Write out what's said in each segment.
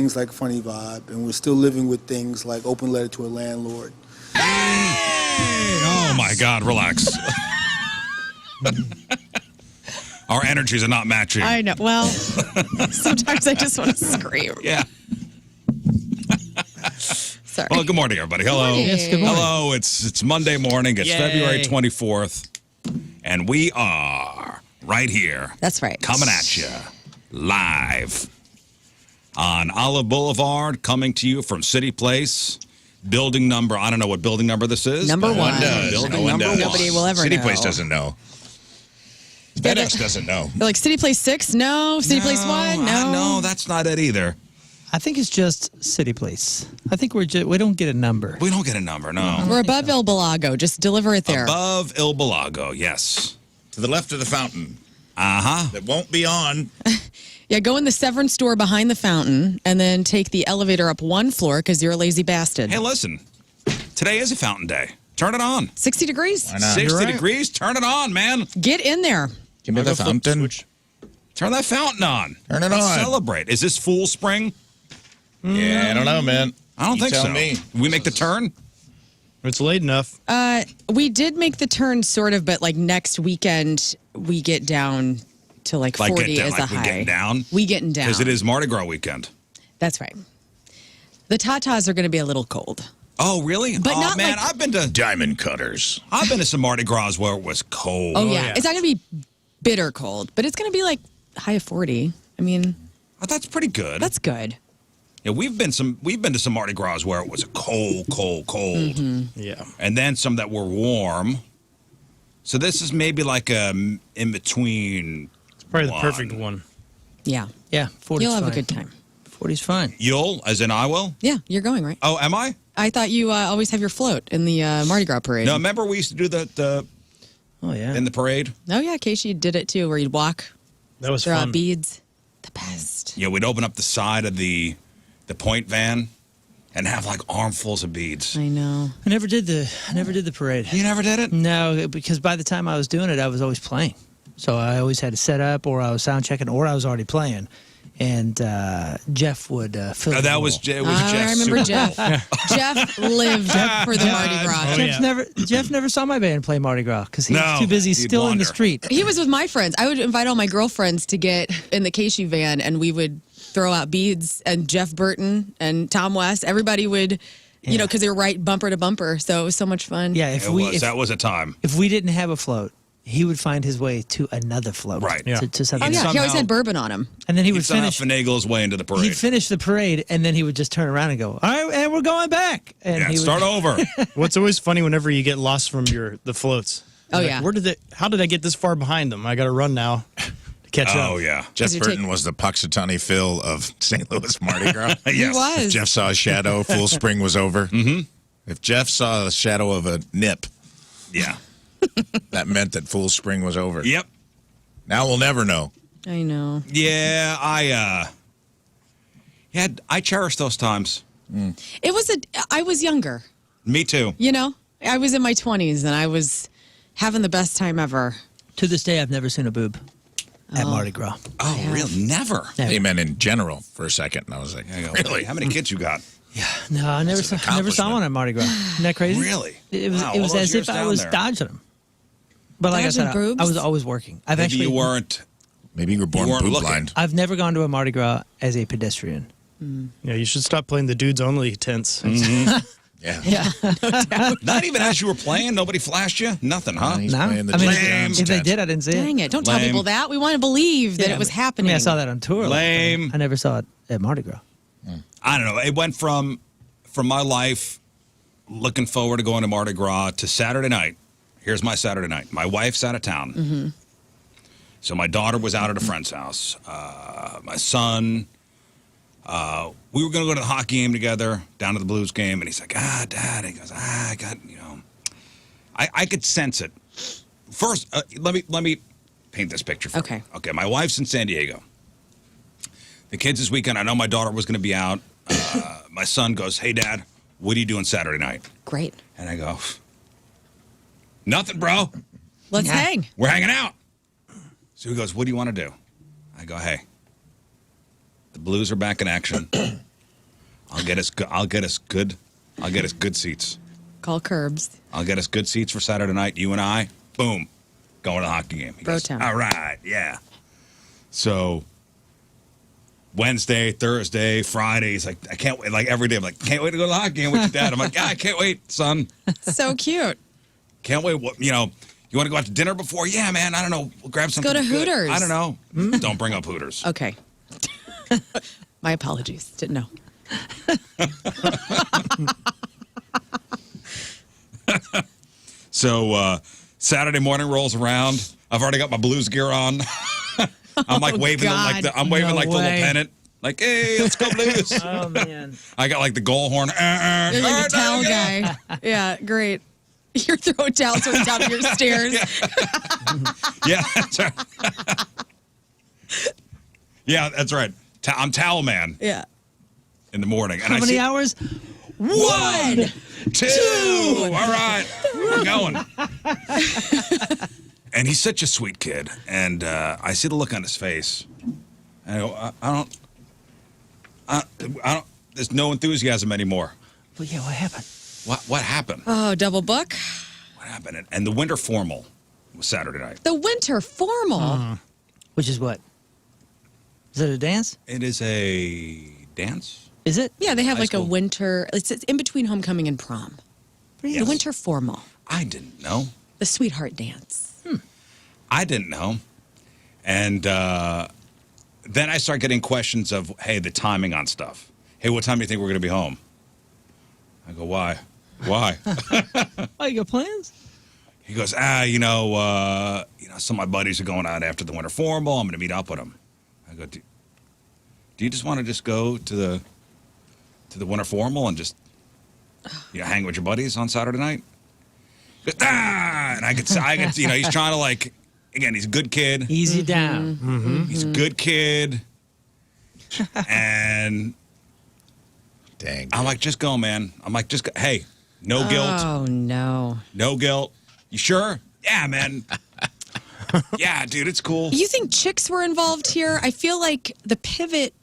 things like Funny Vibe, and we're still living with things like Open Letter to a Landlord. Oh, my God, relax. Our energies are not matching. I know. Well, sometimes I just want to scream. Yeah. Sorry. Well, good morning, everybody. Hello. Yes, good morning. Hello. It's Monday morning. It's Yay. February 24th, and we are right here. That's right. Coming at you live on Olive Boulevard, coming to you from City Place. Building number, I don't know what building number this is. Number but- one. Building No one number does. one. Nobody will ever City know. Place doesn't know. Yeah, FedEx doesn't know. They're like City Place 6? No. City Place 1? No. No, that's not it either. I think it's just City Place. I think we don't get a number. We don't get a number, no. We're above El Balago. Just deliver it there. Above Il Balago, yes. To the left of the fountain. Uh-huh. That won't be on. Yeah, go in the Severn store behind the fountain and then take the elevator up one floor because you're a lazy bastard. Hey, listen. Today is a fountain day. Turn it on. 60 degrees. Why not? 60 right. degrees, turn it on, man. Get in there. Give me the fountain. Turn that fountain on. Turn it Let's on. celebrate. Is this Fool Spring? Yeah, I don't know, man. I don't You think tell so. me. We make the turn? It's late enough. We did make the turn sort of, but like next weekend we get down to like 40 get down, as a like we high. getting down? We getting down. Because it is Mardi Gras weekend. That's right. The tatas are going to be a little cold. Oh, really? But oh, not man, like- I've been to Diamond cutters. some Mardi Gras where it was cold. Oh, yeah. It's not going to be bitter cold, but it's going to be like high of 40. I mean, Oh, that's pretty good. that's good. Yeah, we've been to some Mardi Gras where it was a cold. Yeah. And then some that were warm. So this is maybe like in between. Probably the perfect one. Yeah. Yeah, 40's You'll have fine. a good time. 40's fine. You'll, as in I will? Yeah, you're going, right? Oh, am I? I thought you always have your float in the Mardi Gras parade. No, remember we used to do the Oh, yeah. in the parade? Oh, yeah, Casey did it too, where you'd walk, That was throw fun. out beads. The best. Yeah, we'd open up the side of the point van and have like armfuls of beads. I know. I never did the parade. You never did it? No, because by the time I was doing it, I was always playing. So I always had to set up, or I was sound checking, or I was already playing. And Jeff would fill Oh, the that role. was Jeff's I remember Super Bowl. Jeff. Jeff lived for the Mardi Gras. Oh, yeah. Jeff never saw my band play Mardi Gras because he No, was too busy he'd still in wander. the street. He was with my friends. I would invite all my girlfriends to get in the Casey van, and we would throw out beads. And Jeff Burton and Tom West, everybody would, you know, because they were right bumper to bumper. So it was so much fun. Yeah, That was a time. if we didn't have a float, he would find his way to another float. Right. Yeah. To Oh something. yeah, he always somehow- had bourbon on him. And then he He'd would somehow finish. finagle his way into the parade. He'd finish the parade, and then he would just turn around and go, "All right, and we're going back." And Yeah, he start would, over. What's always funny whenever you get lost from the floats. Oh, You're yeah. How did I get this far behind them? I got to run now to catch up. Oh, yeah. Jeff you Burton take- was the Puxatawny Phil of St. Louis Mardi Gras. He was. If Jeff saw a shadow, Full Spring was over. Mm-hmm. If Jeff saw the shadow of a nip, Yeah. that meant that Full Spring was over. Yep. Now we'll never know. I know. Yeah, I cherish those times. It was I was younger. Me too. You know, I was in my 20s, and I was having the best time ever. To this day, I've never seen a boob at Mardi Gras. Oh, Yeah. really? Never. Never. He meant in general for a second. And I was like, I go, really? How many kids you got? No, I never an saw one at Mardi Gras. Isn't that crazy? Really? It was. Wow, it was all those as if years I down was there. dodging them. But like Dodging I said, boobs? I was always working. I've Maybe actually you weren't. Maybe you were born You weren't boob looking. blind. I've never gone to a Mardi Gras as a pedestrian. Yeah, you should stop playing the dudes only tents. Yeah. Yeah. Not even as you were playing? Nobody flashed you? Nothing, huh? He's No, playing the I mean, Jim Jones if they tent. did, I didn't see Dang it. it! Don't tell Lame. people that. We want to believe that Yeah, it was I happening. mean, I saw that on tour. Lame. I never saw it at Mardi Gras. I don't know. It went from my life looking forward to going to Mardi Gras to Saturday night. Here's my Saturday night. My wife's out of town. Mm-hmm. So my daughter was out at a friend's house. My son, we were going to go to the hockey game together, down to the Blues game. And he's like, Dad. He goes, I got, I could sense it. First, let me paint this picture for Okay. you. Okay, my wife's in San Diego. The kids this weekend, I know my daughter was going to be out. My son goes, hey, Dad, what are you doing Saturday night? Great. And I go, nothing, bro. Let's hang. We're hanging out. So he goes, what do you want to do? I go, hey, the Blues are back in action. I'll get us good seats. Call Curbs. I'll get us good seats for Saturday night. You and I, boom, going to the hockey game. He goes, Brotown. all right, yeah. So Wednesday, Thursday, Friday, he's like, I can't wait. Like every day, I'm like, can't wait to go to the hockey game with your dad. I'm like, yeah, I can't wait, son. So cute. Can't wait. What, you want to go out to dinner before? Yeah, man. I don't know. We'll grab something. Go to good. Hooters. I don't know. Don't bring up Hooters. Okay. My apologies. Didn't know. So Saturday morning rolls around. I've already got my blues gear on. I'm like waving God. the little way. pennant. Like, hey, let's go blues. Oh man. I got like the goal horn. You're like a towel guy. Yeah, great. You're throwing towels from the top of your stairs. Yeah, that's right. Yeah, that's right. I'm towel man Yeah. in the morning. And How I many see, hours? 1, 2. All right, we're going. And he's such a sweet kid. And I see the look on his face. And I go, I don't. There's no enthusiasm anymore. Well, yeah. What happened? What happened? Oh, double book. What happened? And the winter formal was Saturday night. The winter formal. Which is what? Is it a dance? It is a dance. Is it? Yeah, they have High like school. a winter. It's in between homecoming and prom. Yes. The winter formal. I didn't know. The sweetheart dance. I didn't know. And then I start getting questions of, hey, the timing on stuff. Hey, what time do you think we're going to be home? I go, why? Why? Oh, you got plans? He goes, some of my buddies are going out after the winter formal. I'm going to meet up with them. I go, do you just want to just go to the winter formal and just hang with your buddies on Saturday night? He goes, and I could, he's trying to like, again, he's a good kid. Ease you down. He's a good kid. And Dang. I'm like, just go, man. I'm like, just go. Hey, no guilt. Oh no. No guilt. You sure? Yeah, man. Yeah, dude, it's cool. You think chicks were involved here? I feel like the pivot.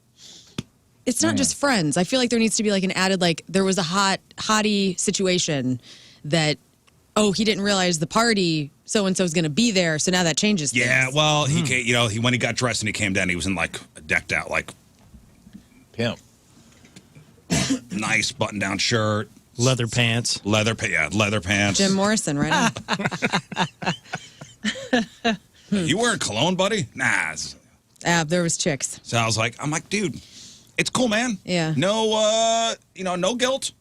It's not just friends. I feel like there needs to be like an added like there was a hottie situation that he didn't realize the party so and so is going to be there, so now that changes things. Yeah, well, he came, when he got dressed and he came down, he was in like a decked out, like Pimp. nice button down shirt, Leather pants. leather pants. Jim Morrison, right? You wearing cologne, buddy? Nah. There was chicks. So I'm like, dude, it's cool, man. Yeah. No, no guilt.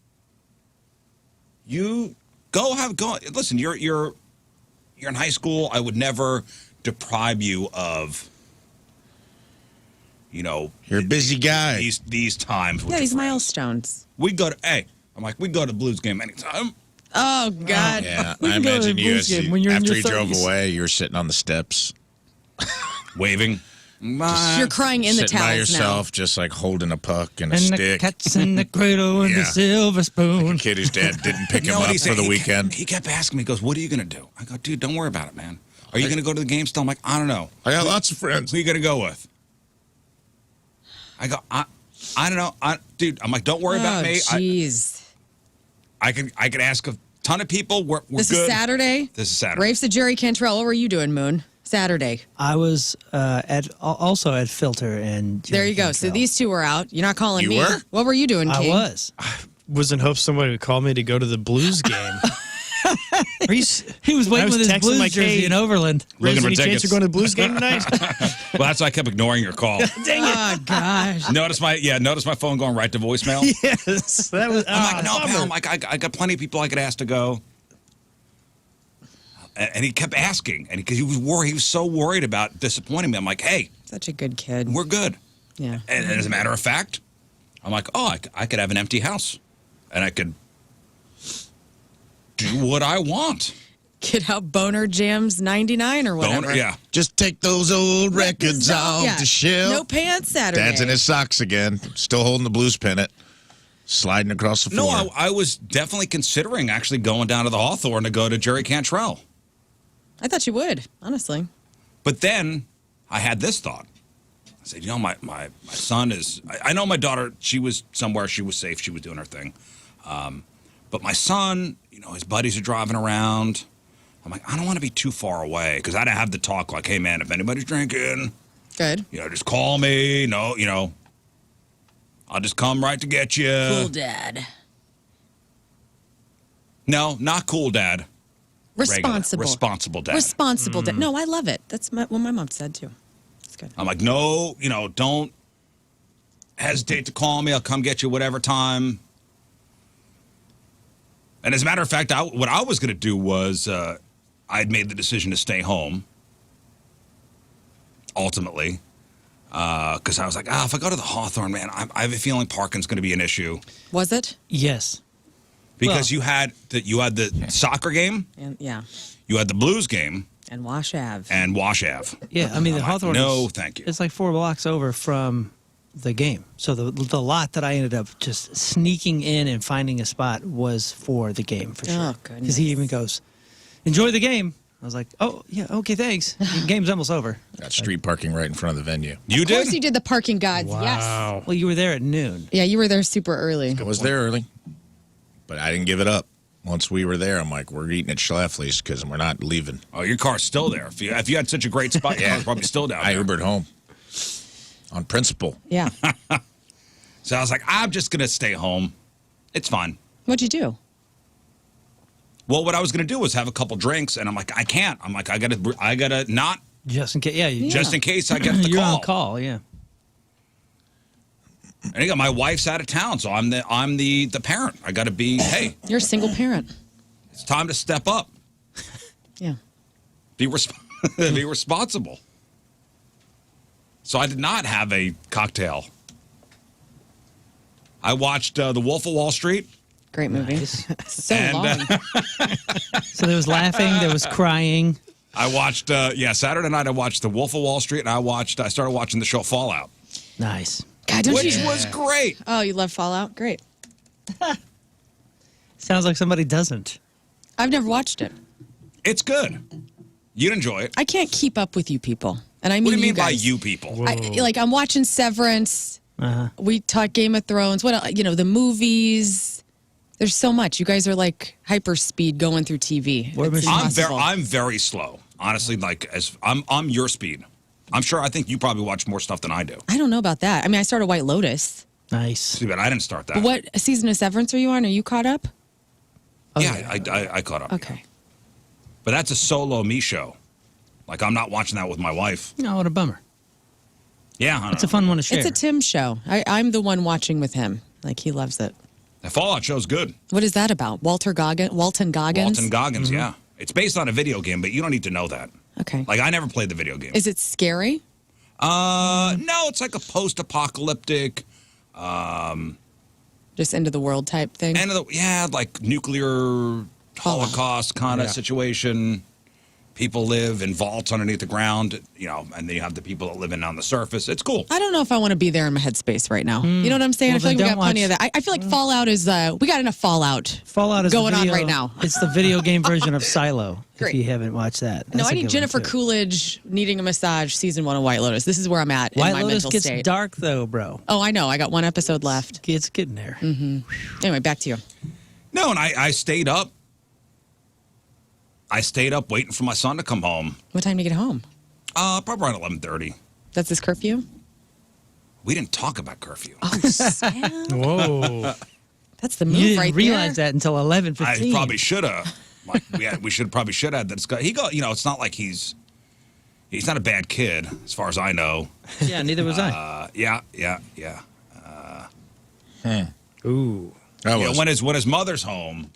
You go. Listen, you're in high school. I would never deprive you of, You're a busy guy. these times. With Yeah, your these friends. milestones. We go to we go to the Blues game anytime. Oh God. Yeah, We I can go to imagine the you, Blues game when you're in after your he drove 30s. away, you were sitting on the steps, Waving. You're crying in the sitting towels by yourself, just like holding a puck and a And the stick. cat's in the cradle and Yeah. the silver spoon. Kid whose dad didn't pick him what up he said? for the weekend. He kept asking me, he goes, what are you going to do? I go, dude, don't worry about it, man. Are you going to go to the game still? I'm like, I don't know. I got lots of friends. Who are you going to go with? I go, I don't know. Dude, I'm like, don't worry about me. Jeez. I could ask a ton of people. We're This good. is Saturday. This is Saturday. Rafe said Jerry Cantrell. What were you doing, Moon? Saturday. I was also at Filter and There you go. So Cantrell. these two were out. You're not calling You me. were? What were you doing, I King? was. Was in hopes somebody would call me to go to the Blues game. Are you, he was waiting I was with his texting Blues like, jersey hey, in Overland. Looking Riz, for any chance tickets. you're going to the Blues game tonight? Well, that's why I kept ignoring your call. Oh gosh. Notice my phone going right to voicemail. Yes. That was. I'm like, no, bummer. pal. I'm like, I got plenty of people I could ask to go. And he kept asking, and because he was worried, he was so worried about disappointing me. I'm like, hey, Such a good kid. we're good. Yeah. And as a matter of fact, I'm like, I could have an empty house, and I could do what I want. Get out Boner Jams 99 or whatever. Boner, yeah. Just take those old records off Yeah. the shelf. No pants Saturday. Dad's in his socks again, still holding the blues pennant, sliding across the No, floor. I was definitely considering actually going down to the Hawthorne to go to Jerry Cantrell. I thought you would, honestly. But then I had this thought. I said, my son is. I know my daughter. She was somewhere. She was safe. She was doing her thing. But my son, his buddies are driving around. I'm like, I don't want to be too far away because I'd have the talk like, hey man, if anybody's drinking, Good. just call me. No, I'll just come right to get you. Cool dad. No, not cool dad. Responsible. Responsible dad. Responsible dad. No, I love it. That's what my mom said too. It's good. I'm like, no, don't hesitate to call me. I'll come get you whatever time. And as a matter of fact, what I was going to do was I'd made the decision to stay home, ultimately, because I was like, if I go to the Hawthorne, man, I have a feeling parking's going to be an issue. Was it? Yes. Because you had the soccer game, And yeah. you had the Blues game, And Wash Ave. and Wash Ave. Yeah, I mean, the I'm like, Hawthorne no, thank you. It's like 4 blocks over from the game. So the lot that I ended up just sneaking in and finding a spot was for the game, for sure. Oh, goodness. Because he even goes, enjoy the game. I was like, oh, yeah, okay, thanks. The game's almost over. Got street parking right in front of the venue. You Of course did? you did the parking gods. Yes. Well, you were there at noon. Yeah, you were there super early. I was there early, but I didn't give it up. Once we were there, I'm like, we're eating at Schlafly's because we're not leaving. Oh, your car's still there. If you had such a great spot, your car's probably still down I there. Ubered home on principle. Yeah. So I was like, I'm just going to stay home. It's fine. What'd you do? Well, what I was going to do was have a couple drinks, and I'm like, I can't. I'm like, I gotta not, Just in case, yeah. just in case I get the You're call. on call, yeah. And I got my wife's out of town, so I'm the parent. I got to be, hey, You're a single parent. it's time to step up, Yeah. be be responsible. So I did not have a cocktail. I watched The Wolf of Wall Street. Great movie. Nice. So And, long. So there was laughing, there was crying. I watched, Saturday night I watched The Wolf of Wall Street, and I started watching the show Fallout, Nice. God, don't which you? was great. Oh, you love Fallout? Great. Sounds like somebody doesn't. I've never watched it. It's good. You'd enjoy it. I can't keep up with you people. And I mean What do you mean by guys. you people? I'm watching Severance. Uh-huh. We talk Game of Thrones. What else? The movies. There's so much. You guys are like hyper speed going through TV. We're It's I'm impossible. very slow. Honestly, like I'm your speed. I think you probably watch more stuff than I do. I don't know about that. I mean, I started White Lotus. Nice. Too bad I didn't start that. What season of Severance are you on? Are you caught up? Yeah, I caught up. Okay. But that's a solo me show. Like I'm not watching that with my wife. No, what a bummer. Yeah, I It's a don't know. fun one to share. It's a Tim show. I'm the one watching with him. Like, he loves it. The Fallout show's good. What is that about? Walton Goggins? Walton Goggins, yeah. It's based on a video game, but you don't need to know that. Okay. Like I never played the video game. Is it scary? No, it's like a post-apocalyptic Just end of the world type thing? like nuclear holocaust kind of Yeah. situation. People live in vaults underneath the ground, and then you have the people that live in on the surface. It's cool. I don't know if I want to be there in my headspace right now. You know what I'm saying? Well, I feel like we then got plenty don't of that. I feel like Fallout is, we got enough Fallout. Fallout is going the on video, right now. It's the video game version of Silo. Great. If you haven't watched that. No, That's I a need good one, Jennifer too. Coolidge needing a massage, season 1 of White Lotus. This is where I'm at in White my Lotus mental gets state. dark though, bro. Oh, I know. I got one episode left. It's getting there. Anyway, back to you. No, and I stayed up. I stayed up waiting for my son to come home. What time do you get home? Probably around 11:30. That's his curfew? We didn't talk about curfew. Oh, Sam. Whoa. That's the move You didn't right realize there. that until 11:15. I probably should have. Like we should have that. It's not like he's not a bad kid as far as I know. Yeah, neither was I. Yeah. Ooh. When his mother's home,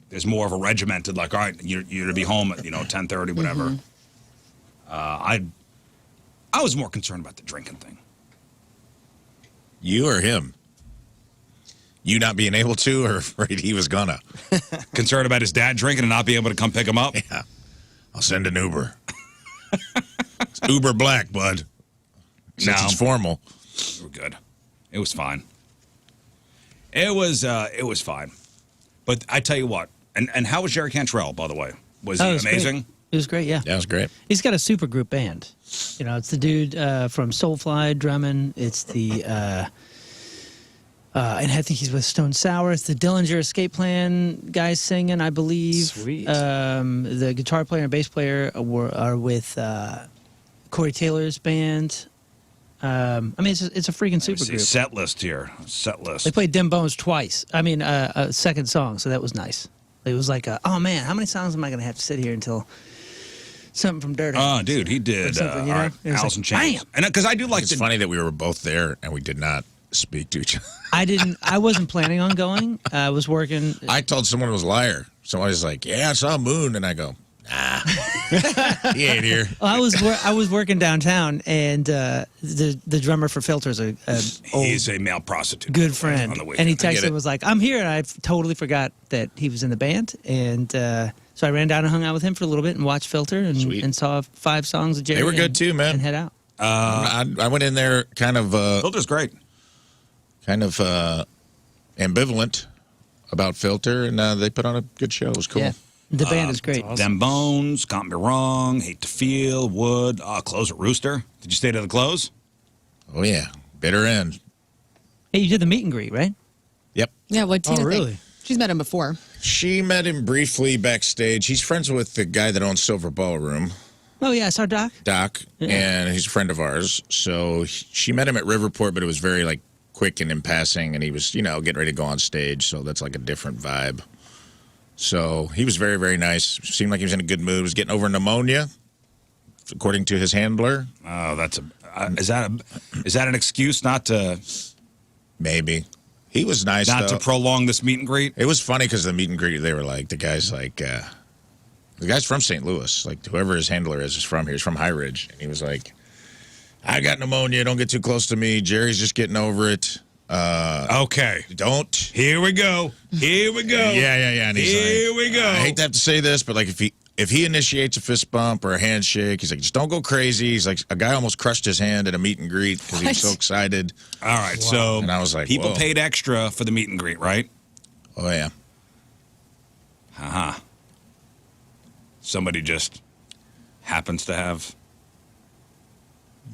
there's more of a regimented, like, all right, you're to be home at 10:30, whatever. I was more concerned about the drinking thing. You or him? You not being able to, or afraid he was gonna? Concerned about his dad drinking and not being able to come pick him up. Yeah. I'll send an Uber. It's Uber Black, bud. Since No. it's formal. We're good. It was fine. It was fine. But I tell you what, and how was Jerry Cantrell, by the way? Was he That was amazing? It was great, yeah. That was great. He's got a super group band. You know, it's the dude from Soulfly drumming. It's the, and I think he's with Stone Sour. It's the Dillinger Escape Plan guys singing, I believe. Sweet. The guitar player and bass player are with Corey Taylor's band. I mean, it's a freaking super group. Set list here. Set list. They played Dim Bones twice. I mean, a second song, so that was nice. It was like, oh man, how many songs am I going to have to sit here until something from Dirt? Oh, dude, he did. something, you know? It was Alice in like, Chains. bam! And because I do like It's funny that we were both there and we did not speak to each other. I wasn't planning on going. I was working. I told someone it was a liar. Somebody's like, yeah, I saw a moon. And I go, nah, he ain't here. Well, I was working downtown, and the drummer for Filter's a he's a male prostitute. good friend, On the and weekend. he I get texted it. and was like, "I'm here," and I totally forgot that he was in the band, and so I ran down and hung out with him for a little bit and watched Filter Sweet. and saw 5 songs of Jerry. They were good and- too, man. And head out. I went in there kind of Filter's great. Ambivalent about Filter, and they put on a good show. It was cool. Yeah, the band is great. Them Bones, Got Me Wrong, Hate to Feel, Wood, Close at Rooster. Did you stay to the close? Oh, yeah. Bitter end. Hey, you did the meet and greet, right? Yep. Yeah, what Tina really? think? She's met him before. She met him briefly backstage. He's friends with the guy that owns Silver Ballroom, Oh yeah, I saw Doc. Doc, and he's a friend of ours. So she met him at Riverport, but it was very like quick and in passing, and he was, getting ready to go on stage. So that's like a different vibe. So he was very, very nice. Seemed like he was in a good mood. Was getting over pneumonia, according to his handler. Oh, that's is that an excuse not to Maybe. He was nice, not though. to prolong this meet and greet? It was funny because the meet and greet, they were like, the guy's from St. Louis. Like, whoever his handler is from here. He's from High Ridge. And he was like, I got pneumonia. Don't get too close to me. Jerry's just getting over it. Okay. Don't. Here we go. Here we go. Yeah. And he's Here like, we go. I hate to have to say this, but like if he initiates a fist bump or a handshake, he's like, just don't go crazy. He's like, a guy almost crushed his hand at a meet and greet because he was so excited. All right. So And I was like, people whoa. paid extra for the meet and greet, right? Oh, yeah. Haha. Somebody just happens to have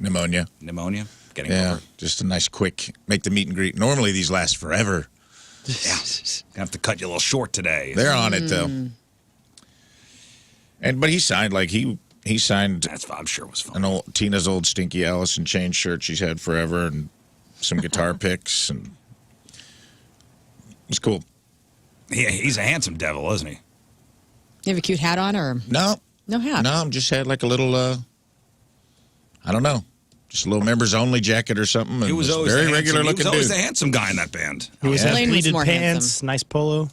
Pneumonia. pneumonia. Getting Yeah. over it. Just a nice quick, make the meet and greet. Normally these last forever. Yeah. Gonna have to cut you a little short today. They're on it, though. But he signed, like, he signed I'm sure it was fun. Tina's old stinky Alice in Chains shirt she's had forever and some guitar picks, and it was cool. Yeah, he's a handsome devil, isn't he? You have a cute hat on or No, no hat? just had like a little, I don't know, just a little members only jacket or something. And He was always very the regular handsome, looking He was always dude. the handsome guy in that band. He was had Lane was pleated more pants, handsome. nice polo.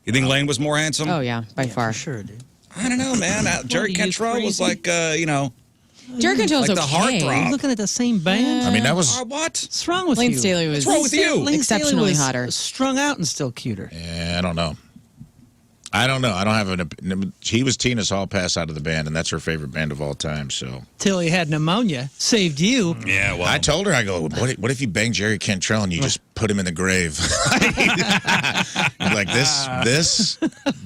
You think Lane was more handsome? Oh yeah, by far. For sure, dude. I don't know, man. Jerry are you, Cantrell was crazy? like, Jerry Cantrell's like the okay. heartthrob. You're looking at the same band. I mean, that was, what? What's wrong with Lane you? Staley was wrong with you? Lane Staley exceptionally was hotter. strung out and still cuter. I don't know. I don't have he was Tina's hall pass out of the band, and that's her favorite band of all time, so. Till he had pneumonia, saved you. Yeah, well. I told her, I go, what if you bang Jerry Cantrell and you just put him in the grave? Like, this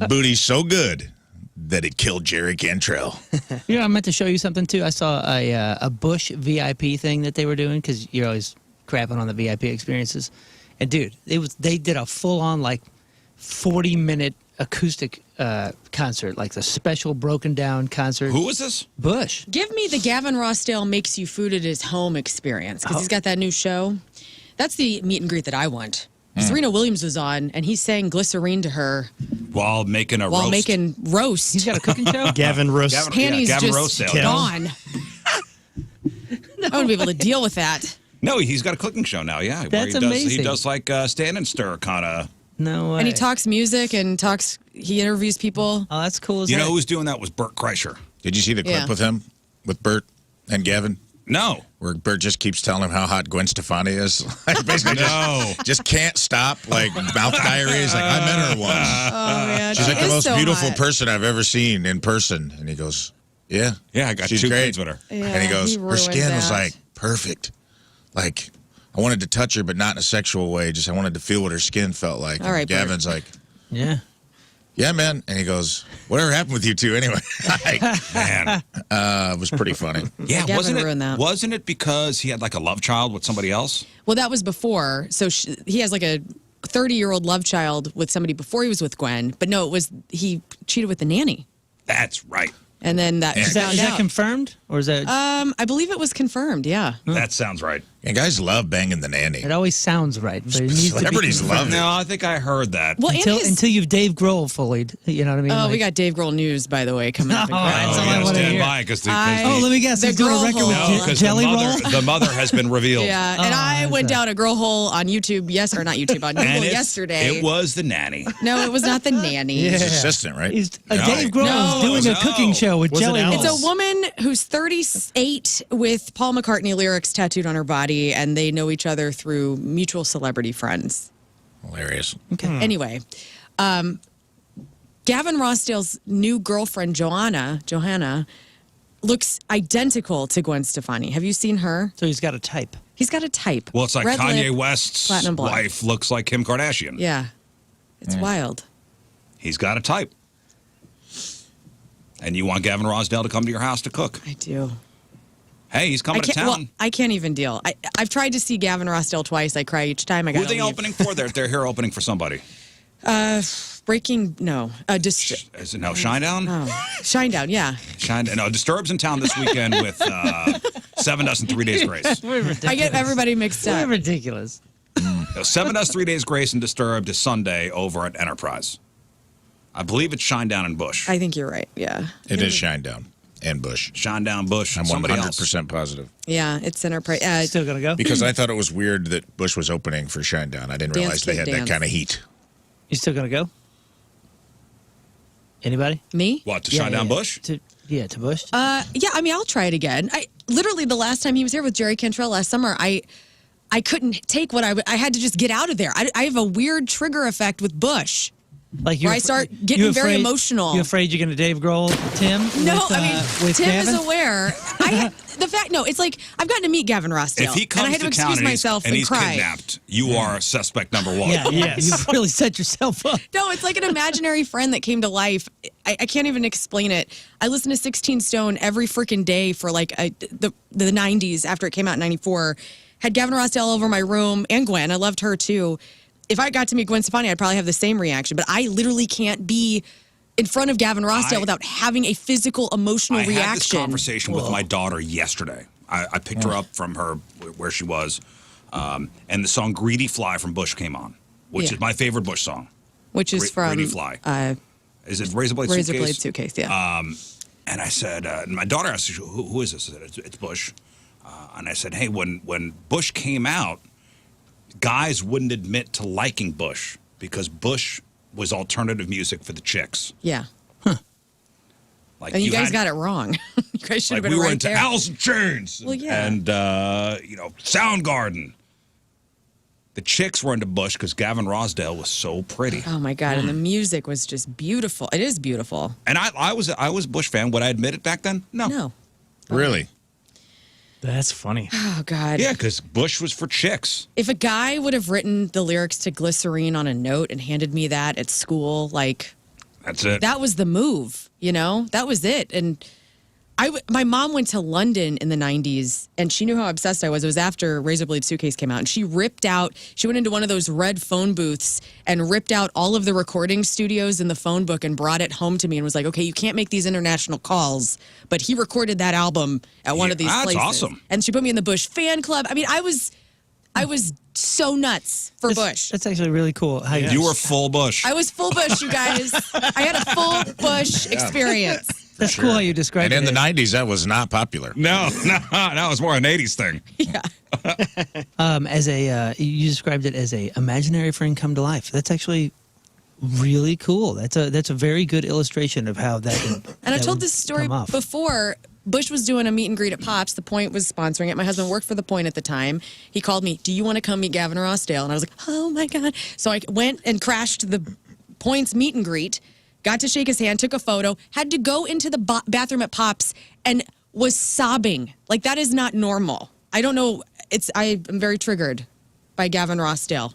booty's so good that it killed Jerry Cantrell. You know, I meant to show you something too. I saw a Bush VIP thing that they were doing because you're always crapping on the VIP experiences. And dude, they did a full on like 40-minute acoustic concert, like the special broken down concert. Who was this? Bush. Give me the Gavin Rossdale makes you food at his home experience because he's got that new show. That's the meet and greet that I want. Serena Williams was on and he sang Glycerine to her While making a while roast. making roast. He's got a cooking show. Gavin Roast. Gavin- Panties yeah, Gavin just Rossdale. gone. I wouldn't be able to deal with that. No, he's got a cooking show now, yeah. where That's he amazing. does like stand and stir kind of. No way. And he talks music and he interviews people. Oh, that's cool as You know heck. who was doing that was Bert Kreischer. Did you see the clip Yeah. with him, with Bert and Gavin? No. Where Bert just keeps telling him how hot Gwen Stefani is. Like, basically No. just can't stop, like, mouth diarrhea. He's like, I met her once. Oh man, She's like she the is most so beautiful hot. person I've ever seen in person. And he goes, yeah. Yeah, I got She's 2 great. kids with her. Yeah, And he goes, her ruined skin was that. like perfect. Like, I wanted to touch her, but not in a sexual way. Just I wanted to feel what her skin felt like. All right, and Gavin's like, Yeah. Yeah, man. And he goes, whatever happened with you two anyway? Like, Man. it was pretty funny. Yeah, Gavin wasn't ruined that. wasn't it because he had like a love child with somebody else? Well, that was before. So he has like a 30-year-old love child with somebody before he was with Gwen. But no, he cheated with the nanny. That's right. And then that Is found that out. confirmed? Or is that. I believe it was confirmed, yeah. That sounds right. And guys love banging the nanny. It always sounds right. But it needs to be Celebrities confirmed. love it. No, I think I heard that. Well, Until you've Dave Grohl fully, you know what I mean? Oh, Like- we got Dave Grohl news, by the way, coming up. Oh, that's all I yeah, wanna stand hear. by because Oh, let me guess. The He's doing a Grohl record hole. with No, because Jelly the Roll? mother has been revealed. Yeah, and I that's went right. down a Grohl hole on YouTube, or not YouTube, on And Google it's- yesterday. It was the nanny. No, it was not the nanny. His assistant, right? He's, No. Dave Grohl No. is doing a cooking show with Was it Jelly Al? Rolls. It's a woman who's 38 with Paul McCartney lyrics tattooed on her body, and they know each other through mutual celebrity friends. Hilarious. Anyway, Gavin Rossdale's new girlfriend, Johanna, looks identical to Gwen Stefani. Have you seen her? So he's got a type. He's got a type. Well, it's like Red Kanye lip, West's platinum blonde. wife looks like Kim Kardashian. Yeah. It's wild. He's got a type. And you want Gavin Rossdale to come to your house to cook. I do. Hey, he's coming to town. Well, I can't even deal. I've tried to see Gavin Rossdale twice. I cry each time. I Who got are they opening for? They're here opening for somebody. Breaking, no. Is it no Shinedown? Shinedown, yeah. No, Disturbed's in town this weekend with 7 Dust and 3 Days Grace. I get everybody mixed We're up. ridiculous. No, 7 Dust, 3 Days Grace, and Disturbed is Sunday over at Enterprise. I believe it's Shinedown and Bush. I think you're right, yeah. It is Shinedown and Bush. Shinedown, Bush, I'm and somebody else. 100% positive. Yeah, it's Enterprise. Still gonna go? Because I thought it was weird that Bush was opening for Shinedown. I didn't Dance realize they Kid had that Dance. kind of heat. You still gonna go? Anybody? Me? What, to Shinedown Bush? To Bush? Yeah, I mean, I'll try it again. Literally, the last time he was here with Jerry Cantrell last summer, I couldn't take what I had to just get out of there. I have a weird trigger effect with Bush. Like where I start getting very emotional. You afraid you're gonna Dave Grohl Tim? No, with, I mean, with Tim Gavin? is aware. It's like I've gotten to meet Gavin Rossdale. If he and I comes had to to town excuse and myself he's and cry. kidnapped, you are suspect number one. Yeah, Yes. You've really set yourself up. No, it's like an imaginary friend that came to life. I can't even explain it. I listened to 16 Stone every freaking day for like the 90s after it came out in 94. Had Gavin Rossdale over my room and Gwen. I loved her too. If I got to meet Gwen Stefani, I'd probably have the same reaction. But I literally can't be in front of Gavin Rossdale without having a physical, emotional I reaction. had this conversation with my daughter yesterday. I picked her up from where she was, and the song "Greedy Fly" from Bush came on, which Yeah. is my favorite Bush song. Which is from Greedy Fly. Is it Razor Blade Razor Suitcase? Blade Suitcase, yeah. And I said, and my daughter asked, who is this? I said, it's Bush. And I said, hey, when Bush came out, guys wouldn't admit to liking Bush because Bush was alternative music for the chicks. Yeah. Like And you guys had- got it wrong. You guys should have been we were right into there. Alice in Chains. Well, yeah. And, Soundgarden. The chicks were into Bush because Gavin Rossdale was so pretty. Oh my God! And the music was just beautiful. It is beautiful. And I was a Bush fan. Would I admit it back then? No. No. Really? That's funny. Oh God. Yeah, because Bush was for chicks. If a guy would have written the lyrics to Glycerine on a note and handed me that at school, like That's it. that was the move. That was it. And my mom went to London in the 90s, and she knew how obsessed I was. It was after Razor Blade Suitcase came out, and she went into one of those red phone booths and ripped out all of the recording studios in the phone book and brought it home to me and was like, okay, you can't make these international calls, but he recorded that album at one of these that's places. awesome. And she put me in the Bush fan club. I mean, I was so nuts for Bush. That's actually really cool. How You were full Bush. I was full Bush, you guys. I had a full Bush experience. That's cool how you described And it. in the 90s, that was not popular. No, it was more an 80s thing. Yeah. You described it as a imaginary friend come to life. That's actually really cool. That's a very good illustration of how that. And I told this story before. Bush was doing a meet and greet at Pops. The Point was sponsoring it. My husband worked for The Point at the time. He called me, do you want to come meet Gavin Rossdale? And I was like, oh my God. So I went and crashed the Point's meet and greet, got to shake his hand, took a photo, had to go into the bathroom at Pops and was sobbing. Like, that is not normal. I don't know. I am very triggered by Gavin Rossdale.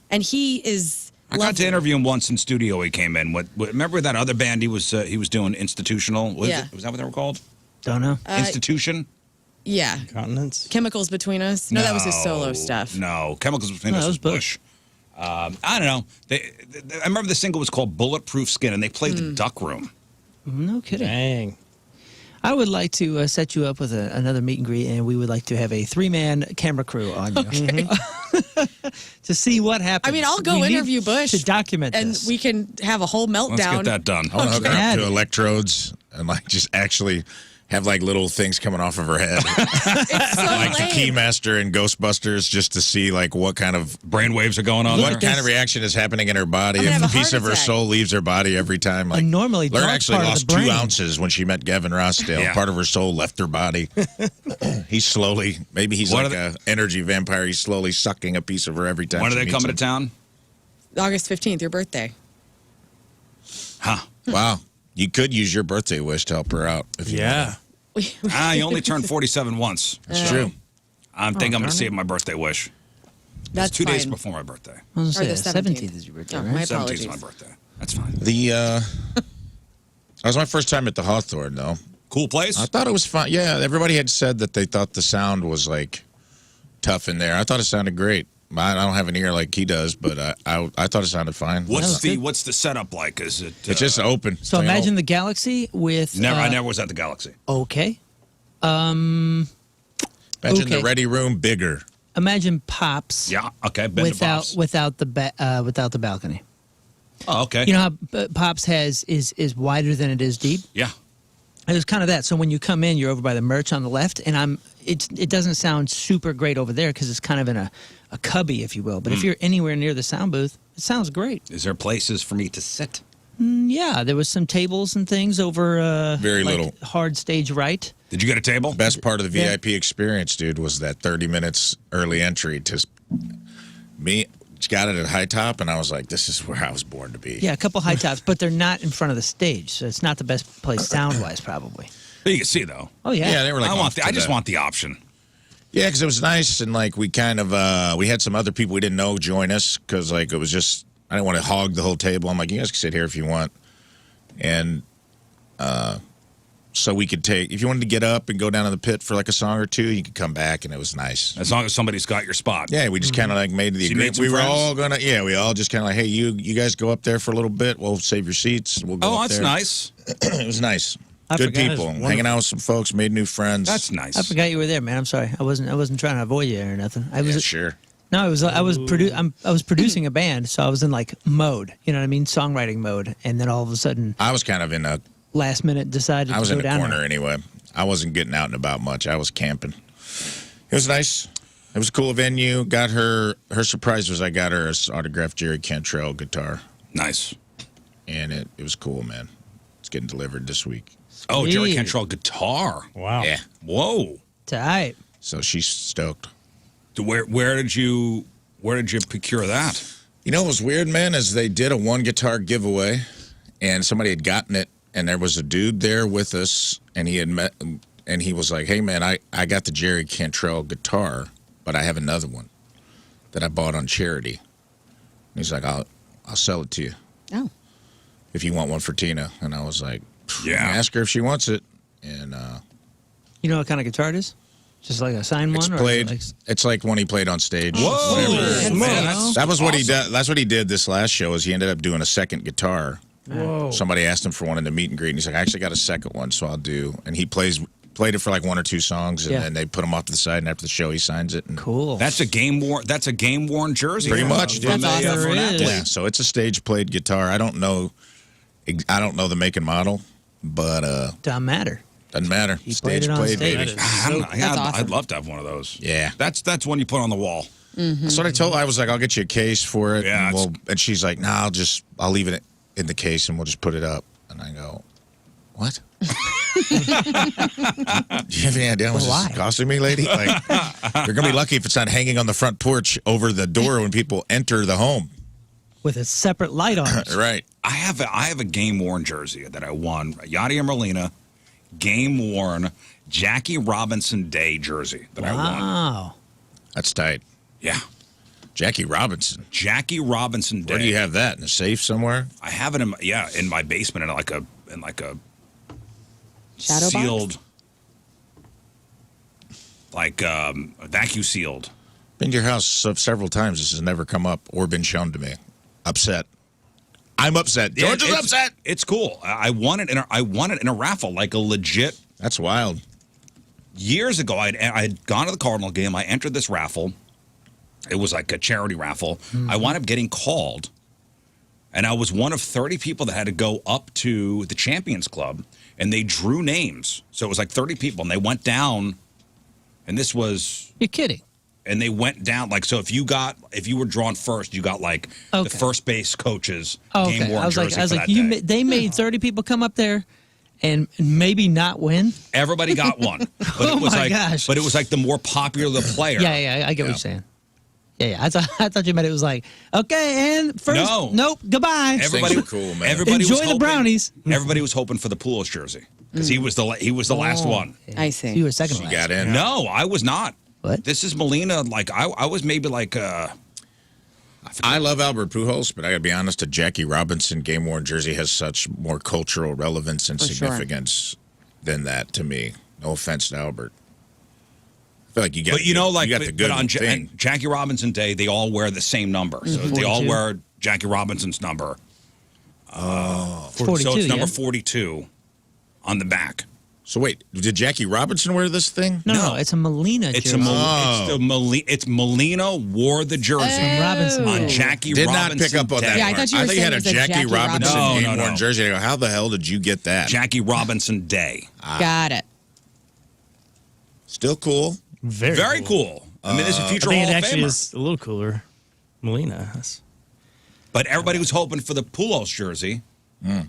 And he is I got to interview him once in studio. He came in. Remember that other band he was doing, Institutional? Was that what they were called? Don't know. Institution? Yeah. Continents. Chemicals Between Us. No, that was his solo stuff. No, Chemicals Between Us was Bush. I don't know. I remember the single was called Bulletproof Skin, and they played the Duck Room. No kidding. Dang. I would like to set you up with another meet and greet, and we would like to have a 3-man camera crew on you to see what happens. I mean, I'll go We need interview Bush to document and this. we can have a whole meltdown. Let's get that done. I want to hook her Okay. up to electrodes and like just actually have like little things coming off of her head, It's so like the lame. Keymaster in Ghostbusters, just to see like what kind of Brainwaves are going on what there. kind of reaction is happening in her body I'm gonna if have a a piece heart of her attack. soul leaves her body every time. Like normally Lauren dark actually part of lost the 2 brain. ounces when she met Gavin Rossdale. Yeah. Part of her soul left her body. He's slowly, maybe he's What like are a energy vampire. He's slowly sucking a piece of her every time. When are she they meets coming him. to town? August 15th, your birthday. Huh. Wow, you could use your birthday wish to help her out. If you Yeah. You only turned 47 once. That's true. I think I'm going darn to save my birthday wish. That's It's 2 days fine. before my birthday. I was Or going to the say 17th. 17th is your birthday, Oh, right? my 17th apologies. is my birthday. That's fine. That was my first time at the Hawthorne, though. Cool place? I thought it was fun. Yeah, everybody had said that they thought the sound was like tough in there. I thought it sounded great. I don't have an ear like he does, but I thought it sounded fine. What's the setup like? Is it? It's just open. So It's like, imagine the Galaxy with... I never was at the Galaxy. Okay. imagine okay. the Ready Room bigger. Imagine Pops Yeah. Okay. Been to Bob's. without the balcony. Oh, okay. You know how Pops is wider than it is deep? Yeah. It was kind of that. So when you come in, you're over by the merch on the left, and it doesn't sound super great over there because it's kind of in a cubby, if you will. But if you're anywhere near the sound booth, it sounds great. Is there places for me to sit? Yeah, there was some tables and things over Very like little. hard stage right. Did you get a table? Best part of the Yeah. VIP experience, dude, was that 30 minutes early entry to me. Got it at high top, and I was like, this is where I was born to be. Yeah, a couple high tops, but they're not in front of the stage, so it's not the best place sound-wise, probably. But you can see though. Oh, yeah. Yeah, they were like, I just want the option. Yeah, because it was nice, and like we kind of we had some other people we didn't know join us because like it was just I didn't want to hog the whole table. I'm like, you guys can sit here if you want, and so we could take if you wanted to get up and go down to the pit for like a song or two, you could come back, and it was nice. As long as somebody's got your spot. Yeah, we just kind of like made the So you made agreement. some We were friends? all gonna, we all just kind of like, hey, you guys go up there for a little bit. We'll save your seats. We'll go. Oh, up that's there. nice. It was nice. I Good forgot. people, It's hanging out with some folks, made new friends. That's nice. I forgot you were there, man. I'm sorry. I wasn't trying to avoid you or nothing. I was Yeah, sure. No, I was producing a band, so I was in like mode. You know what I mean? Songwriting mode, and then all of a sudden, I was kind of in a. last minute decided I was to go in a down corner there. anyway. I wasn't getting out and about much. I was camping. It was nice. It was a cool venue. Got her. Her surprise was I got her an autographed Jerry Cantrell guitar, Nice. and it was cool, man. It's getting delivered this week. Oh, Jerry Sweet. Cantrell guitar. Wow. Yeah. Whoa. Tight. So she's stoked. Where did you procure that? You know what was weird, man, is they did a one guitar giveaway, and somebody had gotten it, and there was a dude there with us, and he had met, and he was like, hey, man, I got the Jerry Cantrell guitar, but I have another one that I bought on charity. And he's like, I'll sell it to you Oh. if you want one for Tina. And I was like, Yeah. ask her if she wants it. And You know what kind of guitar it is? Just like a signed it's one, played. or like, It's like when he played on stage. Whoa. Whatever. Man, that's That was what he awesome. did. That's what he did this last show. Is he ended up doing a second guitar. Whoa. Somebody asked him for one in the meet and greet, and he's like, I actually got a second one, so I'll do. And he played it for like one or two songs, and Yeah. then they put him off to the side, and after the show, he signs it. And cool. That's a game worn jersey. Pretty much, dude. That's awesome. for an Sure is. athlete. Yeah, so it's a stage played guitar. I don't know the make and model, but Doesn't matter. doesn't matter. He Stage played it on played, stage. baby. That's awesome. I'd love to have one of those. Yeah. That's one you put on the wall. That's what I told her. I was like, I'll get you a case for it. Yeah, and she's like, nah, I'll leave it in the case and we'll just put it up. And I go, what? Do you have any idea how much this Why? is costing me, lady? Like, you're going to be lucky if it's not hanging on the front porch over the door when people enter the home. With a separate light on it. Right. I have a game worn jersey that I won. Yadier Molina, game worn Jackie Robinson Day jersey that I won. Wow. That's tight. Yeah. Jackie Robinson. Jackie Robinson Day. Where do you have that? In a safe somewhere? I have it in my basement in like a Shadow sealed, box? like vacuum sealed. Been to your house several times. This has never come up or been shown to me. Upset. I'm upset. George is upset. It's cool. I won it in a raffle, like a legit. That's wild. Years ago, I had gone to the Cardinal game. I entered this raffle. It was like a charity raffle. I wound up getting called, and I was one of 30 people that had to go up to the Champions Club, and they drew names. So it was like 30 people, and they went down, and this was... You're kidding. And they went down, like, so if you were drawn first, you got, like, the first base coach's game-worn jersey for that day. They made 30 people come up there and maybe not win? Everybody got one. But Oh it was my like, gosh. But it was like the more popular player. Yeah, I get what you're saying. Yeah, I thought you meant it was like, okay, and first, No. nope, goodbye. Everybody Things are cool, man. Everybody Enjoy was the hoping, brownies. Everybody was hoping for the Poulos jersey because he was the last one. I see. You were second She last. got in. No, I was not. What? This is Molina. Like I was maybe like. I love Albert Pujols, but I gotta be honest, a Jackie Robinson game-worn jersey has such more cultural relevance and For sure. significance than that to me. No offense to Albert. I feel like you get, But you know, like, you got the good on thing. Jackie Robinson Day, they all wear the same number. So they all 42. wear Jackie Robinson's number. 42, So it's number yeah. 42 on the back. So wait, did Jackie Robinson wear this thing? No, it's a Molina It's jersey. it's Molina wore the jersey Robinson. on Jackie Did Robinson not pick up on Day. that. Yeah, I part. thought you were he saying had it a was a Jackie Jackie Robinson Robinson. game-worn No. jersey. I go, how the hell did you get that? Jackie Robinson Day. Got it. Still cool. Very cool. I mean, there's a I future think Hall it of actually Famer. is a little cooler. Molina. But everybody was hoping for the Poulos jersey,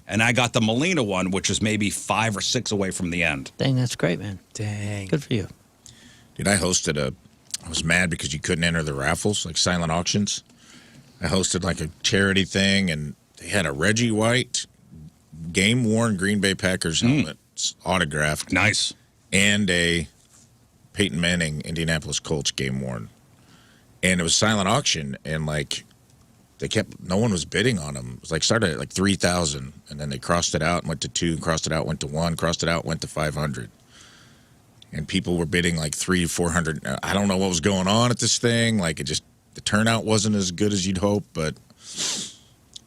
and I got the Molina one, which is maybe 5 or 6 away from the end. Dang, that's great, man. Dang. Good for you. Dude, I was mad because you couldn't enter the raffles, like silent auctions. I hosted like a charity thing, and they had a Reggie White game-worn Green Bay Packers helmet, autographed, Nice. and a Peyton Manning Indianapolis Colts game-worn. And it was silent auction, and like no one was bidding on them. It was like started at like 3,000, and then they crossed it out and went to 2, crossed it out, went to 1, crossed it out, went to 500. And people were bidding like 300, 400. I don't know what was going on at this thing. Like the turnout wasn't as good as you'd hope, but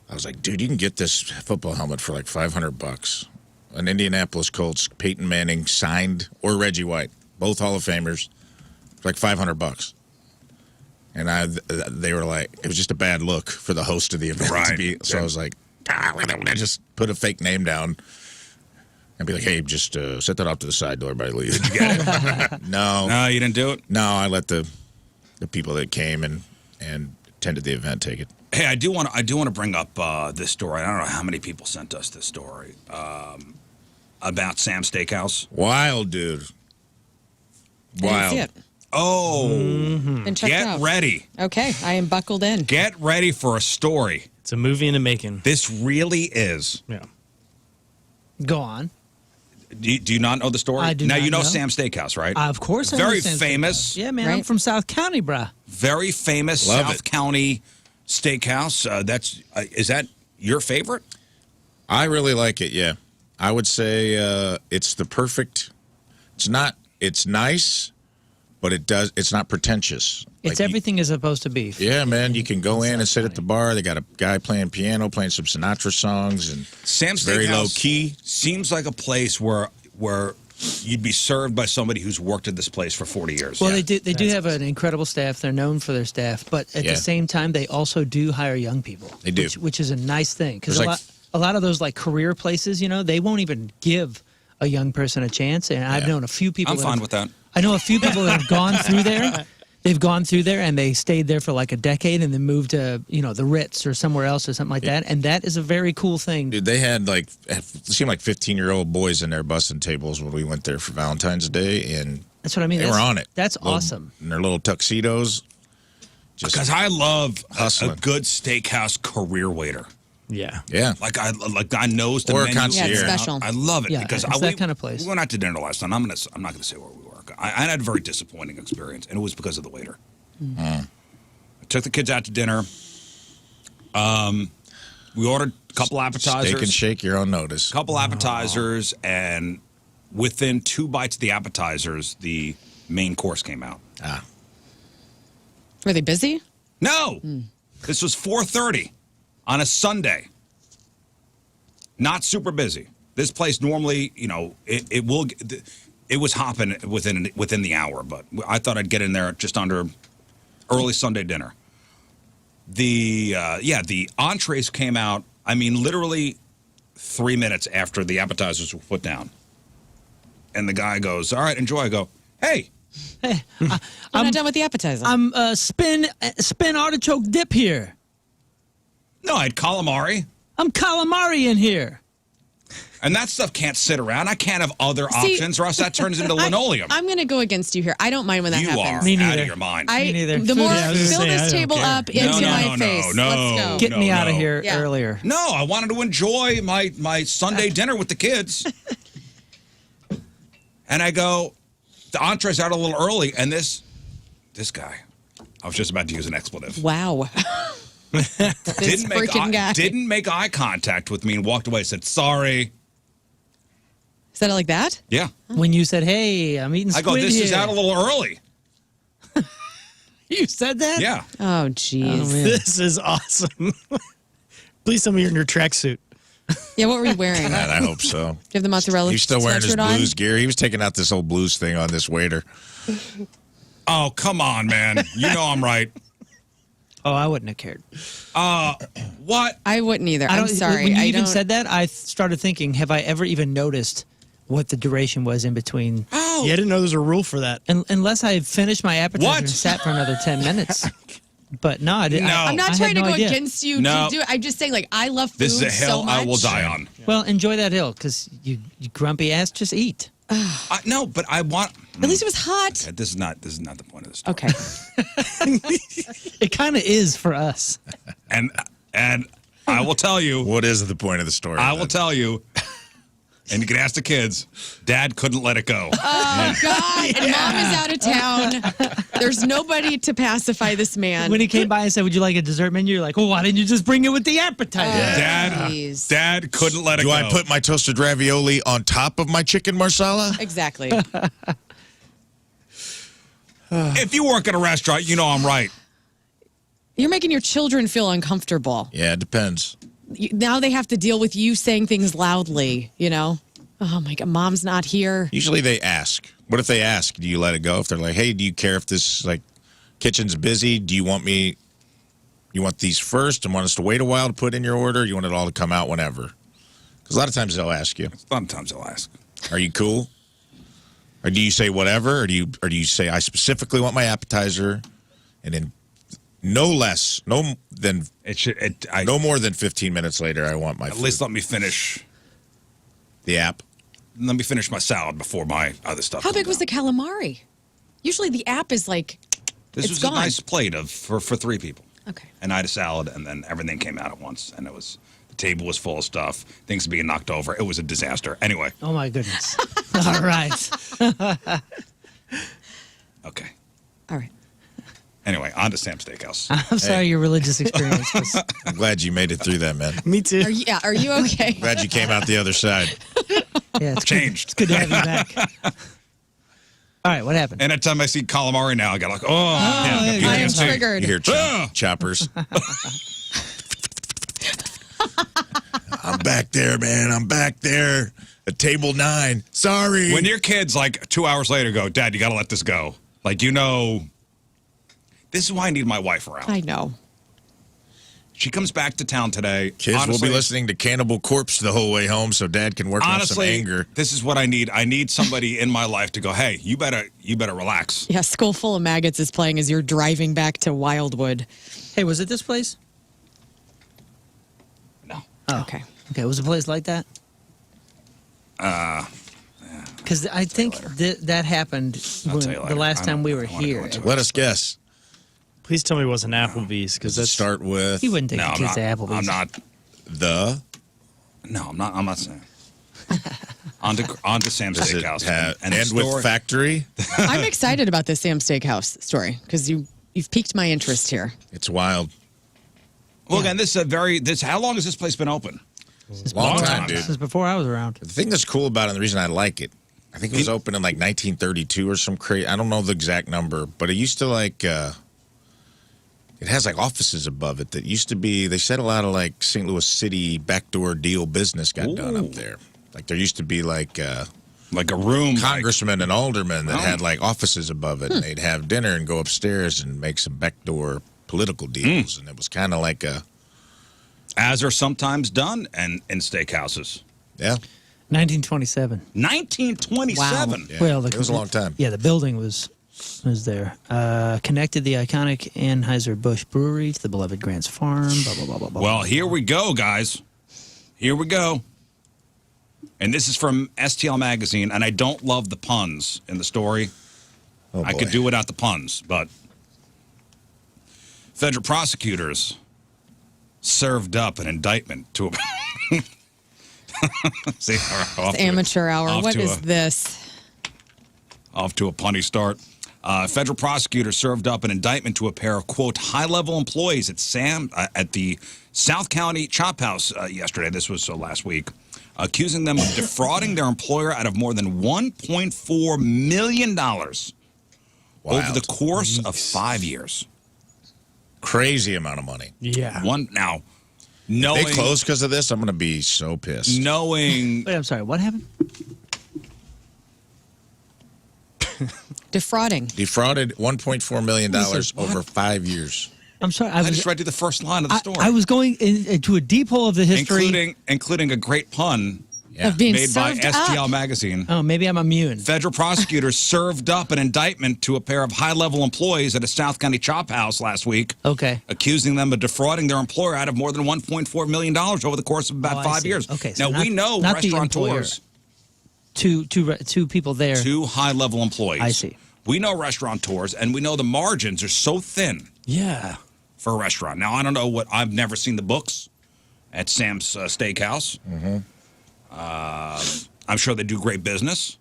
I was like, dude, you can get this football helmet for like $500. An Indianapolis Colts, Peyton Manning signed, or Reggie White, both Hall of Famers, for like $500. And they were like, it was just a bad look for the host of the event to be. So I was like, I just put a fake name down and be like, hey, just set that off to the side till everybody leaves. Did you get it? No. No, you didn't do it? No, I let the people that came and attended the event take it. Hey, I do want to bring up this story. I don't know how many people sent us this story about Sam's Steakhouse. Wild, dude. I didn't Wild. see it. Oh, Been checked get out. ready. Okay, I am buckled in. Get ready for a story. It's a movie in the making. This really is. Yeah. Go on. Do you not know the story? I do now not you know know. Sam's Steakhouse, right? Of course I Very understand famous. Yeah, man. I'm Right. from South County, bruh. Very famous Love South it. County Steakhouse. Is that your favorite? I really like it, yeah. I would say it's the perfect. It's nice, but it's not pretentious. It's Like, everything is supposed to be. Yeah, man, you can go in and sit at the bar. They got a guy playing piano, playing some Sinatra songs, and Sam's it's very Steakhouse low key. Seems like a place where you'd be served by somebody who's worked at this place for 40 years. Well, they do have an incredible staff. They're known for their staff, but at Yeah. the same time, they also do hire young people. They do. which is a nice thing because There's a lot of those like career places, they won't even give a young person a chance. And I've known a few people. I'm fine with that. I know a few people that have gone through there. They've gone through there and they stayed there for like a decade and then moved to the Ritz or somewhere else or something like that. And that is a very cool thing. Dude, they had it seemed like 15-year-old boys in there busting tables when we went there for Valentine's Day, and That's what I mean. they were on it. That's Little- awesome. In their little tuxedos. Just Because I love a hustling. good steakhouse career waiter. Yeah. yeah. Like I knows the Or a menu. concierge. Yeah, it's special. I love it Yeah, because it's that kind of place. We went out to dinner last time. I'm not going to say where we were. I had a very disappointing experience, and it was because of the waiter. It Took the kids out to dinner. We ordered a couple appetizers. Steak and shake, you're on notice. Couple appetizers, and within 2 bites of the appetizers, the main course came out. Ah. Were they busy? No, this was 4:30 on a Sunday. Not super busy. This place normally, you know, it was hopping within the hour, but I thought I'd get in there just under early Sunday dinner. The entrees came out. I mean, literally 3 minutes after the appetizers were put down, and the guy goes, "All right, enjoy." I go, "Hey." We're not done with the appetizer. I'm spin artichoke dip here. No, I had calamari. I'm calamari in here. And that stuff can't sit around. I can't have other options, or else that turns into linoleum. I'm going to go against you here. I don't mind when that You happens. are Me out neither. of your mind. Me neither. The more Yeah, I was gonna fill say, I this don't table care. up into my face. no, Let's go. Get me out of here Yeah. earlier. No, I wanted to enjoy my Sunday dinner with the kids. And I go, the entree's out a little early, and this guy, I was just about to use an expletive. Wow. Didn't freaking guy. didn't make eye contact with me and walked away. Said sorry. Said it like that? Yeah, When you said, "Hey, I'm eating I squid go. This here." is out a little early. You said that? Yeah. Oh, jeez. This is awesome. Please tell me you're in your tracksuit. Yeah, what were you wearing? Do Man, I hope so. you have the mozzarella He's still wearing his sweatshirt on? blues gear. He was taking out this old blues thing on this waiter. Oh, come on, man. You know I'm right. Oh, I wouldn't have cared. What? I wouldn't either. I'm sorry. When you I even don't. said that, I started thinking, have I ever even noticed what the duration was in between? Oh. Yeah, I didn't know there was a rule for that. Unless I finished my appetizer What? and sat for another 10 minutes. But no, I didn't. No. I'm not I trying had to no go idea. against you No. to do it. I'm just saying, like, I love food This is a hill so much. I will die on. Well, enjoy that hill, because you grumpy ass, just eat. No, but I want. At least it was hot. Okay, this is not the point of this. Story. Okay. It kind of is for us. And I will tell you. What is the point of the story? I will then? tell you. And you can ask the kids. Dad couldn't let it go. Oh, God. And Mom is out of town. There's nobody to pacify this man. When he came by and said, "Would you like a dessert menu?" You're like, "Well, why didn't you just bring it with the appetizer?" Jeez. Dad couldn't let it Do go. I put my toasted ravioli on top of my chicken marsala? Exactly. If you work at a restaurant, you know I'm right. You're making your children feel uncomfortable. Yeah, it depends. Now they have to deal with you saying things loudly, you know? Oh, my God. Mom's not here. Usually they ask. What if they ask? Do you let it go? If they're like, "Hey, do you care if this kitchen's busy? Do you want these first and want us to wait a while to put in your order? You want it all to come out whenever?" Because a lot of times they'll ask you, Sometimes they'll ask. "Are you cool?" Or do you say whatever? Or do you say, "I specifically want my appetizer," and then no more than 15 minutes later, I want my At food. least let me finish. The app. Let me finish my salad before my other stuff. How comes big was the out. calamari? Usually the app is like, This it's was gone. a nice plate for 3 people. Okay. And I had a salad, and then everything came out at once, and the table was full of stuff, things being knocked over. It was a disaster. Anyway, Oh my goodness! All right. okay. All right. Anyway, on to Sam's Steakhouse. I'm sorry your religious experience was. I'm glad you made it through that, man. Me too. Are you okay? Glad you came out the other side. Yeah, it's Changed. Good. It's good to have you back. All right, what happened? And every time I see calamari now, I got like, yeah, yeah, I am PTSD. triggered. You hear Ah! choppers. I'm back there, man. I'm back there at table 9. Sorry. When your kids, like 2 hours later, go, "Dad, you got to let this go." Like, this is why I need my wife around. I know. She comes back to town today. Kids Honestly, will be listening to Cannibal Corpse the whole way home, so Dad can work on some Honestly, anger. this is what I need. I need somebody in my life to go, "Hey, you better relax." Yeah, Skull Full of Maggots is playing as you're driving back to Wildwood. Hey, was it this place? No. Oh. Okay. Okay, was a place like that? Because I think that happened I'll tell you the later. last I time we don't were wanna go here. into it. Let us guess. Please tell me it wasn't Applebee's because Does it that's start with He wouldn't take No, the I'm kids not. to Applebee's. I'm not. the? No, I'm not. I'm not saying. on to Sam's Does it Steakhouse. have, and the end story, with factory? I'm excited about this Sam Steakhouse story because you you've piqued my interest here. It's wild. Well, again, how long has this place been open? Long time, dude. Since before I was around. The thing that's cool about it, and the reason I like it, I think it was open in like 1932 or some crazy. I don't know the exact number, but it used to like. It has like offices above it that used to be. They said a lot of like St. Louis City backdoor deal business got done up there. Like there used to be like a room, congressmen and aldermen that had like offices above it, and they'd have dinner and go upstairs and make some backdoor political deals, and it was kind of like a. As are sometimes done in steakhouses. Yeah. 1927. 1927. Wow. Yeah. Well, it was a long time. Yeah, the building was there. Connected the iconic Anheuser-Busch brewery to the beloved Grant's Farm. Blah, blah, blah, blah, blah. Well, here we go, guys. Here we go. And this is from STL Magazine, and I don't love the puns in the story. Oh, I could do without the puns, but federal prosecutors served up an indictment to a... See, It's amateur hour. What is this? Off to a punny start. Federal prosecutors served up an indictment to a pair of, quote, high-level employees at the South County Chop House yesterday. This was last week. Accusing them of defrauding their employer out of more than $1.4 million over the course of 5 years. Crazy amount of money. Yeah. They close because of this, I'm going to be so pissed. Wait, I'm sorry. What happened? Defrauding. Defrauded $1.4 million over 5ve years. I'm sorry. I just read you the first line of the story. I was going into a deep hole of the history. Including a great pun Of being made by served STL up. Magazine. Oh, maybe I'm immune. Federal prosecutors served up an indictment to a pair of high-level employees at a South County Chop House last week. Okay. Accusing them of defrauding their employer out of more than $1.4 million over the course of about 5 years. Okay, so now, we know not the restaurateurs. Two people there. Two high-level employees. I see. We know restaurateurs, and we know the margins are so thin Yeah. for a restaurant. Now, I don't know I've never seen the books at Sam's Steakhouse. I'm sure they do great business,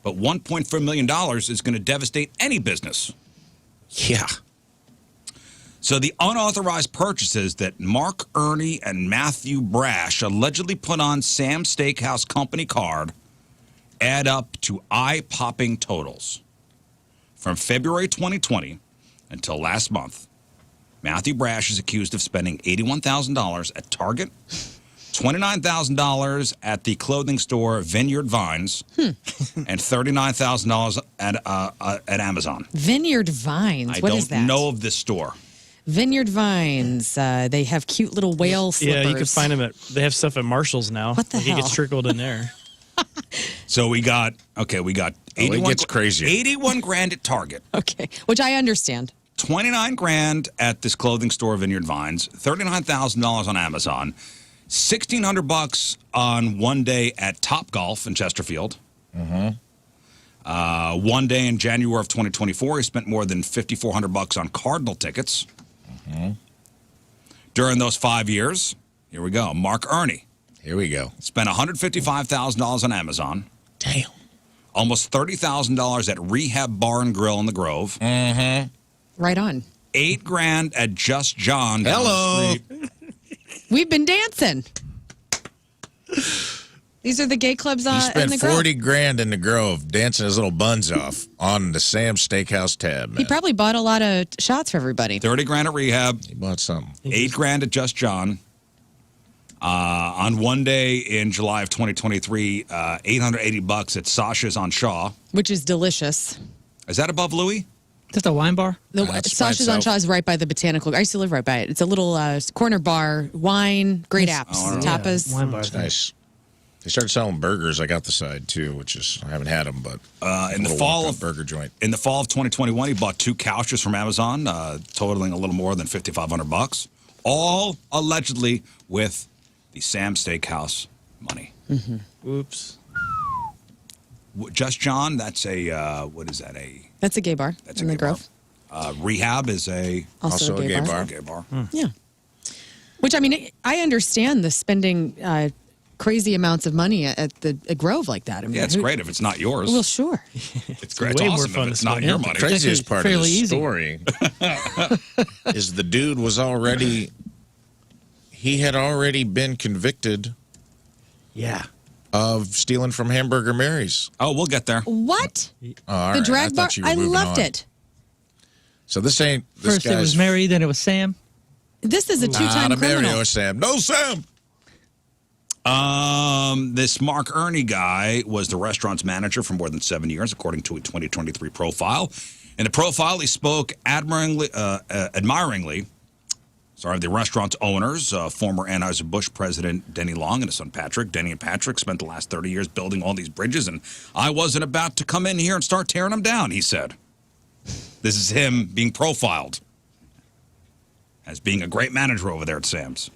but $1.4 million is going to devastate any business. Yeah. So the unauthorized purchases that Mark Ernie and Matthew Brash allegedly put on Sam's Steakhouse company card add up to eye-popping totals. From February 2020 until last month, Matthew Brash is accused of spending $81,000 at Target, $29,000 at the clothing store Vineyard Vines, and $39,000 at Amazon. Vineyard Vines. What is that? I don't know of this store. Vineyard Vines. They have cute little whale slippers. Yeah, you can find them they have stuff at Marshall's now. What the It hell? gets trickled in there. So we got 81. It gets crazier. 81 grand at Target, Okay, which I understand. 29 grand at this clothing store Vineyard Vines, $39,000 on Amazon, $1,600 on one day at Top Golf in Chesterfield. One day in January of 2024, he spent more than $5,400 on Cardinal tickets. During those 5 years, here we go. Mark Ernie Here we go. spent $155,000 on Amazon. Damn. Almost $30,000 at Rehab Bar and Grill in the Grove. Right on. $8 grand at Just John. down the Hello. street. We've been dancing. These are the gay clubs He in spent the Grove. 40 grand in the Grove dancing his little buns off on the Sam's Steakhouse tab, man. He probably bought a lot of shots for everybody. 30 grand at Rehab. He bought something. 8 grand at Just John. On one day in July of 2023, $880 at Sasha's on Shaw. Which is delicious. Is that above Louis? Just a wine bar? The That's by Sasha's on itself. Shaw is right by the Botanical. I used to live right by it. It's a little corner bar, wine, great apps, tapas. Wine bar. It's nice. They started selling burgers like out the side too, which is I haven't had them, but In the little fall walk-up of burger joint. In the fall of 2021, he bought 2 couches from Amazon, totaling a little more than $5,500, all allegedly with the Sam Steakhouse money. Oops. Just John, that's a what is that? That's a gay bar That's in a the gay bar. Grove. Rehab is Also, a gay bar. gay bar. Yeah. Which, I mean, I understand the spending crazy amounts of money at the Grove like that. I mean, Yeah, it's great if it's not yours. Well,ure. It's great. It's way more awesome fun if it's to not spend. your Yeah, money. The craziest actually part of the fairly easy. story is the dude was already, he had already been convicted Yeah. of stealing from Hamburger Mary's. Oh, we'll get there. What? All The right, drag I bar? thought you were I moving loved on. it. So this ain't, this First it guy's was Mary, then it was Sam. This is a two-time not a Mary criminal. or Sam. No, Sam. This Mark Ernie guy was the restaurant's manager for more than 7 years, according to a 2023 profile. In the profile, he spoke admiringly of the restaurant's owners, former Anheuser-Busch president Denny Long and his son Patrick. Denny and Patrick spent the last 30 years building all these bridges, and I wasn't about to come in here and start tearing them down, he said. This is him being profiled as being a great manager over there at Sam's.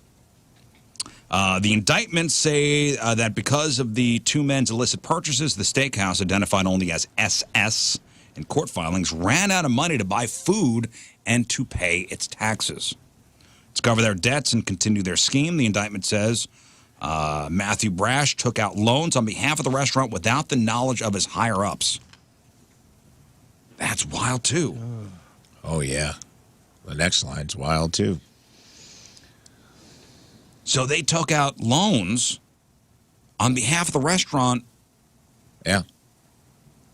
The indictments say that because of the two men's illicit purchases, the steakhouse, identified only as SS in court filings, ran out of money to buy food and to pay its taxes. To cover their debts and continue their scheme, the indictment says Matthew Brash took out loans on behalf of the restaurant without the knowledge of his higher-ups. That's wild, too. Oh, yeah. The next line's wild, too. So they took out loans on behalf of the restaurant Yeah.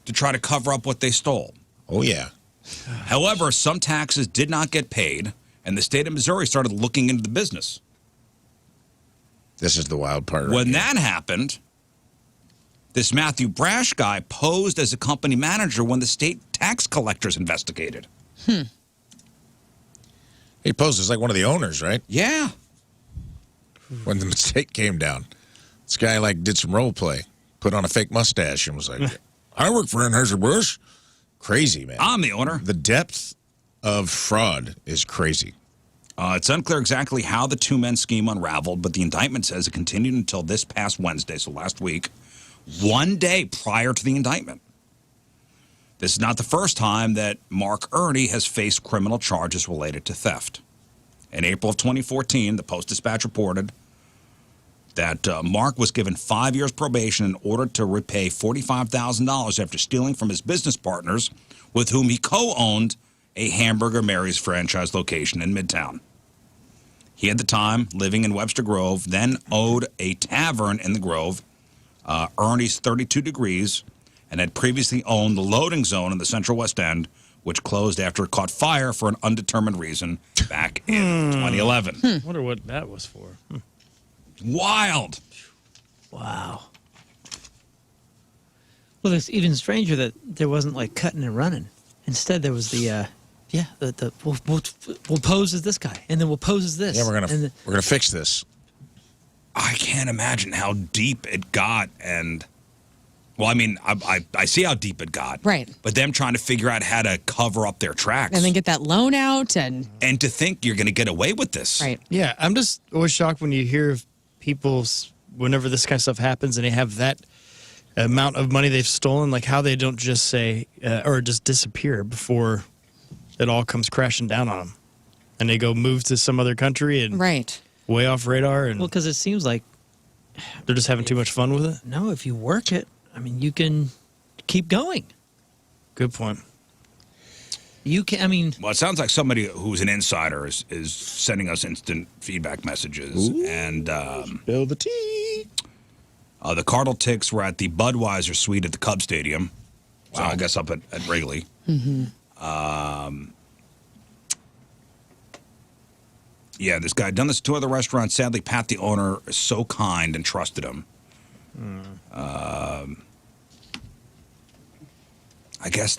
to try to cover up what they stole. Oh, yeah. However, some taxes did not get paid, and the state of Missouri started looking into the business. This is the wild part. When right that happened, this Matthew Brash guy posed as a company manager when the state tax collectors investigated. here. He poses like one of the owners, right? Yeah. When the mistake came down. This guy, like, did some role play, put on a fake mustache, and was like, I work for Anheuser-Busch. Crazy, man. I'm the owner. The depth of fraud is crazy. It's unclear exactly how the two-men scheme unraveled, but the indictment says it continued until this past Wednesday, so last week, one day prior to the indictment. This is not the first time that Mark Ernie has faced criminal charges related to theft. In April of 2014, the Post-Dispatch reported that Mark was given 5 years probation in order to repay $45,000 after stealing from his business partners with whom he co-owned a Hamburger Mary's franchise location in Midtown. He, at the time, living in Webster Grove, then owed a tavern in the Grove, Ernie's 32 Degrees, and had previously owned the Loading Zone in the Central West End, which closed after it caught fire for an undetermined reason back in 2011. I wonder what that was for. Wild. Wow. Well, it's even stranger that there wasn't like cutting and running. Instead, there was the we'll pose as this guy, and then we'll pose as this. Yeah, we're and then, gonna fix this. I can't imagine how deep it got, and well, I mean, I see how deep it got, Right. But them trying to figure out how to cover up their tracks, And then get that loan out and and to think you're going to get away with this, right. Yeah, I'm just always shocked when you hear of people's, whenever this kind of stuff happens and they have that amount of money they've stolen, like how they don't just say, or just disappear before it all comes crashing down on them. And they go move to some other country and Right. way off radar, and well, because it seems like they're just having too much fun with it. no, if you work it, I mean, you can keep going. Good point. You can. I mean, Well, it sounds like somebody who's an insider is sending us instant feedback messages, and Spill the tea. the Cardinal Ticks were at the Budweiser suite at the Cub Stadium. So I guess up at Wrigley. Yeah, this guy done this to other restaurants. Sadly, Pat, the owner, is so kind and trusted him. I guess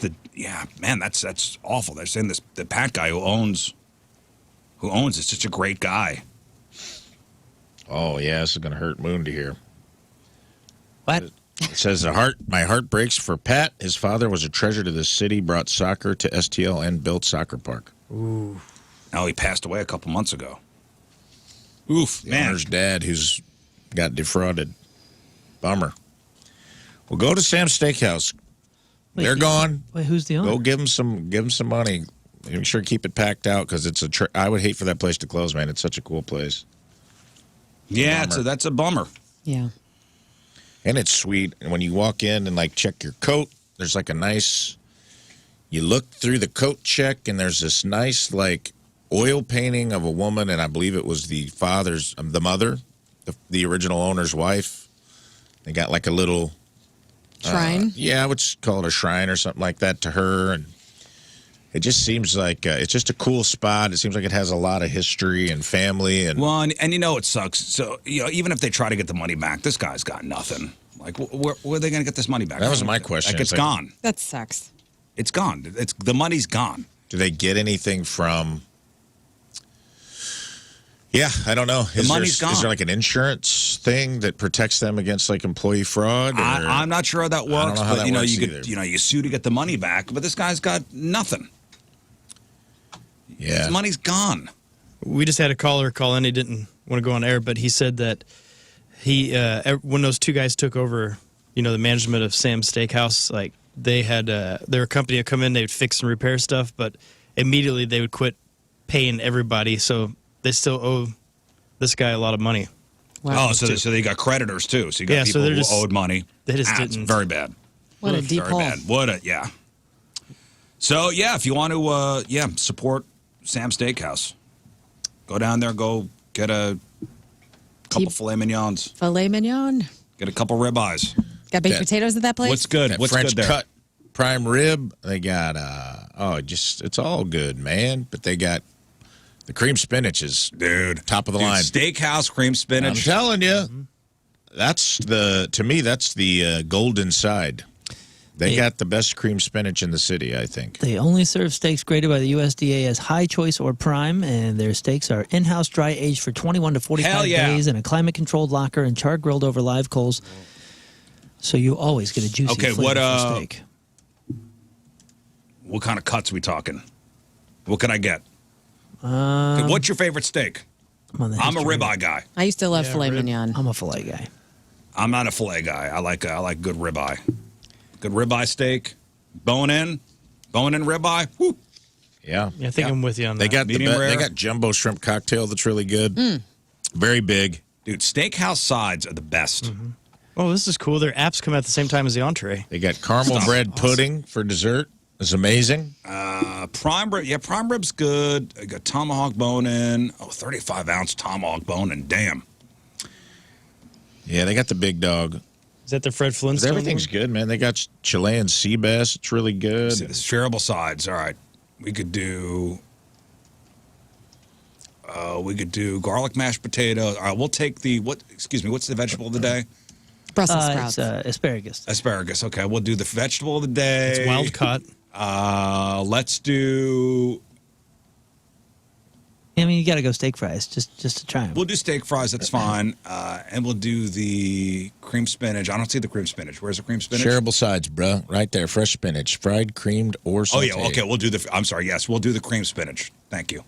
man, that's awful. They're saying the Pat guy who owns is such a great guy. Oh yeah, this is gonna hurt Moon to hear. what? It says my heart breaks for Pat. His father was a treasure to this city, brought soccer to STL and built soccer park. Now he passed away a couple months ago. Oof, The man. owner's dad, who's got defrauded. Bummer. Well, go to Sam's Steakhouse. Wait, They're gone. Wait, who's the owner? Go give them some money. Make sure to keep it packed out because it's I would hate for that place to close, man. It's such a cool place. Yeah, Bummer. that's a bummer. Yeah. And it's sweet. And when you walk in and like check your coat, there's like a nice. You look through the coat check, and there's this nice like oil painting of a woman, and I believe it was the mother, the original owner's wife. They got like a little Shrine? yeah, I would call it a shrine or something like that to her, and it just seems like it's just a cool spot. It seems like it has a lot of history and family, and Well, and you know it sucks. So even if they try to get the money back, this guy's got nothing. Like, where are they going to get this money back? That was my question. Like, it's It's like- gone. That sucks. It's gone. The money's gone. do they get anything from? Yeah, I don't know. Is money's there, gone. Is there like an insurance thing that protects them against like employee fraud? Or, I'm not sure how that works, know how but that works you either. could, you sue to get the money back, but this guy's got nothing. yeah, His money's gone. We just had a caller call in. He didn't want to go on air, but he said that when those two guys took over, the management of Sam's Steakhouse, like they had their company would come in, they would fix and repair stuff, but immediately they would quit paying everybody. So they still owe this guy a lot of money. Wow. Oh, so they got creditors too. So you got Yeah, so people they're who just- owed money. they just It's didn't- very bad. What a deep Very hole. bad. Yeah. So yeah, if you want to support Sam's Steakhouse, go down there, go get a couple Deep- filet mignons, Filet mignon. get a couple ribeyes. Got baked Yeah. potatoes at that place? What's good? that What's French good there? cut prime rib. They got it's all good, man. But they got the cream spinach is Dude, top of the line. Steakhouse cream I'm spinach. telling you, that's the golden side. They Yeah. got the best cream spinach in the city, I think. They only serve steaks graded by the USDA as high choice or prime, and their steaks are in-house dry aged for 21 to 45 Hell yeah. days in a climate-controlled locker and char grilled over live coals. So you always get a juicy Okay, flavorful steak. What kind of cuts we talking? What can I get? What's your favorite steak? I'm a history. ribeye guy. I used to love Yeah, filet rib. mignon. I'm a filet guy. I'm not a filet guy. I like good ribeye. Good ribeye steak, bone in ribeye. Woo. Yeah. Yeah, I think I'm with you on that. They got Medium rare. they got jumbo shrimp cocktail that's really good. Very big. Dude, steakhouse sides are the best. Oh, this is cool. Their apps come out at the same time as the entree. They got caramel Stuff. bread pudding for dessert. It's amazing. Prime rib, yeah, prime rib's good. I got tomahawk bone in. 35-ounce tomahawk bone in. Damn. Yeah, they got the big dog. Is that the Fred Flintstone? Everything's good, man. They got Chilean sea bass. It's really good. See, the shareable sides. All right, we could do garlic mashed potatoes. All right, we'll take the what? Excuse me. What's the vegetable of the day? Brussels sprouts. It's asparagus. Asparagus. Okay, we'll do the vegetable of the day. It's wild caught. Let's do. I mean, you got to go steak fries just to try them. We'll do steak fries. That's fine. And we'll do the cream spinach. I don't see the cream spinach. Where's the cream spinach? Shareable sides, bro. Right there. Fresh spinach. Fried, creamed, or Oh sauteed. yeah. Okay. We'll do the. I'm sorry. Yes, we'll do the cream spinach. Thank you.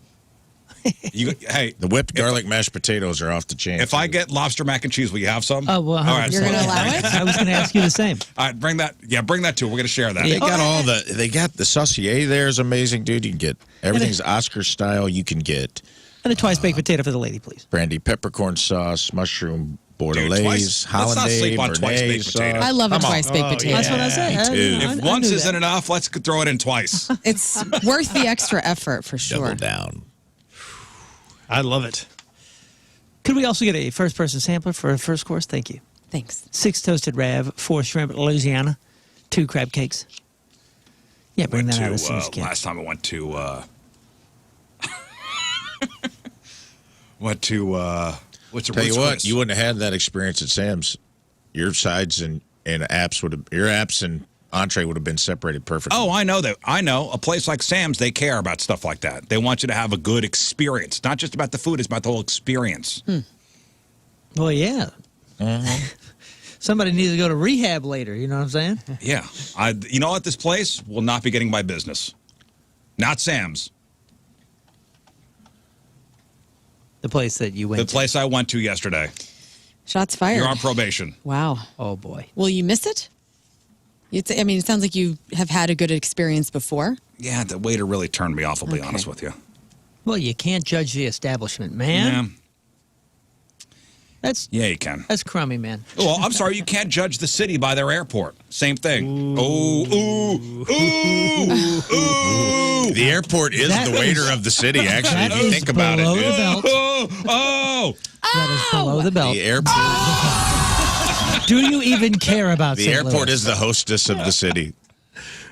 Hey, The whipped garlic mashed potatoes are off the chain. if I get lobster mac and cheese, will you have some? Oh, well, all right. You're going to allow it? I was going to ask you the same. All right, bring that. Yeah, bring that too. We're gonna share that. Yeah. They got the saucier there is amazing, dude. You can get everything's Oscar style. You can get And a twice baked potato for the lady, please. brandy peppercorn sauce, mushroom bordelaise, let's not hollandaise, sleep on twice béarnaise baked sauce. potatoes. I love a Come on. twice baked Oh, potato. yeah. That's what I said. Me too. If I once knew isn't that. enough, let's throw it in twice. It's worth the extra effort for sure. Double down. I love it. Could we also get a first-person sampler for a first course? Thank you. Thanks. 6 toasted rav, 4 shrimp Louisiana, 2 crab cakes. Yeah, bring that out as soon as you can. Last time I went to what's the Tell you Ruth's what, Chris? you wouldn't have had that experience at Sam's. Your sides and apps and entree would have been separated perfectly. Oh, I know that. I know. A place like Sam's, they care about stuff like that. They want you to have a good experience. Not just about the food, it's about the whole experience. Well, yeah. Somebody needs to go to rehab later, you know what I'm saying? Yeah. You know what? This place will not be getting my business. Not Sam's. The place that you went The to. place I went to yesterday. Shots fired. You're on probation. Wow. Oh, boy. Will you miss it? I mean, it sounds like you have had a good experience before. Yeah, the waiter really turned me off, I'll be Okay. honest with you. Well, you can't judge the establishment, man. Yeah, you can. That's crummy, man. Well, I'm sorry, you can't judge the city by their airport. Same thing. Ooh. The airport is That the is- waiter of the city, actually, That if you is think about it, below the dude. belt. That is below the belt. The airport, Do you even care about the St. airport Louis? is the hostess of the city.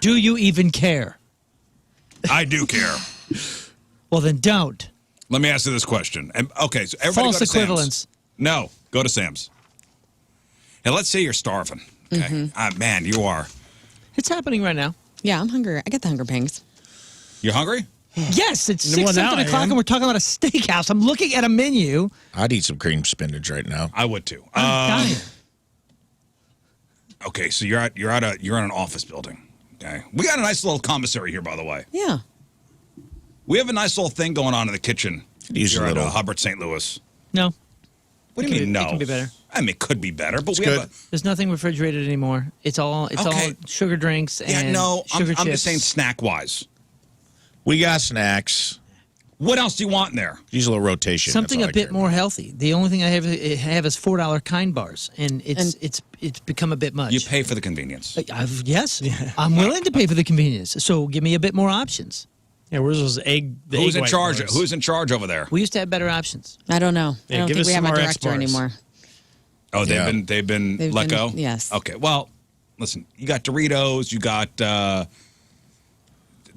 Do you even care? I do care. Well, then don't. Let me ask you this question. Okay, so everybody False go to Sam's. equivalence. No, go to Sam's. And let's say you're starving. Okay, man, you are. It's happening right now. Yeah, I'm hungry. I get the hunger pangs. You hungry? Yes, it's Well, 6 now something I o'clock, am. and we're talking about a steakhouse. I'm looking at a menu. I'd eat some cream spinach right now. I would too. I'm dying. Okay, so you're in an office building. Okay, we got a nice little commissary here, by the way. Yeah. We have a nice little thing going on in the kitchen. Use a Here at little. Hubbard, St. Louis. No, What do It you can mean? be- No, it can be better. I mean, it could be better, but we good. have a. there's nothing refrigerated anymore. It's all Okay. sugar drinks and Yeah, no, sugar I'm chips. just saying snack wise. We got snacks. What else do you want in there? Use a little rotation. Something That's a all I bit care more about. healthy. The only thing I have is $4 kind bars, and it's become a bit much. You pay for the convenience. Yes, I'm willing to pay for the convenience. So give me a bit more options. Yeah, where's those egg? the Who's egg in white charge? bars? Who's in charge over there? We used to have better options. I don't know. Yeah, I don't give think us we have some a more director X-bars. anymore. Oh, Yeah. they've been They've let been- go. yes. Okay. Well, listen. You got Doritos. You got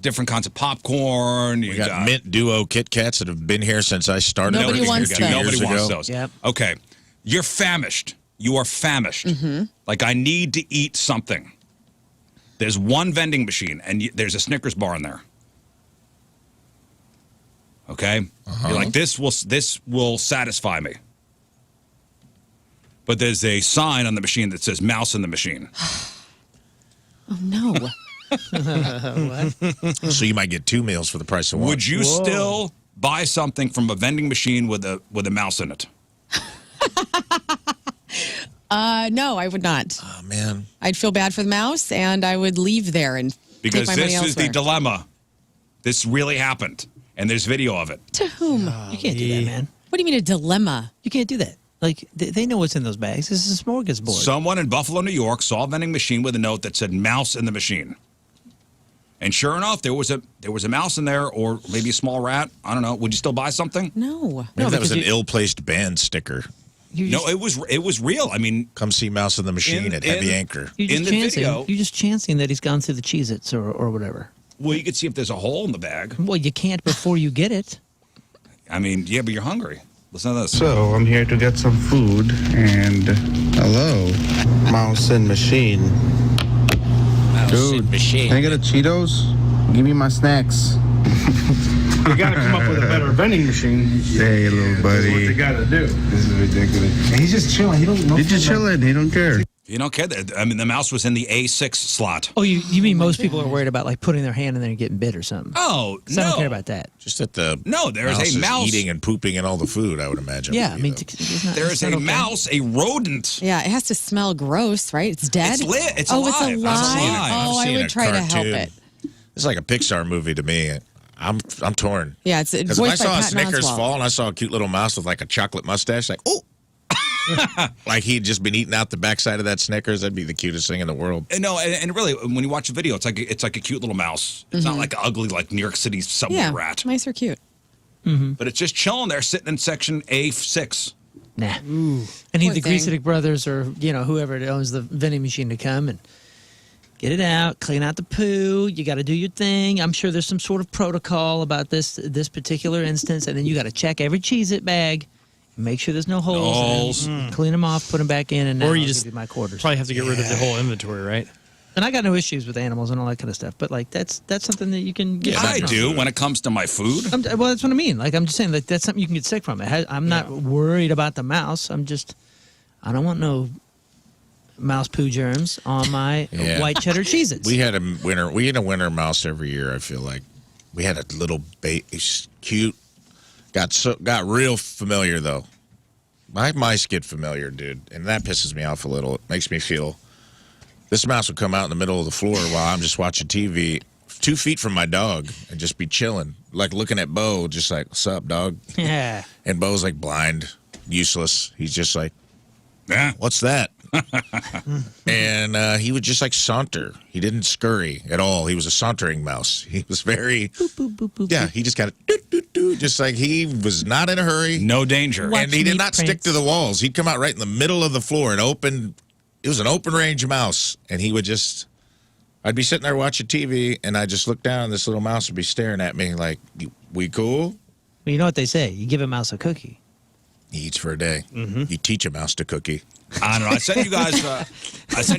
different kinds of popcorn. You We got Mint Duo Kit Kats that have been here since I started. Nobody working wants here 2 them. years Nobody wants ago. those. Yep. Okay. You're famished. You are famished. Like, I need to eat something. There's one vending machine, and there's a Snickers bar in there. Okay? You're like, this will satisfy me. But there's a sign on the machine that says mouse in the machine. Oh, no. So you might get 2 meals for the price of one. Would you still buy something from a vending machine with a mouse in it? No, I would not. Oh, man. I'd feel bad for the mouse, and I would leave there and Because take my money this is the elsewhere. dilemma. This really happened, and there's video of it. To whom? You can't do that, man. What do you mean a dilemma? You can't do that. Like they know what's in those bags. This is a smorgasbord. Someone in Buffalo, New York, saw a vending machine with a note that said "mouse in the machine," and sure enough, there was a mouse in there, or maybe a small rat. I don't know. Would you still buy something? No. Maybe that was because an ill-placed band sticker. You No, just, it was real. I mean, Come see Mouse in the Machine In- at Heavy in- Anchor. you're just in the chancing. video- You're just chancing that he's gone through the Cheez-Its or whatever. well, you could see if there's a hole in the bag. Well, you can't before you get it. I mean, yeah, but you're hungry. Listen to this. So I'm here to get some food and hello, mouse and machine. Dude, Machine. can I get a Cheetos? Give me my snacks. You gotta come up with a better vending machine. Hey, little What they buddy. gotta do. This is ridiculous. And he's just chilling. He don't know. He's just chilling. He don't care. You don't care. I mean, the mouse was in the A6 slot. Oh, you mean most people are worried about like putting their hand in there and getting bit or something? Oh, 'Cause no. I don't care about that. Just that the No, there's mouse a is mouse. eating and pooping and all the food, I would imagine. Yeah, I would be mean, the- it's not, There's it's a not okay. mouse, a rodent. Yeah, it has to smell gross, right? It's dead. It's lit. It's oh, alive. it's I've alive. seen it. I've Oh, I seen would a try to help cartoon. it. It's like a Pixar movie to me. I'm torn. Yeah, it's Because if I voiced by saw a Patton Snickers Oswalt. fall and I saw a cute little mouse with like a chocolate mustache, like, oh, like he'd just been eating out the backside of that Snickers, that'd be the cutest thing in the world. And no, and really, when you watch the video, it's like a cute little mouse. It's not like ugly like New York City subway Yeah, rat. nice or cute. But it's just chilling there, sitting in section A6. Nah. I need Poor the thing. Grisic brothers or whoever owns the vending machine to come and get it out, clean out the poo. You got to do your thing. I'm sure there's some sort of protocol about this particular instance, and then you got to check every Cheez-It bag, and make sure there's no holes. and then Clean them off, put them back in, and now Or you I'll just give you my quarters. Probably have to get rid of the whole inventory, right? And I got no issues with animals and all that kind of stuff, but like that's something that you can get. I sick from. do when it comes to my food. Well, that's what I mean. Like I'm just saying, like that's something you can get sick from. I'm not worried about the mouse. I don't want no mouse poo germs on my Yeah. white cheddar Cheez-Its. We had a winter mouse every year, I feel like. We had a little he's cute. Got real familiar though. My mice get familiar, dude, and that pisses me off a little. It makes me feel this mouse would come out in the middle of the floor while I'm just watching TV, 2 feet from my dog, and just be chilling, like looking at Bo, just like, "What's up, dog?" Yeah. And Bo's like blind, useless. He's just like, Yeah. what's that? And he would just like saunter. He didn't scurry at all. He was a sauntering mouse. He was very, yeah, he just kind of, just like he was not in a hurry. No danger. What? And he did Watch me not stick prance. to the walls. He'd come out right in the middle of the floor and open. It was an open range mouse. And he would just, I'd be sitting there watching TV and I'd just look down and this little mouse would be staring at me like, we cool? Well, you know what they say? You give a mouse a cookie. He eats for a day. You teach a mouse to cookie. I don't know. I sent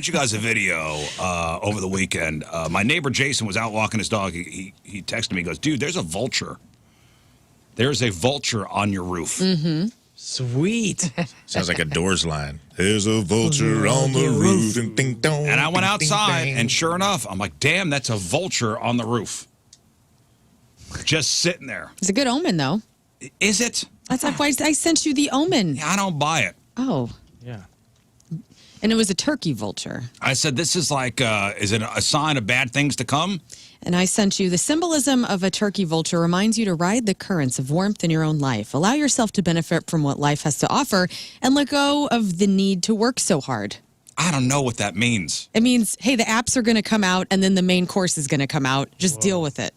you guys a video over the weekend. My neighbor Jason was out walking his dog. He texted me. He goes, "Dude, there's a vulture. There's a vulture on your roof." Sweet. Sounds like a Doors line. There's a vulture on the roof. And, ding, dong, And I went ding, outside, ding, and sure enough, I'm like, "Damn, that's a vulture on the roof, just sitting there." It's a good omen, though. Is it? That's why I sent you the omen. I don't buy it. Oh, Yeah. and it was a turkey vulture. I said, "This is like, is it a sign of bad things to come?" And I sent you the symbolism of a turkey vulture reminds you to ride the currents of warmth in your own life. Allow yourself to benefit from what life has to offer and let go of the need to work so hard. I don't know what that means. It means, hey, the apps are going to come out and then the main course is going to come out. Just deal with it.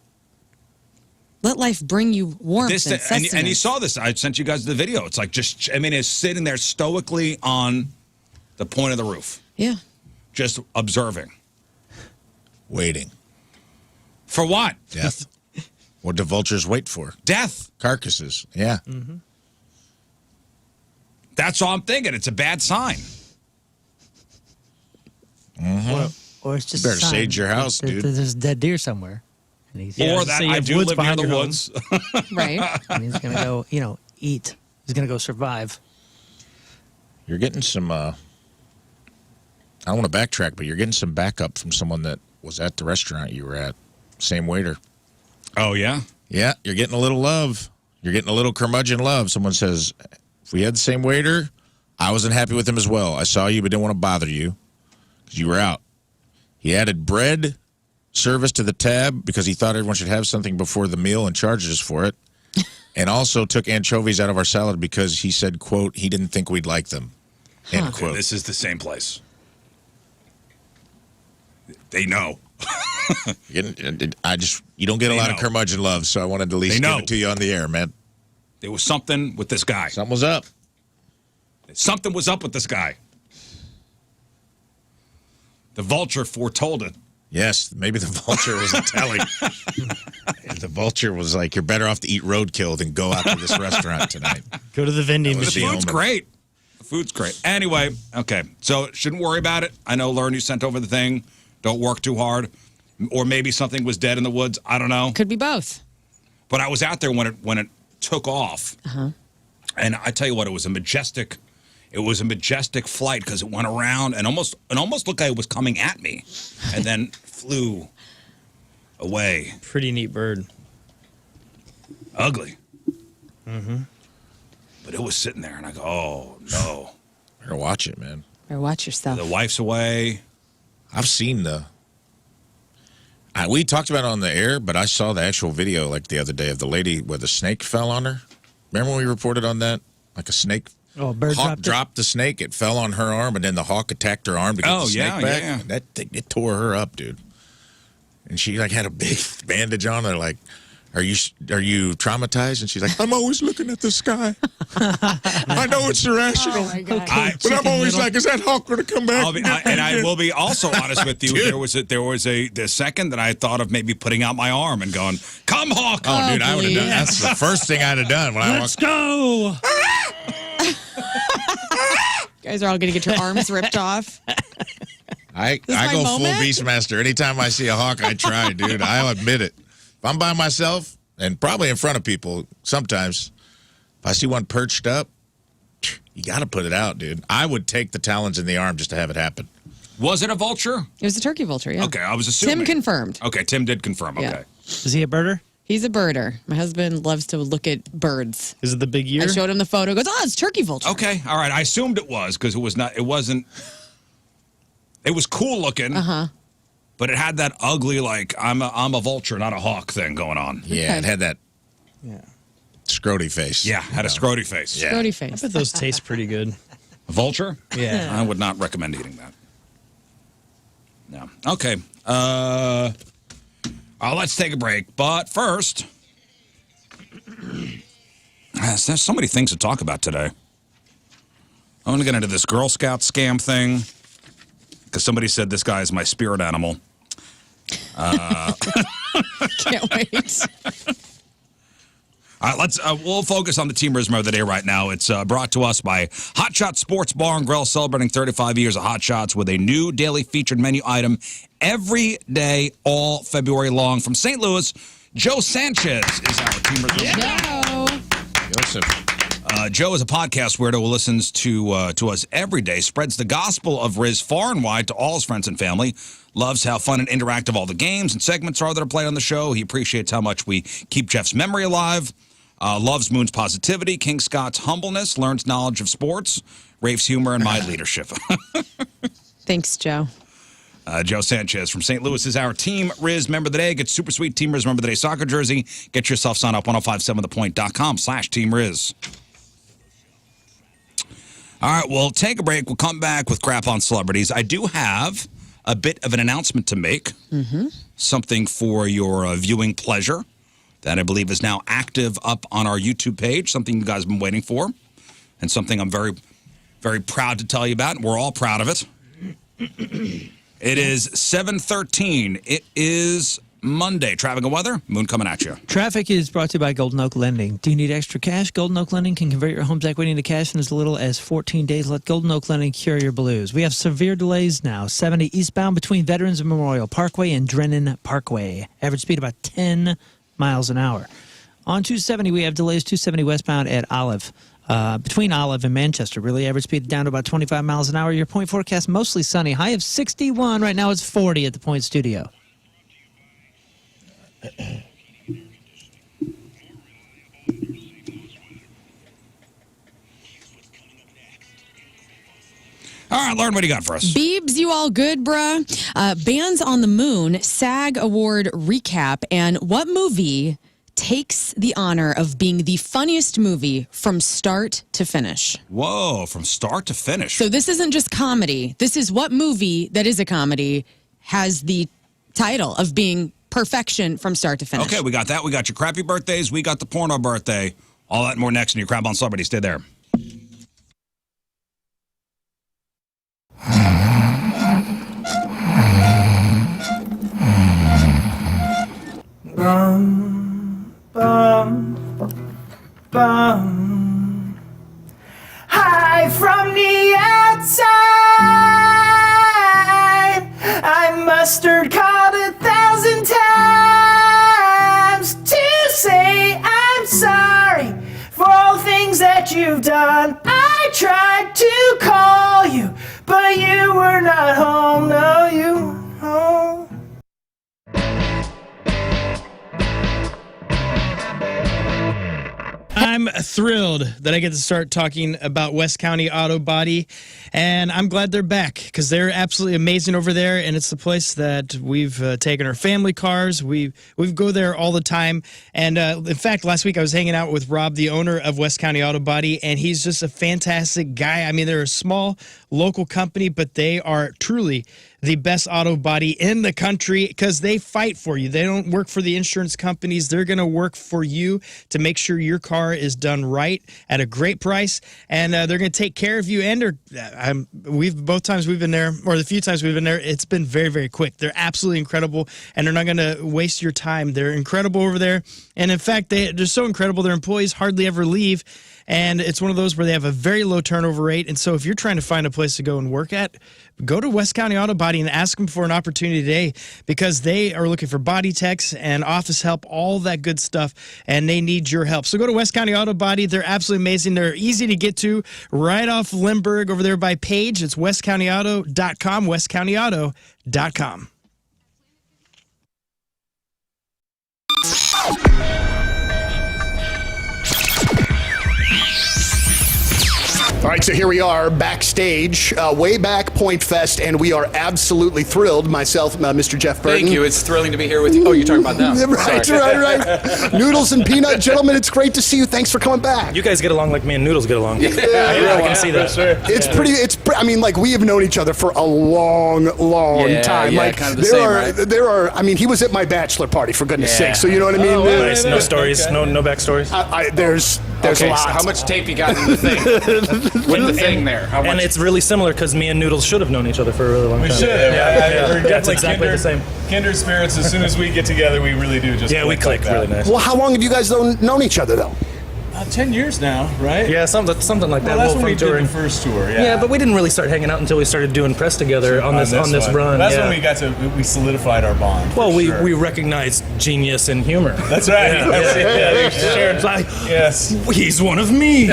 Let life bring you warmth and sustenance. And you saw this. I sent you guys the video. It's like just, I mean, it's sitting there stoically on the point of the roof, Yeah. just observing. Waiting. For what? Death. What do vultures wait for? Death. Carcasses. Yeah. That's all I'm thinking. It's a bad sign. Or it's just You a better sign sage your house, that dude. There's a dead deer somewhere. And he's, Yeah, Or so that you I have do woods live near behind the your home. woods. Right. and he's going to go, eat. He's going to go survive. You're getting some, I don't want to backtrack, but you're getting some backup from someone that was at the restaurant you were at. Same waiter. Oh, yeah? Yeah, you're getting a little love. You're getting a little curmudgeon love. Someone says, if we had the same waiter, I wasn't happy with him as well. I saw you but didn't want to bother you because you were out. He added bread service to the tab because he thought everyone should have something before the meal and charged us for it. And also took anchovies out of our salad because he said, quote, he didn't think we'd like them, end Okay, quote. this is the same place. They know. You don't get a They lot of know. curmudgeon love, so I wanted to at least They give know. it to you on the air, man. There was something with this guy. Something was up. Something was up with this guy. The vulture foretold it. Yes, maybe the vulture was telling. The vulture was like, you're better off to eat roadkill than go out to this restaurant tonight. Go to the vending The was the machine. food's omen. great. The food's great. Anyway, okay. So shouldn't worry about it. I know, Lauren, you sent over the thing. Don't work too hard. Or maybe something was dead in the woods. I don't know. Could be both. But I was out there when it took off. And I tell you what, it was a majestic flight because it went around and almost looked like it was coming at me and then flew away. Pretty neat bird. Ugly. But it was sitting there and I go, oh no. Better watch it, man. Or watch yourself. The wife's away. I've seen we talked about it on the air, but I saw the actual video like the other day of the lady where the snake fell on her. Remember when we reported on that? Like a snake. Oh, a bird Hawk dropped it? dropped the snake. It fell on her arm, and then the hawk attacked her arm to get Oh, the snake yeah, back. yeah. That thing, it tore her up, dude. And she like had a big bandage on. They're like, "Are you traumatized?" And she's like, "I'm always looking at the sky. I know it's irrational, Oh, my God. but I'm always like, is that hawk going to come back?" I will be also honest with you. Dude. There was the second that I thought of maybe putting out my arm and going, "Come, Hawk!" Oh, dude, I would have please. done. That's the first thing I'd have done when I Let's walked. go. You guys are all going to get your arms ripped off. I is my go full moment? Beastmaster. Anytime I see a hawk, I try, dude. I'll admit it. If I'm by myself, and probably in front of people sometimes, if I see one perched up, you got to put it out, dude. I would take the talons in the arm just to have it happen. Was it a vulture? It was a turkey vulture, yeah. Okay, I was assuming. Tim confirmed. Okay, Tim did confirm. Yeah. Okay. Is he a birder? He's a birder. My husband loves to look at birds. Is it the big ear? I showed him the photo. He goes, oh, it's turkey vulture. Okay, all right. I assumed it was because it wasn't. It was cool looking. But it had that ugly, like I'm a vulture, not a hawk thing going on. Yeah, Okay. it had that. Yeah. Scroty face. Yeah, had a scroty face. Yeah. Scroty I face. bet those taste pretty good. Vulture? Yeah. I would not recommend eating that. No. Okay. Let's take a break. But first, there's so many things to talk about today. I want to get into this Girl Scout scam thing because somebody said this guy is my spirit animal. Can't wait. All right, we'll focus on the Team Riz of the day right now. It's brought to us by Hot Shots Sports Bar and Grill, celebrating 35 years of Hot Shots with a new daily featured menu item every day, all February long. From St. Louis, Joe Sanchez is our Team Riz. No. Joseph. Joe is a podcast weirdo who listens to us every day, spreads the gospel of Riz far and wide to all his friends and family, loves how fun and interactive all the games and segments are that are played on the show. He appreciates how much we keep Jeff's memory alive, loves Moon's positivity, King Scott's humbleness, learns knowledge of sports, Rafe's humor, and my leadership. Thanks, Joe. Joe Sanchez from St. Louis is our Team Riz member of the day. Get super sweet Team Riz member of the day soccer jersey. Get yourself signed up 1057thepoint.com/Team Riz. All right, we'll take a break. We'll come back with crap on celebrities. I do have a bit of an announcement to make. Something for your viewing pleasure that I believe is now active up on our YouTube page. Something you guys have been waiting for. And something I'm very, very proud to tell you about. We're all proud of it. It is 7:13. It is Monday. Traffic and weather. Moon coming at you. Traffic is brought to you by Golden Oak Lending. Do you need extra cash? Golden Oak Lending can convert your home's equity into cash in as little as 14 days. Let Golden Oak Lending cure your blues. We have severe delays now. 70 eastbound between Veterans and Memorial Parkway and Drennan Parkway. Average speed about 10 miles an hour. On 270, we have delays 270 westbound at Olive. Between Olive and Manchester, really average speed down to about 25 miles an hour. Your point forecast mostly sunny. High of 61. Right now it's 40 at the Point Studio. All right, Lauren, what do you got for us? Beebs, you all good, bruh? Bands on the Moon, SAG Award recap, and what movie takes the honor of being the funniest movie from start to finish? Whoa, from start to finish. So this isn't just comedy. This is what movie that is a comedy has the title of being perfection from start to finish. Okay, we got that. We got your crappy birthdays. We got the porno birthday. All that and more next in your Crab on Celebrity. Stay there. Hi from the outside. I mustered called 1,000 times to say I'm sorry for all things that you've done. I tried to call you, but you were not home. No, you weren't home. I'm thrilled that I get to start talking about West County Auto Body, and I'm glad they're back because they're absolutely amazing over there, and it's the place that we've taken our family cars. We go there all the time, and in fact, last week I was hanging out with Rob, the owner of West County Auto Body, and he's just a fantastic guy. I mean, they're a small local company, but they are truly the best auto body in the country because they fight for you. They don't work for the insurance companies. They're going to work for you to make sure your car is done right at a great price, and they're going to take care of you. And both times we've been there, or the few times we've been there, it's been very, very quick. They're absolutely incredible, and they're not going to waste your time. They're incredible over there, and in fact, they're so incredible. Their employees hardly ever leave. And it's one of those where they have a very low turnover rate. And so if you're trying to find a place to go and work at, go to West County Auto Body and ask them for an opportunity today because they are looking for body techs and office help, all that good stuff, and they need your help. So go to West County Auto Body. They're absolutely amazing. They're easy to get to right off Lindbergh over there by Page. It's westcountyauto.com, westcountyauto.com. All right, so here we are backstage, way back Point Fest, and we are absolutely thrilled. Myself, Mr. Jeff Burton. Thank you. It's thrilling to be here with you. Oh, you're talking about them. right. Noodles and Peanut, gentlemen, it's great to see you. Thanks for coming back. You guys get along like me and Noodles get along. Yeah, I can see that. Sure. I mean, like, we have known each other for a long time. Yeah, like, kind of the same, right? I mean, he was at my bachelor party, for goodness sake, so you know what I mean? Oh, nice. No stories, no backstories. There's Okay, a lot. so how much tape you got in the thing? With the thing there. How much? And it's really similar because me and Noodles should have known each other for a really long time. We should have. We're That's definitely exactly the same. Kindred spirits. As soon as we get together, we really do just Yeah, we click like that. really nice. Well, how long have you guys known each other, though? 10 years now, right? Yeah, something like that. Well, that's Well, when we from touring. did the first tour. Yeah, Yeah, but we didn't really start hanging out until we started doing press together on this one. run. That's yeah. when we solidified our bond. Well, for we sure. recognized genius and humor. That's right. Yeah. Shared. Like, Yes. he's one of me.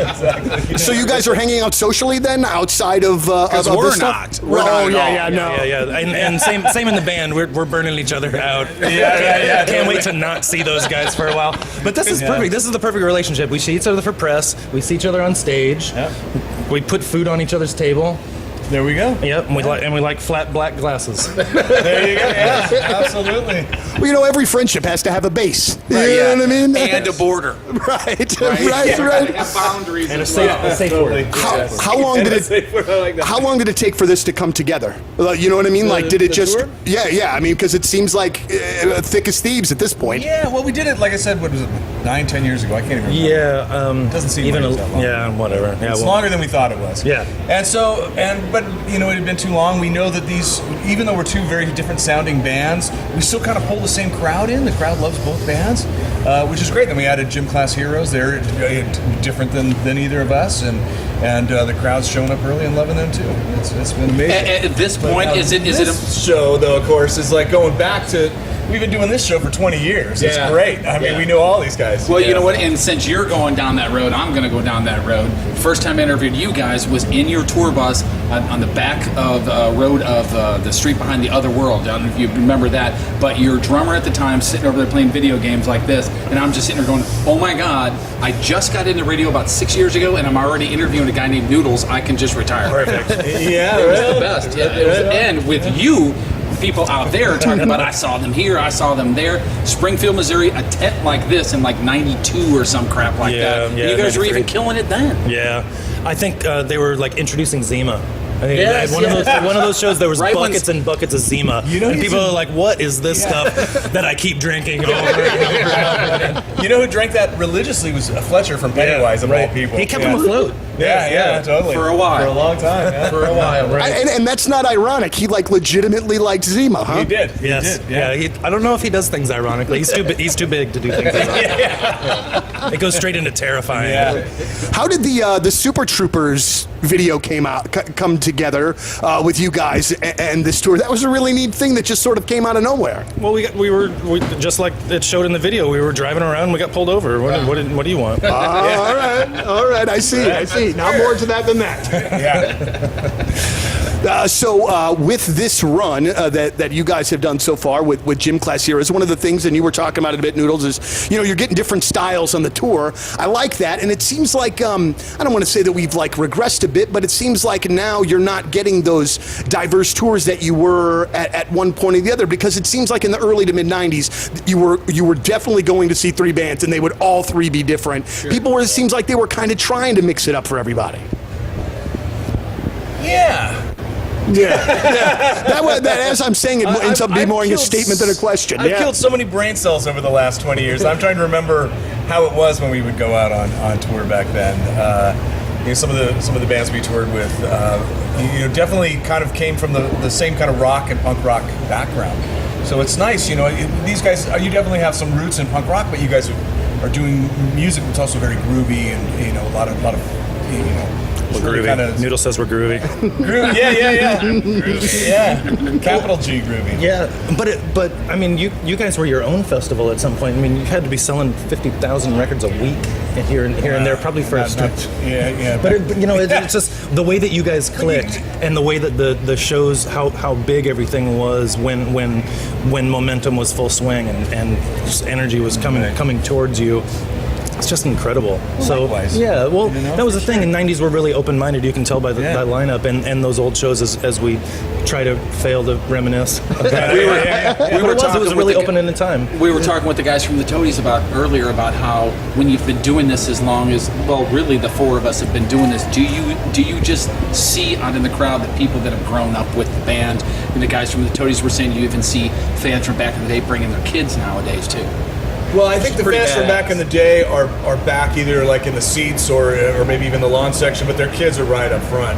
Exactly. So you guys are hanging out socially then, outside of Because of we're this stuff? not. We're not at all. Yeah. And same in the band. We're burning each other out. Yeah. Can't wait to not see those guys for a while. But this is perfect. This is the perfect relationship. We see each other for press. We see each other on stage. Yep. We put food on each other's table. There we go. Yep. And we like flat black glasses. There you go. Yeah, absolutely. Well, you know, every friendship has to have a base. You Right, know what I mean? And a border. Right. Have boundaries. And a as safe, well. a safe Totally. word. How long did it? How long did it take for this to come together? You know what I mean? Like, did it the just? tour? Yeah. I mean, because it seems like thick as thieves at this point. Yeah, well, we did it, like I said, what was it, 9-10 years ago? I can't even remember. Yeah. Doesn't seem even like it's that long. Yeah, whatever. Yeah, It's well, longer than we thought it was. Yeah. But you know, it had been too long. We know that these, even though we're two very different sounding bands, we still kind of pull the same crowd in. The crowd loves both bands, which is great. Then we added Gym Class Heroes. They're different than either of us, and the crowd's showing up early and loving them too. It's been amazing. At this point, is it a show though? Of course, is like going back to. We've been doing this show for 20 years. It's Yeah. great. I mean, we know all these guys. Well, you know what? And since you're going down that road, I'm going to go down that road. First time I interviewed you guys was in your tour bus on the back of road of the street behind the Other World. I don't know if you remember that, but your drummer at the time sitting over there playing video games like this, and I'm just sitting there going, "Oh my God! I just got into radio about 6 years ago, and I'm already interviewing a guy named Noodles. I can just retire." Perfect. Yeah, It was the best. Yeah, it was, and with you. People out there talking about, I saw them here, I saw them there. Springfield, Missouri, a tent like this in like 92 or some crap like that. Yeah, you guys were 93. even killing it then. Yeah, I think they were like introducing Zima. I think Yes, one of those shows there was Right buckets and buckets of Zima, and people are like, "What is this stuff that I keep drinking over and over and over?" You know who drank that religiously was Fletcher from Pennywise, of all people. He kept him afloat. Yeah, totally. For a while. For a long time. Yeah. For a while. And that's not ironic. He legitimately liked Zima, huh? He did. Yes. He did. Yeah. I don't know if he does things ironically. He's too big to do things ironically. It goes straight into terrifying. Yeah. How did the Super Troopers video come together with you guys and this tour? That was a really neat thing that just sort of came out of nowhere. Well, we were just like it showed in the video. We were driving around. We got pulled over. What do you want? All right. I see. Not more to that than that. Yeah. So with this run that you guys have done so far with Gym Class Heroes, one of the things, and you were talking about it a bit, Noodles, is you're getting different styles on the tour. I like that, and it seems like I don't want to say that we've like regressed a bit, but it seems like now you're not getting those diverse tours that you were at one point or the other, because it seems like in the early to mid '90s you were definitely going to see three bands, and they would all three be different. Sure. People were, it seems like they were kind of trying to mix it up for everybody. Yeah. That, as I'm saying, it ends up being more a statement than a question. I've killed so many brain cells over the last 20 years. I'm trying to remember how it was when we would go out on tour back then. Some of the bands we toured with, definitely kind of came from the same kind of rock and punk rock background. So it's nice, these guys. You definitely have some roots in punk rock, but you guys are doing music that's also very groovy and a lot of We're groovy. Kinda, Noodle says we're groovy. groovy, yeah. Groovy, yeah. Capital G groovy. Yeah, but I mean, you guys were your own festival at some point. I mean, you had to be selling 50,000 records a week here and there, probably for a start. Yeah. But it's just the way that you guys clicked and the way that the shows how big everything was when momentum was full swing and just energy was coming towards you. it's just incredible. So likewise. yeah, well, You know, that was the for thing. sure. In '90s, we're really open-minded. You can tell by that lineup and those old shows as we try to fail to reminisce. Of that. It was a really open-ended time. We were talking with the guys from the Toadies earlier about how when you've been doing this as long as, well, really the four of us have been doing this, do you just see out in the crowd the people that have grown up with the band? And the guys from the Toadies were saying you even see fans from back in the day bringing their kids nowadays too. Well, I think the pretty fans from badass. back in the day are back either like in the seats or maybe even the lawn section, but their kids are right up front,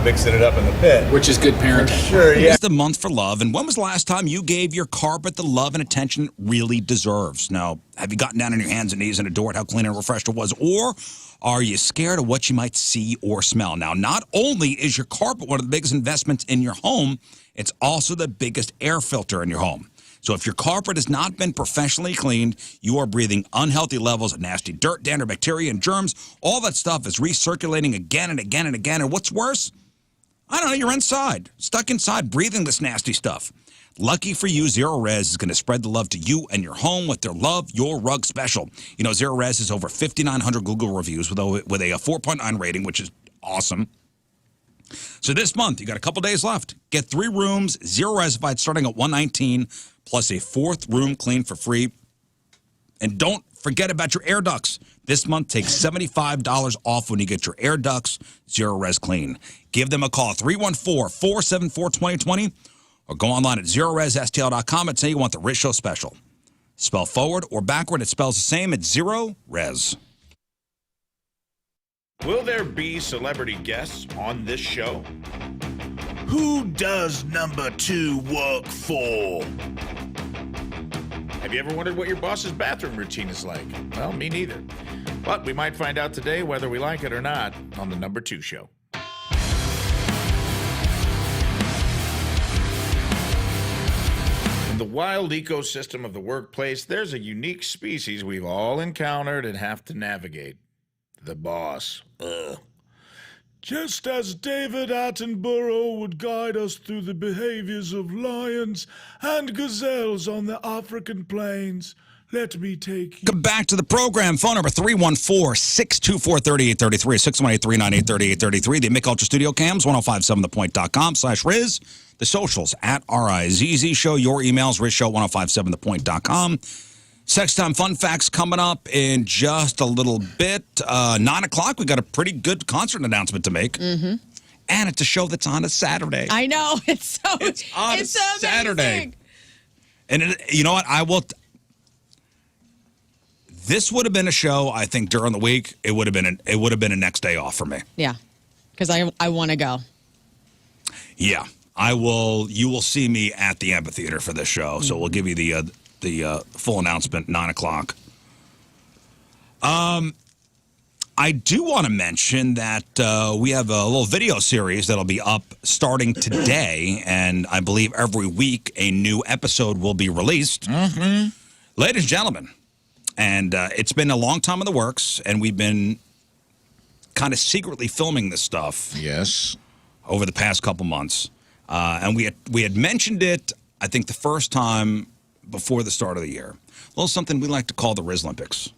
mixing it up in the pit. Which is good parenting. Sure, yeah. It's the month for love, and when was the last time you gave your carpet the love and attention it really deserves? Now, have you gotten down on your hands and knees and adored how clean and refreshed it was, or are you scared of what you might see or smell? Now, not only is your carpet one of the biggest investments in your home, it's also the biggest air filter in your home. So if your carpet has not been professionally cleaned, you are breathing unhealthy levels of nasty dirt, dander, bacteria, and germs. All that stuff is recirculating again and again and again. And what's worse? I don't know, you're inside, stuck inside, breathing this nasty stuff. Lucky for you, Zero Res is going to spread the love to you and your home with their Love Your Rug special. You know, Zero Res has over 5,900 Google reviews with a 4.9 rating, which is awesome. So this month, you got a couple days left. Get 3 rooms, Zero Resified, starting at $119, plus a 4th room clean for free. And don't forget about your air ducts. This month, take $75 off when you get your air ducts Zero Res clean. Give them a call, 314-474-2020, or go online at ZeroResSTL.com and say you want the Riz Show special. Spell forward or backward, it spells the same. It's Zero Res. Will there be celebrity guests on this show? Who does number 2 work for? Have you ever wondered what your boss's bathroom routine is like? Well, me neither. But we might find out today whether we like it or not on the number 2 show. In the wild ecosystem of the workplace, there's a unique species we've all encountered and have to navigate. The boss. Ugh. Just as David Attenborough would guide us through the behaviors of lions and gazelles on the African plains, let me take you. Come back to the program. Phone number 314-624-3833, 618-398-3833. The Mick Ultra Studio Cams, 1057thepoint.com/Riz. The socials at RIZZ Show. Your emails, RizShow1057thepoint.com. Sex Time Fun Facts coming up in just a little bit. 9 o'clock, we got a pretty good concert announcement to make. Mm-hmm. And it's a show that's on a Saturday. I know. It's on a Saturday. amazing. And you know what? This would have been a show, I think, during the week. It would have been a next day off for me. Yeah, because I want to go. Yeah, I will. You will see me at the amphitheater for this show. So we'll give you the full announcement, 9 o'clock. I do want to mention that we have a little video series that'll be up starting today, and I believe every week a new episode will be released. Mm-hmm. Ladies and gentlemen, and it's been a long time in the works, and we've been kind of secretly filming this stuff. Yes. Over the past couple months. And we had mentioned it, I think, the first time before the start of the year. A little something we like to call the Riz Olympics.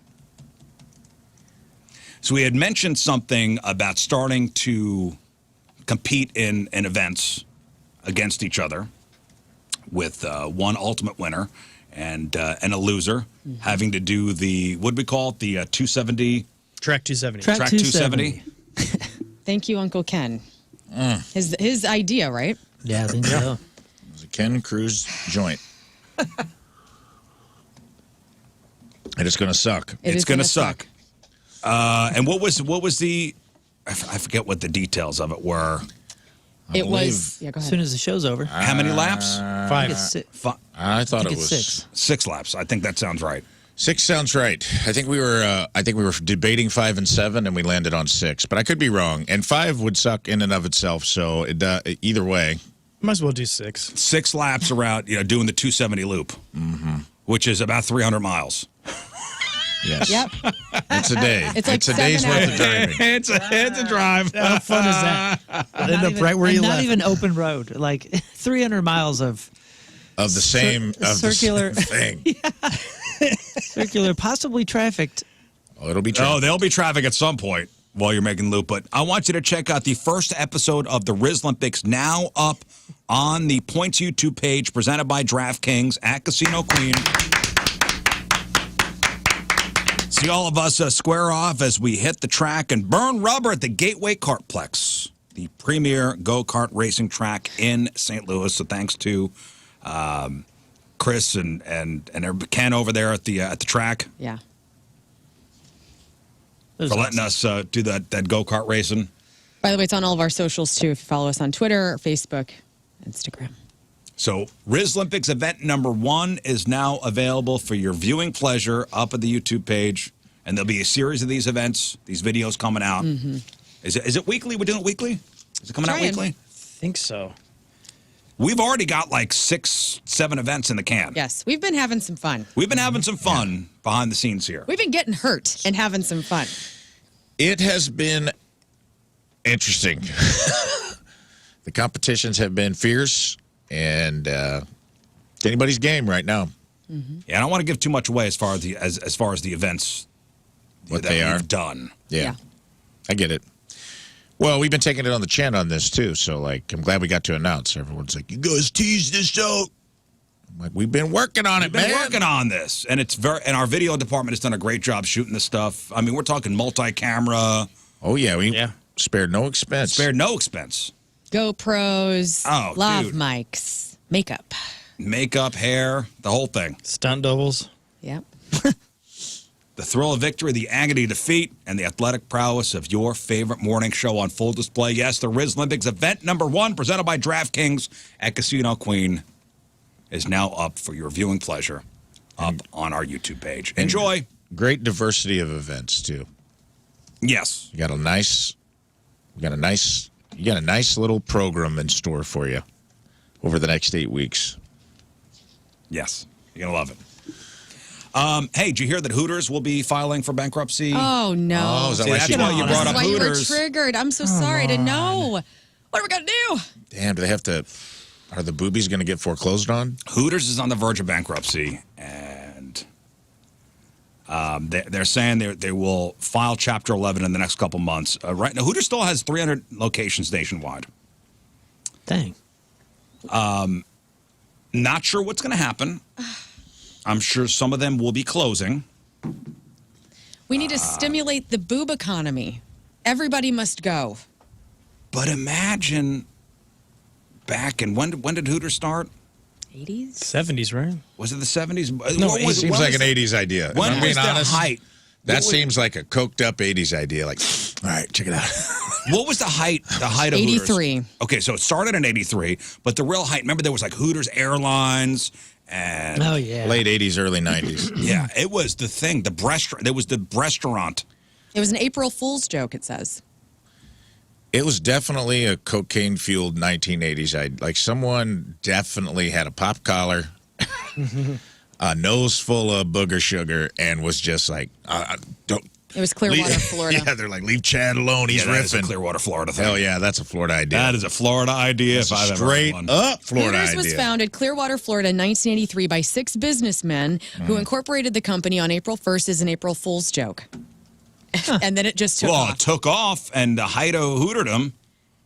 So we had mentioned something about starting to compete in events against each other with one ultimate winner and a loser having to do the, what do we call it, the 270? Track 270. Track 270. Thank you, Uncle Ken. His idea, right? Yeah, I think so. It was a Ken Cruz joint. And it's going to suck. It's going to suck. And what was the? I forget what the details of it were. It was. Yeah, go As ahead. soon as the show's over. How many laps? 5. I think it's six. I thought I think it it's was 6. 6 laps. I think that sounds right. 6 sounds right. I think we were debating 5 and 7, and we landed on 6. But I could be wrong. And 5 would suck in and of itself. So either way, Might as well do 6. 6 laps around, doing the 270 loop, which is about 300 miles. yes, Yep. it's a day. It's like a day's 7 worth of driving. It's a drive. How fun is that? End Not up even- right where you and left. Not even open road. Like 300 miles of Of the same circular thing. circular, possibly trafficked Oh, it'll be Oh, traffic. there'll be traffic at some point while you're making the loop. But I want you to check out the first episode of the Riz Olympics, now up on the Points YouTube page, presented by DraftKings at Casino Queen. See all of us square off as we hit the track and burn rubber at the Gateway Kartplex, the premier go-kart racing track in St. Louis. So thanks to Chris and Ken over there at the track. Yeah. For letting us do that go-kart racing. By the way, it's on all of our socials, too, if you follow us on Twitter, Facebook, Instagram. So Riz Olympics event number 1 is now available for your viewing pleasure up at the YouTube page. And there'll be a series of these events, these videos coming out. Mm-hmm. Is it weekly? We're doing it weekly? Is it coming out Trying. weekly? I think so. We've already got like 6-7 events in the can. Yes, we've been having some fun. We've been having some fun behind the scenes here. We've been getting hurt and having some fun. It has been interesting. The competitions have been fierce, and it's anybody's game right now. Mm-hmm. Yeah, I don't want to give too much away as far as the events What that they are. we've done. Yeah, I get it. Well, we've been taking it on the chin on this, too. So, like, I'm glad we got to announce. Everyone's like, you guys teased this out. I'm like, we've been working on it, We've been man. working on this. And and our video department has done a great job shooting this stuff. I mean, we're talking multi-camera. Oh, yeah. We spared no expense. Spared no expense. GoPros, lav dude. mics, makeup. Makeup, hair, the whole thing. Stunt doubles. Yep. The thrill of victory, the agony of defeat, and the athletic prowess of your favorite morning show on full display. Yes, the Riz Olympics event number 1, presented by DraftKings at Casino Queen, is now up for your viewing pleasure up on our YouTube page. Enjoy. Great diversity of events, too. Yes. You got a nice little program in store for you over the next 8 weeks. Yes. You're going to love it. Hey, did you hear that Hooters will be filing for bankruptcy? Oh, no. Oh, is that See, why that's she why you wanted brought That's up why Hooters. you were triggered. I'm so sorry to know. What are we going to do? Damn, do they have to... Are the boobies going to get foreclosed on? Hooters is on the verge of bankruptcy, and they're saying they will file Chapter 11 in the next couple months. Right now, Hooters still has 300 locations nationwide. Dang. Not sure what's going to happen. I'm sure some of them will be closing. We need to stimulate the boob economy. Everybody must go. But imagine back in when did Hooters start? 80s? 70s, right? Was it the 70s? No, When it was- seems when like was an the- 80s idea. When If I'm was being the honest, height? that What was- seems like a coked up 80s idea. Like, all right, check it out. What was the height? The height of 83. Hooters? Okay, so it started in 83, but the real height. Remember, there was like Hooters Airlines and Oh, yeah. Late 80s, early 90s. yeah, it was the thing. There was the restaurant. It was an April Fool's joke, it says. It was definitely a cocaine-fueled 1980s. Like, someone definitely had a pop collar, a nose full of booger sugar, and was just like, don't. It was Clearwater, Florida. Yeah, they're like, leave Chad alone. He's Yeah, that is a riffing. Clearwater, Florida thing. Hell yeah, that's a Florida idea. That is a Florida idea. That's if a I've ever straight heard one. up Florida Hooters idea. was founded Clearwater, Florida in 1983 by 6 businessmen who incorporated the company on April 1st as an April Fool's joke. And then it just took Well, off. it took off, and the height of Hooterdom.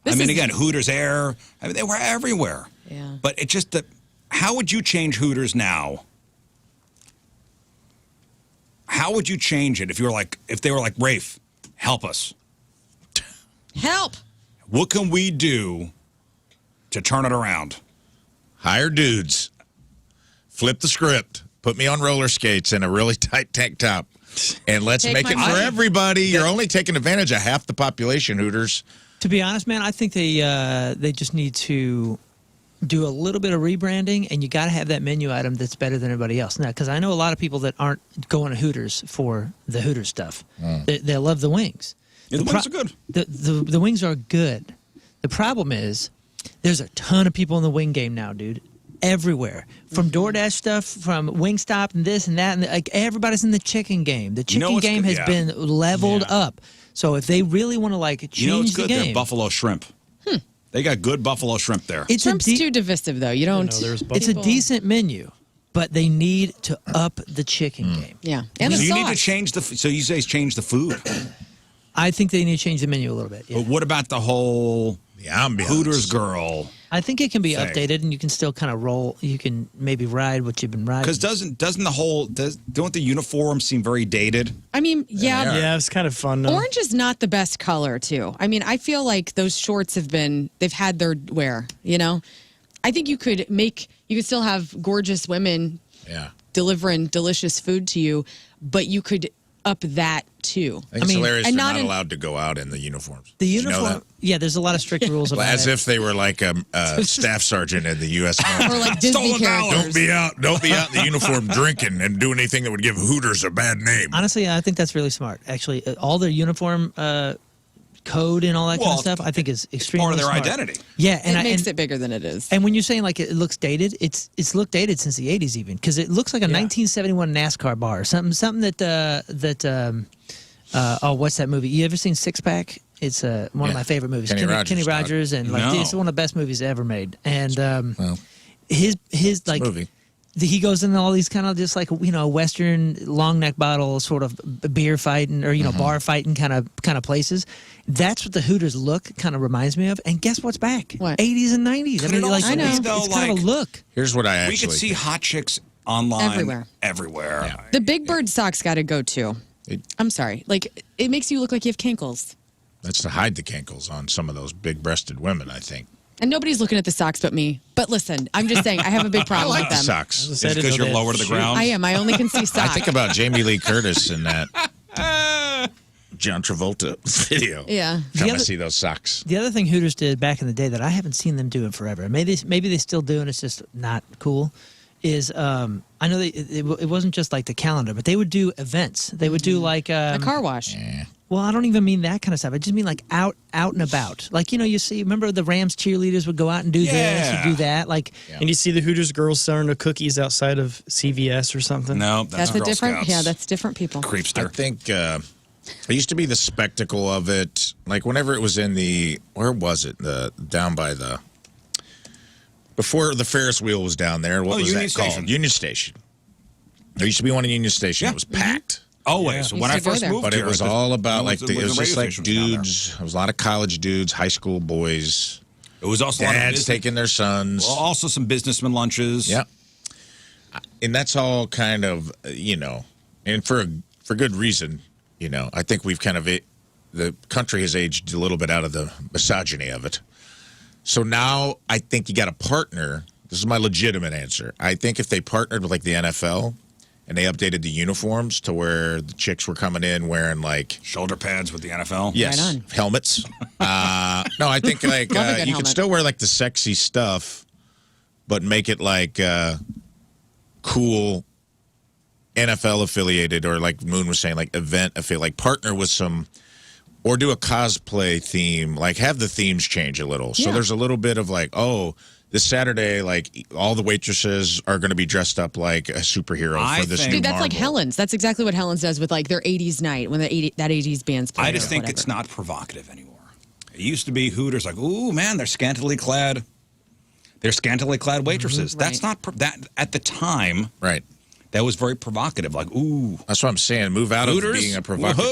This I mean, is- again, Hooters Air. I mean, they were everywhere. Yeah. But it just how would you change Hooters now? How would you change it if they were like, Rafe, help us? Help! What can we do to turn it around? Hire dudes. Flip the script. Put me on roller skates and a really tight tank top. And let's Take make my it for money. everybody. You're only taking advantage of half the population, Hooters. To be honest, man, I think they just need to do a little bit of rebranding, and you got to have that menu item that's better than everybody else. Now, because I know a lot of people that aren't going to Hooters for the Hooters stuff. They love the wings. Yeah, the wings are good. The wings are good. The problem is there's a ton of people in the wing game now, dude. Everywhere, from DoorDash stuff, from Wingstop and this and that, and like everybody's in the chicken game. The chicken what's game good? has Yeah. been leveled up. So if they really want to like change You know what's the good? game, They're buffalo shrimp. They got good buffalo shrimp there. it's Shrimp's a too divisive, though. You don't. know there's it's a decent menu. but they need to up the chicken game. Yeah, and So the you sauce. need to change the. So you say change the food. I think they need to change the menu a little bit. Yeah. But what about the whole The ambiance. Hooters girl? I think it can be Thing. updated, and you can still kind of roll. You can maybe ride what you've been riding. Because don't the uniforms seem very dated? I mean, yeah, Yeah, it's kind of fun. Though. orange is not the best color, too. I mean, I feel like those shorts they've had their wear, you know? I think you could still have gorgeous women Yeah. delivering delicious food to you, but you could up that too. I think it's hilarious and they're not in- allowed to go out in the uniforms. the Did you know uniform, yeah, there's a lot of strict rules that? about As it. if they were like a staff sergeant in the U.S. or like Disney Stolen valor. characters. Don't be out in the uniform drinking and doing anything that would give Hooters a bad name. Honestly, I think that's really smart. Actually, all their uniform code and all that kind Well, of stuff, I think is extremely Part of their smart. identity. Yeah, and It makes it bigger than it is. And when you're saying like it looks dated, it's looked dated since the '80s even, because it looks like a 1971 NASCAR bar, something that what's that movie? You ever seen Six Pack? It's one of my favorite movies. Kenny Kenny Rogers, Rogers, and like No. it's one of the best movies ever made. And Well, his like movie. he goes into all these kind of just like Western long neck bottle sort of beer fighting or bar fighting kind of places. That's what the Hooters look kind of reminds me of. And guess what's back? What? 80s and 90s. Could I mean, it like also be, it's, though, it's kind of a like- look. Here's what I actually We could see think. hot chicks online Everywhere. Yeah. The big bird socks got to go too. It- I'm sorry. Like, it makes you look like you have cankles. That's to hide the cankles on some of those big-breasted women, I think. And nobody's looking at the socks but me. But listen, I'm just saying, I have a big I problem like with the them. socks. It's because you're lower to the ground. I am. I only can see I socks. think about Jamie Lee Curtis in that John Travolta video. Yeah. Come The and other- see those socks. The other thing Hooters did back in the day that I haven't seen them do in forever, maybe they still do and it's just not cool, is I know it wasn't just like the calendar, but they would do events. They would do like a car wash. well, I don't even mean that kind of stuff. I just mean like out and about. Like, you see, remember the Rams cheerleaders would go out and do this Yeah. or do that. Like, And you see the Hooters girls selling the cookies outside of CVS or something. No, That's a Girl different. Scouts. Yeah, that's different people. I Creepster. think it used to be the spectacle of it. Like whenever it was in where was it? Down by before the Ferris wheel was down there. What was Union that called? Station. Union Station. There used to be one in Union Station. Yeah. It was packed. Always. Yeah. When Used I to go first there. moved But here, it was all about like it was just like radio station down there. dudes. It was a lot of college dudes, high school boys, It was also a lot of dads business- taking their sons. well, also some businessman lunches. Yeah, and that's all kind of and for good reason. I think we've kind of the country has aged a little bit out of the misogyny of it. So now I think you got a partner. This is my legitimate answer. I think if they partnered with like the NFL and they updated the uniforms to where the chicks were coming in wearing like Shoulder pads with the NFL. yes, Right on. helmets. No, I think like Love a good you can helmet. still wear like the sexy stuff, but make it like cool NFL affiliated or like Moon was saying like event affiliate, like partner with some. Or do a cosplay theme, like have the themes change a little. So Yeah. there's a little bit of like, oh, this Saturday, like all the waitresses are going to be dressed up like a superhero I for this think- new Dude, that's like Marvel. Helen's. That's exactly what Helen's does with like their 80s night when that 80s band's playing. I just or think whatever. it's not provocative anymore. It used to be Hooters like, ooh, man, they're scantily clad. They're scantily clad waitresses. That's Right. not that at the time. Right. That was very provocative. Like, ooh, That's what I'm saying. Move out Hooters? of being a provocateur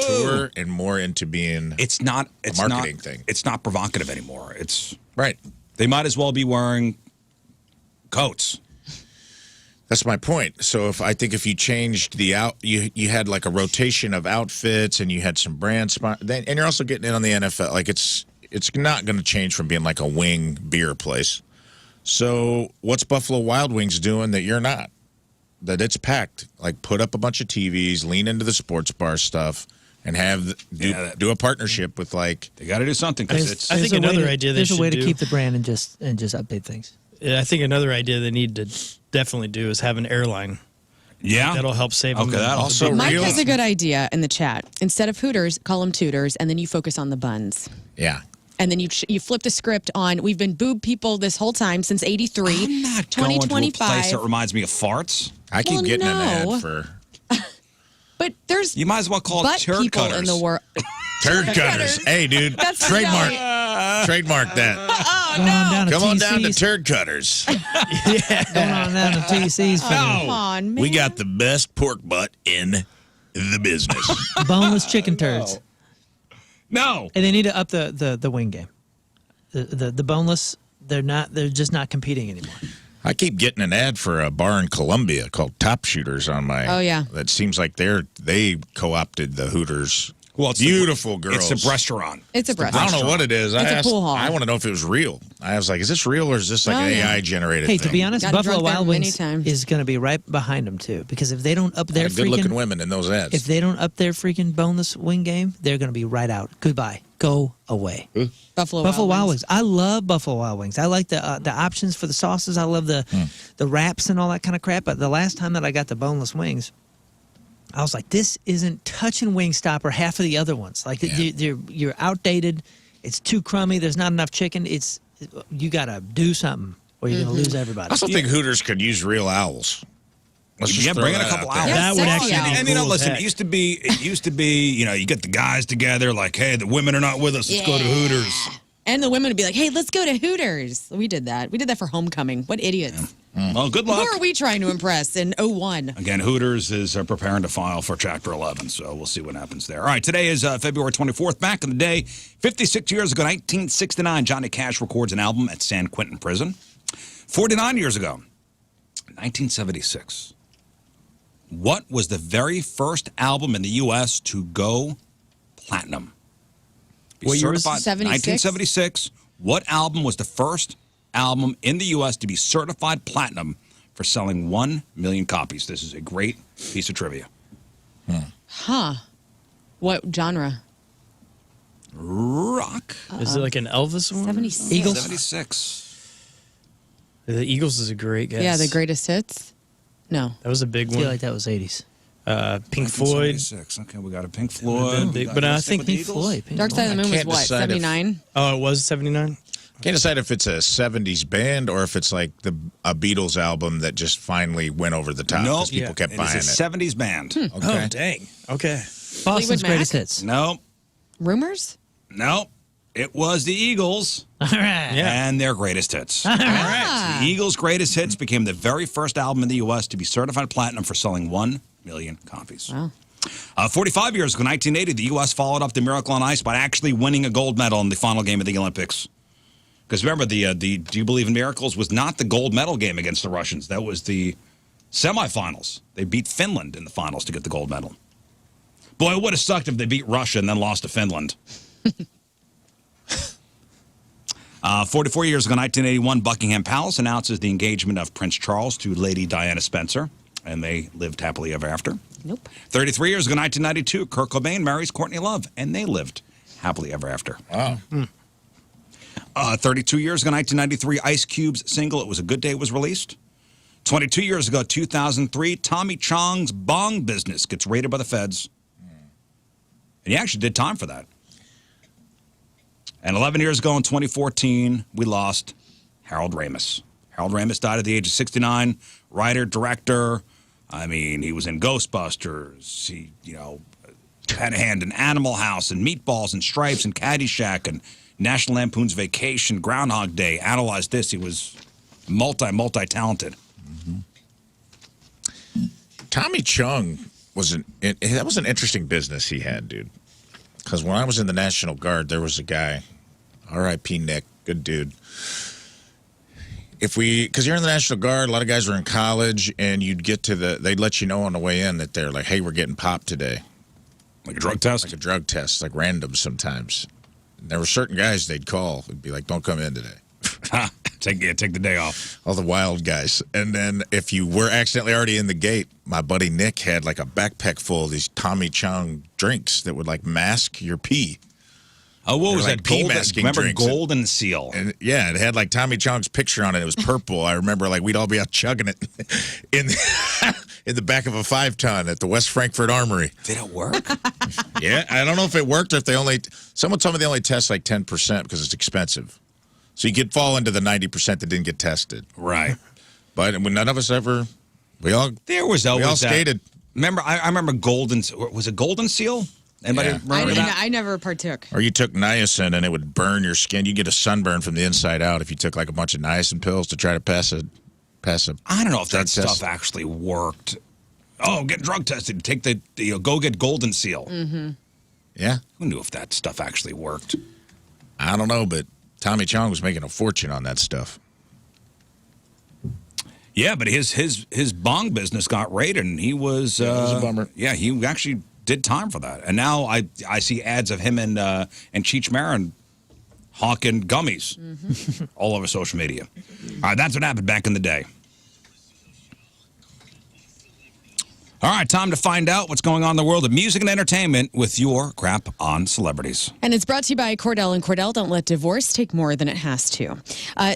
Woohoo! and more into being it's not. It's marketing not, thing. It's not provocative anymore. It's right. they might as well be wearing coats. That's my point. So if you changed you had like a rotation of outfits and you had some brand spot, and you're also getting in on the NFL. Like it's not going to change from being like a wing beer place. So what's Buffalo Wild Wings doing that you're not? That it's packed. Like put up a bunch of TVs, lean into the sports bar stuff, and do a partnership with like. They got to do something because it's. I think There's a way another to- idea they there's a way should to do- keep the brand and just update things. I think another idea they need to definitely do is have an airline. Yeah, That'll help save them. Okay, that'll Also, Mike real- has a good idea in the chat. Instead of Hooters, call them Tutors, and then you focus on the buns. Yeah. And then you flip the script on. We've been boob people this whole time since '83. I'm not going to a place 2025. that reminds me of farts. I keep Well, getting an no. ad for But there's You might as well call it butt turd people cutters. in the world. turd cutters. Hey, dude, That's trademark. Sally. Trademark that. Going on down to Come on down to TC's. Turd Cutters. Going on down to TC's for Come on, man. We got the best pork butt in the business. the boneless chicken turds. No. And they need to up the wing game. The boneless, they're just not competing anymore. I keep getting an ad for a bar in Columbia called Top Shooters on my. Oh, yeah. That seems like they co-opted the Hooters. Well, it's beautiful girls. It's a restaurant. It's a I restaurant. don't know what it is. It's a pool hall. I want to know if it was real. I was like, is this real or is this like Oh, an yeah. AI generated Hey, thing? to be honest, Gotten Buffalo drunk there Wild many Wings times. is going to be right behind them too. Because if they don't up their good looking freaking women in those ads. if they don't up their freaking boneless wing game, they're going to be right out. Goodbye. Go away. Buffalo Wild Wings. I love Buffalo Wild Wings. I like the options for the sauces. I love the wraps and all that kind of crap. But the last time that I got the boneless wings, I was like, this isn't touching Wingstop or half of the other ones. Like you're outdated. It's too crummy. There's not enough chicken. You got to do something or you're going to lose everybody. I also think Hooters could use real owls. Let's just throw bring in a that couple out there. owls. Yeah, That would sexy actually be owls. And you know, cool as listen, heck. it used to be, you get the guys together, like, hey, the women are not with us. Let's go to Hooters. And the women would be like, hey, let's go to Hooters. We did that. We did that for homecoming. What idiots. Well, good luck. Who are we trying to impress in 01? Again, Hooters is preparing to file for Chapter 11, so we'll see what happens there. All right, today is February 24th. Back in the day, 56 years ago, 1969, Johnny Cash records an album at San Quentin Prison. 49 years ago, 1976. What was the very first album in the U.S. to go platinum? What year was it? 1976. What album was the first album in the U.S. to be certified platinum for selling 1 million copies? This is a great piece of trivia. Huh. What genre? Rock. Is it like an Elvis one? 76. Eagles? 76. The Eagles is a great guess. Yeah, the greatest hits? No. That was a big I feel one. like that was 80s. Pink Floyd. 1976. Okay, we got a Pink been Floyd. big, We but got- I let's stick think with the Pink Eagles. Floyd. Pink Dark Side of the I Moon was can't what, decide if- 79? Oh, it was 79? Can't decide if it's a 70s band or if it's like a Beatles album that just finally went over the top No, because people kept it buying is a it. 70s band. Okay. Oh, dang. Okay. Boston's Mac? greatest hits. No, Rumors? no. It was the Eagles All right. Yeah. and their greatest hits. Ah. The Eagles' greatest hits became the very first album in the U.S. to be certified platinum for selling 1 million copies. Wow. 45 years ago, 1980, the U.S. followed up the Miracle on Ice by actually winning a gold medal in the final game of the Olympics. Because remember, the Do You Believe in Miracles was not the gold medal game against the Russians. That was the semifinals. They beat Finland in the finals to get the gold medal. Boy, it would have sucked if they beat Russia and then lost to Finland. 44 years ago, 1981, Buckingham Palace announces the engagement of Prince Charles to Lady Diana Spencer, and they lived happily ever after. Nope. 33 years ago, 1992, Kurt Cobain marries Courtney Love, and they lived happily ever after. Wow. 32 years ago, 1993, Ice Cube's single "It Was a Good Day" was released. 22 years ago, 2003, Tommy Chong's bong business gets raided by the feds. And he actually did time for that. And 11 years ago in 2014, we lost Harold Ramis. Harold Ramis died at the age of 69, writer, director. I mean, he was in Ghostbusters. He, had a hand in Animal House and Meatballs and Stripes and Caddyshack and National Lampoon's Vacation, Groundhog Day. Analyze this. He was multi-talented. Tommy Chung that was an interesting business he had, dude. Because when I was in the National Guard, there was a guy, R.I.P. Nick, good dude. Because you're in the National Guard, a lot of guys were in college, and you'd get to they'd let you know on the way in that they're like, hey, we're getting popped today. Like a drug test? Like a drug test, like random sometimes. And there were certain guys they'd call. It'd be like, don't come in today. Take the day off. All the wild guys. And then if you were accidentally already in the gate, my buddy Nick had like a backpack full of these Tommy Chung drinks that would like mask your pee. Oh, what was They're that? like pee Golden, masking remember drinks. Golden Seal? And yeah, it had like Tommy Chong's picture on it. It was purple. I remember like we'd all be out chugging it in the back of a 5-ton at the West Frankfurt Armory. Did it work? Yeah, I don't know if it worked or if someone told me they only test like 10% because it's expensive. So you could fall into the 90% that didn't get tested. Right. But when none of us There was always all that. skated. Remember, I remember Golden. Was it Golden Seal? Anybody Yeah. remember that? I never partook. Or you took niacin and it would burn your skin. You get a sunburn from the inside out if you took like a bunch of niacin pills to try to pass a. I don't know if that drug test. stuff actually worked. Oh, get drug tested. Take go get Golden Seal. Mm-hmm. Yeah. Who knew if that stuff actually worked? I don't know, but Tommy Chong was making a fortune on that stuff. Yeah, but his bong business got raided, and he was. It was a bummer. Yeah, he actually did time for that, and now I see ads of him and Cheech Marin hawking gummies all over social media. All right, that's what happened back in the day. All right, time to find out what's going on in the world of music and entertainment with your crap on celebrities. And it's brought to you by Cordell and Cordell. Don't let divorce take more than it has to.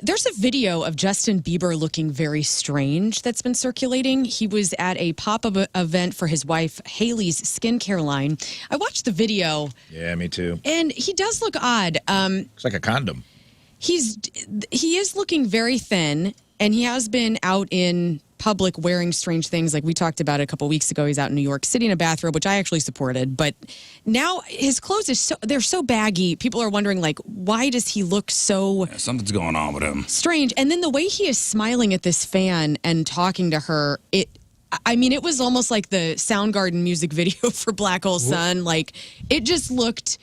There's a video of Justin Bieber looking very strange that's been circulating. He was at a pop-up event for his wife Hailey's skincare line. I watched the video. Yeah, me too. And he does look odd. It's like a condom. He is looking very thin, and he has been out in public wearing strange things. Like we talked about it a couple weeks ago. He's out in New York City in a bathrobe, which I actually supported. But now his clothes they're so baggy. People are wondering, like, why does he look so Something's going on with him. strange? And then the way he is smiling at this fan and talking to her, it was almost like the Soundgarden music video for Black Hole Sun. Like, it just looked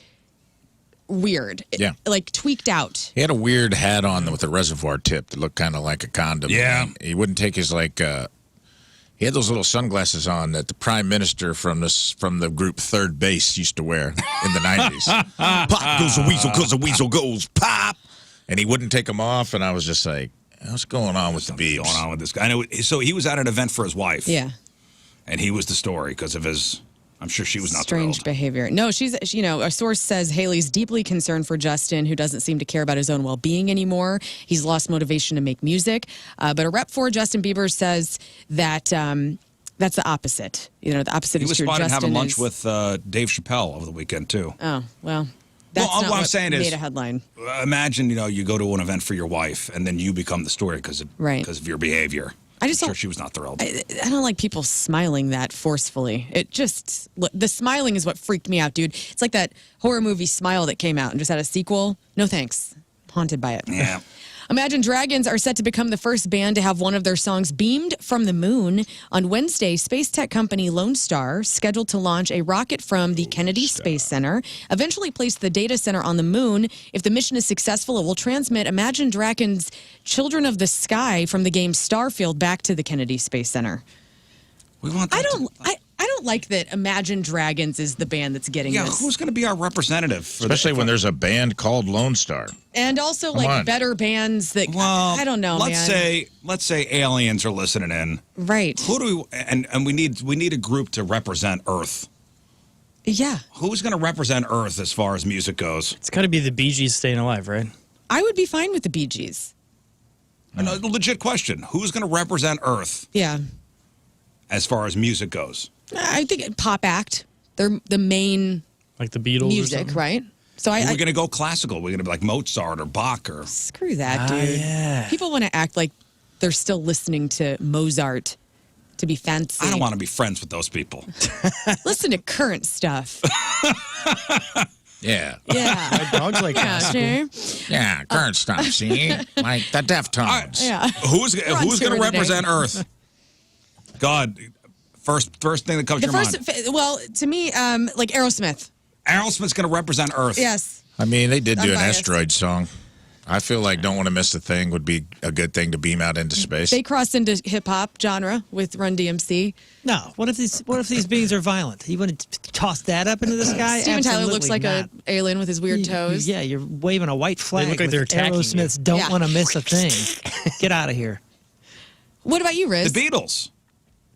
weird. Yeah. Like tweaked out. He had a weird hat on with a reservoir tip that looked kind of like a condom. Yeah. And he wouldn't take his he had those little sunglasses on that the prime minister from the group Third Base used to wear in the 90s. Pop goes a weasel, goes a weasel, goes pop. And he wouldn't take them off, and I was just like, what's going on with the Biebs? Going on with this guy. I know. So he was at an event for his wife. Yeah. And he was the story because of his. I'm sure she was not strange thrilled. behavior. No, she's, a source says Hailey's deeply concerned for Justin, who doesn't seem to care about his own well-being anymore. He's lost motivation to make music. But a rep for Justin Bieber says that that's the opposite. The opposite He is was true. spotted Justin having lunch is- with Dave Chappelle over the weekend too. Oh, well, that's not what I'm saying made is, a headline. Imagine you go to an event for your wife and then you become the story because Right. of your behavior. I just I'm sure don't- she was not thrilled. I don't like people smiling that forcefully. The smiling is what freaked me out, dude. It's like that horror movie Smile that came out and just had a sequel. No thanks. Haunted by it. Yeah. Imagine Dragons are set to become the first band to have one of their songs beamed from the moon. On Wednesday, space tech company Lone Star, scheduled to launch a rocket from the Kennedy Space Center, eventually place the data center on the moon. If the mission is successful, it will transmit Imagine Dragons' Children of the Sky from the game Starfield back to the Kennedy Space Center. We want. That I don't like that Imagine Dragons is the band that's getting this. Who's going to be our representative? Especially when there's a band called Lone Star. And also, Come on. better bands that, Well, I don't know, let's man. say aliens are listening in. Right. Who do we and we need a group to represent Earth. Yeah. Who's going to represent Earth as far as music goes? It's got to be the Bee Gees staying alive, right? I would be fine with the Bee Gees. A legit question. Who's going to represent Earth Yeah. as far as music goes? I think pop act. They're the main Like the Beatles or music, something? right? So Are we I going to go classical? We're going to be like Mozart or Bach or screw that, dude. Yeah. People want to act like they're still listening to Mozart to be fancy. I don't want to be friends with those people. Listen to current stuff. Yeah. Yeah. My dog's like Yeah, classical. sure. Yeah, current stuff, see? Like the Deftones. Yeah. Who's We're on going tour to today. represent Earth? God, first thing that comes The to your first, mind. well, to me, like Aerosmith. Aerosmith's going to represent Earth. Yes. I mean, they did do an Unbiased. asteroid song. I feel like Don't Want to Miss a Thing would be a good thing to beam out into space. They crossed into hip hop genre with Run DMC. No. What if these beings are violent? You want to toss that up into the sky? Steven Tyler looks like Absolutely an alien with his weird not. toes. Yeah, you're waving a white flag. look like with they're attacking you. Aerosmith's "Don't Yeah. Want to Miss a Thing." Get out of here. What about you, Riz? The Beatles.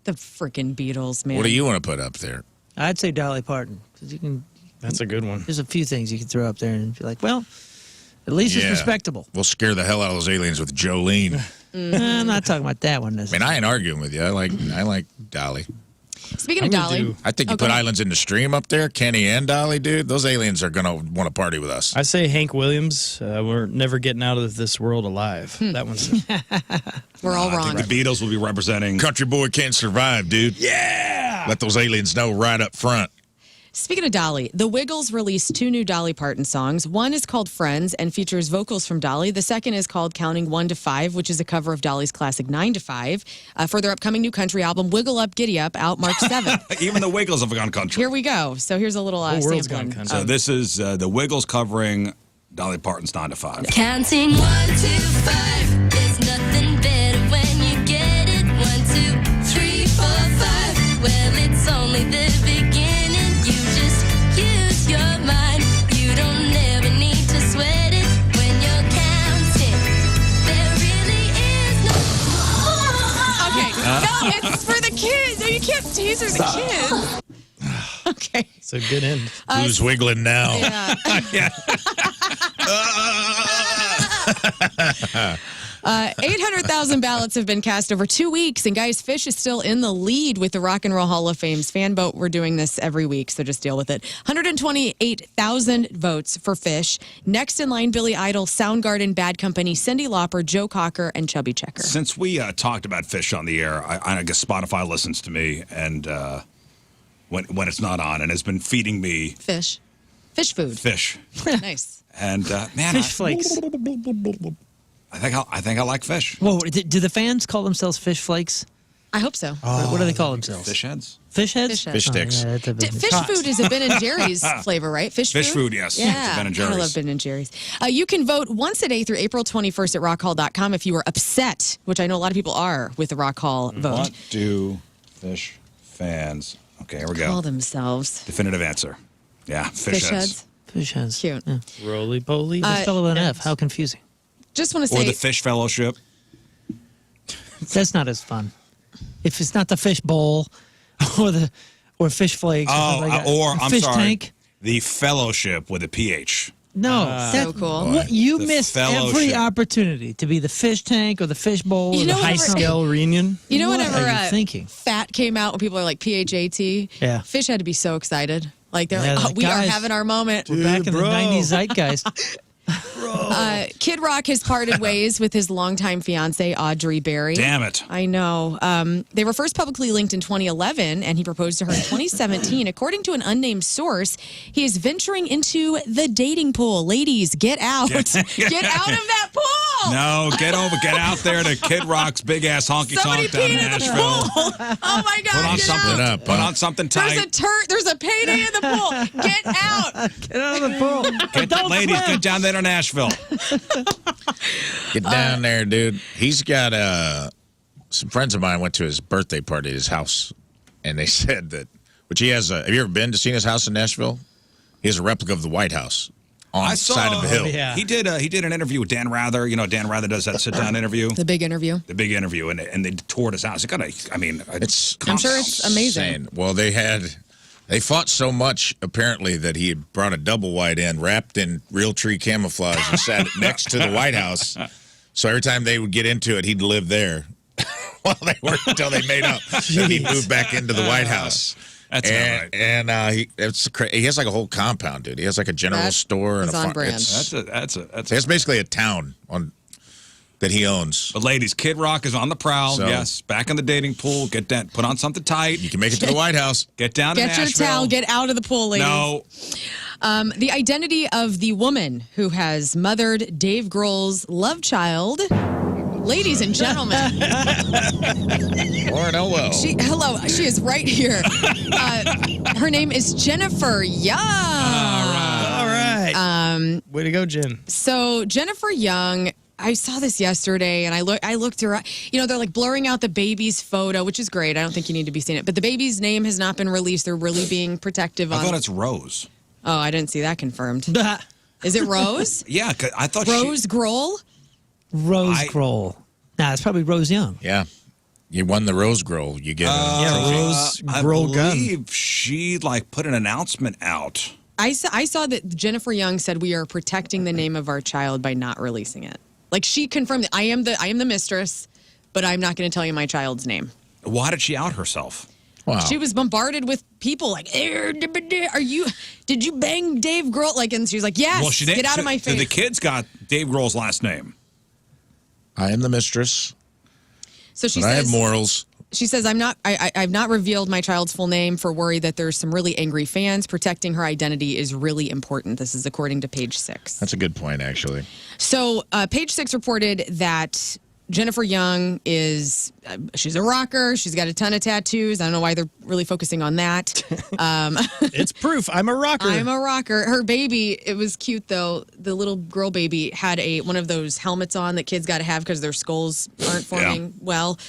The freaking Beatles, man. What do you want to put up there? I'd say Dolly Parton, 'cause you can. That's a good one. There's a few things you can throw up there and be like, well, at least it's Yeah. respectable. We'll scare the hell out of those aliens with Jolene. I'm not talking about that one. I mean, I ain't arguing with you. I like Dolly. Speaking of I'm gonna Dolly, do- I think you Oh, go put ahead. Islands in the Stream up there, Kenny and Dolly, dude. Those aliens are going to want to party with us. I say Hank Williams. We're never getting out of this world alive. That one's. we're all I wrong. think the Beatles will be representing. Country boy can't survive, dude. Yeah. Let those aliens know right up front. Speaking of Dolly, the Wiggles released 2 new Dolly Parton songs. One is called Friends and features vocals from Dolly. The second is called Counting 1 to 5, which is a cover of Dolly's classic 9 to 5. For their upcoming new country album, Wiggle Up, Giddy Up, out March 7th. Even the Wiggles have gone country. Here we go. So here's a little The world's sampling. gone country. So this is the Wiggles covering Dolly Parton's 9 to 5. Counting 1 to 5. There's nothing better when you get it. 1, 2, 3, 4, 5. Well, it's only the beginning. You just use your mind. You don't ever need to sweat it when you're counting. There really is no. Okay. No, it's for the kids. No, you can't taser the kids. Okay. It's a good end. Who's wiggling now? Yeah. 800,000 ballots have been cast over 2 weeks, and guys, Fish is still in the lead with the Rock and Roll Hall of Fame's fan vote. We're doing this every week, so just deal with it. 128,000 votes for Fish. Next in line, Billy Idol, Soundgarden, Bad Company, Cyndi Lauper, Joe Cocker, and Chubby Checker. Since we talked about Fish on the air, I guess Spotify listens to me, and when it's not on, and has been feeding me Fish food. fish. Nice. And man, Fish flakes. I think I like fish. Whoa, do the fans call themselves fish flakes? I hope so. What do they call themselves? Fish heads. Fish heads? Fish heads. Fish sticks. Oh, yeah, that's a bit- Fish food is a Ben and Jerry's flavor, right? Fish food, yes. Yeah, It's a Ben and Jerry's. I love Ben and Jerry's. You can vote once a day through April 21st at rockhall.com if you were upset, which I know a lot of people are with the Rock Hall vote. What do fish fans? Okay, here we go. Call themselves Definitive answer. Yeah, fish heads. Fish heads. Cute. Yeah. Roly poly. Spell it with an F. How confusing. Just want to Or say, the Fish Fellowship. That's not as fun. If it's not the fish bowl or fish flakes or something like that. or I'm fish sorry, tank. the Fellowship with a PH. No, So cool. What, you The missed every fellowship. opportunity to be the fish tank or the fish bowl You or know the high whenever- scale. Scale reunion. you know, What whenever are you thinking? fat came out, when people are like PHAT, Yeah. Fish had to be so excited. Like they're Yeah, like, like, we are guys, having our moment. We're back in bro. the 90s zeitgeist. Kid Rock has parted ways with his longtime fiancee, Audrey Berry. Damn it. I know. They were first publicly linked in 2011, and he proposed to her in 2017. According to an unnamed source, he is venturing into the dating pool. Ladies, get out. Get out of that pool. No, get out there to Kid Rock's big ass honky Somebody tonk down in peed in the Nashville. pool. Oh, my God. Put on get something out. Put on something tight. There's a payday in the pool. Get out. Get out of the pool. Ladies, get down there to Nashville. Get down there, dude. He's got some friends of mine went to his birthday party at his house, and they said that, which he has. Have you ever been to see his house in Nashville? He has a replica of the White House on the side of the hill. yeah. He did an interview with Dan Rather. You know, Dan Rather does that sit down interview. The big interview. The big interview, and they toured his house. It's I'm sure it's amazing. Insane. Well, they fought so much, apparently, that he had brought a double wide in wrapped in real tree camouflage and sat next to the White House. So every time they would get into it, he'd live there while they worked until they made up. Then he'd move back into the White House. That's not right. And he has like a whole compound, dude. He has like a general That store and is a on farm. brand. It's basically a town that he owns. But ladies, Kid Rock is on the prowl. So- Yes, back in the dating pool. Get down, put on something tight. You can make it to the White House. Get down to Get Nashville. your towel. Get out of the pool, ladies. No, The identity of the woman who has mothered Dave Grohl's love child. Ladies and gentlemen, Lauren Elwell. she is right here. Her name is Jennifer Young. All right. Way to go, Jen. So Jennifer Young, I saw this yesterday, and I looked her up. You know, they're like blurring out the baby's photo, which is great. I don't think you need to be seeing it, but the baby's name has not been released. They're really being protective I on. thought it's Rose. Oh, I didn't see that confirmed. Is it Rose? Yeah, 'cause I thought Rose Grohl? Rose Grohl. Nah, it's probably Rose Young. Yeah. You won the Rose Grohl. You get a Rose I Grohl gun. believe she put an announcement out. I saw that Jennifer Young said we are protecting the name of our child by not releasing it. Like she confirmed that I am the mistress, but I'm not going to tell you my child's name. Why did she out herself? Wow. She was bombarded with people like, did you bang Dave Grohl? Like, and she's like, yes, Well, she didn't. get out of my So face. the kids got Dave Grohl's last name. I am the mistress. So she But I says, have morals. She says, I've not revealed my child's full name for worry that there's some really angry fans. Protecting her identity is really important. This is according to Page Six. That's a good point, actually. So Page Six reported that Jennifer Young she's a rocker. She's got a ton of tattoos. I don't know why they're really focusing on that. It's proof. I'm a rocker. I'm a rocker. Her baby, it was cute though. The little girl baby had one of those helmets on that kids got to have because their skulls aren't forming well.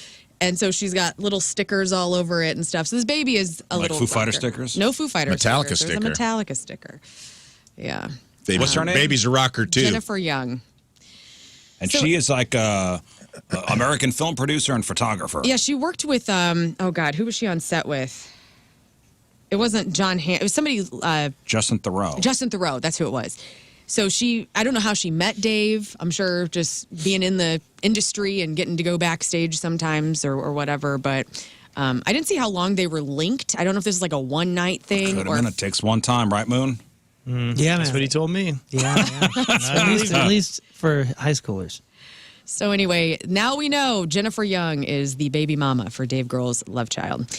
And so she's got little stickers all over it and stuff. So this baby is a little Foo Fighter rocker. stickers? No Foo Fighter Metallica stickers. sticker. There's a Metallica sticker. Yeah. What's her name? Baby's a rocker, too. Jennifer Young. And she is like a American film producer and photographer. Yeah, she worked with, oh God, who was she on set with? It wasn't John It was somebody. Justin Theroux. Justin Theroux, that's who it was. So I don't know how she met Dave. I'm sure just being in the industry and getting to go backstage sometimes or whatever. But I didn't see how long they were linked. I don't know if this is like a one-night thing. Could have been. It takes one time, right, Moon? Yeah, That's what he told me. Yeah. at least for high schoolers. So anyway, now we know Jennifer Young is the baby mama for Dave Grohl's love child.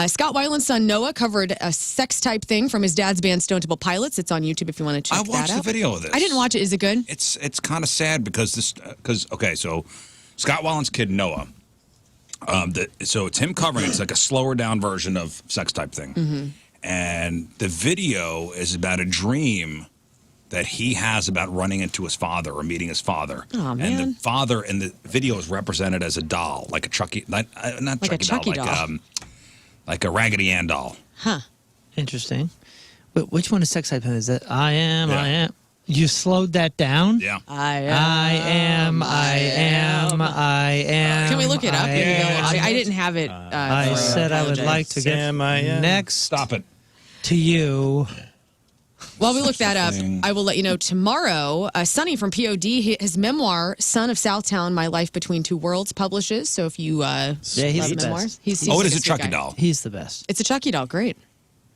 Scott Weiland's son Noah covered a sex type thing from his dad's band Stone Temple Pilots. It's on YouTube if you want to check that out. I watched the video of this. I didn't watch it. Is it good? It's kind of sad because so Scott Weiland's kid Noah. So it's him covering. It's like a slower down version of sex type thing, and the video is about a dream that he has about running into his father or meeting his father. Oh, man. And the father in the video is represented as a doll, like a Chucky, not Like a Chucky doll, Chucky doll. like a Raggedy Ann doll. Huh. Interesting. But which one is sex type? Is that I am? Yeah. I am. You slowed that down? Yeah. I am. Can we look it up? I didn't have it. I said I would like to get next. Stop it. To you. While we look that up, I will let you know tomorrow, Sonny from POD, his memoir, Son of Southtown, My Life Between Two Worlds, publishes. So if you he's love the memoirs. best. He's Oh, it like is a sweet Chucky guy. doll. He's the best. It's a Chucky doll. Great.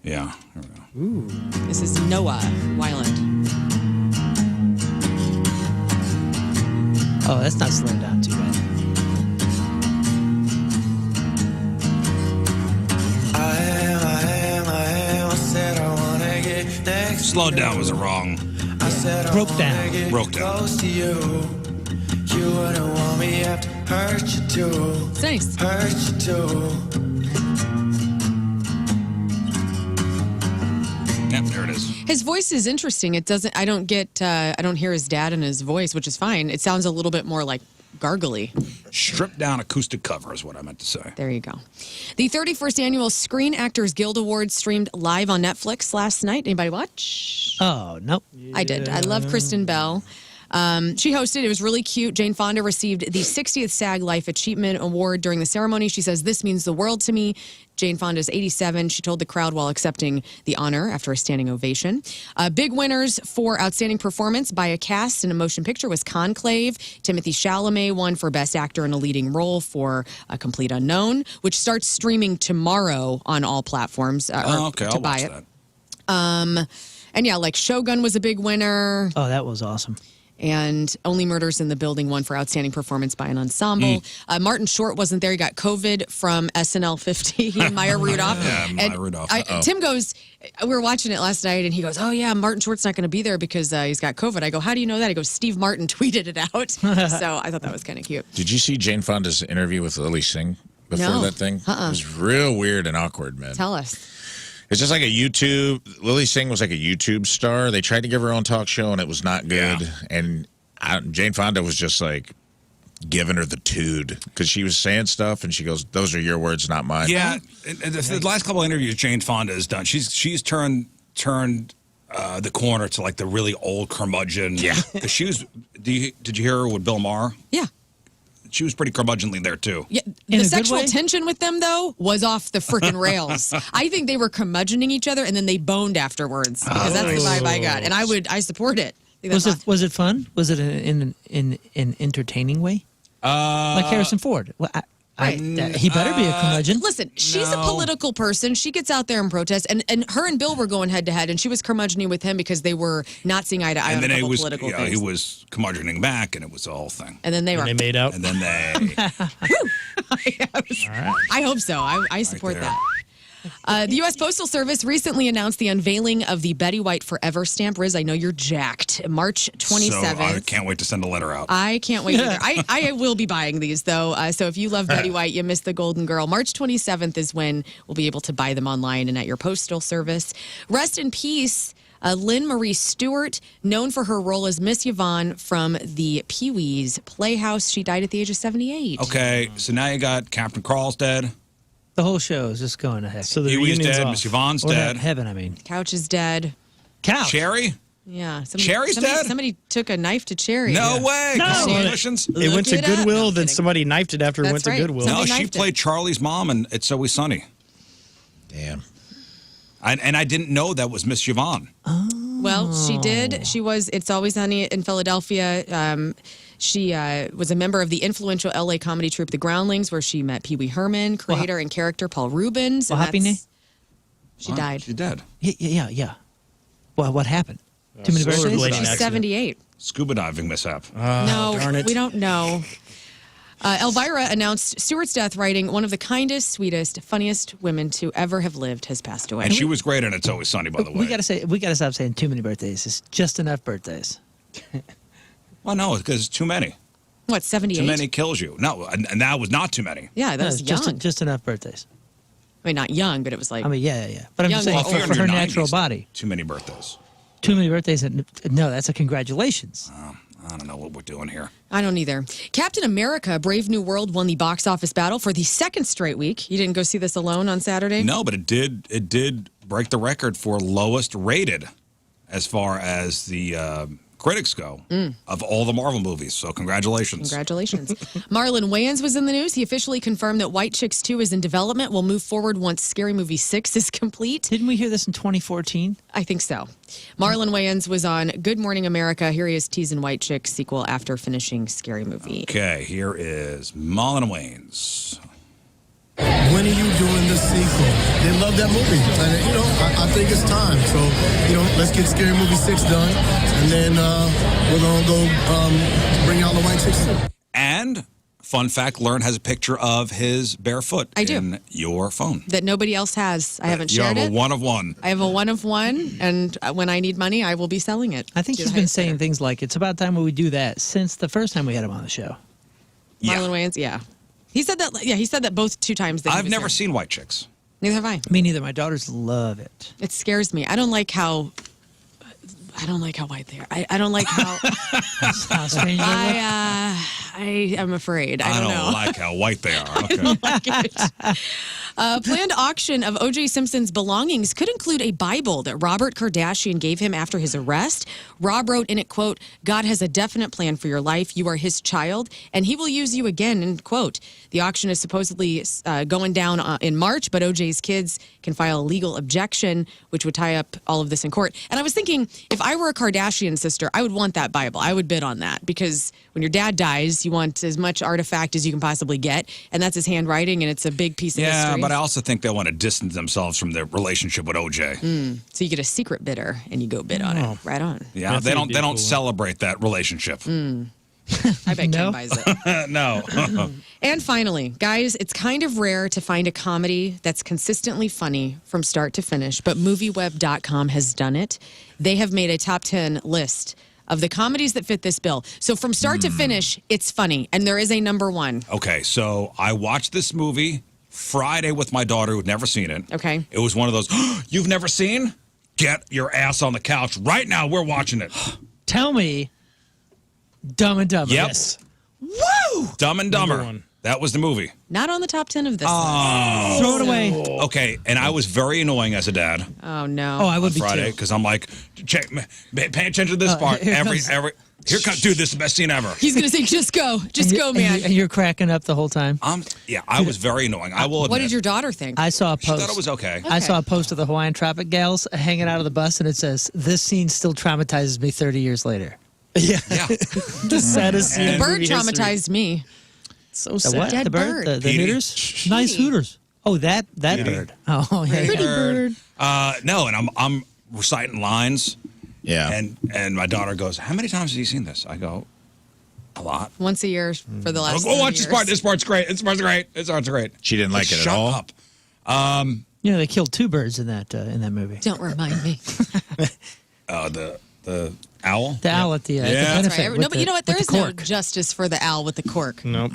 Yeah. Here we go. This is Noah Weiland. Oh, that's not slowed down too bad. Slowed down was wrong. Broke down. Broke down. You wouldn't want me after hurt you too. It's nice. Hurt you too. Yep, there it is. His voice is interesting. It doesn't. I don't hear his dad in his voice, which is fine. It sounds a little bit more like gargly. Stripped down acoustic cover is what I meant to say. There you go. The 31st annual Screen Actors Guild Awards streamed live on Netflix last night. Anybody watch? Oh, nope. I did. I love Kristen Bell. She hosted. It was really cute. Jane Fonda received the 60th SAG Life Achievement Award during the ceremony. She says, "This means the world to me." Jane Fonda is 87. She told the crowd while accepting the honor after a standing ovation. Big winners for outstanding performance by a cast in a motion picture was Conclave. Timothée Chalamet won for Best Actor in a Leading Role for A Complete Unknown, which starts streaming tomorrow on all platforms. Okay, I'll buy watch it. that. And yeah, like Shogun was a big winner. Oh, that was awesome. And Only Murders in the Building won for outstanding performance by an ensemble. Martin Short wasn't there. He got COVID from SNL 50. He and Maya Rudolph. Yeah, Maya And Rudolph. Tim goes, we were watching it last night, and he goes, "Oh yeah, Martin Short's not going to be there because he's got COVID." I go, "How do you know that?" He goes, "Steve Martin tweeted it out." So I thought that was kind of cute. Did you see Jane Fonda's interview with Lily Singh before No. that thing? It was real weird and awkward, man. Tell us. It's just like a YouTube. Lily Singh was like a YouTube star. They tried to give her own talk show, and it was not good. Yeah. And Jane Fonda was just like giving her the tood because she was saying stuff, and she goes, "Those are your words, not mine." Yeah, and the last couple of interviews Jane Fonda has done, she's turned the corner to like the really old curmudgeon. Yeah, because she was. Did you hear her with Bill Maher? Yeah. She was pretty curmudgeonly there too. Yeah, In the a good sexual way? tension with them, though, was off the freaking rails. I think they were curmudgeoning each other, and then they boned afterwards. Because that's the vibe I got. And I support it. I think that's Was it fun? Was it in an entertaining way? Like Harrison Ford. Well, He better be a curmudgeon. Listen, she's a political person. She gets out there and protests, and her and Bill were going head to head, and she was curmudgeoning with him because they were not seeing eye to eye And on then a he couple was, political he things. was curmudgeoning back, and it was a whole thing. And then they were. They made out. And then they. I hope so. I support there. that. The U.S. Postal Service recently announced the unveiling of the Betty White Forever stamp. Riz, I know you're jacked. March 27th. So I can't wait to send a letter out. I can't wait either. I will be buying these, though. So if you love Betty White, you missed the Golden Girl. March 27th is when we'll be able to buy them online and at your postal service. Rest in peace, Lynn Marie Stewart, known for her role as Miss Yvonne from the Pee-wee's Playhouse. She died at the age of 78. Okay, so now you got Captain Carl's dead. The whole show is just going to heck. So the Pee-wee's reunion's dead. off. Miss Yvonne's Or dead. heaven, I mean. Couch is dead. Couch. Cherry? Yeah. Cherry's dead? Somebody took a knife to Cherry. No way. No. Congratulations. It went to Look it up. Goodwill, No, then kidding. somebody knifed it after it That's went to right. Goodwill. Somebody No, she knifed it. played Charlie's mom, and It's Always Sunny. Damn. And I didn't know that was Miss Yvonne. Well, she did. She was It's Always Sunny in Philadelphia. She was a member of the influential LA comedy troupe The Groundlings, where she met Pee Wee Herman, creator and character Paul Rubens. Well, and happy that's- knee? She died. She's dead. Yeah. Well, what happened? Too many birthdays? rollerblading She's accident. 78. Scuba diving mishap. No, darn it. we don't know. Elvira announced Stewart's death, writing, "One of the kindest, sweetest, funniest women to ever have lived has passed away." And she was great in It's Always Sunny, by the way. We gotta stop saying too many birthdays. It's just enough birthdays. Well, no, because it's too many. What, 78? Too many kills you. No, and that was not too many. Yeah, that No, was it's just young. just enough birthdays. I mean, not young, but it was like. I mean, yeah. But I'm just Young saying or If you're for in her your natural 90s, body. Too many birthdays. Too many birthdays. No, that's a congratulations. I don't know what we're doing here. I don't either. Captain America: Brave New World won the box office battle for the second straight week. You didn't go see this alone on Saturday? No, but it did break the record for lowest rated as far as the critics go of all the Marvel movies. So congratulations. Congratulations. Marlon Wayans was in the news. He officially confirmed that White Chicks 2 is in development. Will move forward once Scary Movie 6 is complete. Didn't we hear this in 2014? I think so. Marlon Wayans was on Good Morning America. Here he is teasing White Chicks sequel after finishing Scary Movie. Okay, here is Mullen Wayans. When are you doing the sequel? They love that movie. And, I think it's time. So, let's get Scary Movie 6 done. And then we're going to go bring out the White Chicks 2. And, fun fact, Learn has a picture of his barefoot in your phone. That nobody else has. I haven't You shared have it. a one of one. I have a one of one, and when I need money, I will be selling it. I think to he's the been highest saying bidder. things like, it's about time we do that since the first time we had him on the show. Marlon Wayans, yeah. He said that. Yeah, he said that both 2 times. That he I've was never here. seen White Chicks. Neither have I. Me neither. My daughters love it. It scares me. I don't like how white they are. I don't like how. How strange they look. I am afraid. I don't know. like how white they are. Okay. like it. Planned auction of O.J. Simpson's belongings could include a Bible that Robert Kardashian gave him after his arrest. Rob wrote in it, quote, "God has a definite plan for your life. You are his child, and he will use you again," end quote. The auction is supposedly going down in March, but O.J.'s kids can file a legal objection, which would tie up all of this in court. And I was thinking, if I were a Kardashian sister, I would want that Bible. I would bid on that, because when your dad dies, you want as much artifact as you can possibly get, and that's his handwriting, and it's a big piece of Yeah, history. but I also think they want to distance themselves from their relationship with OJ. So you get a secret bidder, and you go bid on it. Right on. Yeah, they don't celebrate that relationship. I bet Ken buys it. No. And finally, guys, it's kind of rare to find a comedy that's consistently funny from start to finish, but MovieWeb.com has done it. They have made a top 10 list of the comedies that fit this bill. So from start to finish, it's funny, and there is a number one. Okay, so I watched this movie Friday with my daughter who'd never seen it. Okay. It was one of those, you've never seen? Get your ass on the couch right now. We're watching it. Tell me, Dumb and Dumber. Yep. Yes. Woo! Dumb and Number Dumber. one. That was the movie. Not on the top 10 of this Oh. Throw it away. Okay, and I was very annoying as a dad list. Oh, no. Oh, I would on be Friday too. because I'm like, check, pay attention to this part. here Every comes- here comes, dude, this is the best scene ever. He's going to say, just go. Just go, man. And you're cracking up the whole time. Yeah, I was very annoying. I will admit. What did your daughter think? I saw a She post. thought it was okay. I saw a post of the Hawaiian Tropic gals hanging out of the bus, and it says, "This scene still traumatizes me 30 years later." Yeah. Yeah. The saddest scene the in bird movie history. traumatized me. So The sad. what? Dead The bird? bird. The Petey. Hooters? Nice Hooters. Oh, that bird. Oh, yeah. Pretty bird. No, and I'm reciting lines. Yeah. And my daughter goes, "How many times have you seen this?" I go, "A lot." Once a year for the last. Oh, watch 7 this part. years. This part's great. This part's great. This part's great. She didn't like it at Shut all. up. You know, they killed 2 birds in that movie. Don't remind me. The owl. The owl at the Yeah. at the That's That's benefit right. with No, but you know what? with There is the no cork. justice for the owl with the cork. Nope.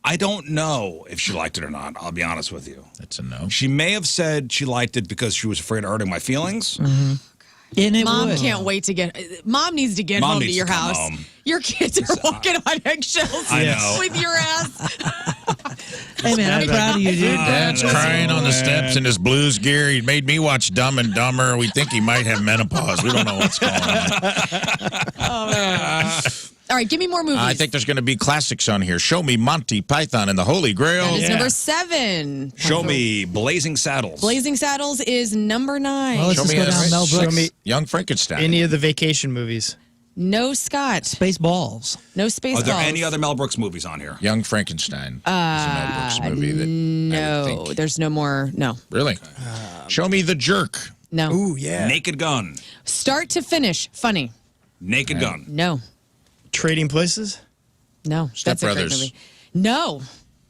I don't know if she liked it or not. I'll be honest with you. That's a no. She may have said she liked it because she was afraid of hurting my feelings. And it Mom would. can't wait to get. Mom needs to get Mom home to needs your to come house. home. Your kids are walking on eggshells I know. with your ass. Hey, man, I'm proud of you, dude. Dad's crying on the steps in his blues gear. He made me watch Dumb and Dumber. We think he might have menopause. We don't know what's going on. All right, give me more movies. I think there's going to be classics on here. Show me Monty Python and the Holy Grail. that is number 7. Show me Blazing Saddles. Blazing Saddles is number 9. Well, let's Show just me go down Mel Show Brooks. me Young Frankenstein. any of the vacation movies. No Scott. Spaceballs. No Are Spaceballs. there any other Mel Brooks movies on here? Young Frankenstein. is a Mel Brooks movie that I would No, think. there's no more. No, Really? Show me The Jerk. no. Ooh, yeah. Naked Gun. Start to finish, funny. Naked Gun. No, Trading Places. no. Step That's a great Brothers. movie. No.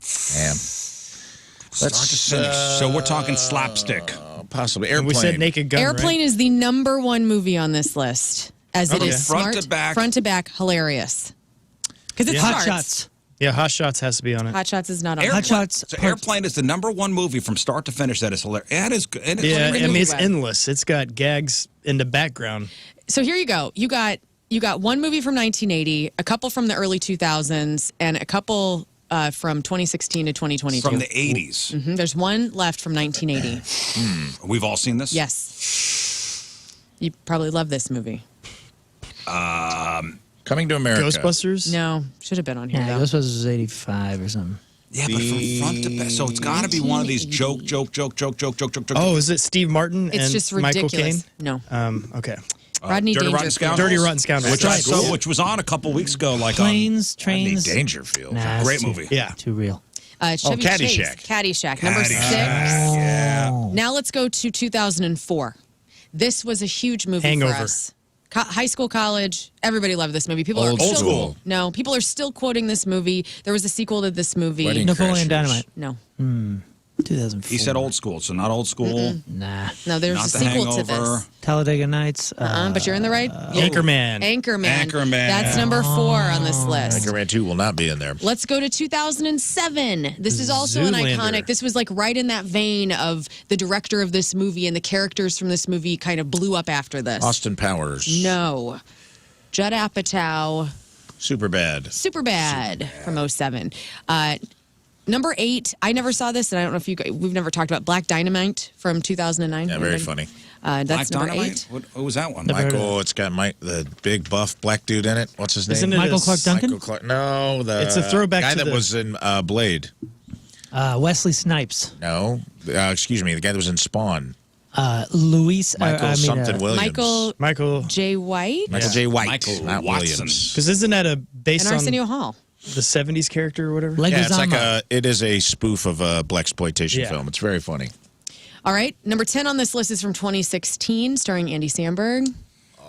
Damn. Start to finish. So we're talking slapstick. Possibly. And Airplane. we said Naked Gun. Airplane is the number 1 movie on this list, as it Okay. is Front smart, to back. front to back, hilarious. Because it Yeah. starts. Hot Shots. Yeah, Hot Shots has to be on it. Hot Shots is not on. Hot Shots. So Airplane is the number 1 movie from start to finish that is hilarious. It is good. It is Yeah, Great I mean movie, it's Wes. endless. It's got gags in the background. So here you go. You got 1 movie from 1980, a couple from the early 2000s, and a couple from 2016 to 2022. from the 80s. There's 1 left from 1980. We've all seen this? Yes. You probably love this movie. Coming to America. Ghostbusters. No, should have been on here Yeah, though. Ghostbusters was 85 or something. Yeah, but from front to back. So it's got to be one of these joke. Oh, is it Steve Martin It's and just Michael Caine? ridiculous. No. Okay. Rodney Dirty Rotten Dangerfield. Scoundrels? Dirty Rotten Scoundrels. Which was on a couple weeks ago. Like Planes, Rodney trains. Dangerfield. Nah, Great it's too- movie. Yeah. Too real. Chevy Caddyshack. Chase. Caddyshack. Number 6. Yeah. Now let's go to 2004. This was a huge movie Hangover. for us. High school, college, everybody loved this movie. People Old are still, school. No, people are still quoting this movie. There was a sequel to this movie. Wedding Napoleon Crashers. Dynamite. No, 2004. He said old school, so not old school. Nah. no, there's Not a the sequel to Hangover. this. Talladega Nights. But you're in the right. Anchorman. Anchorman. Anchorman. That's number 4 on this list. Anchorman 2 will not be in there. Let's go to 2007. This is also an Zoolander. iconic. This was like right in that vein of the director of this movie, and the characters from this movie kind of blew up after this. Austin Powers. No. Judd Apatow. Super bad. Superbad from 07. Number 8, I never saw this, and I don't know if we've never talked about Black Dynamite from 2009. Yeah, very funny. That's Black number Dynamite? 8. What was that one? Never heard of Michael, it's got the big buff black dude in it. What's his name? Isn't it Michael a- Clark Duncan? Michael Clark. No, It's a throwback guy to that the- was in Blade. Wesley Snipes. No, excuse me, the guy that was in Spawn. Luis. Michael something Williams. Michael Michael. J. White Michael J. White, Michael not Watson. Williams. Because isn't that a and based on Arsenio Hall. the 70s character or whatever? Yeah, it's Leguizamo. like it is a spoof of a blaxploitation Yeah. film. It's very funny. All right. Number 10 on this list is from 2016, starring Andy Samberg.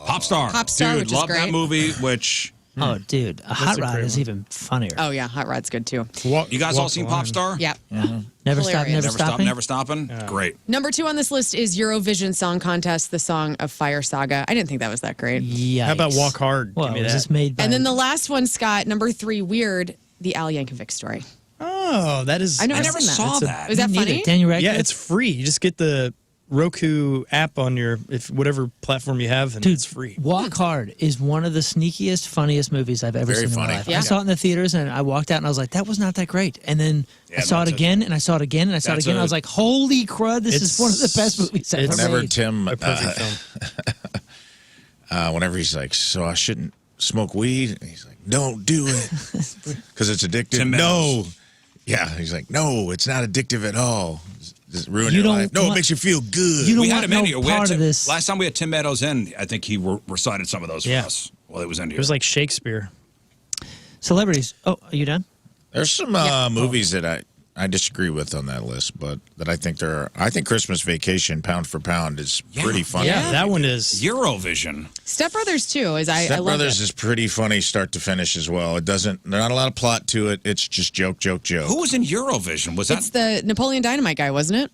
Pop Star. Pop Star, Dude, which is love great. that movie, which Oh, dude. A Hot a Rod great is one. even funnier. Oh, yeah. Hot Rod's good, too. you guys all seen Pop Star? Yep. Never Stop, Hilarious. Never Never Stop, Stopping. Never Stopping. Great. Number 2 on this list is Eurovision Song Contest, the song of Fire Saga. I didn't think that was that great. Yikes. How about Walk Hard? Well, Give me was that. this made by... And then the last one, Scott, number 3, Weird, the Al Yankovic story. Oh, that is. I never never seen that. saw It's a- that. Was that Neither. funny? Daniel Radcliffe? Yeah, it's free. You just get the Roku app on your whatever platform you have, and Dude, it's free. Walk Hard is one of the sneakiest, funniest movies I've ever Very seen in funny. my life. Yeah. I saw it in the theaters, and I walked out, and I was like, that was not that great. And then I saw it that's again, and I saw it again, and I saw it That's again. a- I was like, holy crud, this is one of the best movies I've it's ever Whenever made. Tim, A perfect film. whenever he's like, so I shouldn't smoke weed, and he's like, don't do it because it's addictive. Tim No, Meadows. yeah, he's like, no, it's not addictive at all. Does it ruin You your don't life? No, it want- makes you feel good. You don't We had want him in no here. We had part of Tim- this. Last time we had Tim Meadows in, I think he recited some of those for Yeah. us while he was in here. It was like Shakespeare. Celebrities. Oh, are you done? There's some movies that I disagree with on that list, but that I think I think Christmas Vacation, pound for pound, is pretty funny. Yeah, that one is. Eurovision. Step Brothers too. I Step love Brothers it. is pretty funny start to finish as well. There's not a lot of plot to it. It's just joke. Who was in Eurovision? Was that It's the Napoleon Dynamite guy, wasn't it?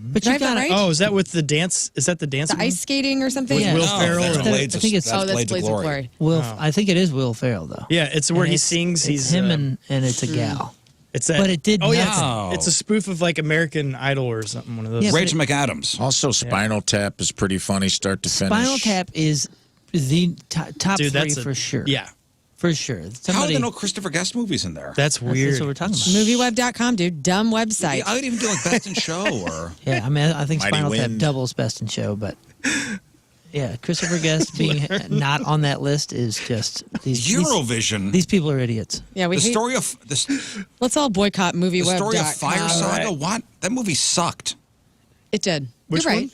But Did I you have that got right? Oh, is that with the dance? Is that the dance? The ice skating or something? With Will Ferrell? that's or- Blades I of- think it's- Oh, that's Blades Blades of Glory. Will. Oh. I think it is Will Ferrell though. Yeah, it's where And he it's- sings. It's He's him uh, and it's a gal. It's that. But it did Oh yeah, nothing. it's a spoof of like American Idol or something. One of those. Yeah, but Rachel McAdams. Also, Spinal Tap is pretty funny start to finish. Spinal Tap is the top Dude, three that's for sure. Yeah, For sure. How are Somebody, there no Christopher Guest movies in there? that's weird. That's what we're talking about. Movieweb.com, dude. Dumb website. I would even do like Best in Show or Yeah, I mean, I think Mighty Spinal Tap Wind. doubles Best in Show, but yeah, Christopher Guest being not on that list is just Eurovision. These people are idiots. Yeah, we the hate, story of the let's all boycott story of movieweb.com. Fire Saga. What? That movie sucked. It did. Which You're right.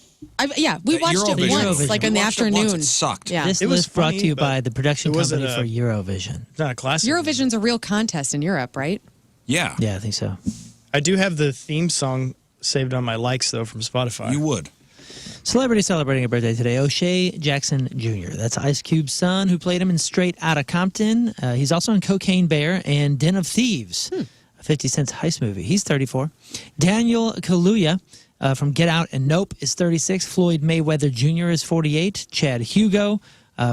Yeah, we watched it Eurovision. once, Eurovision. like in We the watched it once, afternoon. it sucked. Yeah. This It was list brought funny, to you but by the production it wasn't company for Eurovision. It's not a classic. Eurovision's a real contest in Europe, right? Yeah. Yeah, I think so. I do have the theme song saved on my likes though from Spotify. You would. Celebrity celebrating a birthday today, O'Shea Jackson Jr. That's Ice Cube's son, who played him in Straight Outta Compton. He's also in Cocaine Bear and Den of Thieves, a 50 Cent heist movie. He's 34. Daniel Kaluuya from Get Out and Nope is 36. Floyd Mayweather Jr. is 48. Chad Hugo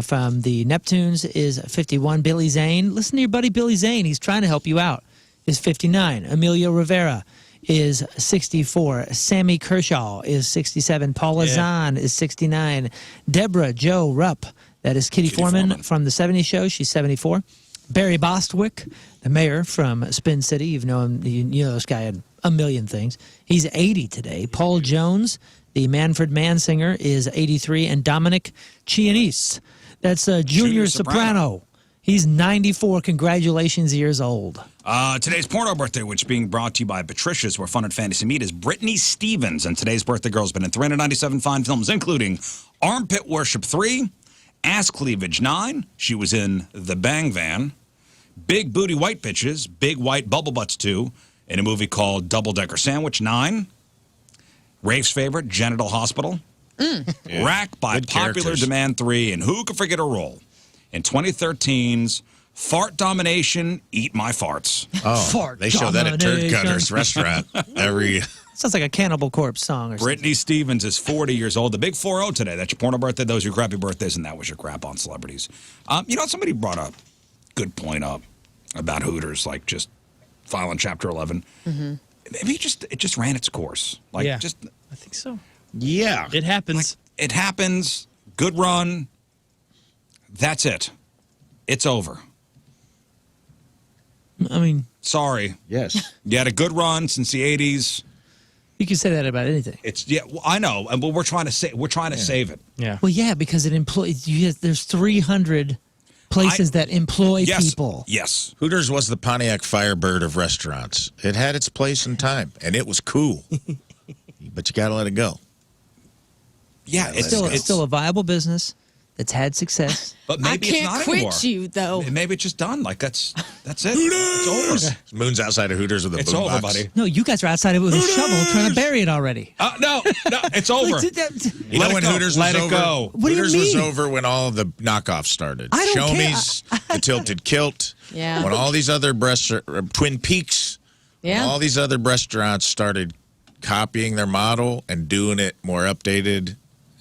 from the Neptunes is 51. Billy Zane, listen to your buddy Billy Zane. He's trying to help you out, is 59. Emilio Rivera is 64. Sammy Kershaw is 67. Paula Zahn is 69. Deborah Jo Rupp, that is Kitty Foreman from the 70s show. She's 74. Barry Bostwick, the mayor from Spin City. You've known him, you know this guy had a million things. He's 80 today. Paul Jones, the Manfred Mann singer, is 83. And Dominic Chianese, that's Junior Soprano. He's 94. Congratulations, years old. Today's porno birthday, which being brought to you by Patricia's, where fun and fantasy meet, is Brittany Stevens. And today's birthday girl has been in 397 fine films, including Armpit Worship 3, Ass Cleavage 9. She was in The Bang Van, Big Booty White Bitches, Big White Bubble Butts 2, in a movie called Double Decker Sandwich 9. Rafe's favorite, Genital Hospital. Rack by Good Popular characters. Demand 3, and who could forget her role in 2013's Fart Domination, Eat My Farts. Oh, Fart they show that at Turd domination. Cutters restaurant every. Sounds like a Cannibal Corpse song or something. Brittany Stevens is 40 years old. The big 4-0 today. That's your porno birthday. Those are your crappy birthdays, and that was your crap on celebrities. You know, somebody brought a good point up about Hooters, like just filing Chapter 11. Maybe it just ran its course. Like, Yeah. just I think so. Yeah. It happens. it happens. Good run. That's it. It's over. I mean, Sorry. Yes. You had a good run since the 80s. you can say that about anything. It's well, I know, but we're trying to save it. Yeah. Well, yeah, because it employs. There's 300 places that employ Yes. people. Yes. Hooters was the Pontiac Firebird of restaurants. It had its place and time, and it was cool. But you got to let it go. Yeah, It's still a viable business that's had success. But maybe I can't it's not quit anymore. you, though. Maybe it's just done. Like that's it. It's over. Moon's outside of Hooters with a It's boombox. over, buddy. No, you guys are outside of it with a shovel trying to bury it already. No, it's over. You know Let it when go. Hooters Let was it over? go. What do you Hooters was mean? over when all of the knockoffs started. I don't Show care. Me's, the Tilted Kilt. Yeah. When all these other Twin Peaks, when Yeah. all these other restaurants started copying their model and doing it more updated,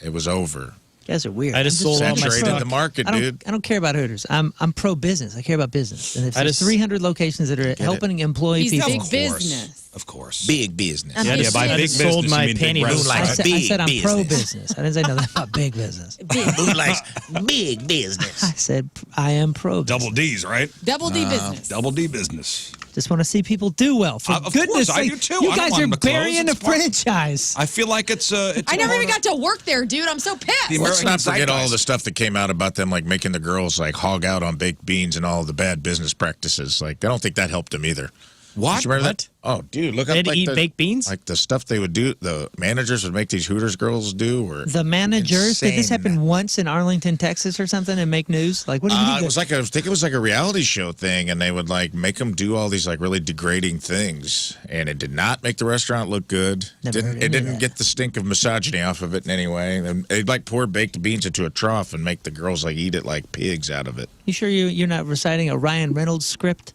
it was over. You guys are weird. I just I'm sold all my Saturated stock. the market, I don't, dude. I don't care about Hooters. I'm pro business. I care about business. And if I there's just- 300 locations that are helping employ He's people, big business. Of course. Big business. Yeah, Yeah, by I big just business, sold you my mean big panty breasts. Moonlight. I said Big I'm pro business. business. I didn't say nothing about big business. Moonlight's big business. I said I am pro business. Double D's, right? Double D business. Double D business. Just want to see people do well. For Of goodness course, I sake, do too. you I don't guys want are them to close. burying a It's fine. franchise. I feel like it's I never even got to work there, dude. I'm so pissed. The Let's American not forget all zeitgeist. the stuff that came out about them, like making the girls like hog out on baked beans and all the bad business practices. Like, I don't think that helped them either. What? You remember that? Oh, dude, look They up had to like eat the, baked beans? like the stuff they would do. The managers would make these Hooters girls do. Or The managers, did this insane. happen once in Arlington, Texas or something and make news? Like, what do you It was like I think it was like a reality show thing, and they would like make them do all these like really degrading things, and it did not make the restaurant look good. Never heard It any of didn't that. get the stink of misogyny off of it in any way. And they'd like pour baked beans into a trough and make the girls like eat it like pigs out of it. You sure you're not reciting a Ryan Reynolds script?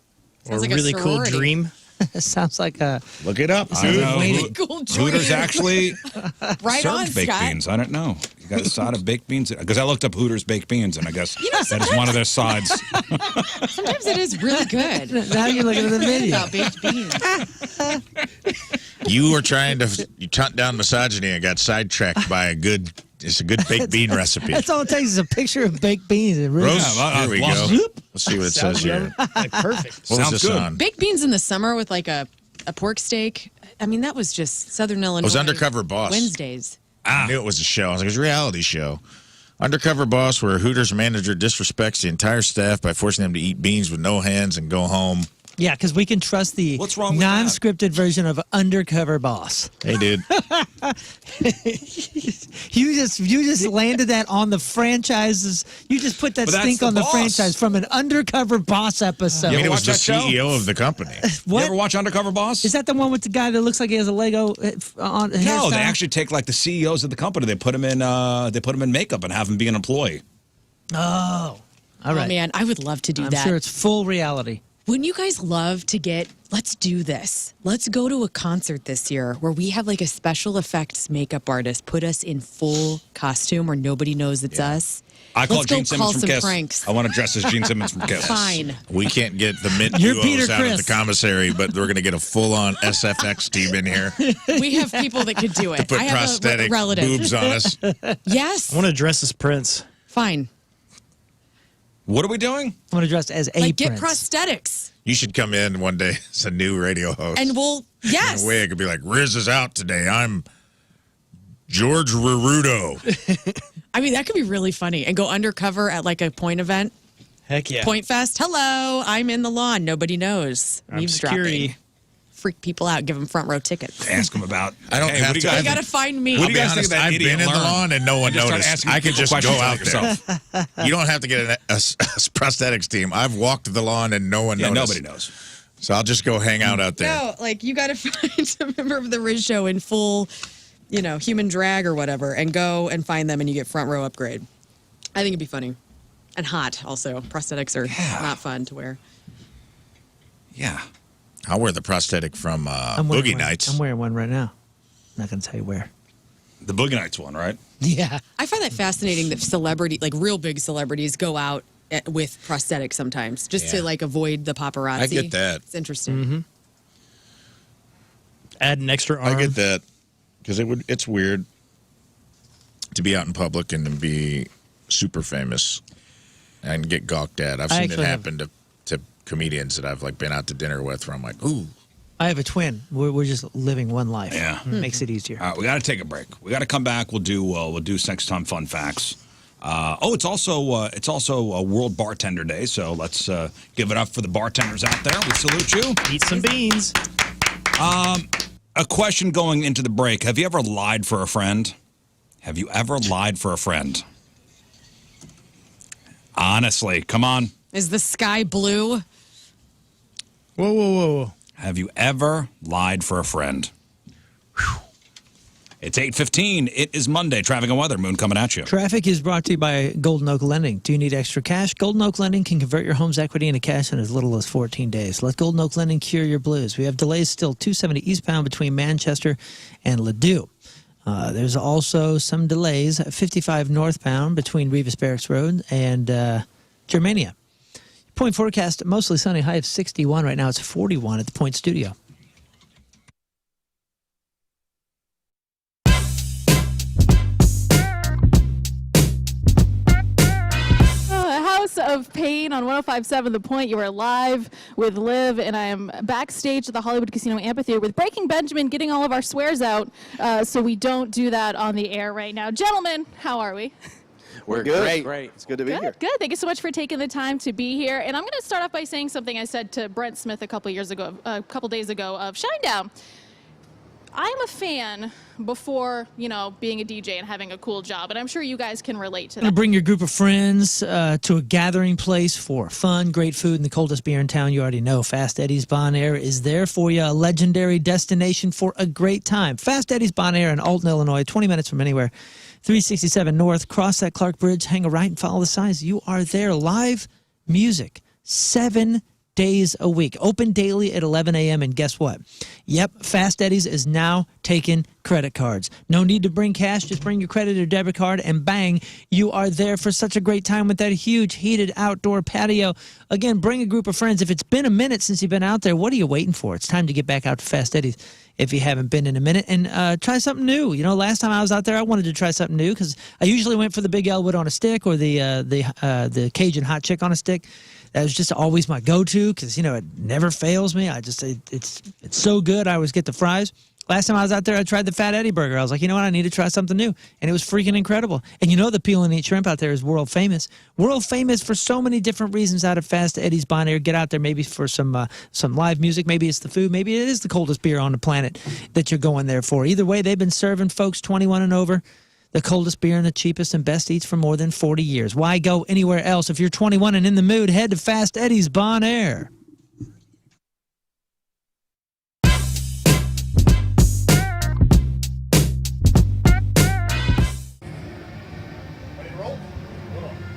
Or Sounds a like a really cool sorority. dream? It sounds like a. Look it up. Sounds like waiting. Cool Hooters actually Right on, served baked Scott. beans. I don't know. You got a side of baked beans? Because I looked up Hooters baked beans, and I guess that is one of their sides. Sometimes it is really good. Now you're looking at the video. About baked beans. You were trying to hunt down misogyny and got sidetracked by a good baked bean recipe. That's all it takes is a picture of baked beans. It really Rose, here we go. Let's see what it says here. Like perfect. What was Sounds this good. on? Baked beans in the summer with like a pork steak. I mean, that was just Southern Illinois. It was Undercover Boss. Wednesdays. I knew it was a show. I was like, it was a reality show. Undercover Boss, where a Hooters manager disrespects the entire staff by forcing them to eat beans with no hands and go home. Yeah, because we can trust the What's wrong with that? non-scripted version of Undercover Boss. Hey, dude. You just landed that on the franchises. You just put that But that's stink the on the boss. franchise from an Undercover Boss episode. I mean, ever it was watch the that show? CEO of the company. You What? ever watch Undercover Boss? Is that the one with the guy that looks like he has a Lego on? No, hairstyle? they actually take like the CEOs of the company. They put them in makeup and have them be an employee. Oh, all Oh right. man, I would love to do I'm that. sure it's full reality. Wouldn't you guys love to let's do this. Let's go to a concert this year where we have like a special effects makeup artist put us in full costume where nobody knows it's us. I call Let's go Gene call Simmons from some Kiss. pranks. I want to dress as Gene Simmons from Kiss. Fine. We can't get the mint You're duos Peter out of Criss. the commissary, but we're going to get a full-on SFX team in here. We have people that could do it. Put I have prosthetic a relative. boobs on us. Yes. I want to dress as Prince. Fine. What are we doing? I want to dress as a Like get prince. prosthetics. You should come in one day as a new radio host. And we'll yes. In a way, it could be like, Riz is out today. I'm George Rizzuto. I mean, that could be really funny. And go undercover at like a point event. Heck yeah. Point Fest. Hello, I'm in the lawn. Nobody knows. I'm Eavesdropping. security. Freak people out. Give them front row tickets. Ask them about. I don't hey, have what do to- you guys They got to find me. What I'll do be you guys think honest, of that I've idiot been in the learn? lawn and no one Just start noticed. asking I could people just go questions out like there. yourself. You don't have to get a prosthetics team. I've walked the lawn and no one Yeah, noticed. nobody knows. So I'll just go hang out out there. No, like you got to find a member of the Riz Show in full, human drag or whatever, and go and find them, and you get front row upgrade. I think it'd be funny, and hot also. Prosthetics are not fun to wear. Yeah. I'll wear the prosthetic from I'm wearing Boogie one. Nights. I'm wearing one right now. Not going to tell you where. The Boogie Nights one, right? Yeah. I find that fascinating that real big celebrities, go out with prosthetics sometimes, just to like avoid the paparazzi. I get that. It's interesting. Mm-hmm. Add an extra arm. I get that because it's weird to be out in public and to be super famous and get gawked at. I've I seen it actually happen to comedians that I've like been out to dinner with where I'm like, ooh. I have a twin. We're just living one life. Yeah. Makes it easier. All right, we got to take a break. We got to come back. We'll do next time fun facts. It's also a World Bartender Day, so let's give it up for the bartenders out there. We salute you. Eat some beans. A question going into the break: have you ever lied for a friend? Have you ever lied for a friend? Honestly, come on. Is the sky blue? Whoa. Have you ever lied for a friend? Whew. It's 8:15. It is Monday. Traffic and weather. Moon coming at you. Traffic is brought to you by Golden Oak Lending. Do you need extra cash? Golden Oak Lending can convert your home's equity into cash in as little as 14 days. Let Golden Oak Lending cure your blues. We have delays still 270 eastbound between Manchester and Ladue. There's also some delays at 55 northbound between Revis Barracks Road and Germania. Point forecast, mostly sunny, high of 61. Right now it's 41 at the Point Studio. House of Pain on 105.7 The Point. You are live with Liv, and I am backstage at the Hollywood Casino Amphitheater with Breaking Benjamin, getting all of our swears out so we don't do that on the air right now. Gentlemen, how are we? We're good. Great. It's good to be here. Good. Thank you so much for taking the time to be here. And I'm going to start off by saying something I said to Brent Smith a couple days ago of Shinedown. I'm a fan before, being a DJ and having a cool job, and I'm sure you guys can relate to that. Bring your group of friends to a gathering place for fun, great food, and the coldest beer in town. You already know Fast Eddie's Bon Air is there for you, a legendary destination for a great time. Fast Eddie's Bon Air in Alton, Illinois, 20 minutes from anywhere. 367 North, cross that Clark Bridge, hang a right and follow the signs. You are there. Live music, 7 days a week. Open daily at 11 a.m. And guess what? Yep, Fast Eddie's is now taking credit cards. No need to bring cash. Just bring your credit or debit card and bang, you are there for such a great time with that huge heated outdoor patio. Again, bring a group of friends. If it's been a minute since you've been out there, what are you waiting for? It's time to get back out to Fast Eddie's if you haven't been in a minute and try something new. Last time I was out there, I wanted to try something new because I usually went for the Big Elwood on a stick or the Cajun hot chick on a stick. That was just always my go-to because, it never fails me. It's so good. I always get the fries. Last time I was out there, I tried the Fat Eddie burger. I was like, you know what? I need to try something new. And it was freaking incredible. And the peel and eat shrimp out there is world famous. World famous for so many different reasons out of Fast Eddie's Bon Air. Get out there maybe for some live music. Maybe it's the food. Maybe it is the coldest beer on the planet that you're going there for. Either way, they've been serving folks 21 and over the coldest beer and the cheapest and best eats for more than 40 years. Why go anywhere else? If you're 21 and in the mood, head to Fast Eddie's Bon Air.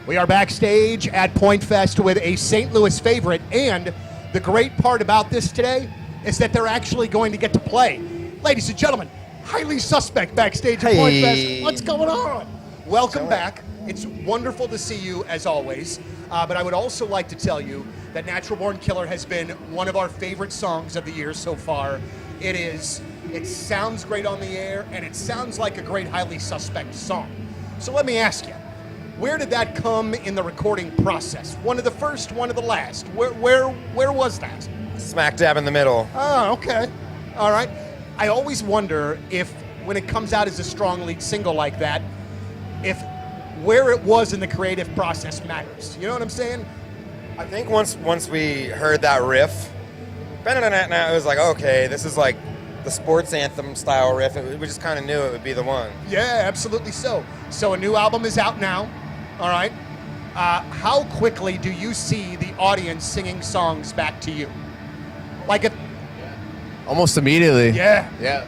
We are backstage at Point Fest with a St. Louis favorite, and the great part about this today is that they're actually going to get to play. Ladies and gentlemen, highly suspect backstage at Point Fest. What's going on? Welcome back. It's wonderful to see you as always. But I would also like to tell you that Natural Born Killer has been one of our favorite songs of the year so far. It sounds great on the air, and it sounds like a great highly suspect song. So let me ask you, where did that come in the recording process? One of the first, one of the last? Where was that? Smack dab in the middle. Oh, okay. All right. I always wonder if, when it comes out as a strong lead single like that, if where it was in the creative process matters. You know what I'm saying? I think once we heard that riff, it was like, okay, this is like the sports anthem style riff. We just kind of knew it would be the one. Yeah, absolutely so. So a new album is out now. All right. How quickly do you see the audience singing songs back to you? Almost immediately. Yeah. Yeah.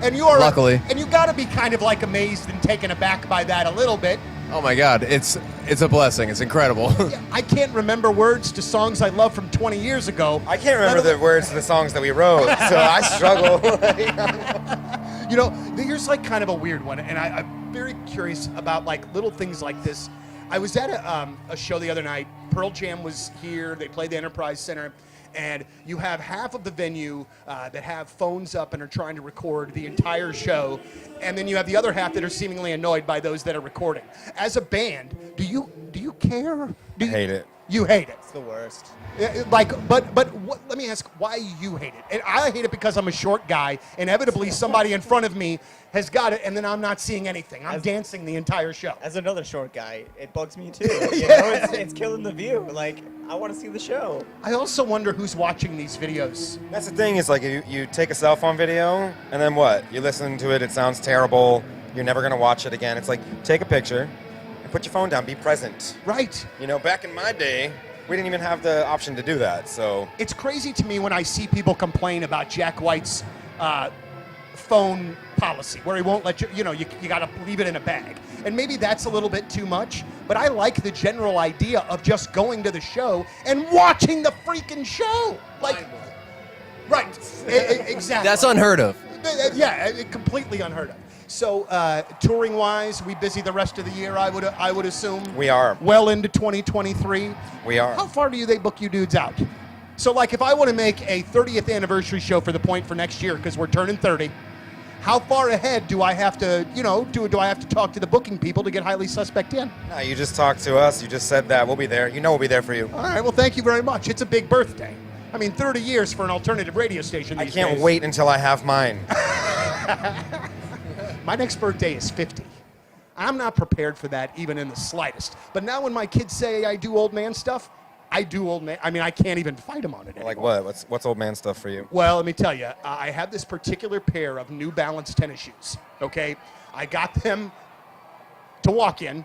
And you are luckily. And you got to be kind of like amazed and taken aback by that a little bit. Oh my God, it's a blessing. It's incredible. Yeah, I can't remember words to songs I love from 20 years ago. I can't remember the words to the songs that we wrote, so I struggle. Here's like kind of a weird one, and I'm very curious about like little things like this. I was at a show the other night. Pearl Jam was here. They played the Enterprise Center. And you have half of the venue that have phones up and are trying to record the entire show. And then you have the other half that are seemingly annoyed by those that are recording. As a band, do you care? I hate it. You hate it? It's the worst. Let me ask why you hate it. And I hate it because I'm a short guy. Inevitably, somebody in front of me has got it, and then I'm not seeing anything. I'm dancing the entire show. As another short guy, it bugs me too. It's killing the view. Like, I want to see the show. I also wonder who's watching these videos. That's the thing, is like you take a cell phone video, and then what? You listen to it, it sounds terrible, you're never going to watch it again. It's like, take a picture and put your phone down, be present. Right. Back in my day, we didn't even have the option to do that, so. It's crazy to me when I see people complain about Jack White's phone policy, where he won't let you, you got to leave it in a bag. And maybe that's a little bit too much, but I like the general idea of just going to the show and watching the freaking show. Right, exactly. That's unheard of. Yeah, completely unheard of. So, touring-wise, we busy the rest of the year, I would assume? We are. Well into 2023? We are. How far do they book you dudes out? So, like, if I want to make a 30th anniversary show for The Point for next year, because we're turning 30, how far ahead do I have to, do I have to talk to the booking people to get highly suspect in? No, you just talked to us. You just said that. We'll be there. We'll be there for you. All right, well, thank you very much. It's a big birthday. 30 years for an alternative radio station these days. I can't wait until I have mine. My next birthday is 50. I'm not prepared for that even in the slightest. But now when my kids say I do old man stuff, I do old man. I mean, I can't even fight them on it anymore. Like what? What's old man stuff for you? Well, let me tell you, I have this particular pair of New Balance tennis shoes, okay? I got them to walk in,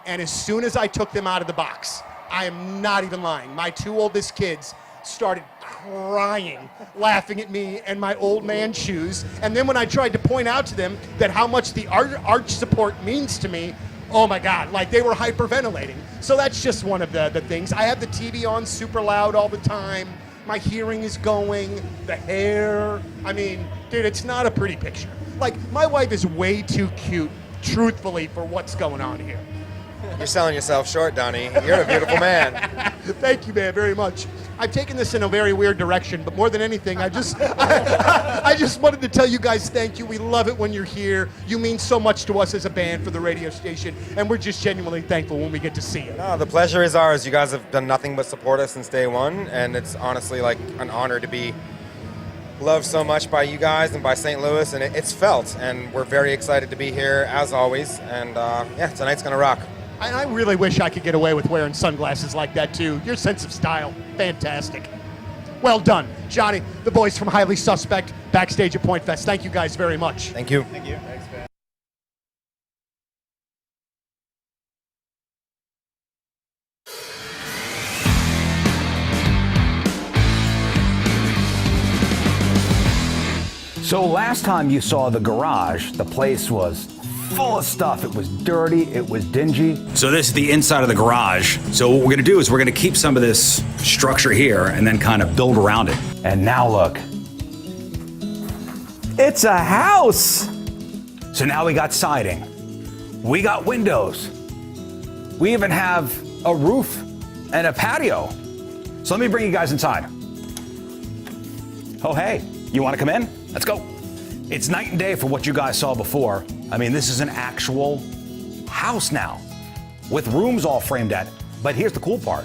and as soon as I took them out of the box, I am not even lying, my 2 oldest kids started crying, laughing at me and my old man shoes. And then when I tried to point out to them that how much the arch support means to me, oh my God, like they were hyperventilating. So that's just one of the things. I have the TV on super loud all the time. My hearing is going, the hair. I mean, dude, it's not a pretty picture. Like, my wife is way too cute, truthfully, for what's going on here. You're selling yourself short, Donnie. You're a beautiful man. Thank you, man, very much. I've taken this in a very weird direction, but more than anything, I just wanted to tell you guys thank you. We love it when you're here. You mean so much to us as a band for the radio station, and we're just genuinely thankful when we get to see you. No, the pleasure is ours. You guys have done nothing but support us since day one, and it's honestly like an honor to be loved so much by you guys and by St. Louis, and it's felt, and we're very excited to be here as always, and yeah, tonight's gonna rock. And I really wish I could get away with wearing sunglasses like that, too. Your sense of style, fantastic. Well done. Johnny, the boys from Highly Suspect, Backstage at Point Fest. Thank you guys very much. Thank you. Thank you. Thanks, man. So last time you saw the garage, the place was full of stuff. It was dirty, it was dingy. So this is the inside of the garage. So what we're gonna do is we're gonna keep some of this structure here and then kind of build around it. And now look, it's a house. So now we got siding, we got windows, we even have a roof and a patio. So let me bring you guys inside. Oh, hey, you wanna come in? Let's go. It's night and day for what you guys saw before. I mean, this is an actual house now with rooms all framed at. But here's the cool part.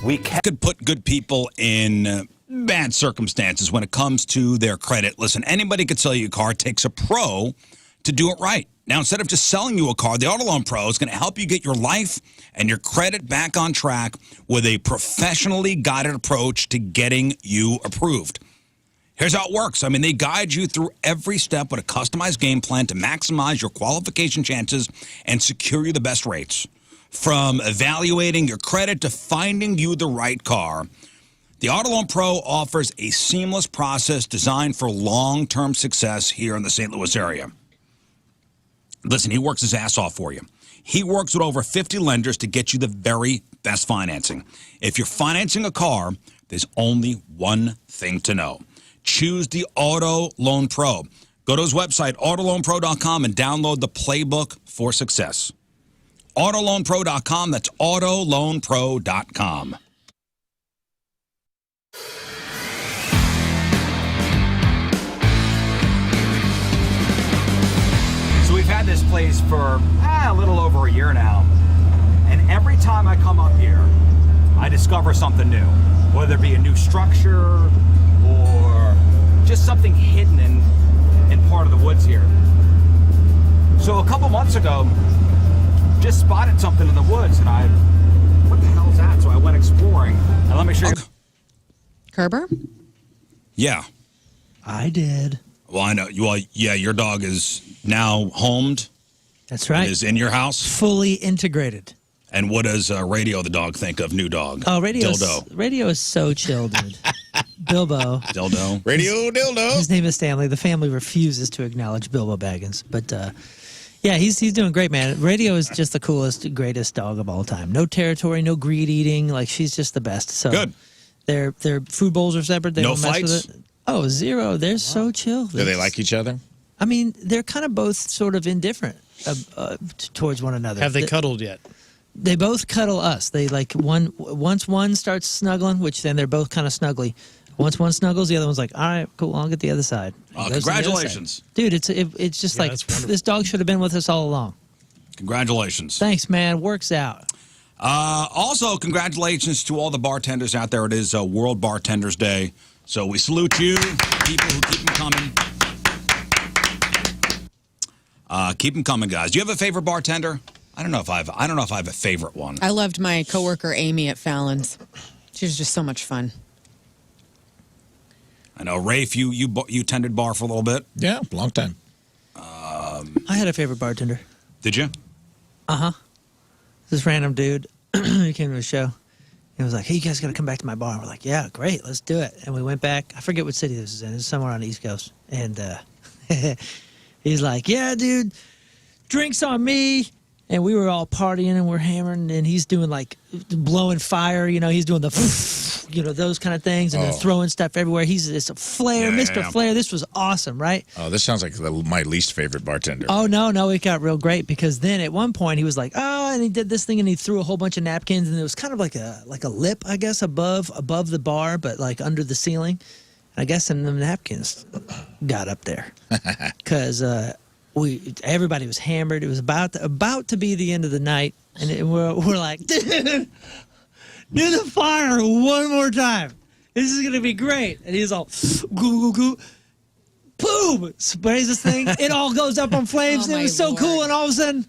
We could put good people in bad circumstances when it comes to their credit. Listen, anybody could sell you a car. It takes a pro to do it right. Now, instead of just selling you a car, the Auto Loan Pro is going to help you get your life and your credit back on track with a professionally guided approach to getting you approved. Here's how it works. I mean, they guide you through every step with a customized game plan to maximize your qualification chances and secure you the best rates. From evaluating your credit to finding you the right car, the Auto Loan Pro offers a seamless process designed for long-term success here in the St. Louis area. Listen, he works his ass off for you. He works with over 50 lenders to get you the very best financing. If you're financing a car, there's only one thing to know. Choose the Auto Loan Pro. Go to his website, autoloanpro.com, and download the playbook for success. Autoloanpro.com, that's autoloanpro.com. So we've had this place for a little over a year now. And every time I come up here, I discover something new. Whether it be a new structure or just something hidden in part of the woods here. So a couple months ago, just spotted something in the woods, and what the hell is that? So I went exploring, and let me show you. Kerber? Yeah. I did. Well, I know. Well, yeah, your dog is now homed. That's right. Is in your house. Fully integrated. And what does Radio the dog think of new dog? Oh, Radio Dildo. is so chill, dude. Bilbo. Dildo. Radio Dildo. His name is Stanley. The family refuses to acknowledge Bilbo Baggins. But, yeah, he's doing great, man. Radio is just the coolest, greatest dog of all time. No territory, no greed eating. Like, she's just the best. So good. Their food bowls are separate. They no don't mess fights? with it. Oh, zero. They're so chill. Do they like each other? I mean, they're kind of both sort of indifferent towards one another. Have they cuddled yet? They both cuddle us. They like once one starts snuggling, which then they're both kind of snuggly. Once one snuggles, the other one's like, all right, cool, I'll get the other side. Congratulations. Dude, it's just like, this dog should have been with us all along. Congratulations. Thanks, man. Works out. Also, congratulations to all the bartenders out there. It is World Bartenders Day. So we salute you, people who keep them coming. Keep them coming, guys. Do you have a favorite bartender? I don't know if I have a favorite one. I loved my coworker Amy at Fallon's. She was just so much fun. I know, Rafe, you tended bar for a little bit. Yeah, long time. I had a favorite bartender. Did you? Uh-huh. This random dude, he came to the show. He was like, hey, you guys got to come back to my bar. We're like, yeah, great, let's do it. And we went back. I forget what city this is in. It's somewhere on the East Coast. And he's like, yeah, dude, drinks on me. And we were all partying and we're hammering. And he's doing like blowing fire. You know, he's doing the, those kind of things. And then throwing stuff everywhere. It's a Flair, Mr. Flair. This was awesome, right? Oh, this sounds like my least favorite bartender. Oh, no, it got real great because then at one point he was like, oh, and he did this thing and he threw a whole bunch of napkins and it was kind of like a lip, I guess, above the bar, but like under the ceiling. And I guess some of the napkins got up there because everybody was hammered. It was about to be the end of the night, and we're like, dude, do the fire one more time. This is gonna be great. And he's all, goo goo goo, boom, sprays this thing. It all goes up on flames. It was so cool. And all of a sudden,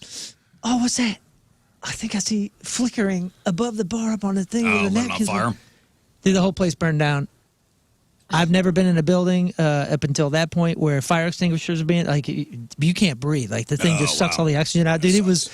oh, what's that? I think I see flickering above the bar up on the thing. Oh, where the lit on napkins fire. Dude, the whole place burned down. I've never been in a building up until that point where fire extinguishers are being like you can't breathe. Like the thing just sucks all the oxygen out, dude. It was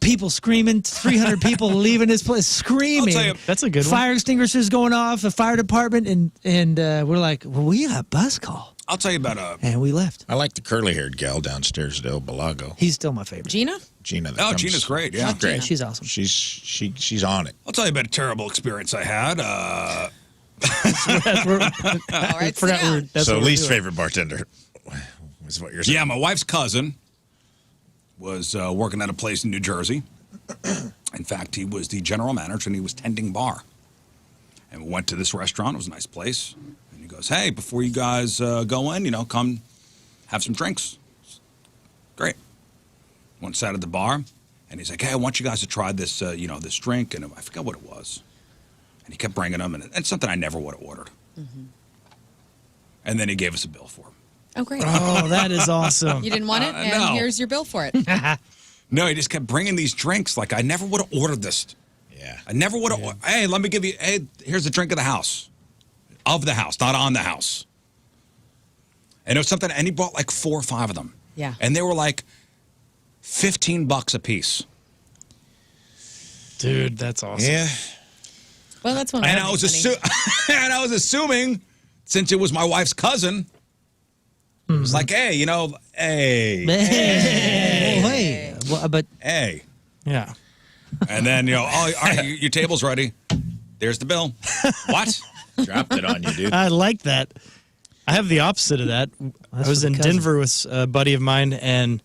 people screaming, 300 people leaving this place screaming. I'll tell you, that's a good one. Fire extinguishers going off, a fire department, and we're like, well, we got a bus call. I'll tell you about and we left. I like the curly-haired gal downstairs at El Balago. He's still my favorite. Gina? Gina. Oh, Gina's great. Yeah, Great. She's awesome. She's on it. I'll tell you about a terrible experience I had. All right, sit down. So least favorite bartender is what you're saying. Yeah, my wife's cousin was working at a place in New Jersey. In fact, he was the general manager and he was tending bar. And we went to this restaurant. It was a nice place. And he goes, hey, before you guys go in, come have some drinks. Great. Went sat at the bar and he's like, hey, I want you guys to try this, this drink. And I forgot what it was. And he kept bringing them, and it's something I never would have ordered. Mm-hmm. And then he gave us a bill for it. Oh, great. Oh, that is awesome. You didn't want it? And no. here's your bill for it. No, he just kept bringing these drinks. Like, I never would have ordered this. Yeah. I never would have. Hey, let me give you, here's a drink of the house. Of the house, not on the house. And it was something, and he bought like 4 or 5 of them. Yeah. And they were like $15 a piece. Dude, that's awesome. Yeah. Well, that's one. And I was assuming, since it was my wife's cousin, it was like, hey, Hey. Well, but hey. Yeah. And then, all right, your table's ready. There's the bill. What? Dropped it on you, dude. I like that. I have the opposite of that. I was in Denver with a buddy of mine, and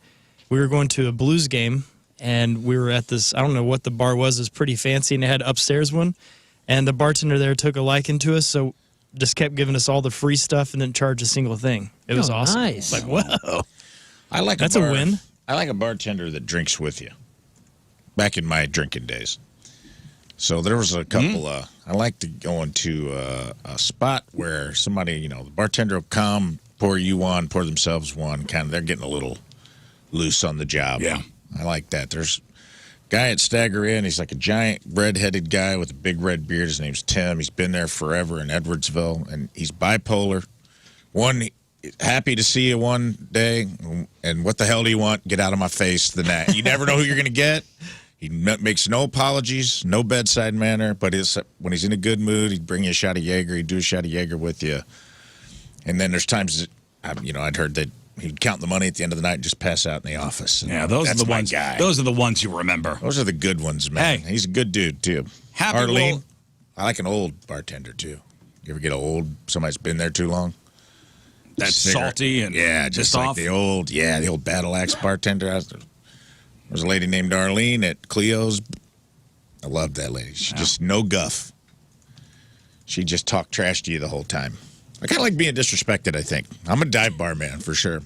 we were going to a blues game, and we were at this, I don't know what the bar was. It was pretty fancy, and it had upstairs one. And the bartender there took a liking to us, so just kept giving us all the free stuff and didn't charge a single thing. It was awesome. Nice. Like, whoa. I like That's a win. I like a bartender that drinks with you. Back in my drinking days. So there was a couple, I like to go into a spot where somebody, the bartender will come, pour you one, pour themselves one, they're getting a little loose on the job. Yeah. I like that. There's guy at Stagger Inn. He's like a giant red-headed guy with a big red beard. His name's Tim. He's been there forever in Edwardsville, and he's bipolar. One, happy to see you one day, and what the hell do you want? Get out of my face. You never know who you're going to get. He makes no apologies, no bedside manner, but when he's in a good mood, he'd bring you a shot of Jaeger. He'd do a shot of Jaeger with you. And then there's times, I'd heard that he'd count the money at the end of the night and just pass out in the office. And yeah, those are the ones. Guy. Those are the ones you remember. Those are the good ones, man. Hey, he's a good dude too. Arlene, I like an old bartender too. You ever get somebody's been there too long? That's salty and just like off. the old battle axe bartender. There was a lady named Arlene at Cleo's. I loved that lady. She just no guff. She just talked trash to you the whole time. I kind of like being disrespected, I think. I'm a dive bar man for sure.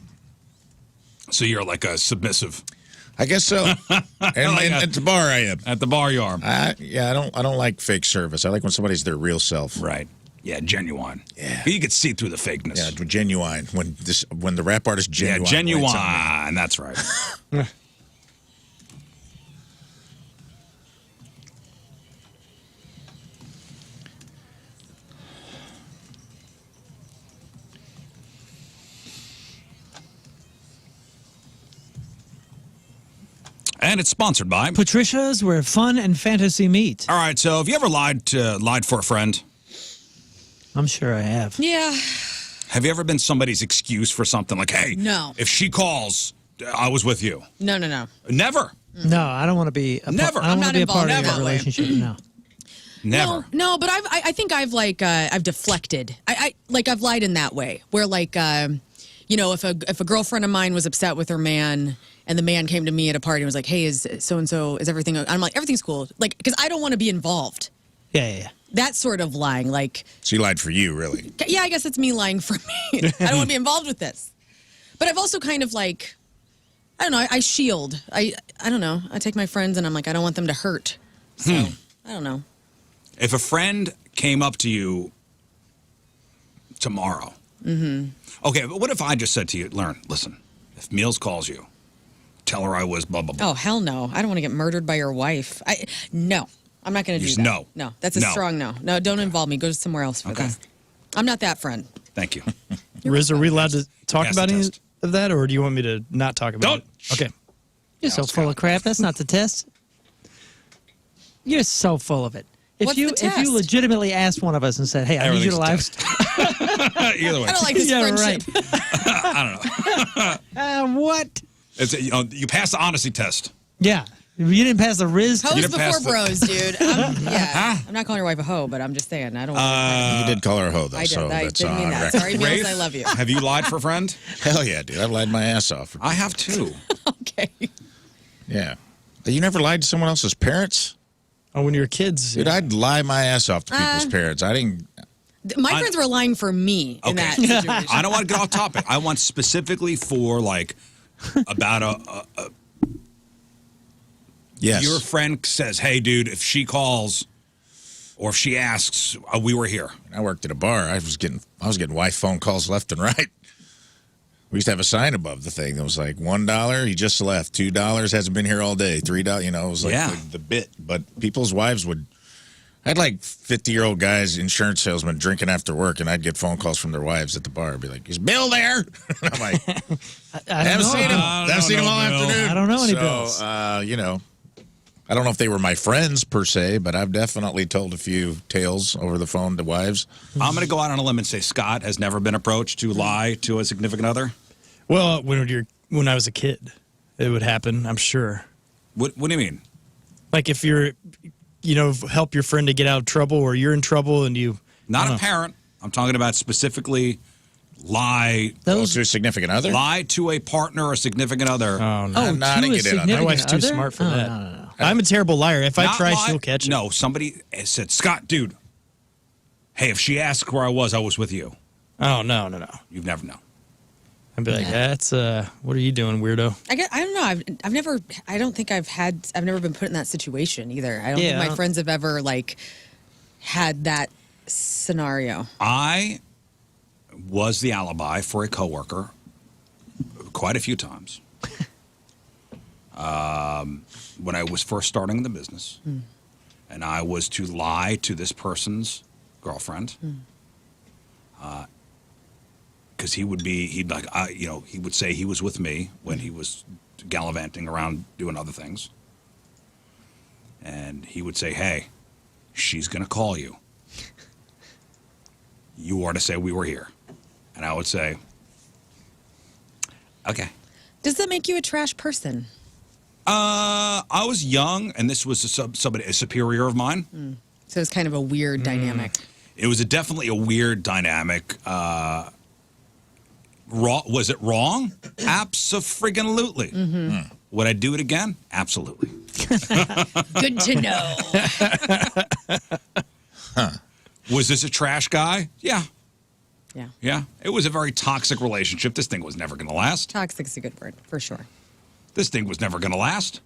So you're like a submissive. I guess so. And at the bar I am. At the bar you are. I don't like fake service. I like when somebody's their real self. Right. Yeah, genuine. Yeah. You could see through the fakeness. Yeah, genuine. When the rap artist genuine. Yeah, genuine. That's right. And it's sponsored by Patricia's, where fun and fantasy meet. All right, so have you ever lied for a friend? I'm sure I have. Yeah. Have you ever been somebody's excuse for something like, hey, No. if she calls, I was with you? No. Never. No, I don't want to be. Never. I don't I'm want to not be a involved part of in your that way. relationship. No. Never. No, but I think I've I've deflected. I've lied in that way where if a girlfriend of mine was upset with her man and the man came to me at a party and was like, hey, is so-and-so, is everything okay? I'm like, everything's cool. Like, because I don't want to be involved. Yeah. That sort of lying. Like, She lied for you, really. yeah, I guess it's me lying for me. I don't want to be involved with this. But I've also kind of I don't know, I shield. I don't know. I take my friends and I'm like, I don't want them to hurt. So, I don't know. If a friend came up to you tomorrow, okay, but what if I just said to you, listen, if Meals calls you, tell her I was blah, blah, blah. Oh, hell no. I don't want to get murdered by your wife. No. I'm not going to do Just that. no. No, that's a strong no. No, don't involve me. Go somewhere else for that. I'm not that friend. Thank you. Riz, are we allowed to talk Pass about the any test. of that, or do you want me to not talk about it? Okay. You're so full of crap. That's not the test. You're so full of it. If What's you the if you test? legitimately asked one of us and said, "Hey, I need you to lie," Either way. I don't like this Yeah, friendship. I don't know. what? It's, you passed the honesty test. Yeah, you didn't pass the Riz. Hoes didn't before pass the- bros, dude. I'm not calling your wife a hoe, but I'm just saying. I don't want You did call her a hoe, though, I did. so I that's didn't mean on that. record. Sorry, Meals, Rafe, I love you. Have you lied for a friend? Hell yeah, dude. I've lied my ass off. I have too. Okay. Yeah. You never lied to someone else's parents? Oh, when you were kids. Dude, I'd lie my ass off to people's parents. I didn't. My friends were lying for me in that situation. I don't want to get off topic. I want specifically for about Yes. your friend says, hey, dude, if she calls or if she asks, we were here. I worked at a bar. I was getting wife phone calls left and right. We used to have a sign above the thing that was like $1, he just left. $2, hasn't been here all day. $3, it was like the bit. But people's wives would. I had 50-year-old guys, insurance salesmen, drinking after work, and I'd get phone calls from their wives at the bar. I'd be like, "Is Bill there?" I'm like, I haven't don't seen know. him. Haven't seen him all afternoon. I don't know any so, Bills. I don't know if they were my friends per se, but I've definitely told a few tales over the phone to wives. I'm going to go out on a limb and say Scott has never been approached to lie to a significant other. Well, when I was a kid, it would happen, I'm sure. What do you mean? Like if you're, help your friend to get out of trouble, or you're in trouble and you. Not a parent. I'm talking about specifically lie. To a significant other? Lie to a partner or significant other. Oh, no. Oh, I didn't get in on that. My wife's too smart for that. No. I'm a terrible liar. If I Not try, lie- she'll catch it. No, somebody said, Scott, dude, hey, if she asks where I was with you. Oh, no. You've never known. I'd be like, that's, what are you doing, weirdo? I don't know. I've never. I don't think I've never been put in that situation either. I don't think my friends have ever had that scenario. I was the alibi for a coworker quite a few times when I was first starting the business, and I was to lie to this person's girlfriend. Because he would say he was with me when he was gallivanting around doing other things. And he would say, hey, she's going to call you. You are to say we were here. And I would say, okay. Does that make you a trash person? I was young, and this was a superior of mine. So it's kind of a weird dynamic. It was definitely a weird dynamic. Was it wrong? Abso-friggin-lutely. Would I do it again? Absolutely. Good to know. Was this a trash guy? Yeah. Yeah. Yeah. It was a very toxic relationship. This thing was never going to last. Toxic's a good word, for sure. This thing was never going to last.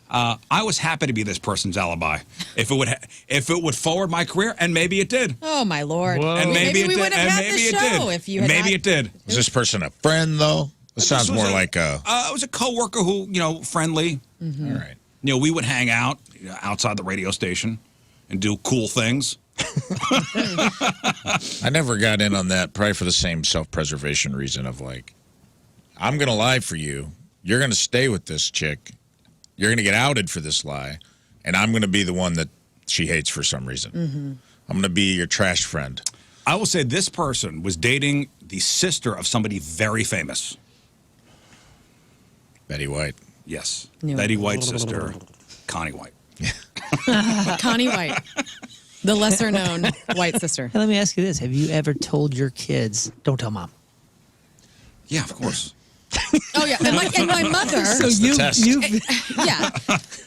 I was happy to be this person's alibi. If it would forward my career, and maybe it did. Oh my Lord! And maybe it we did. wouldn't have And had maybe the it show did. if you had. Maybe it did. Is this person a friend though? It sounds more like a. It was a coworker who, friendly. Mm-hmm. All right. We would hang out outside the radio station and do cool things. I never got in on that, probably for the same self-preservation reason of like, I'm going to lie for you. You're going to stay with this chick. You're going to get outed for this lie. And I'm going to be the one that she hates for some reason. Mm-hmm. I'm going to be your trash friend. I will say this person was dating the sister of somebody very famous. Betty White. Yes. Knew it. Betty White's sister, Connie White. Connie White, the lesser-known White sister. Hey, let me ask you this: have you ever told your kids, "Don't tell mom"? Yeah, of course. Oh yeah, and my mother. So yeah,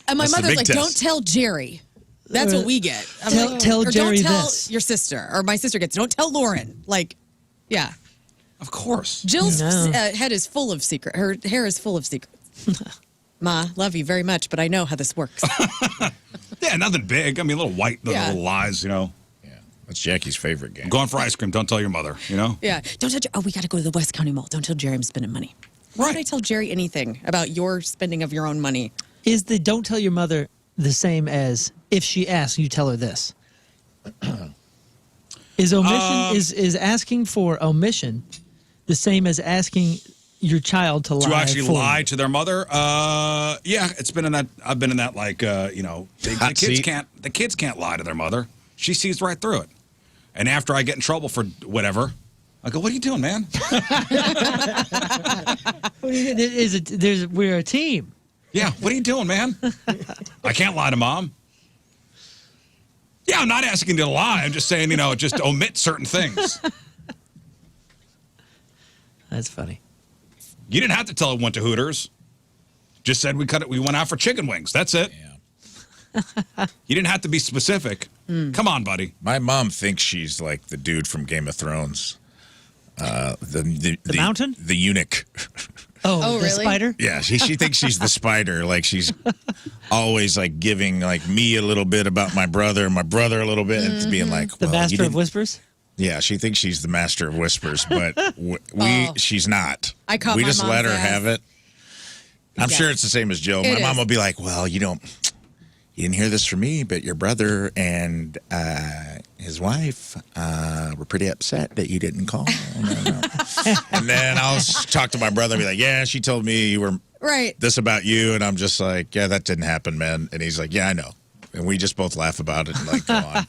and my That's the mother's big like, test. "Don't tell Jerry." That's what we get. I'm Tell- like, tell or Jerry don't tell this. your sister, or my sister gets. Don't tell Lauren. Like, yeah. Of course. Jill's No. head is full of secrets. Her hair is full of secrets. Ma, love you very much, but I know how this works. Yeah, nothing big. I mean, a little white, the Yeah. little lies, Yeah. That's Jackie's favorite game. I'm going for ice cream. Don't tell your mother, Yeah. Don't tell. Oh, we got to go to the West County Mall. Don't tell Jerry I'm spending money. Why would I tell Jerry anything about your spending of your own money? Is the "don't tell your mother" the same as if she asks, you tell her this? Is omission is asking for omission the same as asking your child to lie? To actually for lie you? to their mother? Yeah, it's been in that. I've been in that. Like, the Hot kids seat. can't. The kids can't lie to their mother. She sees right through it. And after I get in trouble for whatever, I go, "What are you doing, man?" We're a team. Yeah, what are you doing, man? I can't lie to mom. Yeah, I'm not asking you to lie. I'm just saying, just omit certain things. That's funny. You didn't have to tell her we went to Hooters. Just said we went out for chicken wings. That's it. Yeah. You didn't have to be specific. Come on, buddy. My mom thinks she's like the dude from Game of Thrones. The mountain? The eunuch. Oh, the really? spider? Yeah, she thinks she's the spider. Like she's always like giving like me a little bit about my brother a little bit, and it's being like The well, you master of didn't- whispers? Yeah, she thinks she's the master of whispers, but she's not. I caught We my just let her mom's have it. I'm Yeah. sure it's the same as Jill. It My mom is. will be like, "Well, you didn't hear this from me, but your brother and his wife were pretty upset that you didn't call." And then I'll talk to my brother and be like, "Yeah, she told me you were Right. this about you," and I'm just like, "Yeah, that didn't happen, man." And he's like, "Yeah, I know," and we just both laugh about it and like go on.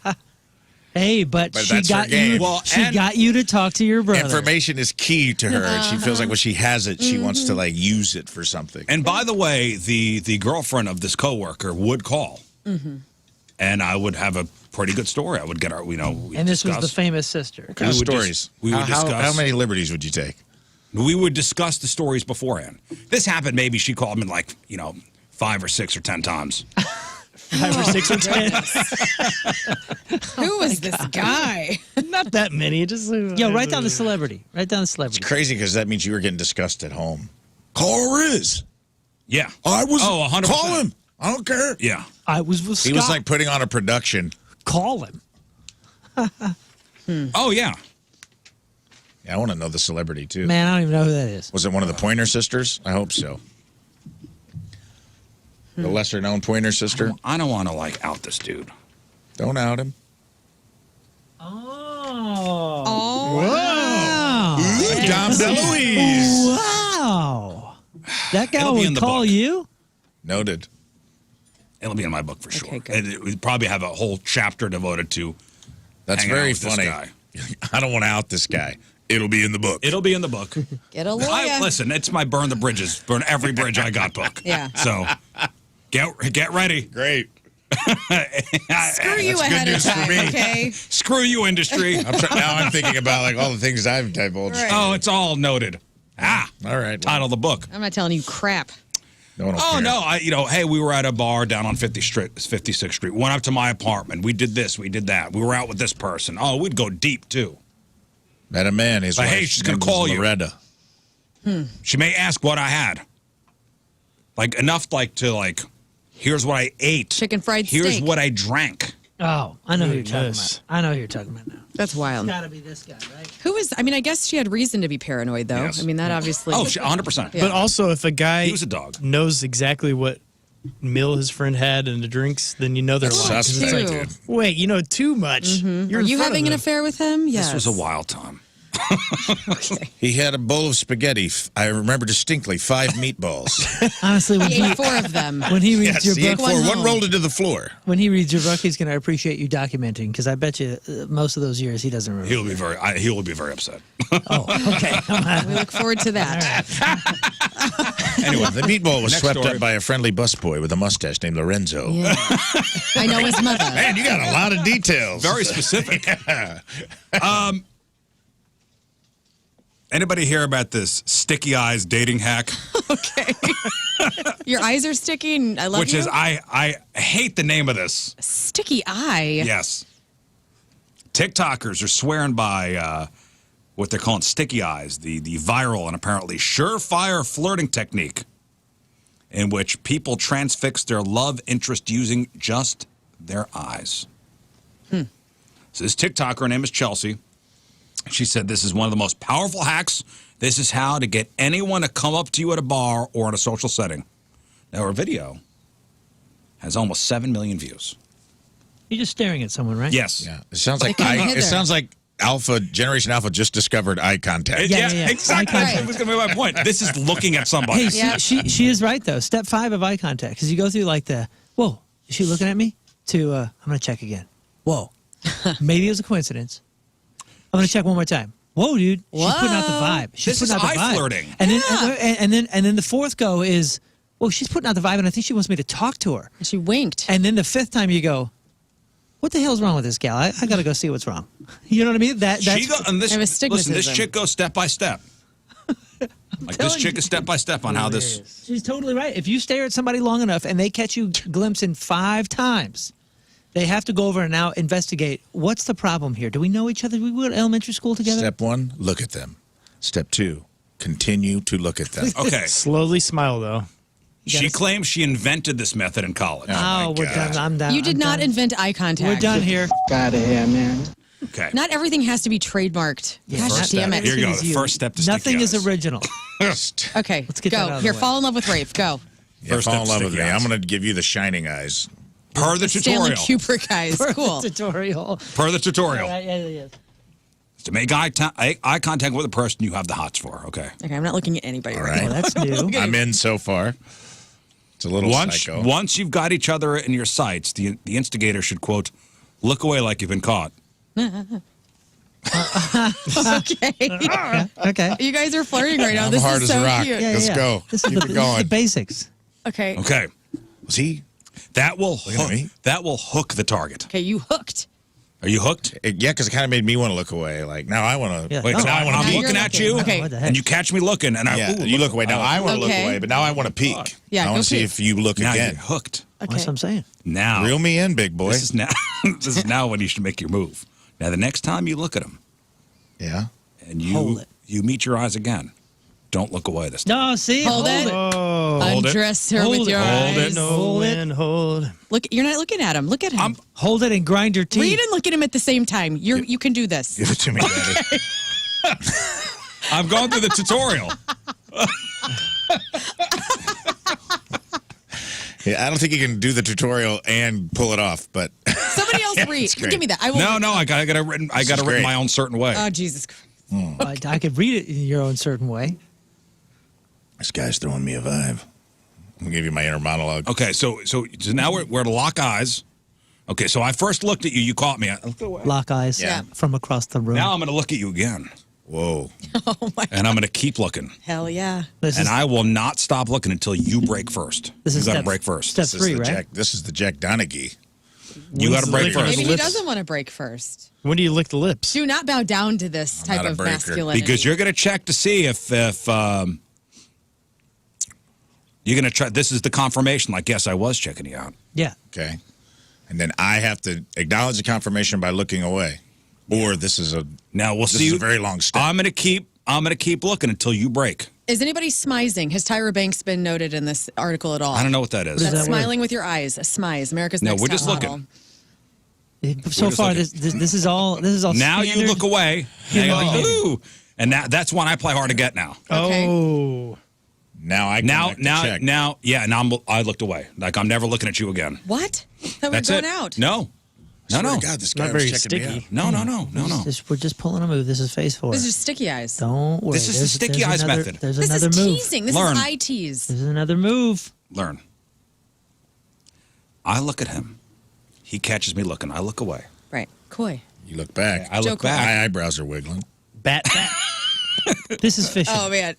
Hey, but But she that's her got game. you. Well, She and- got you to talk to your brother. Information is key to her, and she feels like when she has it, she wants to like use it for something. And by the way, the girlfriend of this coworker would call, and I would have a pretty good story. I would get our, we'd And this was the discuss. famous sister. What kind of we would stories? we would how discuss. many liberties would you take? We would discuss the stories beforehand. This happened. Maybe she called me like 5 or 6 or 10 times. 5 or 6 or 10. Who is this guy? Not that many. Just Yo, write down the celebrity. Write down the celebrity. It's crazy because that means you were getting discussed at home. Call Riz. Yeah. I was. 100%. Call him. I don't care. Yeah. I was with Scott. He was like putting on a production. Call him. Oh yeah. Yeah, I want to know the celebrity too. Man, I don't even know who that is. Was it one of the Pointer sisters? I hope so. The lesser known Pointer sister. I don't want to out this dude. Don't out him. Oh. Wow. Wow. Dom DeLuise. Wow. That guy It'll be in would the call book. you? Noted. It'll be in my book for sure. Okay, good. And it would probably have a whole chapter devoted to. That's hanging out very with this funny. guy. I don't want to out this guy. It'll be in the book. It'll be in the book. Get a lawyer. Listen, it's my burn the bridges, burn every bridge I got book. Yeah. So get ready. Great. Screw you That's ahead good of news for time, me. okay? Screw you, industry. Now I'm thinking about like all the things I've divulged. Right. Oh, it's all noted. All right. Title of the book. I'm not telling you crap. No one will Oh care. no, hey, we were at a bar down on 56th Street. Went up to my apartment. We did this, we did that. We were out with this person. Oh, we'd go deep too. Met a man. His Like, wife, hey, she's gonna name was call you. Loretta. She may ask what I had. Like enough to Here's what I ate. Chicken fried Here's steak. what I drank. Oh, I know who you're talking Goodness. about. I know who you're talking about now. That's wild. It's got to be this guy, right? Who is? I mean, I guess she had reason to be paranoid, though. Yes. I mean, that obviously. Oh, 100%. Yeah. But also, if a guy He was a dog. knows exactly what meal his friend had and the drinks, then you know they're lying. 'Cause it's Suspect, like, dude. wait, you know too much. You're Are in you front of having an them. affair with him? Yes. This was a wild time. He had a bowl of spaghetti. I remember distinctly 5 meatballs. Honestly, when He he, ate 4 of them. when he reads Yes, your he ate book, 4. One home. rolled into the floor. when he reads your book, he's going to appreciate you documenting because I bet you most of those years he doesn't remember. He will be very upset. Oh, okay. Come on. We look forward to that. Anyway, the meatball was Next swept story. up by a friendly busboy with a mustache named Lorenzo. Yeah. I know his mother. Man, you got a lot of details. Very specific. Anybody hear about this sticky eyes dating hack? Okay. Your eyes are sticky, and I love Which you. is, I hate the name of this. Sticky eye. Yes. TikTokers are swearing by what they're calling sticky eyes, the viral and apparently surefire flirting technique in which people transfix their love interest using just their eyes. So this TikToker, her name is Chelsea. She said this is one of the most powerful hacks. This is how to get anyone to come up to you at a bar or in a social setting. Now, her video has almost 7 million views. You're just staring at someone, right? Yes. Yeah, it sounds like They can't hit it her. sounds like Generation Alpha just discovered eye contact. Yeah. Exactly. Right. That was going to be my point. This is looking at somebody. Hey, Yeah. she is right though. Step 5 of eye contact because you go through like the whoa, is she looking at me? To I'm gonna check again. Whoa, maybe it was a coincidence. I'm gonna check one more time. Whoa, dude, she's putting out the vibe. She's This putting is out the eye vibe. flirting. And then the fourth go is, well, she's putting out the vibe, and I think she wants me to talk to her. She winked. And then the 5th time you go, what the hell's wrong with this gal? I got to go see what's wrong. You know what I mean? That's She go, and this, I have listen, this astigmatism. chick goes step by step. Like this telling chick you. is step by step on how this. She's totally right. If you stare at somebody long enough and they catch you glimpsing 5 times, they have to go over and now investigate what's the problem here. Do we know each other? We were at elementary school together. Step 1, look at them. Step 2, continue to look at them. Okay. Slowly smile, though. She claims she invented this method in college. Oh, we're done. I'm done. You did I'm not done. invent eye contact. We're done here. Got it here, man. Okay. Not everything has to be trademarked. Gosh First damn step. it. Here you go. Everything The is first step to Nothing sticky is eyes. original. Okay, Let's get that out go. of the Here, way. fall in love with Rafe. Go. Yeah, First fall in step, love with me. sticky eyes. I'm going to give you the shining eyes. Per the Stanley tutorial. Kubrick eyes. Cool. Tutorial. Per the tutorial. Yeah. To make eye contact with a person you have the hots for. Okay. Okay, I'm not looking at anybody All right right. now. That's new. I'm in so far. It's a little psycho. Once you've got each other in your sights, the instigator should, quote, look away like you've been caught. Okay. Okay. You guys are flirting right now. I'm this hard is as so a rock. cute. Let's go. This is Keep the, it this is going. the basics. Okay. Okay. Was he? That will Look at me. hook the target. Okay, you hooked. Are you hooked? Yeah, because it kind of made me want to look away. Like, now I want to. Yeah. Wait, Oh, now now I'm you're looking at looking. you, Okay. What the heck? and you catch me looking, and Yeah, ooh, you look away. Now I want to look Okay. away, but now I want to peek. Yeah, I go want to see peek. if you look now again. you're hooked. Okay. That's what I'm saying. Now, Reel me in, big boy. this is now this is now when you should make your move. Now, the next time you look at him Yeah. and Hold it. you meet your eyes again, don't look away this time. No, see, Hold it. Oh, Hold it. Undress her Hold with it. your Hold it. eyes. no, Hold it. Lynn, hold. Look, you're not looking at him. Look at him. Hold it and grind your teeth. Read and look at him at the same time. You can do this. Give it to me, daddy. I'm going through the tutorial. Yeah, I don't think you can do the tutorial and pull it off, but Somebody else read. it's great. Give me that. I will. No, I got it written. I got it written great. my own certain way. Oh, Jesus Christ. I could read it in your own certain way. this guy's throwing me a vibe. I'm gonna give you my inner monologue. Okay, so now we're to lock eyes. Okay, so I first looked at you. You caught me. I looked away. Lock eyes Yeah. from across the room. Now I'm going to look at you again. Whoa. Oh, my. And I'm going to keep looking. Hell yeah. This And is, I will not stop looking until you break first. This You is got to step- break first. step This is 3, the right? This is the Jack Donaghy. You got to break Lick- first. Maybe he lips. doesn't want to break first. When do you lick the lips? Do not bow down to this type not a of breaker. masculinity. Because you're going to check to see if you're going to try. This is the confirmation. Like, yes, I was checking you out. Yeah. Okay. And then I have to acknowledge the confirmation by looking away. Or this is a Now we'll this see. is a very long step. I'm going to keep I'm going to keep looking until you break. Is anybody smizing? Has Tyra Banks been noted in this article at all? I don't know what that is. That's smiling with your eyes. A smize. America's No, Next we're Top just Model. looking. So just far, looking. this is all. This is all. Now standard. you look away. Now you're like, ooh. And that's when I play hard to get now. Okay. Oh. Now I check. I looked away. Like I'm never looking at you again. What? That That's we're going it. out. No. No. God, this guy Not was very checking me sticky. out. We're just pulling a move. This is phase 4. This is sticky eyes. Don't worry. This is the sticky there's eyes another- method. There's This another is move. teasing. This Learn. is eye tease. There's another move. Learn. I look at him. He catches me looking. I look away. Right. Coy. You look back. I look Joe back. My eyebrows are wiggling. Bat. This is fishing. Oh man.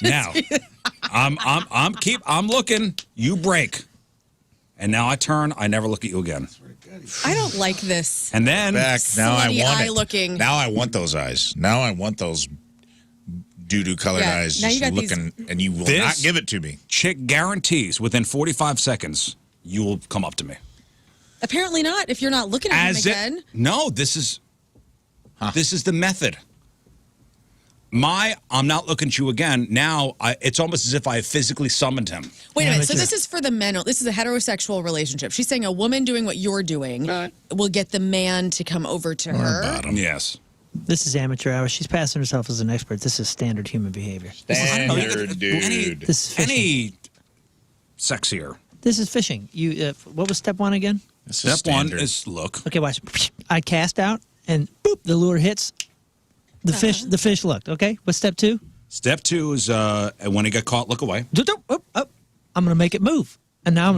Now, I'm looking. You break, and now I turn. I never look at you again. I don't like this. And then Back. Now I Slutty want eye it. looking. Now I want those eyes. Now I want those doo-doo colored Yeah, eyes now you just got these- looking, and you will This- not give it to me. chick guarantees within 45 seconds you will come up to me. Apparently not. If you're not looking at him again. No, this is the method. I'm not looking at you again. Now it's almost as if I physically summoned him. Wait a minute. So this is for the men. This is a heterosexual relationship. She's saying a woman doing what you're doing will get the man to come over to her. Yes. This is amateur hour. She's passing herself as an expert. This is standard human behavior. Standard, dude. This is fishing. Any sexier. This is fishing. You. What was step 1 again? Step 1 is look. Okay, watch. I cast out, and boop, the lure hits. The fish looked. Okay. What's step 2? Step 2 is when he got caught, look away. I'm gonna make it move, and now,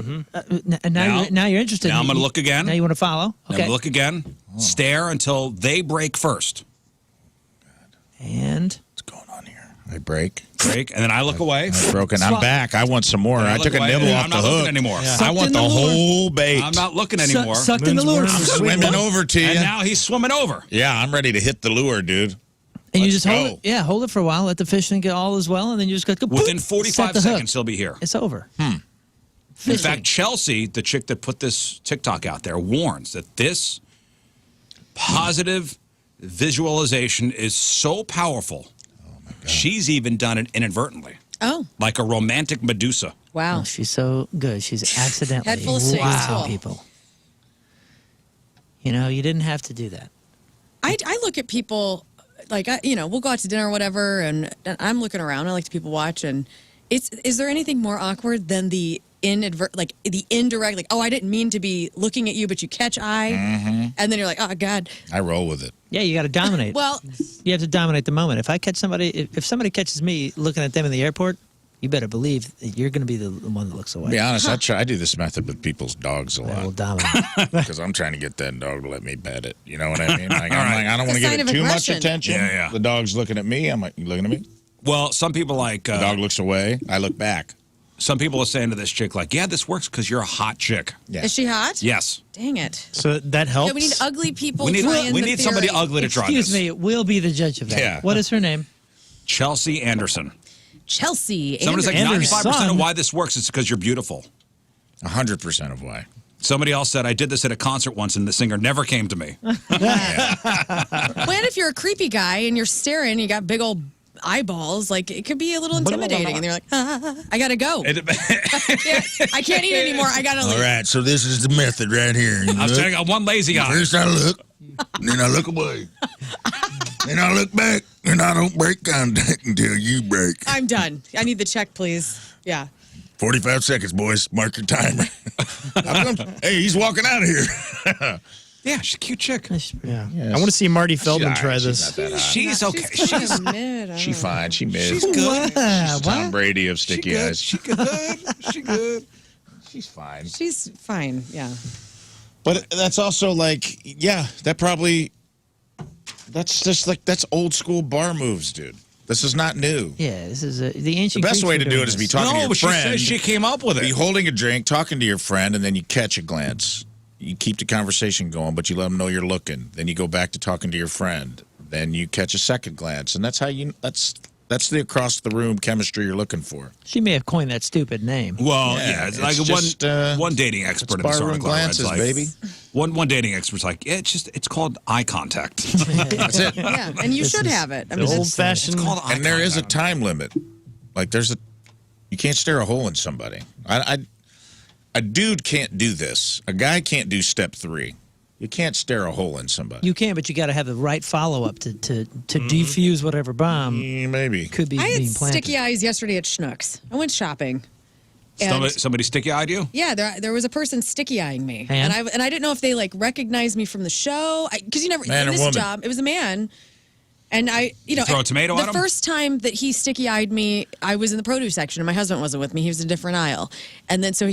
now you're interested. Now I'm going to look again. Now you want to follow. Now I'm Okay. gonna look again. Stare until they break first. And what's going on here? I break, and then I look away. I'm broken. I'm back. I want some more. And I look took a away, nibble and off I'm the not hook looking anymore. Yeah. I want the whole bait. I'm not looking anymore. Sucked in the lure. I'm swimming over to you. And now he's swimming over. Yeah, I'm ready to hit the lure, dude. And you Let's just hold go. it. Yeah, hold it for a while. Let the fish think all is well, and then you just go. Within boop, 45 set the hook. seconds, he'll be here. It's over. In fact, Chelsea, the chick that put this TikTok out there, warns that this positive visualization is so powerful. She's even done it inadvertently, Oh. like a romantic Medusa. Wow. Oh, she's so good. She's accidentally Head full of snakes. wow. Cool. people. You know, you didn't have to do that. I look at people like we'll go out to dinner or whatever, and I'm looking around. I like to people watch, and is there anything more awkward than the indirect, like, oh, I didn't mean to be looking at you, but you catch eye, and then you're like, oh God. I roll with it. Yeah, you got to dominate. Well, you have to dominate the moment. If I catch somebody, if somebody catches me looking at them in the airport, you better believe that you're going to be the one that looks away. To be honest, I do this method with people's dogs a I will lot dominate. because I'm trying to get that dog to let me pet it. You know what I mean? Like, I don't want to It's a give sign it of too much aggression. attention. Yeah. The dog's looking at me. I'm like, you looking at me? Well, some people like The dog looks away. I look back. some people are saying to this chick, like, yeah, this works because you're a hot chick. Yeah. Is she hot? Yes. Dang it. So that helps. Yeah, we need ugly people We need- trying we the need somebody theory. ugly to try Excuse this. me, we'll be the judge of that. Yeah. What is her name? Chelsea Anderson. Chelsea. Somebody's like, Anderson. 95% of why this works is because you're beautiful. 100% of why. Somebody else said, I did this at a concert once and the singer never came to me. Well, if you're a creepy guy and you're staring, you got big old eyeballs, like it could be a little intimidating. And they're like, I gotta go. I can't eat anymore. I gotta leave. All right, so this is the method right here. You I'm look. saying I got one lazy eye. First I look, then I look away. Then I look back, and I don't break contact until you break. I'm done. I need the check, please. Yeah. 45 seconds, boys. Mark your timer. Hey, he's walking out of here. Yeah, she's a cute chick. Yeah. I want to see Marty Feldman try this. She's okay. She's mid. She's fine. She missed. She's good. She's Tom Brady of sticky good. eyes. She good. She good. She's fine. She's fine. Yeah. But that's also like, yeah, that's just like, that's old school bar moves, dude. This is not new. Yeah, this is the ancient. The best Greeks way were to do doing it is be this. talking to your but she friend. said she came up with Be it. holding a drink, talking to your friend, and then you catch a glance. You keep the conversation going, but you let them know you're looking. Then you go back to talking to your friend. Then you catch a second glance, and that's how you. That's That's the across the room chemistry you're looking for. She may have coined that stupid name. Well, yeah, it's like just, one dating expert in this barroom article. glances, like, baby. One dating expert's like, yeah, it's called eye contact. That's it. Yeah, and you should have it. I mean, old it's- fashioned. It's called eye And there is a contact. time limit. Like you can't stare a hole in somebody. A dude can't do this. A guy can't do step 3. You can't stare a hole in somebody. You can, but you got to have the right follow up to defuse whatever bomb maybe could be I had being planted. sticky eyes yesterday at Schnucks. I went shopping. And Somebody sticky eyed you? yeah, there was a person sticky eyeing me, And? and I didn't know if they like recognized me from the show because you never Man in or this woman? job it was a man, and throw a tomato the at him? first time that he sticky eyed me, I was in the produce section and my husband wasn't with me. He was in a different aisle, and then so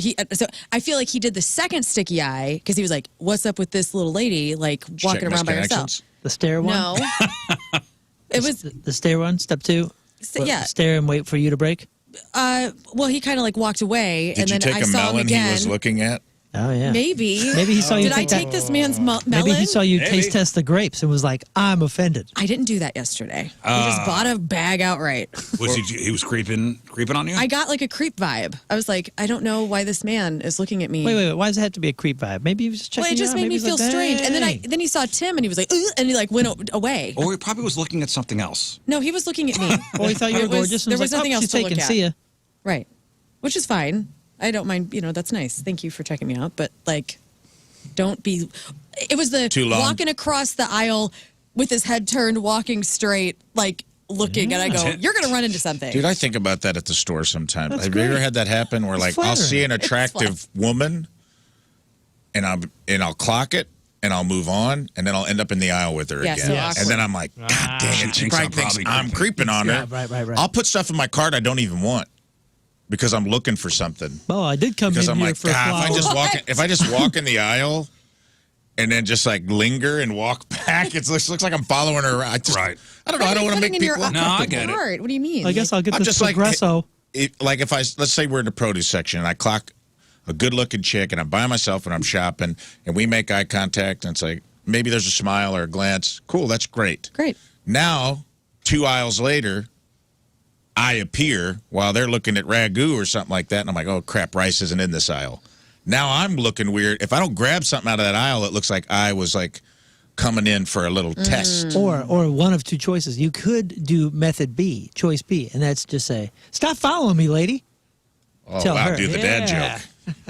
I feel like he did the second sticky eye because he was like, "What's up with this little lady like walking Checking around by his herself?" connections? The stare one? No, it was The stare one, step 2? yeah. Stare and wait for you to break? Well, he kind of like walked away, Did and you then take I a saw him melon again. he was looking at? Oh, yeah. Maybe. Maybe he saw you Did I take that- take this man's melon? Maybe he saw you Maybe. taste test the grapes and was like, I'm offended. I didn't do that yesterday. I just bought a bag outright. Was he was creeping on you? I got like a creep vibe. I was like, I don't know why this man is looking at me. Wait. Why does it have to be a creep vibe? Maybe he was just checking Well, it just you out. made Maybe me he's feel like, strange. And "Hey." then he saw Tim and he was like, "Ugh," and he like went away. Or he probably was looking at something else. No, he was looking at me. Or he thought you were It was- gorgeous and There was was like, nothing "Oh, else she's to look taken. at. See ya." Right. Which is fine. I don't mind. That's nice. Thank you for checking me out. But like, don't be. It was the Too long. walking across the aisle with his head turned, walking straight, like looking, and I go, "You're gonna run into something." Dude, I think about that at the store sometimes. That's Have you ever great. had that happen where, It's like, I'll see an It's attractive woman, and I'll clock it, and I'll move on, and then I'll end up in the aisle with her Yeah, again. so awkward. And then I'm like, God dang it, she thinks probably I'm thinks probably I'm creeping on her. Yeah, right. I'll put stuff in my cart I don't even want because I'm looking for something. Oh, I did come Because in I'm here like, for God, flowers. if I just walk in the aisle and then just like linger and walk back, it looks like I'm following her around. Right. I don't know. I don't want to make people. No, I get it. What do you mean? I guess I'll get I'm this just like, Progresso. like if let's say we're in the produce section and I clock a good-looking chick and I'm by myself and I'm shopping and we make eye contact and it's like maybe there's a smile or a glance. Cool, that's great. Great. Now, 2 aisles later, I appear while they're looking at ragu or something like that, and I'm like, oh crap, rice isn't in this aisle. Now I'm looking weird. If I don't grab something out of that aisle, it looks like I was like coming in for a little test. Or one of two choices. You could do method B, choice B, and that's just say, "Stop following me, lady." Oh Tell wow, her. do the dad Yeah. joke.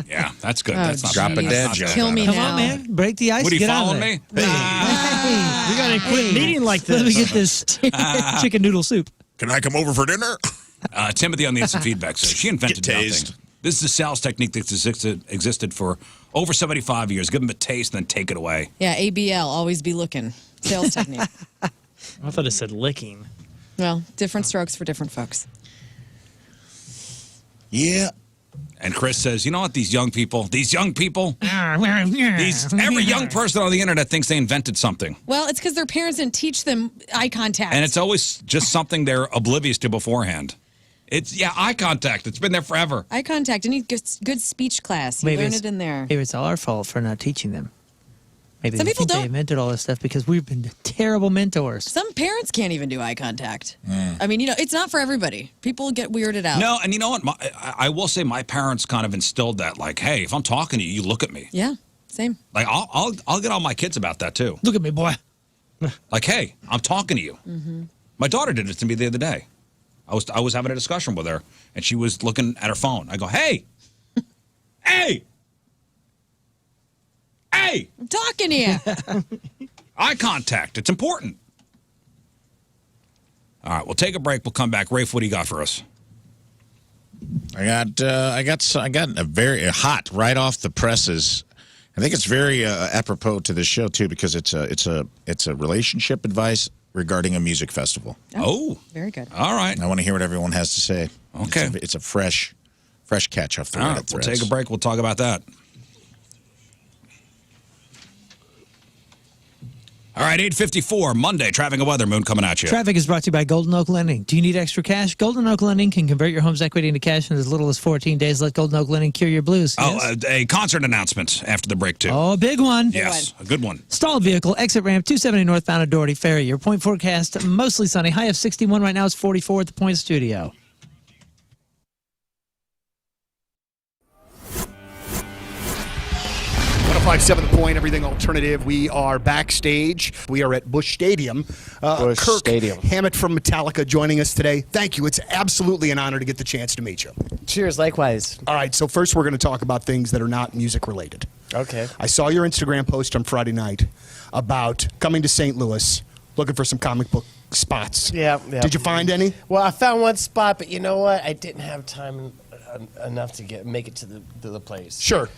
Yeah, that's good. Oh, That's not Drop a that's dad not joke. bad. Kill me Come now. on, man. Break the ice. Would he Get follow out of me? there. Hey. We gotta quit meeting like this. Let me get this chicken noodle soup. Can I come over for dinner? Timothy on the instant feedback says she invented Get tased. nothing. This is a sales technique that's existed for over 75 years. Give them a taste, then take it away. Yeah, ABL, always be looking. Sales technique. I thought it said licking. Well, different strokes for different folks. Yeah. And Chris says, you know what, these young people, every young person on the internet thinks they invented something. Well, it's because their parents didn't teach them eye contact. And it's always just something they're oblivious to beforehand. It's, eye contact. It's been there forever. eye contact. Any good speech class. You learn it in there. Maybe it's all our fault for not teaching them. Maybe Some they people think they don't. invented all this stuff because we've been terrible mentors. Some parents can't even do eye contact. I mean, it's not for everybody. People get weirded out. No, and you know what? I will say my parents kind of instilled that, like, hey, if I'm talking to you, you look at me. Yeah, same. Like, I'll get on my kids about that, too. Look at me, boy. Like, hey, I'm talking to you. Mm-hmm. My daughter did it to me the other day. I was having a discussion with her, and she was looking at her phone. I go, hey, hey, I'm talking to you. eye contact. It's important. All right, we'll take a break. We'll come back. Rafe, what do you got for us? I got a very hot right off the presses. I think it's very apropos to this show too because it's a relationship advice regarding a music festival. Oh, very good. All right. I want to hear what everyone has to say. Okay. It's a fresh catch off the All Reddit right, we'll threads. take a break. We'll talk about that. All right, 8:54, Monday, traffic and weather, Moon coming at you. Traffic is brought to you by Golden Oak Lending. Do you need extra cash? Golden Oak Lending can convert your home's equity into cash in as little as 14 days. Let Golden Oak Lending cure your blues. Oh, Yes? a concert announcement after the break, too. Oh, big one. Yes, a good one. Stalled vehicle, exit ramp, 270 northbound at Doherty Ferry. Your point forecast, mostly sunny. High of 61 right now. It's 44 at the Point Studio. 105.7 The Point, everything alternative. We are backstage. We are at Busch Stadium. Busch Kirk Stadium. Hammett from Metallica joining us today. Thank you. It's absolutely an honor to get the chance to meet you. Cheers, likewise. All right, so first we're going to talk about things that are not music related. Okay. I saw your Instagram post on Friday night about coming to St. Louis, looking for some comic book spots. Yeah. Did you find any? Well, I found one spot, but you know what? I didn't have time enough to make it to the place. Sure.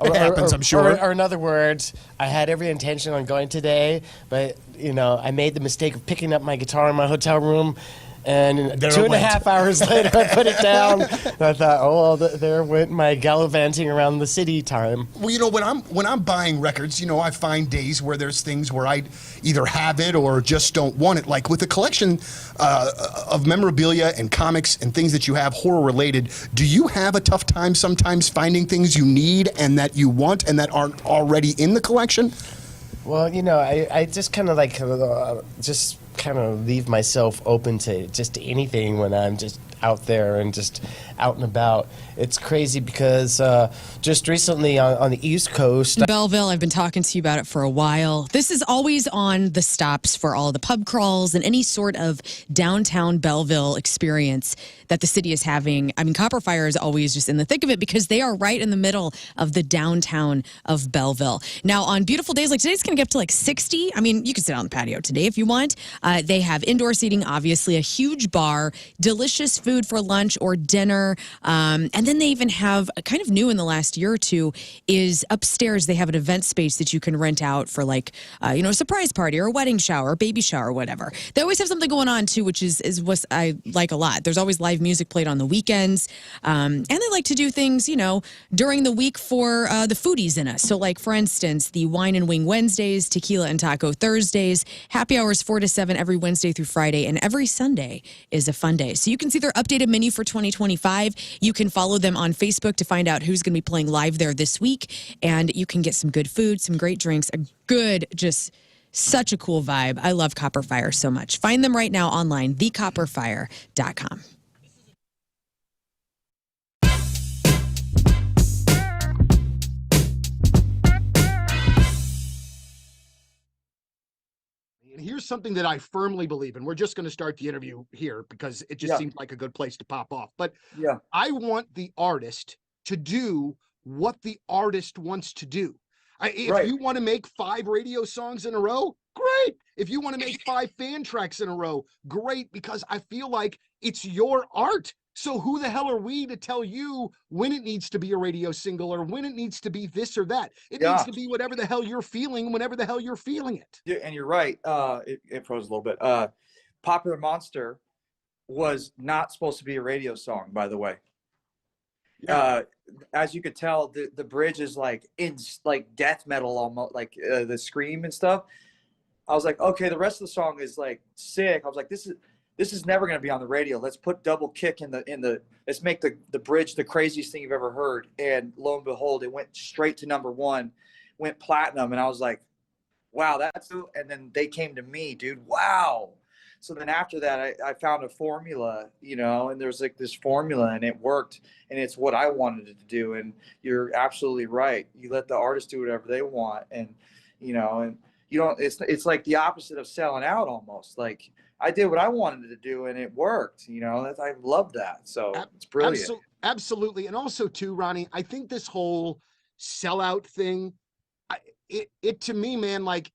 It happens, I'm sure. Or in other words, I had every intention on going today, but, I made the mistake of picking up my guitar in my hotel room, and There it 2.5 hours later, I put it down, and I thought, oh, well, there went my gallivanting around the city time. Well, when I'm buying records, I find days where there's things where I either have it or just don't want it. Like with a collection of memorabilia and comics and things that you have horror related, do you have a tough time sometimes finding things you need and that you want and that aren't already in the collection? Well, I just kind of just kind of leave myself open to just anything when I'm just out there and just out and about. It's crazy because just recently on the East Coast, Belleville, I've been talking to you about it for a while. This is always on the stops for all the pub crawls and any sort of downtown Belleville experience that the city is having. I mean, Copper Fire is always just in the thick of it because they are right in the middle of the downtown of Belleville. Now, on beautiful days like today, it's going to get up to like 60. I mean, you can sit out on the patio today if you want. They have indoor seating, obviously, a huge bar, delicious food for lunch or dinner. And then they even have, kind of new in the last year or two, is upstairs they have an event space that you can rent out for like, a surprise party or a wedding shower, or baby shower, or whatever. They always have something going on too, which is what I like a lot. There's always live music played on the weekends. And they like to do things, during the week for the foodies in us. So like, for instance, the Wine and Wing Wednesdays, Tequila and Taco Thursdays, happy hours 4 to 7 every Wednesday through Friday, and every Sunday is a fun day. So you can see their updated menu for 2025. You can follow them on Facebook to find out who's going to be playing live there this week, and you can get some good food, some great drinks, a good, just such a cool vibe. I love Copper Fire so much. Find them right now online, thecopperfire.com. And here's something that I firmly believe in. We're just going to start the interview here because it just seems like a good place to pop off. But I want the artist to do what the artist wants to do. If you want to make 5 radio songs in a row, great. If you want to make 5 fan tracks in a row, great, because I feel like it's your art. So who the hell are we to tell you when it needs to be a radio single or when it needs to be this or that? It needs to be whatever the hell you're feeling, whenever the hell you're feeling it. Yeah, and you're right. It froze a little bit. Popular Monster was not supposed to be a radio song, by the way. As you could tell, the bridge is like death metal, almost like the scream and stuff. I was like, okay, the rest of the song is like sick. I was like, this is never going to be on the radio. Let's put double kick in the let's make the bridge the craziest thing you've ever heard. And lo and behold, it went straight to #1, went platinum. And I was like, wow, and then they came to me, dude. Wow. So then after that, I found a formula, and there's like this formula and it worked and it's what I wanted it to do. And you're absolutely right. You let the artist do whatever they want. And, and you don't, it's like the opposite of selling out almost. Like I did what I wanted to do and it worked, I love that. So it's brilliant. Absolutely. And also too, Ronnie, I think this whole sellout thing, it to me, man, like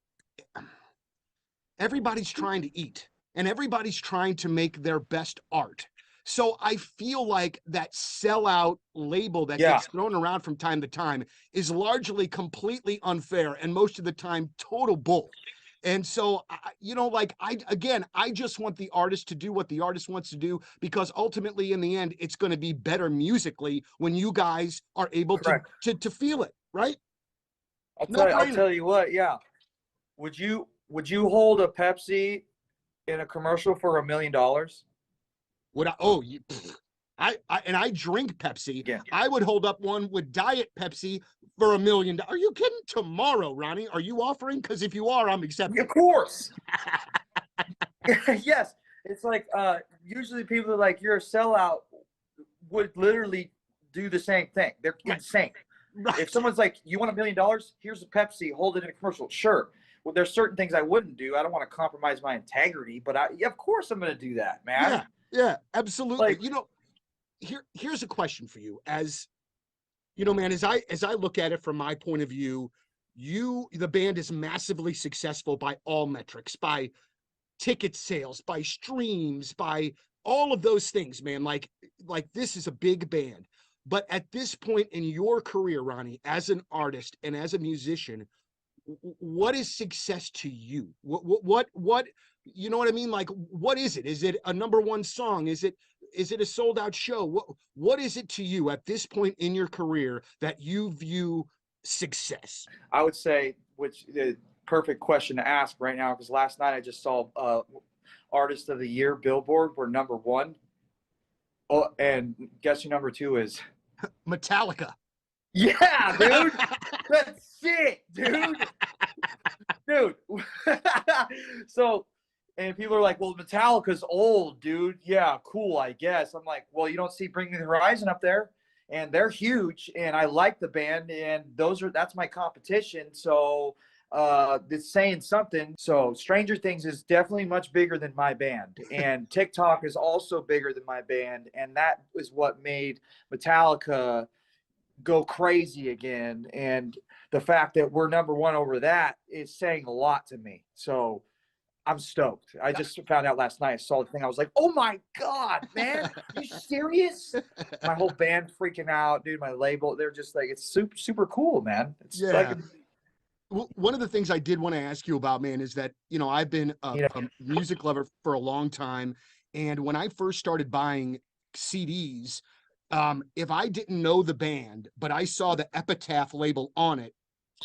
everybody's trying to eat. And everybody's trying to make their best art. So I feel like that sellout label that gets thrown around from time to time is largely completely unfair and most of the time total bull. And so, I just want the artist to do what the artist wants to do, because ultimately in the end, it's going to be better musically when you guys are able to feel it, right? I'll tell you what, yeah. would you hold a Pepsi in a commercial for $1 million? Would I? Oh, I drink Pepsi. Yeah. I would hold up one with Diet Pepsi for $1 million. Are you kidding? Tomorrow, Ronnie, are you offering? Because if you are, I'm accepting. Of course. Yes. It's like usually people are like, you're a sellout, would literally do the same thing. They're insane. Right. If someone's like, you want $1 million? Here's a Pepsi, hold it in a commercial. Sure. Well, there's certain things I wouldn't do. I don't want to compromise my integrity, but of course I'm going to do that, man. Yeah, absolutely. Like, here's a question for you. As you know, man, as I look at it from my point of view, the band is massively successful by all metrics, by ticket sales, by streams, by all of those things, man. Like this is a big band. But at this point in your career, Ronnie, as an artist and as a musician, what is success to you? What you know what I mean? Like, what is it? Is it a #1 song? Is it a sold out show? What is it to you at this point in your career that you view success? I would say, which the perfect question to ask right now, because last night I just saw Artist of the Year Billboard were #1. Oh, and guess who #2 is? Metallica. Yeah, dude. That's shit, dude. Dude. So, and people are like, well, Metallica's old, dude. Yeah, cool, I guess. I'm like, well, you don't see Bring Me the Horizon up there, and they're huge, and I like the band, and that's my competition. So it's saying something. So Stranger Things is definitely much bigger than my band, and TikTok is also bigger than my band, and that is what made Metallica go crazy again. And the fact that we're #1 over that is saying a lot to me. So I'm stoked. I just found out last night. I saw the thing. I was like, oh my God, man, you serious? My whole band freaking out, dude. My label, they're just like, it's super, super cool, man. It's like one of the things I did want to ask you about, man, is that, you know, I've been a music lover for a long time. And when I first started buying CDs, if I didn't know the band, but I saw the Epitaph label on it,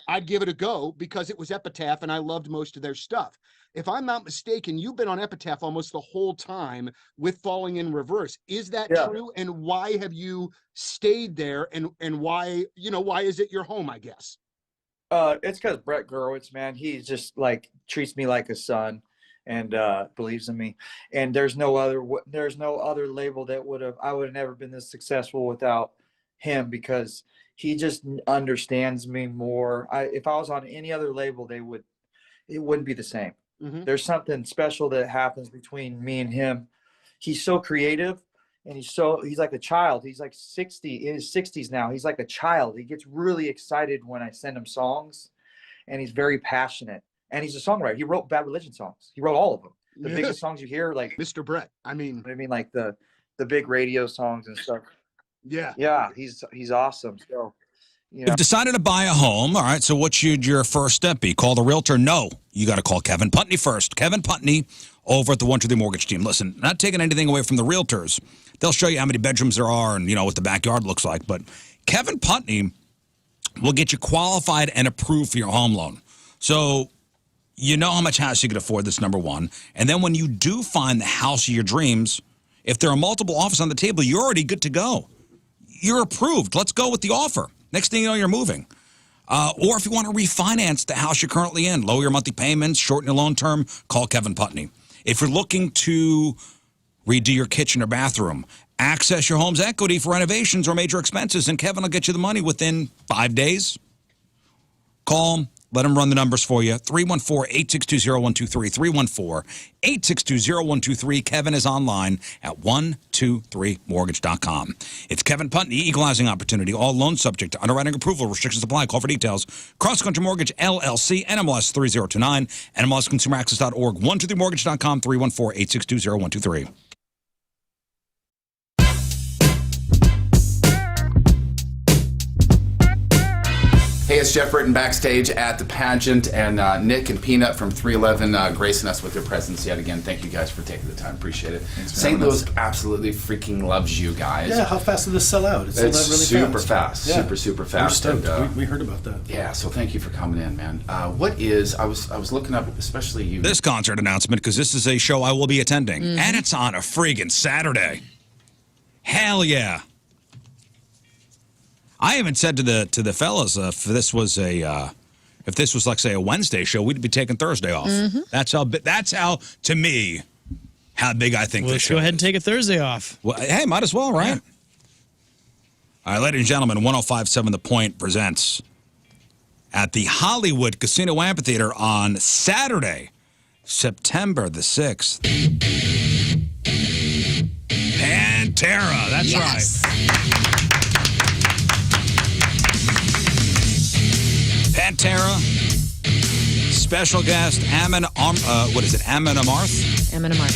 I'd give it a go because it was Epitaph and I loved most of their stuff. If I'm not mistaken, you've been on Epitaph almost the whole time with Falling in Reverse. Is that true? And why have you stayed there? And why, why is it your home, I guess? It's because Brett Gurewitz, man, he just like treats me like a son and believes in me. And there's no other label that I would have never been this successful without him, because he just understands me more. If I was on any other label, it wouldn't be the same. Mm-hmm. There's something special that happens between me and him. He's so creative, and he's like a child. He's like 60, in his 60s now. He's like a child. He gets really excited when I send him songs, and he's very passionate. And he's a songwriter. He wrote Bad Religion songs. He wrote all of them. The biggest songs you hear, like Mr. Brett. I mean, like the big radio songs and stuff. Yeah, he's awesome. So, You've decided to buy a home. All right, so what should your first step be? Call the realtor? No, you got to call Kevin Putney first. Kevin Putney over at the 123 Mortgage Team. Listen, not taking anything away from the realtors. They'll show you how many bedrooms there are and, what the backyard looks like. But Kevin Putney will get you qualified and approved for your home loan. So you know how much house you can afford, that's #1. And then when you do find the house of your dreams, if there are multiple offers on the table, you're already good to go. You're approved. Let's go with the offer. Next thing you know, you're moving. Or if you want to refinance the house you're currently in, lower your monthly payments, shorten your loan term, call Kevin Putney. If you're looking to redo your kitchen or bathroom, access your home's equity for renovations or major expenses, and Kevin will get you the money within 5 days. Call him. Let him run the numbers for you. 314-862-0123. 314-862-0123. Kevin is online at 123mortgage.com. It's Kevin Putney, equalizing opportunity. All loans subject to underwriting approval. Restrictions apply. Call for details. Cross Country Mortgage, LLC, NMLS 3029, NMLSconsumeraccess.org, 123mortgage.com, 314-862-0123. Hey, it's Jeff Britton backstage at the pageant, and Nick and Peanut from 311 gracing us with their presence yet again. Thank you guys for taking the time. Appreciate it. St. Louis absolutely freaking loves you guys. Yeah, how fast did this sell out? It sold out really super fast. Yeah. Super fast. We're stoked. And, We heard about that. Yeah, so thank you for coming in, man. What is, I was looking up, especially you. This concert announcement, because this is a show I will be attending, and it's on a friggin' Saturday. Hell yeah. I even said to the fellas, if this was like say a Wednesday show, we'd be taking Thursday off. That's how to me how big I think Well, this let's show go ahead is. and take a Thursday off. Well, hey, might as well, right? All right, ladies and gentlemen, 105.7 The Point presents at the Hollywood Casino Amphitheater on Saturday, September the 6th. Pantera, that's right. Pantera, special guest, Amon Amarth? Amon Amarth.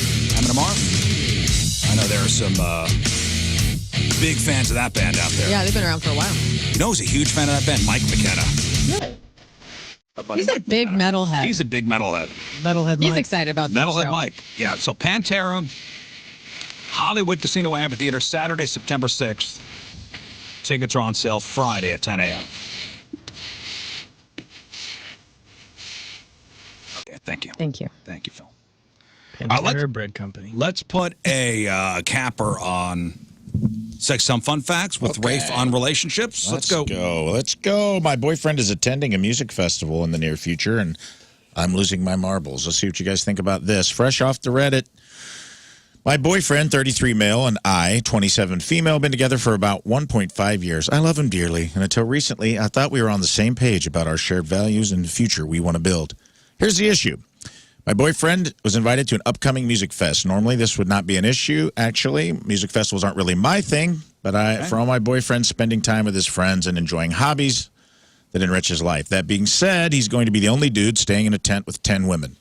I know there are some big fans of that band out there. Yeah, they've been around for a while. You know who's a huge fan of that band? Mike McKenna. He's a big metalhead. He's a big metalhead. Metalhead He's Mike. excited about this Metalhead show. Mike. Yeah, so Pantera, Hollywood Casino Amphitheater, Saturday, September 6th. Tickets are on sale Friday at 10 a.m. Okay, thank you. Thank you. Thank you, Phil. Pantera Bread Company. Let's put a capper on Some Fun Facts with Rafe on relationships. Let's go. Let's go. My boyfriend is attending a music festival in the near future, and I'm losing my marbles. Let's see what you guys think about this. Fresh off the Reddit. My boyfriend, 33 male, and I, 27 female, been together for about 1.5 years. I love him dearly, and until recently, I thought we were on the same page about our shared values and the future we want to build. Here's the issue. My boyfriend was invited to an upcoming music fest. Normally, this would not be an issue, actually. Music festivals aren't really my thing, but for all my boyfriend spending time with his friends and enjoying hobbies that enrich his life. That being said, he's going to be the only dude staying in a tent with 10 women.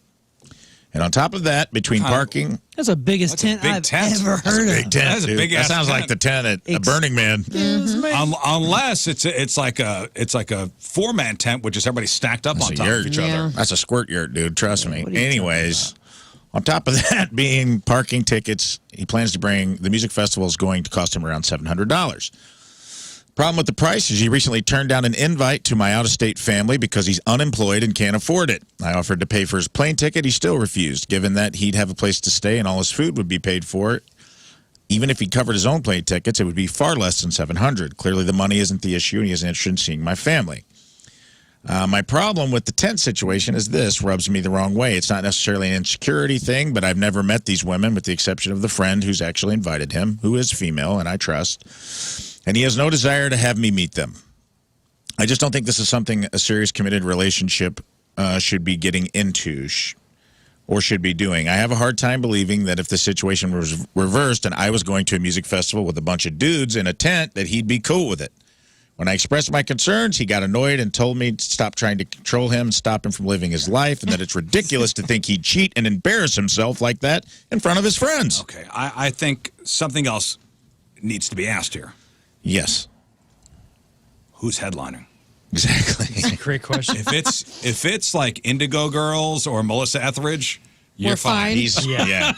And on top of that, between parking... That's the biggest tent I've ever heard of. Big tent, That's a dude. big That ass sounds tent. like the tent at a Burning Man. Unless it's like a four-man tent, which is everybody stacked up on top of each other. That's a squirt yurt, dude. Trust me. Anyways, on top of that being parking tickets, he plans to bring the music festival is going to cost him around $700. Problem with the price is he recently turned down an invite to my out-of-state family because he's unemployed and can't afford it. I offered to pay for his plane ticket. He still refused, given that he'd have a place to stay and all his food would be paid for. Even if he covered his own plane tickets, it would be far less than $700. Clearly, the money isn't the issue, and he is interested in seeing my family. My problem with the tent situation is this rubs me the wrong way. It's not necessarily an insecurity thing, but I've never met these women with the exception of the friend who's actually invited him, who is female, and I trust. And he has no desire to have me meet them. I just don't think this is something a serious committed relationship should be getting into or should be doing. I have a hard time believing that if the situation was reversed and I was going to a music festival with a bunch of dudes in a tent, that he'd be cool with it. When I expressed my concerns, he got annoyed and told me to stop trying to control him and stop him from living his life, and that it's ridiculous to think he'd cheat and embarrass himself like that in front of his friends. Okay, I think something else needs to be asked here. Yes. Who's headlining? Exactly. That's a great question. If it's like Indigo Girls or Melissa Etheridge, you're We're fine. Yeah.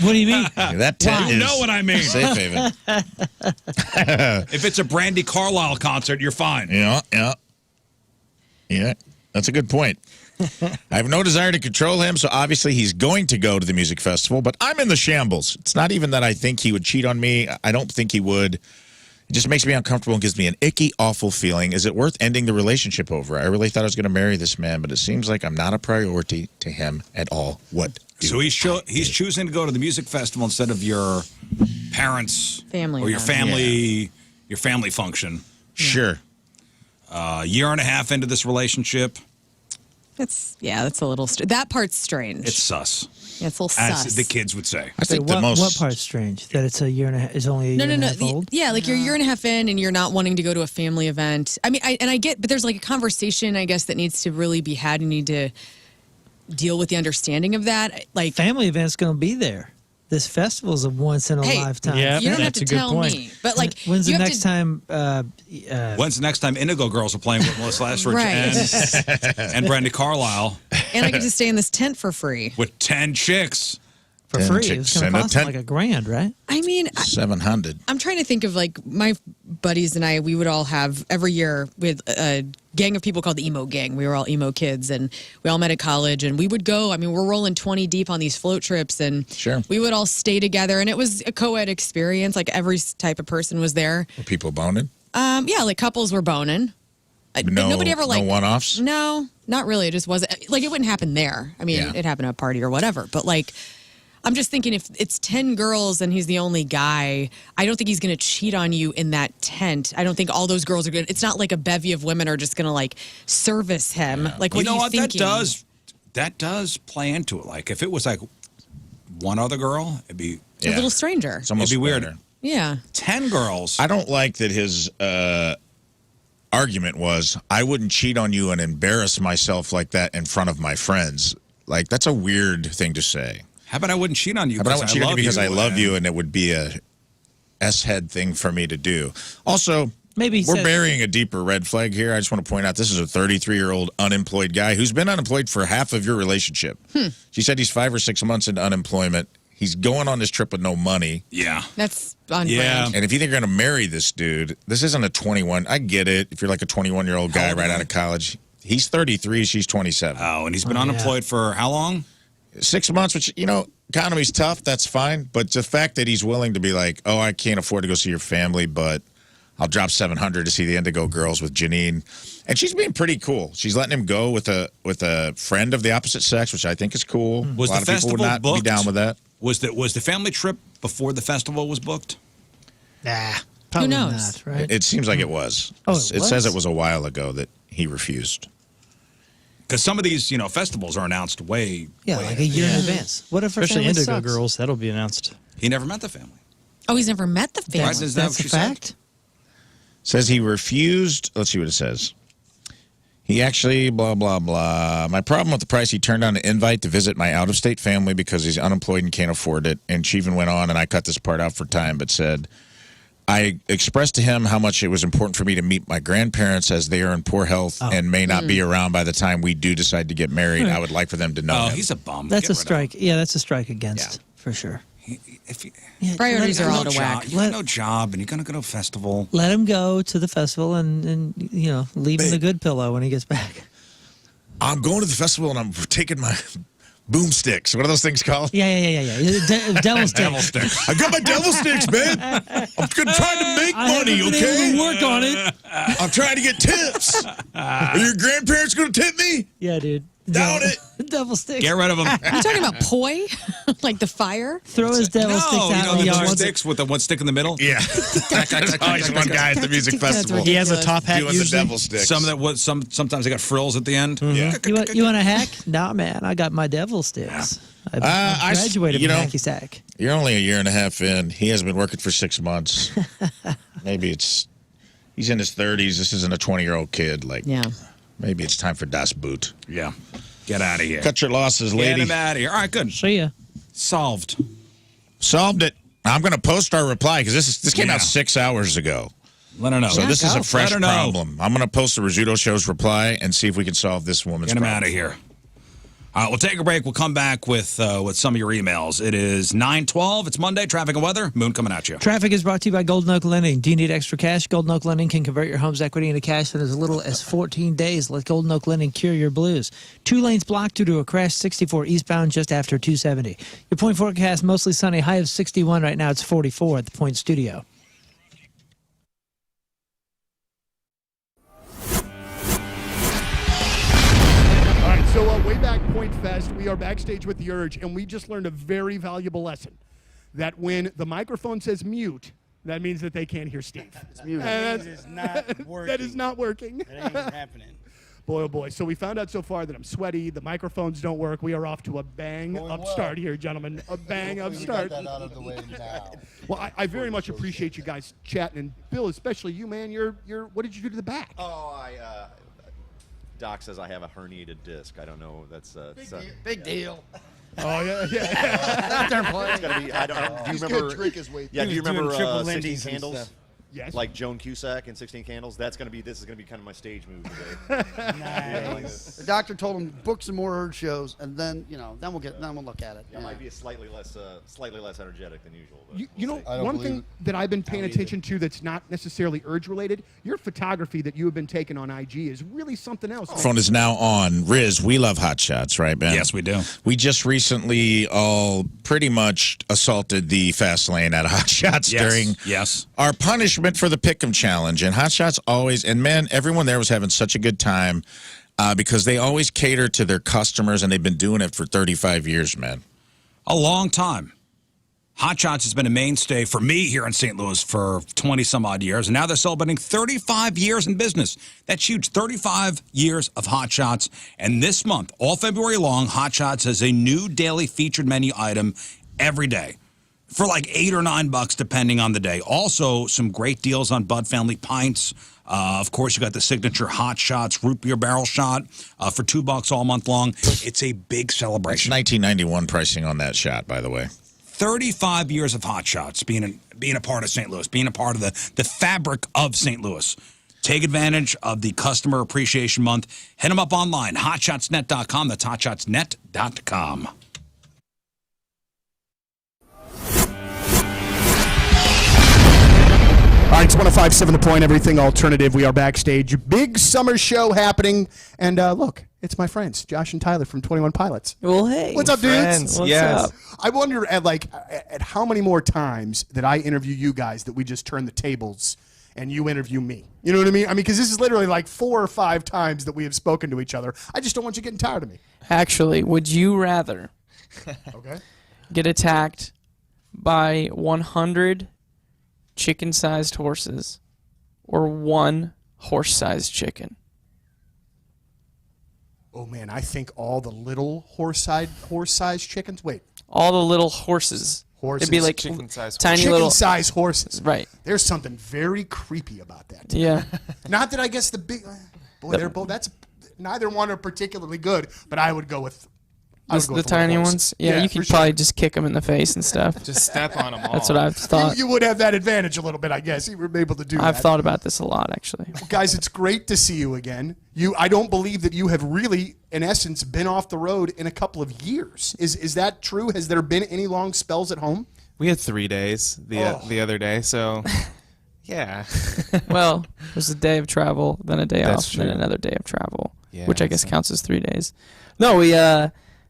What do you mean? That tent You is know what I mean. safe haven. If it's a Brandy Carlisle concert, you're fine. Yeah. That's a good point. I have no desire to control him, so obviously he's going to go to the music festival, but I'm in the shambles. It's not even that I think he would cheat on me. I don't think he would. It just makes me uncomfortable and gives me an icky, awful feeling. Is it worth ending the relationship over? I really thought I was going to marry this man, but it seems like I'm not a priority to him at all. What? So he's choosing to go to the music festival instead of your parents' Family or your event. family function. Sure. Year and a half into this relationship. That's a little that part's strange. It's sus. Yeah, it's a little As sus. the kids would say. I think what part's strange? That it's a year and a half. It's only a year and a half old. Yeah, like you're a year and a half in, and you're not wanting to go to a family event. I mean, I get, but there's like a conversation, I guess, that needs to really be had. You need to deal with the understanding of that. Like family event's going to be there. this festival's a once in a Hey, lifetime. Yeah, you don't have that's to a good tell point. me, but like, When's you the have next to, time? When's the next time Indigo Girls are playing with Melissa Etheridge Right. and Brandy Carlisle and I get to stay in this tent for free. with 10 chicks? For 10 free? It was chicks going and to a cost them tent. like $1,000, right? I mean, 700. I'm trying to think of like my buddies and I, we would all have every year with a gang of people called the emo gang. We were all emo kids and we all met at college and we would go, I mean, we're rolling 20 deep on these float trips and Sure. we would all stay together and it was a co-ed experience. Like every type of person was there. Were people boning? Yeah, like couples were boning. But nobody ever like no one-offs? No, not really. It just wasn't like it wouldn't happen there. I mean, Yeah. it happened at a party or whatever. But like, I'm just thinking if it's 10 girls and he's the only guy, I don't think he's going to cheat on you in that tent. I don't think all those girls are good. It's not like a bevy of women are just going to like service him. Like, what you know are you what? thinking? That does play into it. Like, if it was like one other girl, it'd be A little stranger. It's almost it'd be weird. better. Yeah. 10 girls. I don't like that his argument was, I wouldn't cheat on you and embarrass myself like that in front of my friends. Like, that's a weird thing to say. How about I wouldn't cheat on you? How about I wouldn't cheat on you because I love you, and and it would be a S-head thing for me to do. Also, Maybe he we're said- burying a deeper red flag here. I just want to point out this is a 33-year-old unemployed guy who's been unemployed for half of your relationship. She said he's 5 or 6 months into unemployment. He's going on this trip with no money. Yeah. That's on brand. And if you think you're going to marry this dude, this isn't a 21. I get it. If you're like a 21-year-old guy right out of college, he's 33, she's 27. Oh, and he's been unemployed for how long? 6 months, which, you know, economy's tough. That's fine. But the fact that he's willing to be like, oh, I can't afford to go see your family, but I'll drop $700 to see the Indigo Girls with Janine. And she's being pretty cool. She's letting him go with a friend of the opposite sex, which I think is cool. Was a lot the of people would festival not booked? be down with that. Was the family trip before the festival was booked? Nah. Probably knows? not, right? It seems like it was. Oh, it was? says it was a while ago that he refused. Because some of these, festivals are announced way like a year in advance. What if her Especially family Indigo sucks? Girls, that'll be announced. He never met the family. Oh, he's never met the family. Right, is that That's what a she said? fact. Says he refused. Let's see what it says. He actually, blah, blah, blah. My problem with the price, he turned down an invite to visit my out-of-state family because he's unemployed and can't afford it. And she even went on, and I cut this part out for time, but said, I expressed to him how much it was important for me to meet my grandparents as they are in poor health and may not be around by the time we do decide to get married. I would like for them to know him. He's a bum. That's Get a rid of strike. Yeah, that's a strike against, for sure. Priorities are out of whack. You got no job, and you're going to go to a festival. Let him go to the festival and leave him the good pillow when he gets back. I'm going to the festival, and I'm taking my boomsticks. What are those things called? Yeah. Devil stick. Devil sticks. I got my devil sticks, babe. I'm trying to make money, haven't been okay? able to work on it. I'm trying to get tips. Are your grandparents going to tip me? Yeah, dude. Doubt it. Devil sticks. Get rid of them. You talking about poi? Like the fire? Throw his devil sticks out in the the yard. two sticks with the one stick in the middle? Yeah. There's always one guy at the music festival. He has a top hat doing usually. the devil sticks. Sometimes they got frills at the end. Yeah. You want a hack? Nah, man. I got my devil sticks. I graduated from hacky sack. You're only a year and a half in. He has been working for 6 months. Maybe he's in his 30s. This isn't a 20-year-old kid. Maybe it's time for Das Boot. Yeah. Get out of here. Cut your losses, lady. Get him out of here. All right, good. See ya. Solved. Solved it. I'm going to post our reply because this came out 6 hours ago. Let her know. So this is a fresh Let her know. problem. I'm going to post the Rizzuto Show's reply and see if we can solve this woman's Get him problem. out of here. All right, we'll take a break. We'll come back with some of your emails. It is 9:12. It's Monday. Traffic and weather. Moon coming at you. Traffic is brought to you by Golden Oak Lending. Do you need extra cash? Golden Oak Lending can convert your home's equity into cash in as little as 14 days. Let Golden Oak Lending cure your blues. 2 lanes blocked due to a crash, 64 eastbound just after 270. Your point forecast, mostly sunny, high of 61 right now. It's 44 at the Point Studio. So way back Point Fest, we are backstage with The Urge, and we just learned a very valuable lesson. That when the microphone says mute, that means that they can't hear Steve. It's muted. And It is not working. that is not working. It ain't happening. Boy, oh boy. So we found out so far that I'm sweaty, the microphones don't work. We are off to a bang upstart here, gentlemen. A bang upstart. Get that out of the way now. Well, I very much appreciate you guys chatting, and Bill, especially you, man. You're what did you do to the back? Oh, Doc says I have a herniated disc. I don't know. That's Big deal. Oh yeah. It's gonna be. Do you He's remember? gonna drink his way Yeah. through. Do you He was doing remember triple 16 Lindy's and Candles? stuff. Yes. Like Joan Cusack in 16 Candles. This is gonna be kind of my stage move today. The doctor told him book some more Urge shows, and then then we'll look at it. It might be a slightly less energetic than usual. But You know, I don't one believe thing that I've been paying attention to that's not necessarily Urge related, your photography that you have been taking on IG is really something else. man. Phone is now on. Riz, we love hot shots, right, Ben? Yes, we do. We just recently all pretty much assaulted the fast lane at Hot Shots during our punishment for the Pick'em Challenge. And Hot Shots always, and man, everyone there was having such a good time because they always cater to their customers, and they've been doing it for 35 years, man. A long time. Hot Shots has been a mainstay for me here in St. Louis for 20-some-odd years, and now they're celebrating 35 years in business. That's huge, 35 years of Hot Shots. And this month, all February long, Hot Shots has a new daily featured menu item every day for like $8 or $9, depending on the day. Also, some great deals on Bud Family pints. Of course, you got the signature Hot Shots root beer barrel shot for $2 all month long. It's a big celebration. It's 1991 pricing on that shot, by the way. 35 years of Hot Shots, being a part of St. Louis, being a part of the fabric of St. Louis. Take advantage of the Customer Appreciation Month. Hit them up online, hotshotsnet.com. That's hotshotsnet.com. All right, it's 105.7 The Point, everything alternative. We are backstage. Big summer show happening. And look, it's my friends, Josh and Tyler from 21 Pilots. Well, hey. What's up, dudes? Friends, what's up? I wonder at how many more times that I interview you guys that we just turn the tables and you interview me. You know what I mean? Because this is literally like 4 or 5 times that we have spoken to each other. I just don't want you getting tired of me. Actually, would you rather get attacked by 100 chicken-sized horses or 1 horse-sized chicken? Oh, man, I think all the little horse-sized chickens. Wait. All the little horses. Horses. It'd be like chicken-sized tiny little chicken-sized horses. Right. There's something very creepy about that. Yeah. Not that I guess the big boy, they're both. That's neither one are particularly good, but I would go with the tiny ones. Yeah, you could probably just kick them in the face and stuff. Just step on them all. That's what I've thought. You would have that advantage a little bit, I guess. You were able to do that. I've thought about this a lot, actually. Well, guys, it's great to see you again. I don't believe that you have really, in essence, been off the road in a couple of years. Is that true? Has there been any long spells at home? We had 3 days the other day, so yeah. Well, there's a day of travel, then a day That's off, true. and then another day of travel, Yeah, which I guess so- counts as 3 days. No,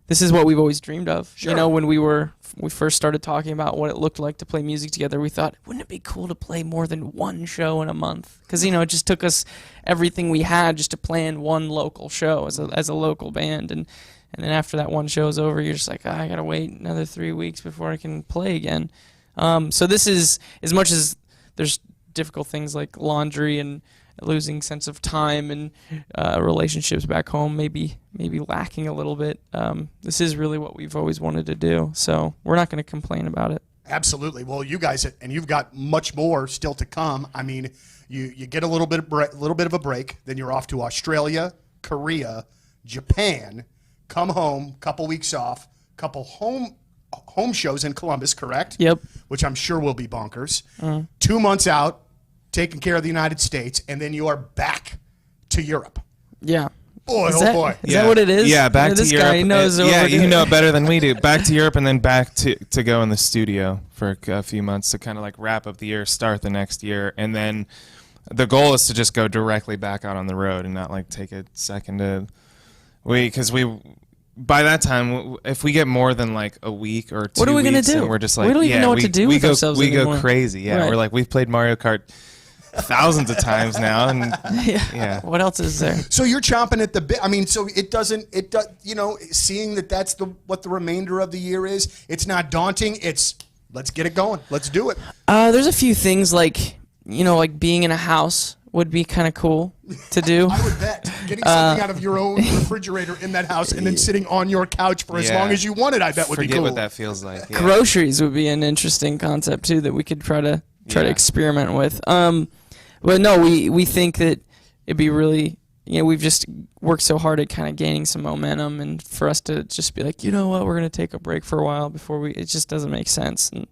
this is what we've always dreamed of. Sure. You know, when we first started talking about what it looked like to play music together, we thought, wouldn't it be cool to play more than 1 show in a month? Because, it just took us everything we had just to plan 1 local show as a local band. And then after that 1 show is over, you're just like, I got to wait another 3 weeks before I can play again. So this is, as much as there's difficult things like laundry and losing sense of time and relationships back home maybe lacking a little bit, this is really what we've always wanted to do. So we're not going to complain about it. Absolutely. Well, you guys, and you've got much more still to come. I mean, you get a little bit of a break, then you're off to Australia, Korea, Japan, come home, couple weeks off, couple home shows in Columbus, correct? Yep. Which I'm sure will be bonkers. 2 months out, taking care of the United States, and then you are back to Europe. Yeah. Boy, Is boy. Is that what it is? Yeah, back to this Europe. Guy knows what yeah, we're you doing. know it better than we do. Back to Europe and then back to go in the studio for a few months to kind of like wrap up the year, start the next year, and then the goal is to just go directly back out on the road and not like take a second to wait, because by that time, if we get more than like a week or 2 What are we gonna weeks, do? and we're just like, We don't even know what to do with ourselves We anymore. go crazy. Yeah, Right. we're like, we've played Mario Kart thousands of times now, and yeah. What else is there? So you're chomping at the bit. I mean, so it does, seeing that's what the remainder of the year is, it's not daunting. It's, let's get it going. Let's do it. There's a few things like being in a house would be kind of cool to do. I would bet. Getting something out of your own refrigerator in that house and then sitting on your couch for as long as you wanted, I bet would be Forget cool. what that feels like. Yeah. Groceries would be an interesting concept too that we could try to experiment with. But no, we think that it'd be really we've just worked so hard at kind of gaining some momentum, and for us to just be like, you know what, we're going to take a break for a while before it just doesn't make sense. And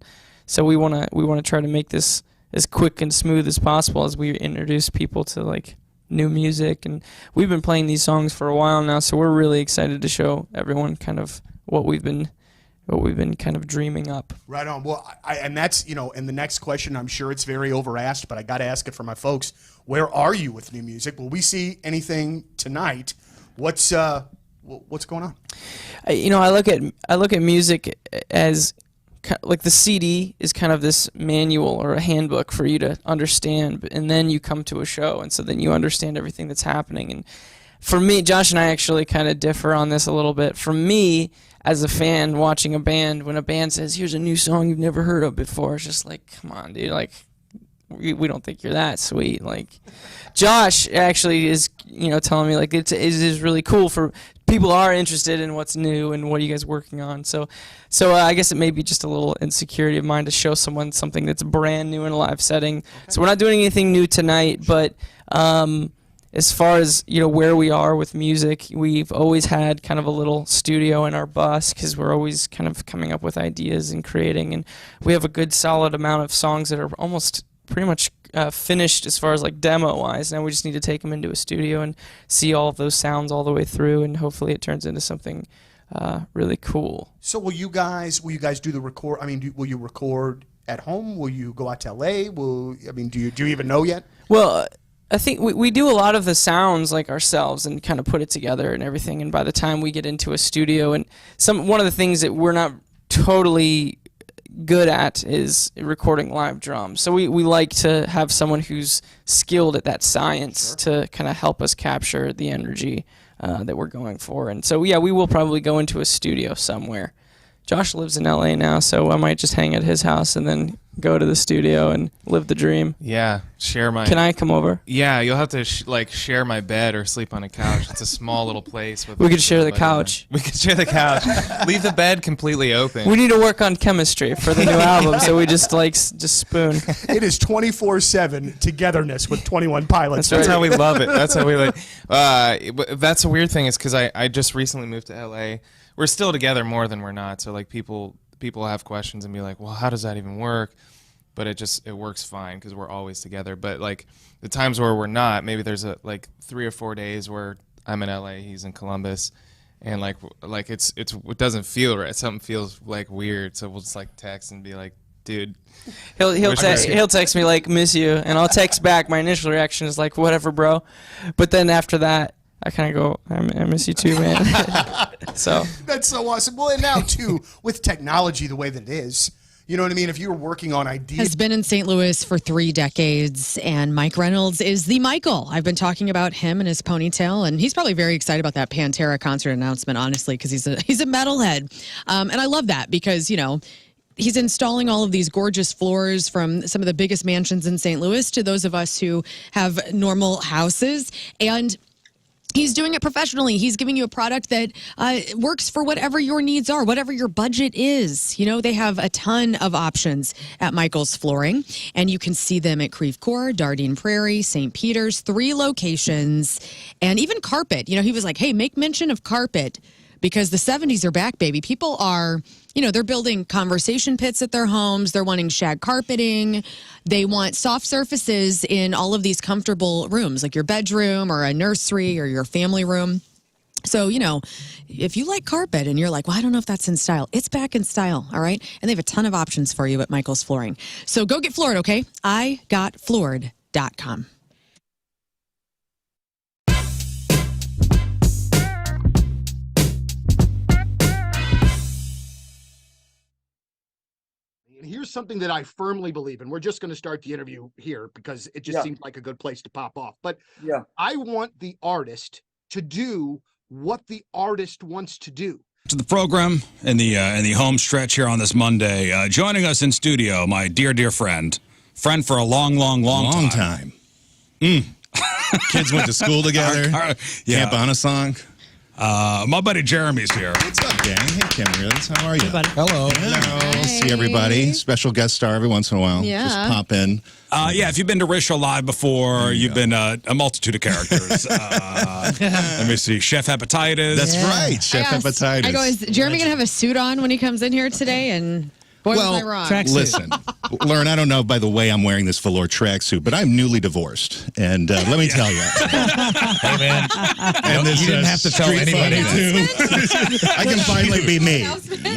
so we want to try to make this as quick and smooth as possible as we introduce people to like new music. And we've been playing these songs for a while now, so we're really excited to show everyone kind of what we've been kind of dreaming up. Right on. Well, and that's, and the next question, I'm sure it's very over-asked, but I got to ask it for my folks. Where are you with new music? Will we see anything tonight? What's going on? I look at music as like the CD is kind of this manual or a handbook for you to understand, and then you come to a show, and so then you understand everything that's happening. And for me, Josh and I actually kind of differ on this a little bit. For me, as a fan watching a band, when a band says, here's a new song you've never heard of before, it's just like, come on, dude, like, we don't think you're that sweet. Like, Josh actually is, telling me like it is really cool for people are interested in what's new and what are you guys working on. So I guess it may be just a little insecurity of mine to show someone something that's brand new in a live setting. Okay. So we're not doing anything new tonight, but as far as where we are with music, we've always had kind of a little studio in our bus because we're always kind of coming up with ideas and creating, and we have a good solid amount of songs that are almost pretty much finished as far as like demo wise. Now we just need to take them into a studio and see all of those sounds all the way through, and hopefully it turns into something really cool. So will you guys do the record? I mean, will you record at home? Will you go out to LA? Do you even know yet? Well, I think we do a lot of the sounds like ourselves and kind of put it together and everything. And by the time we get into a studio, and one of the things that we're not totally good at is recording live drums. So we like to have someone who's skilled at that science to kind of help us capture the energy that we're going for. And so, yeah, we will probably go into a studio somewhere. Josh lives in LA now, so I might just hang at his house and then go to the studio and live the dream. Yeah, share my... Can I come over? Yeah, you'll have to share my bed or sleep on a couch. It's a small little place. We could share the couch. We could share the couch. Leave the bed completely open. We need to work on chemistry for the new album, so we just spoon. It is 24/7 togetherness with 21 Pilots. That's how we love it. That's how we like. That's a weird thing is because I just recently moved to LA. We're still together more than we're not. So like people have questions and be like, well, how does that even work? But it works fine because we're always together. But like the times where we're not, maybe there's like 3 or 4 days where I'm in LA, he's in Columbus, and like it doesn't feel right. Something feels like weird. So we'll just like text and be like, dude. He'll text me like, miss you, and I'll text back. My initial reaction is like, whatever, bro. But then after that, I kind of go, I miss you too, man. So that's so awesome. Well, and now too, with technology the way that it is, you know what I mean? If you were working on ideas. Has been in St. Louis for 3 decades, and Mike Reynolds is the Michael. I've been talking about him and his ponytail, and he's probably very excited about that Pantera concert announcement, honestly, because he's a metalhead. And I love that because, he's installing all of these gorgeous floors from some of the biggest mansions in St. Louis to those of us who have normal houses. And he's doing it professionally. He's giving you a product that works for whatever your needs are, whatever your budget is. They have a ton of options at Michael's Flooring, and you can see them at Creve Coeur, Dardenne Prairie, St. Peter's, 3 locations, and even carpet. He was like, hey, make mention of carpet because the 70s are back, baby. People are, they're building conversation pits at their homes. They're wanting shag carpeting. They want soft surfaces in all of these comfortable rooms, like your bedroom or a nursery or your family room. So, if you like carpet and you're like, well, I don't know if that's in style, it's back in style, all right? And they have a ton of options for you at Michael's Flooring. So go get floored, okay? IGotFloored.com. And here's something that I firmly believe, and we're just going to start the interview here because it just seems like a good place to pop off. But I want the artist to do what the artist wants to do. To the program in the home stretch here on this Monday, joining us in studio, my dear friend for a long time. Kids went to school together. Camp on a song. My buddy Jeremy's here. What's up, Jay. Hey, Kim Riz. How are you? Hey, buddy. Hello. Hello. See everybody. Special guest star every once in a while. Yeah. Just pop in. Yeah, if you've been to Riz Show Live before, you've been a multitude of characters. Let me see. Chef Hepatitis. That's right. Chef Hepatitis. I go, is Jeremy going to have a suit on when he comes in here today? And boy, was I wrong. Listen, Lauren, I don't know by the way I'm wearing this velour tracksuit, but I'm newly divorced. And let me tell you. Hey, man. And this, you didn't have to tell anybody too. I can finally be me.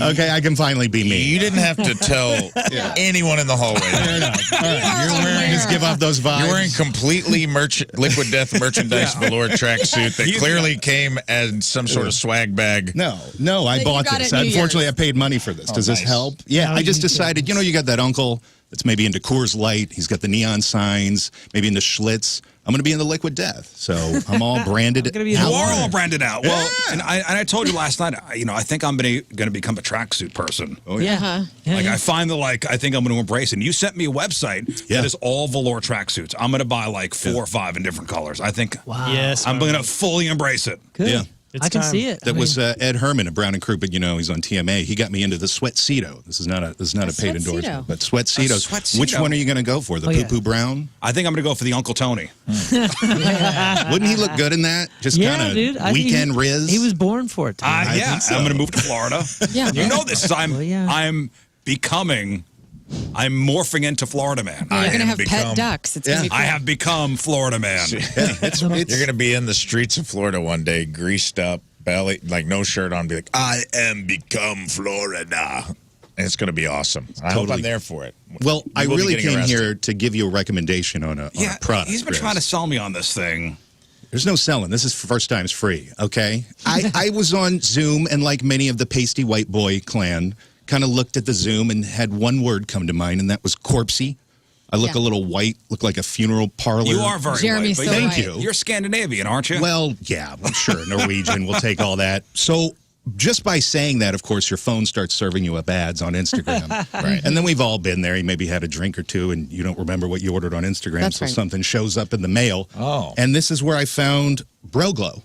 Okay, I can finally be me. You didn't have to tell anyone in the hallway. Fair enough. All right. You're wearing, just give off those vibes. You're wearing completely liquid death merchandise velour tracksuit that clearly came as some sort of swag bag. No, I bought this. Unfortunately, I paid money for this. Does this help? Yeah, I just decided, you got that uncle that's maybe into Coors Light. He's got the neon signs, maybe into Schlitz. I'm going to be in the liquid death. So I'm all branded. You are all branded out. Well, and I told you last night, I think I'm going to become a tracksuit person. Oh, yeah. I find that, I think I'm going to embrace it. And you sent me a website that is all velour tracksuits. I'm going to buy 4 or 5 in different colors. I think I'm going to fully embrace it. Good. Yeah. I can see it. That was Ed Herman at Brown and Croup, but he's on TMA. He got me into the Sweatceto. This is not a paid endorsement, but Sweatcetos. Which one are you going to go for? The poo-poo brown? I think I'm going to go for the Uncle Tony. Wouldn't he look good in that? Just kind of weekend Riz. He was born for it. Yeah, I'm going to move to Florida. You know this. I'm becoming. I'm morphing into Florida man. You're going to have pet ducks. It's gonna be cool. I have become Florida man. You're going to be in the streets of Florida one day, greased up, belly, no shirt on, be like, I am become Florida. And it's going to be awesome. I hope I'm there for it. Well, I really came here to give you a recommendation on a product. He's been trying to sell me on this thing. There's no selling. This is first time's free, okay? I was on Zoom, and like many of the pasty white boy clan, kind of looked at the Zoom and had one word come to mind, and that was corpsey. I look a little white, look like a funeral parlor. You are very Jeremy's white. So Thank white. you. You're Scandinavian, aren't you? Well, yeah, I'm sure. Norwegian will take all that. So just by saying that, of course, your phone starts serving you up ads on Instagram. Right. And then we've all been there. You maybe had a drink or two, and you don't remember what you ordered on Instagram, That's so right. something shows up in the mail. Oh. And this is where I found Bro Glow.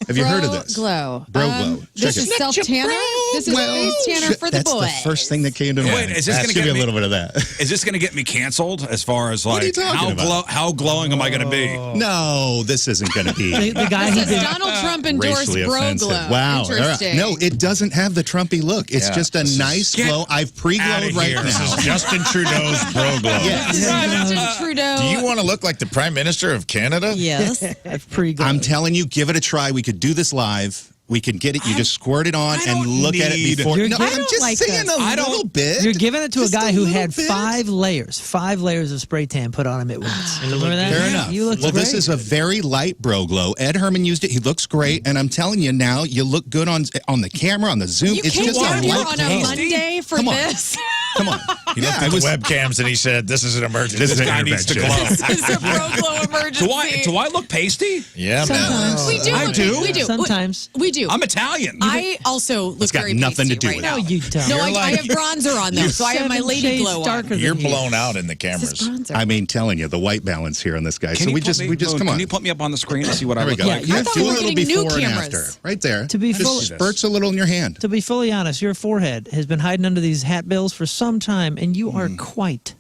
Have you heard of this? Glow. Bro Glow. This is self-tanner? This is face tanner for the that's boys. the first thing that came to mind. Wait, is this going to give get you a me little bit of that? Is this going to get me canceled as far as What are you talking about? how glowing am I going to be? No, this isn't going to be. The guy This who is did Donald Trump endorsed racially Bro offensive. Glow. Wow. All right. Interesting. No, it doesn't have the Trumpy look. It's just a nice glow. I've pre-glowed right now. This is Justin Trudeau's Bro Glow. Justin Trudeau. Do you want to look like the Prime Minister of Canada? Yes. I've pre-glowed. I'm telling you, give it a try. We could do this live. We can get it. You just squirt it on and look at it before. You're No, giving- I'm just like saying this. a little bit. You're giving it to a Just guy who little had bit. 5 layers of spray tan put on him at once. Remember that? Fair enough. You look Well, great. this is a very light Bro Glow. Ed Herman used it. He looks great, and I'm telling you now, you look good on the camera, on the Zoom. You It's came just a down here light on a glow. Monday for Come on. this? Come on. He looked at the webcams and he said, "This is an emergency. This is an guy needs to intervention. glow. This is a Bro Glow emergency. Do I look pasty? Yeah, Sometimes. We do. I do? We do. Sometimes. We do. I'm Italian. I also look It's got very nothing to pasty do right with now. No, you don't. No, You're I have bronzer on though, so I have my 7 lady shades glow on. darker than You're you. blown out in the This cameras. is bronzer. I mean, telling you, the white balance here on this guy. Can So you we put just me- come on. Can you put me up on the screen to see what I There we look go. like? I thought do we a were little getting new before and cameras. after. Right there. To be Just full- spurts a little in your hand. To be fully honest, your forehead has been hiding under these hat bills for some time, and you are quite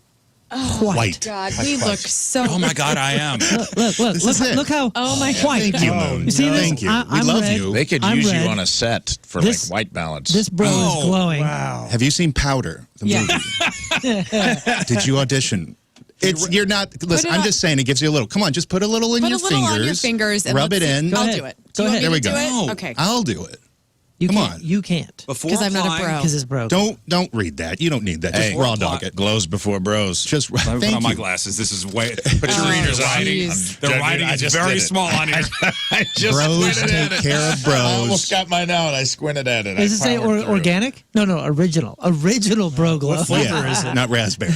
White. God, we look so. Oh my God, I am. Look how Oh my white. Thank you, Moon. You see this? Thank you. We I'm love red. you. They could I'm use you red. on a set for This- white balance. This bro is glowing. Have you seen Powder, the movie? Did you audition? You're not. Listen, it I'm on- just saying it gives you a little. Come on, just put a little in Put your a little fingers. on your fingers and rub it let's see. in. I'll ahead. do it. Go Do you want ahead. me There we to go. do it? No, Okay. I'll do it. You Come can't. on. You can't. Before 'Cause I'm not a applying- bro. Because it's broke. Don't read that. You don't need that. Just Hey, raw dog it. Glows before bros. Just Let me put thank on my you. glasses. This is way. Put your readers the on. writing, Jeez. the writing I is just very did it. small on here. I just Bros squinted at take it. care of bros. I almost got mine out. I squinted at it. Does I it say powered through. organic? No, original. Original bro glow. Yeah, not raspberry.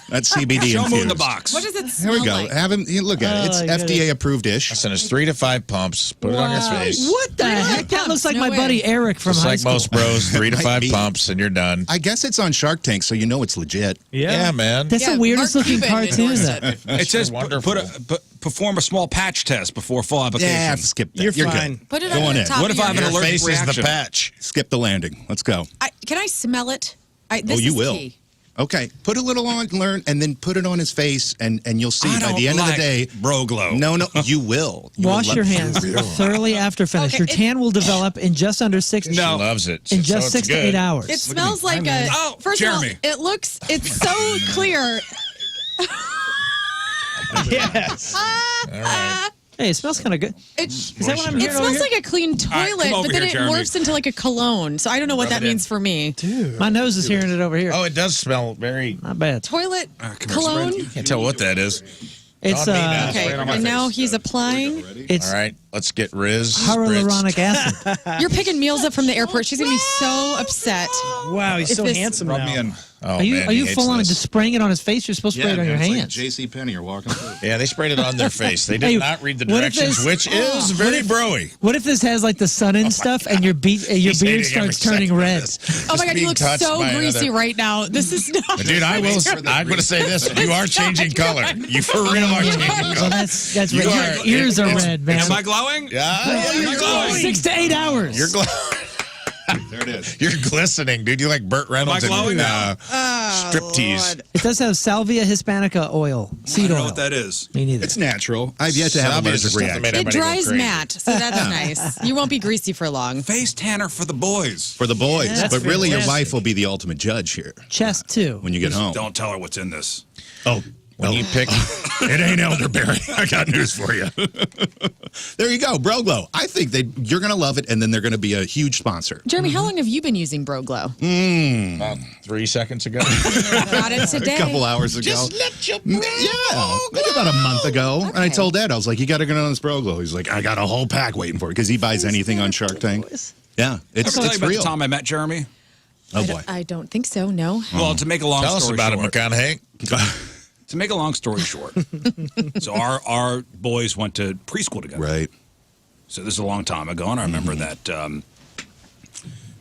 That's CBD Show infused. him in the box. What does it Here smell we go. like? Have him look at it. It's FDA approved-ish. Listen, it's 3 to 5 pumps. Put it on his face. What the heck? That looks like No my way. buddy Eric from Just high like school. most bros, 3 to Might 5 be. pumps, and you're done. I guess it's on Shark Tank, so you know it's legit. Yeah, man. That's Yeah, the weirdest Mark looking Cuban cartoon. endorsed It says perform a small patch test before full application. Yeah, skip that. You're You're fine. good. Put it Go on on the in. top What of if I have an your- Your allergic face is the reaction? patch. Skip the landing. Let's go. Can I smell it? This you is will. key. Okay, put a little on, learn, and then put it on his face, and you'll see I by don't the end of the like day. bro glow. No, you will. You will Wash love your it. hands thoroughly after finish. Okay, Your tan will develop in just under 6 She loves it. in So just it's 6 to good. 8 hours. It smells like a. Oh, first Jeremy. of all, it's so clear. Yes. Hey, it smells kind of good. Is that what I'm It hearing over smells here? like a clean right, toilet, come over but then here, it Jeremy. morphs into like a cologne. So I don't know what Rub that it in. means for me. My nose is hearing it over here. Oh, it does smell very. Not bad. Toilet Come here, cologne. Sprint. Can't tell what that is. It's on me now. Okay, Right on my and now face. he's applying. it's All right, let's get Riz. hyaluronic acid. You're picking meals up from the airport. She's gonna be so upset. Wow, he's If so this- handsome Rub now. me in. Oh, Are you man, are he you hates full on this. just spraying it on his face? You're supposed to spray it on your hands. J.C. Penney are walking through. Yeah, they sprayed it on their face. They did Hey, not read the what if directions, this- which is very broy. What if this has like the sun and stuff, and your beard He's starts hating every turning second of red? this. Oh my Just God, you being look touched so by greasy another- right now. This is not. Dude, I'm going to say this. You are changing color. You for real are changing Well, color. that's You red. are- Your ears are red, man. Am I glowing? Yeah, You're glowing. 6 to 8 hours. You're There it is. You're glistening, dude. You like Burt Reynolds glowing and now? striptease. It does have Salvia hispanica oil, I seed don't know oil. what that is. Me neither. It's natural. I've yet to have Salvia a is the allergic stuff that made reaction. It everybody go dries crazy. matte, so that's nice. You won't be greasy for long. Face tanner for the boys. For the boys. Yeah, but really, your fantastic. wife will be the ultimate judge here Chest too. when you get home. Don't tell her what's in this. Oh, When you pick, it ain't elderberry. I got news for you. There you go, Bro Glow. I think you're going to love it, and then they're going to be a huge sponsor. Jeremy, how long have you been using Bro Glow? about 3 seconds ago. Got it today. A couple hours ago. Just let your Yeah, maybe about a month ago. And I told Dad, I was like, you got to get on this Bro Glow. He's like, I got a whole pack waiting for it because he buys anything on Shark Tank. Yeah, it's I'll tell you about real. the time I met Jeremy. Oh, boy. I don't think so. No. Well, to make a long Tell us story about short, it, McConaughey. To make a long story short, so our boys went to preschool together. Right. So this is a long time ago, and I remember that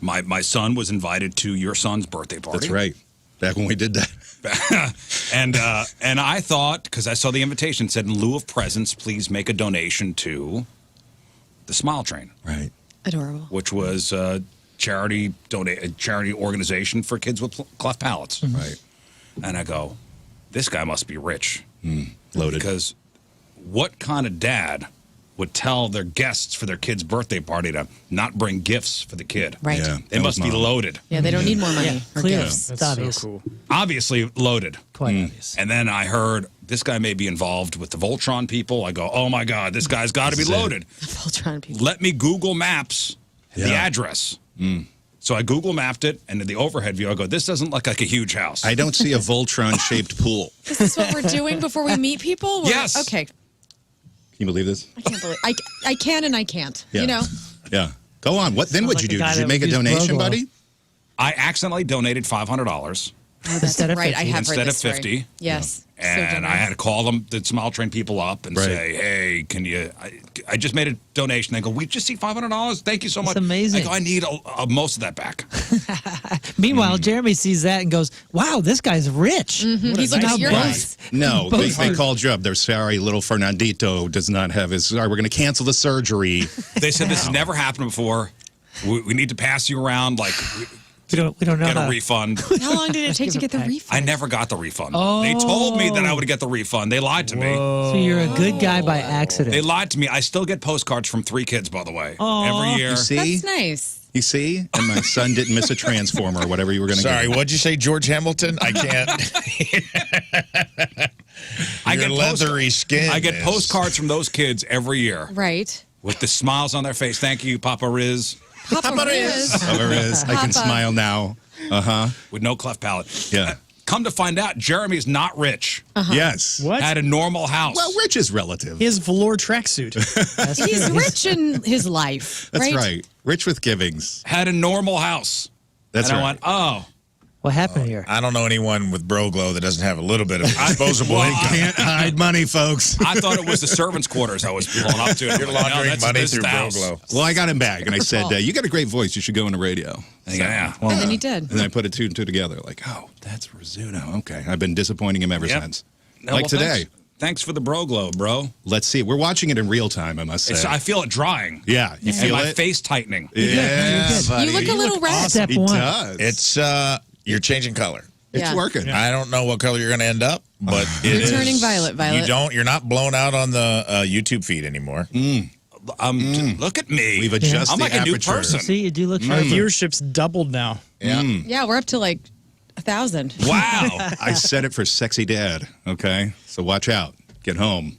my son was invited to your son's birthday party. That's right. Back when we did that. and I thought, because I saw the invitation, said in lieu of presents, please make a donation to the Smile Train. Right. Adorable. Which was a charity organization for kids with cleft palates. Right. And I go, this guy must be rich. Loaded. Because what kind of dad would tell their guests for their kid's birthday party to not bring gifts for the kid? Right. Yeah, They that must was be Mom. loaded. Yeah, they don't need more money or clearly. gifts. It's That's obvious. so cool. Obviously loaded. Quite obvious. And then I heard this guy may be involved with the Voltron people. I go, oh my God, this guy's got to be This is it. loaded. Voltron people. Let me Google Maps the Yeah. address. So I Google mapped it, and in the overhead view, I go, this doesn't look like a huge house. I don't see a Voltron-shaped pool. This is what we're doing before we meet people? Yes. Okay. Can you believe this? I can't believe I can and I can't. Yeah. You know? Yeah. Go on. What then? Sounds What'd like you a do? guy Did you that make a used donation, Broglo. buddy? I accidentally donated $500 Oh, that's Instead of right. 50. I have instead heard of this story. 50. Yes. So and I generous. had to call them, the Smile Train people up and Right. say, hey, can you, I just made a donation. They go, we just see $500. Thank you so much. That's amazing. I go, I need most of that back. Meanwhile, Jeremy sees that and goes, "Wow, this guy's rich." He's looking Now at your both- house. No, Both they are- called you up. They're sorry, little Fernandito does not have his. Sorry, we're going to cancel the surgery. They said, this has never happened before. We need to pass you around, like, We don't know get how. a refund. How long did it take to get the I refund? never got the refund. They told me that I would get the refund. They lied to me. So you're a good guy by accident. They lied to me. I still get postcards from 3 kids, by the way, every year. You see? That's nice. You see? And my son didn't miss a transformer or whatever you were going to Sorry, get. what'd you say, George Hamilton? I can't. I Your get leathery skin. I get is- postcards from those kids every year Right. with the smiles on their face. Thank you, Papa Riz, Papa Riz. There is. I can Papa. smile now. with no cleft palate. Yeah. Come to find out, Jeremy's not rich. Yes. What? Had a normal house. Well, rich is relative. He has velour tracksuit. He's rich in his life. That's right. Rich with givings. Had a normal house. That's and right. I went, oh, What happened here? I don't know anyone with bro glow that doesn't have a little bit of disposable Well, income. can't hide money, folks. I thought it was the servants' quarters I was pulling up to. You're laundering money through bro glow. Well, I got him back, and I said, you got a great voice. You should go into radio. And yeah. And then he did. And then I put two and two together, like, oh, that's Rizzuto. Okay. I've been disappointing him ever since. No, like well, today. Thanks for the bro glow, bro. Let's see. We're watching it in real time, I must say. I feel it drying. Yeah. You feel and it? my face tightening. Yeah, buddy. You look a little red. Step He one. does. It's you're changing color. It's Yeah. working. I don't know what color you're going to end up, but You're it turning is- violet. You're not blown out on the YouTube feed anymore. Look at me. We've adjusted I'm like the a new aperture. person. See, you do look Our sharper. viewership's doubled now. Yeah. Yeah, we're up to like 1,000. Wow. I said it for sexy dad, okay? So watch out. Get home.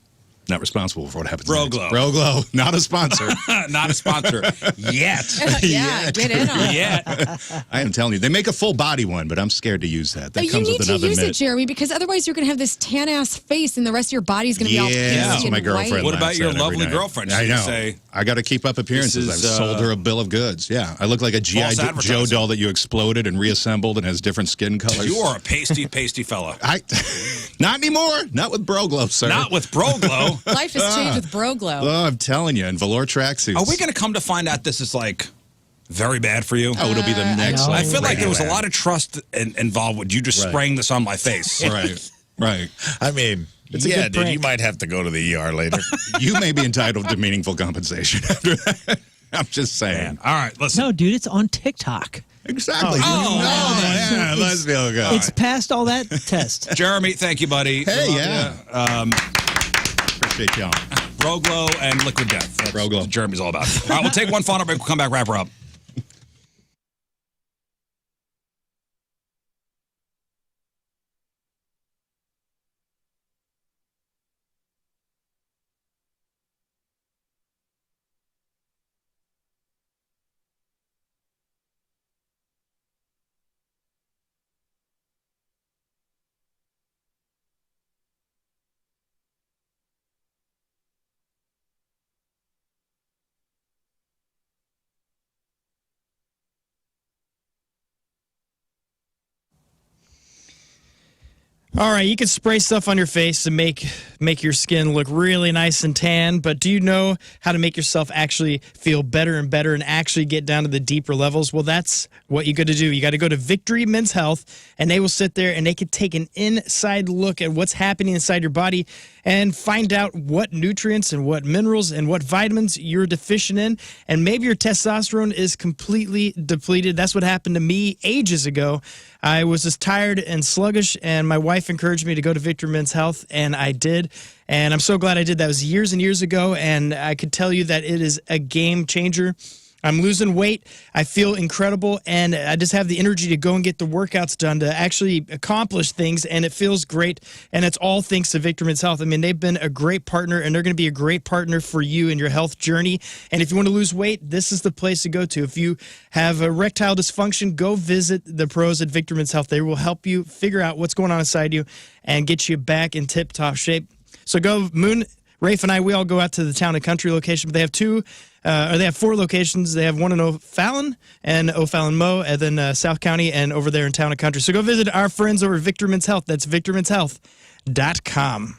Not responsible for what happens Bro next. Glow. Bro Glow, not a sponsor. Not a sponsor yet. Yeah, get in on it. Yet. I am telling you. They make a full body one, but I'm scared to use that. That You comes need with to another use mitt. it, Jeremy, because otherwise you're going to have this tan ass face and the rest of your body's going to be all Yeah, that's pasty what my and girlfriend white. What about laughs your at every lovely night. girlfriend? I She know. say, I got to keep up appearances. This I've is, sold her a bill of goods. Yeah, I look like a G.I. False Joe advertising. doll that you exploded and reassembled and has different skin colors. You are a pasty fella. Not anymore. Not with Bro Glow, sir. Not with bro glow. Life has changed with Bro Glow. Oh, I'm telling you, in velour tracksuits. Are we going to come to find out this is like very bad for you? Oh, it'll be the next. I feel like there was a lot of trust involved with you just Right. spraying this on my face. Right, right. I mean, It's a yeah, good dude, prank. you might have to go to the ER later. You may be entitled to meaningful compensation after that. I'm just saying. All right, listen. No, dude, it's on TikTok. Exactly. Oh, no, yeah, let's feel good. It's past all that test. Jeremy, thank you, buddy. Hey, Love yeah. ya. Appreciate y'all. Bro glow and liquid death. That's Bro glow. what Jeremy's all about. All right, we'll take one final break. We'll come back, wrap her up. All right, you can spray stuff on your face to make your skin look really nice and tan, but do you know how to make yourself actually feel better and better and actually get down to the deeper levels? Well, that's what you got to do. You got to go to Victory Men's Health, and they will sit there and they can take an inside look at what's happening inside your body and find out what nutrients and what minerals and what vitamins you're deficient in, and maybe your testosterone is completely depleted. That's what happened to me ages ago. I was just tired and sluggish, and my wife encouraged me to go to Victory Men's Health, and I did. And I'm so glad I did. That was years and years ago, and I could tell you that it is a game changer. I'm losing weight. I feel incredible, and I just have the energy to go and get the workouts done to actually accomplish things, and it feels great, and it's all thanks to Victory Men's Health. I mean, they've been a great partner, and they're going to be a great partner for you in your health journey, and if you want to lose weight, this is the place to go to. If you have erectile dysfunction, go visit the pros at Victory Men's Health. They will help you figure out what's going on inside you and get you back in tip-top shape. So go, Moon, Rafe, and I, we all go out to the Town and Country location, but they have 4 locations. They have one in O'Fallon and O'Fallon Mo, and then South County and over there in Town and Country. So go visit our friends over at Victory Men's Health. That's victorymenshealth.com.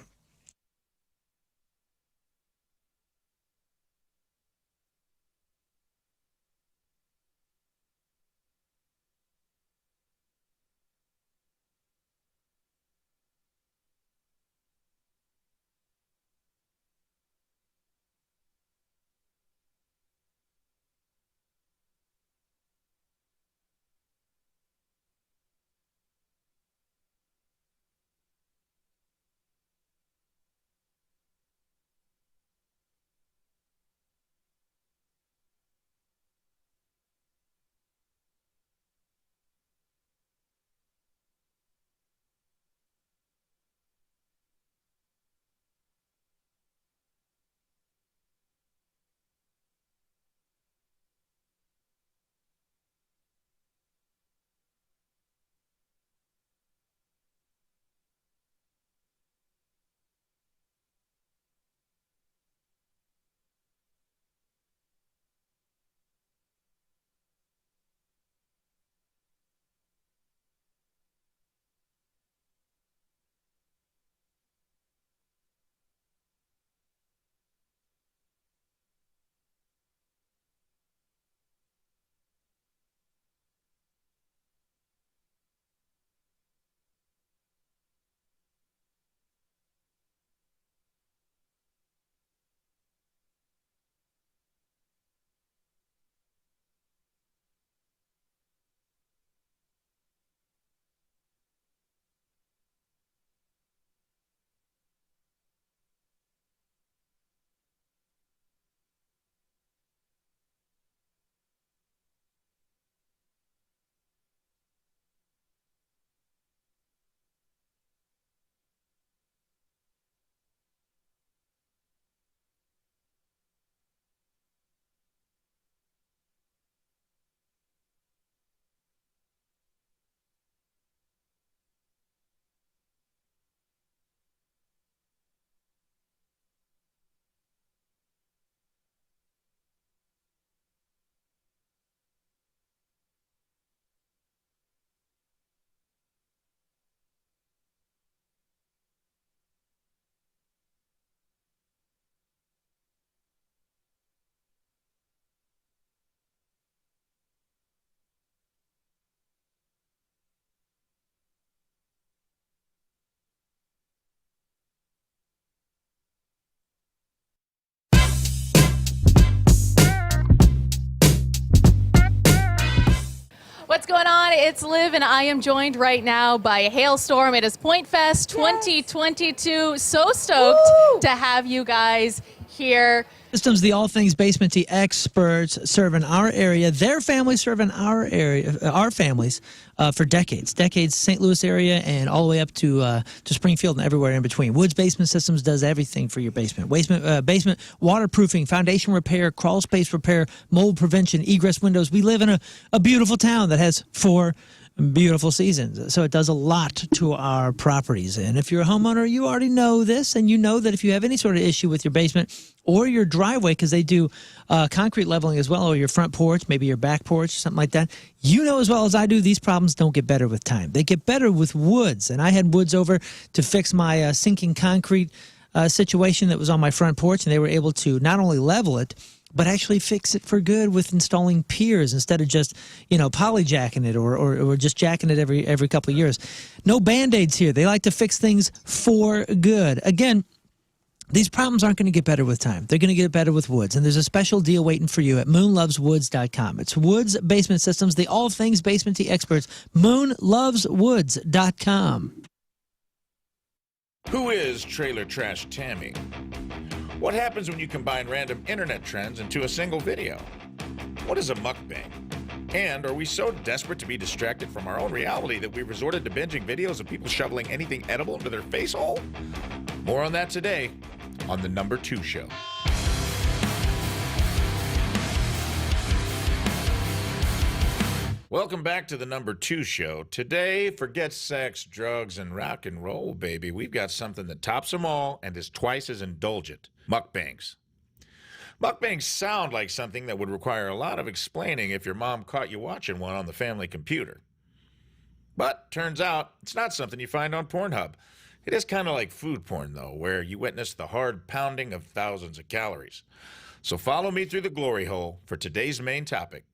What's going on? It's Liv, and I am joined right now by Hailstorm. It is Point Fest 2022. So stoked to have you guys here. Systems, the all things basement-y experts serving our area, their families serving our area, our families for decades. St. Louis area and all the way up to Springfield and everywhere in between. Woods Basement Systems does everything for your basement. Basement waterproofing, foundation repair, crawl space repair, mold prevention, egress windows. We live in a beautiful town that has 4 beautiful seasons. So it does a lot to our properties. And if you're a homeowner, you already know this, and you know that if you have any sort of issue with your basement or your driveway, because they do concrete leveling as well, or your front porch, maybe your back porch, something like that, you know as well as I do, these problems don't get better with time. They get better with Woods. And I had Woods over to fix my sinking concrete situation that was on my front porch, and they were able to not only level it, but actually fix it for good with installing piers instead of just, polyjacking it or just jacking it every couple of years. No Band-Aids here. They like to fix things for good. Again, these problems aren't going to get better with time. They're going to get better with Woods. And there's a special deal waiting for you at moonloveswoods.com. It's Woods Basement Systems, the all things basement-y experts. moonloveswoods.com. Who is Trailer Trash Tammy? What happens when you combine random internet trends into a single video? What is a mukbang? And are we so desperate to be distracted from our own reality that we resorted to binging videos of people shoveling anything edible into their face hole? More on that today on The Number 2 Show. Welcome back to The Number 2 Show. Today, forget sex, drugs, and rock and roll, baby. We've got something that tops them all and is twice as indulgent. Mukbangs. Mukbangs sound like something that would require a lot of explaining if your mom caught you watching one on the family computer. But turns out it's not something you find on Pornhub. It is kind of like food porn, though, where you witness the hard pounding of thousands of calories. So follow me through the glory hole for today's main topic,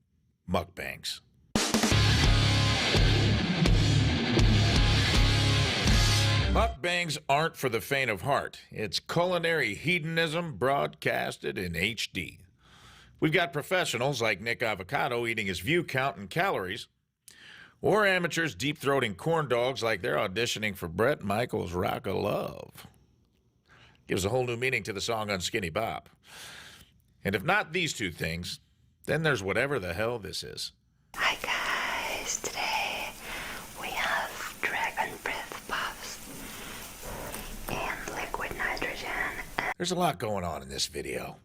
mukbangs. Mukbangs aren't for the faint of heart. It's culinary hedonism broadcasted in HD. We've got professionals like Nick Avocado eating his view count in calories, or amateurs deep-throating corn dogs like they're auditioning for Bret Michaels' Rock of Love. Gives a whole new meaning to the song Unskinny Bop. And if not these two things, then there's whatever the hell this is. Hi guys, today we have dragon breath puffs and liquid nitrogen. There's a lot going on in this video.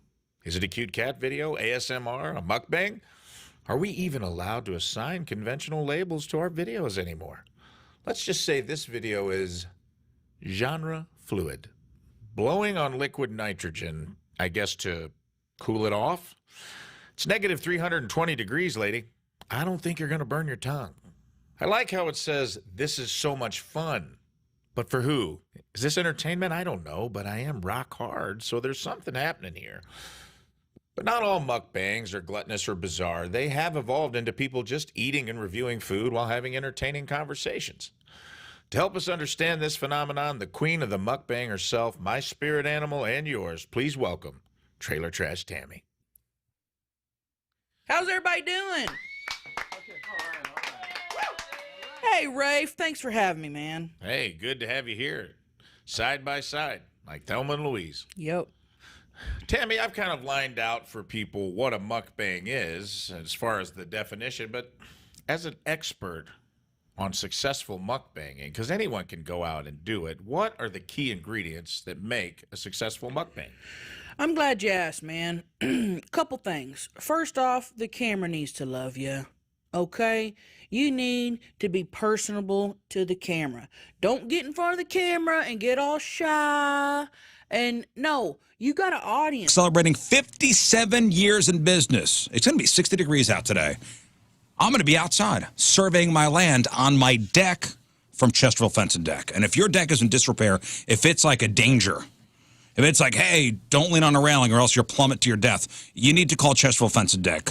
Is it a cute cat video, ASMR, a mukbang? Are we even allowed to assign conventional labels to our videos anymore? Let's just say this video is genre fluid. Blowing on liquid nitrogen, I guess to cool it off? It's negative 320 degrees, lady. I don't think you're going to burn your tongue. I like how it says, this is so much fun. But for who? Is this entertainment? I don't know, but I am rock hard, so there's something happening here. But not all mukbangs are gluttonous or bizarre. They have evolved into people just eating and reviewing food while having entertaining conversations. To help us understand this phenomenon, the queen of the mukbang herself, my spirit animal and yours, please welcome Trailer Trash Tammy. How's everybody doing? Hey, Rafe, thanks for having me, man. Hey, good to have you here. Side by side, like Thelma and Louise. Yep. Tammy, I've kind of lined out for people what a mukbang is as far as the definition, but as an expert on successful mukbanging, because anyone can go out and do it, what are the key ingredients that make a successful mukbang? I'm glad you asked, man. Couple things. First off, the camera needs to love you. Okay? You need to be personable to the camera. Don't get in front of the camera and get all shy. And no, you got an audience. Celebrating 57 years in business. It's going to be 60 degrees out today. I'm going to be outside surveying my land on my deck from Chesterfield Fence and Deck. And if your deck is in disrepair, if it's like a danger, if it's like, hey, don't lean on a railing or else you'll plummet to your death, you need to call Chesterfield Fence and Deck.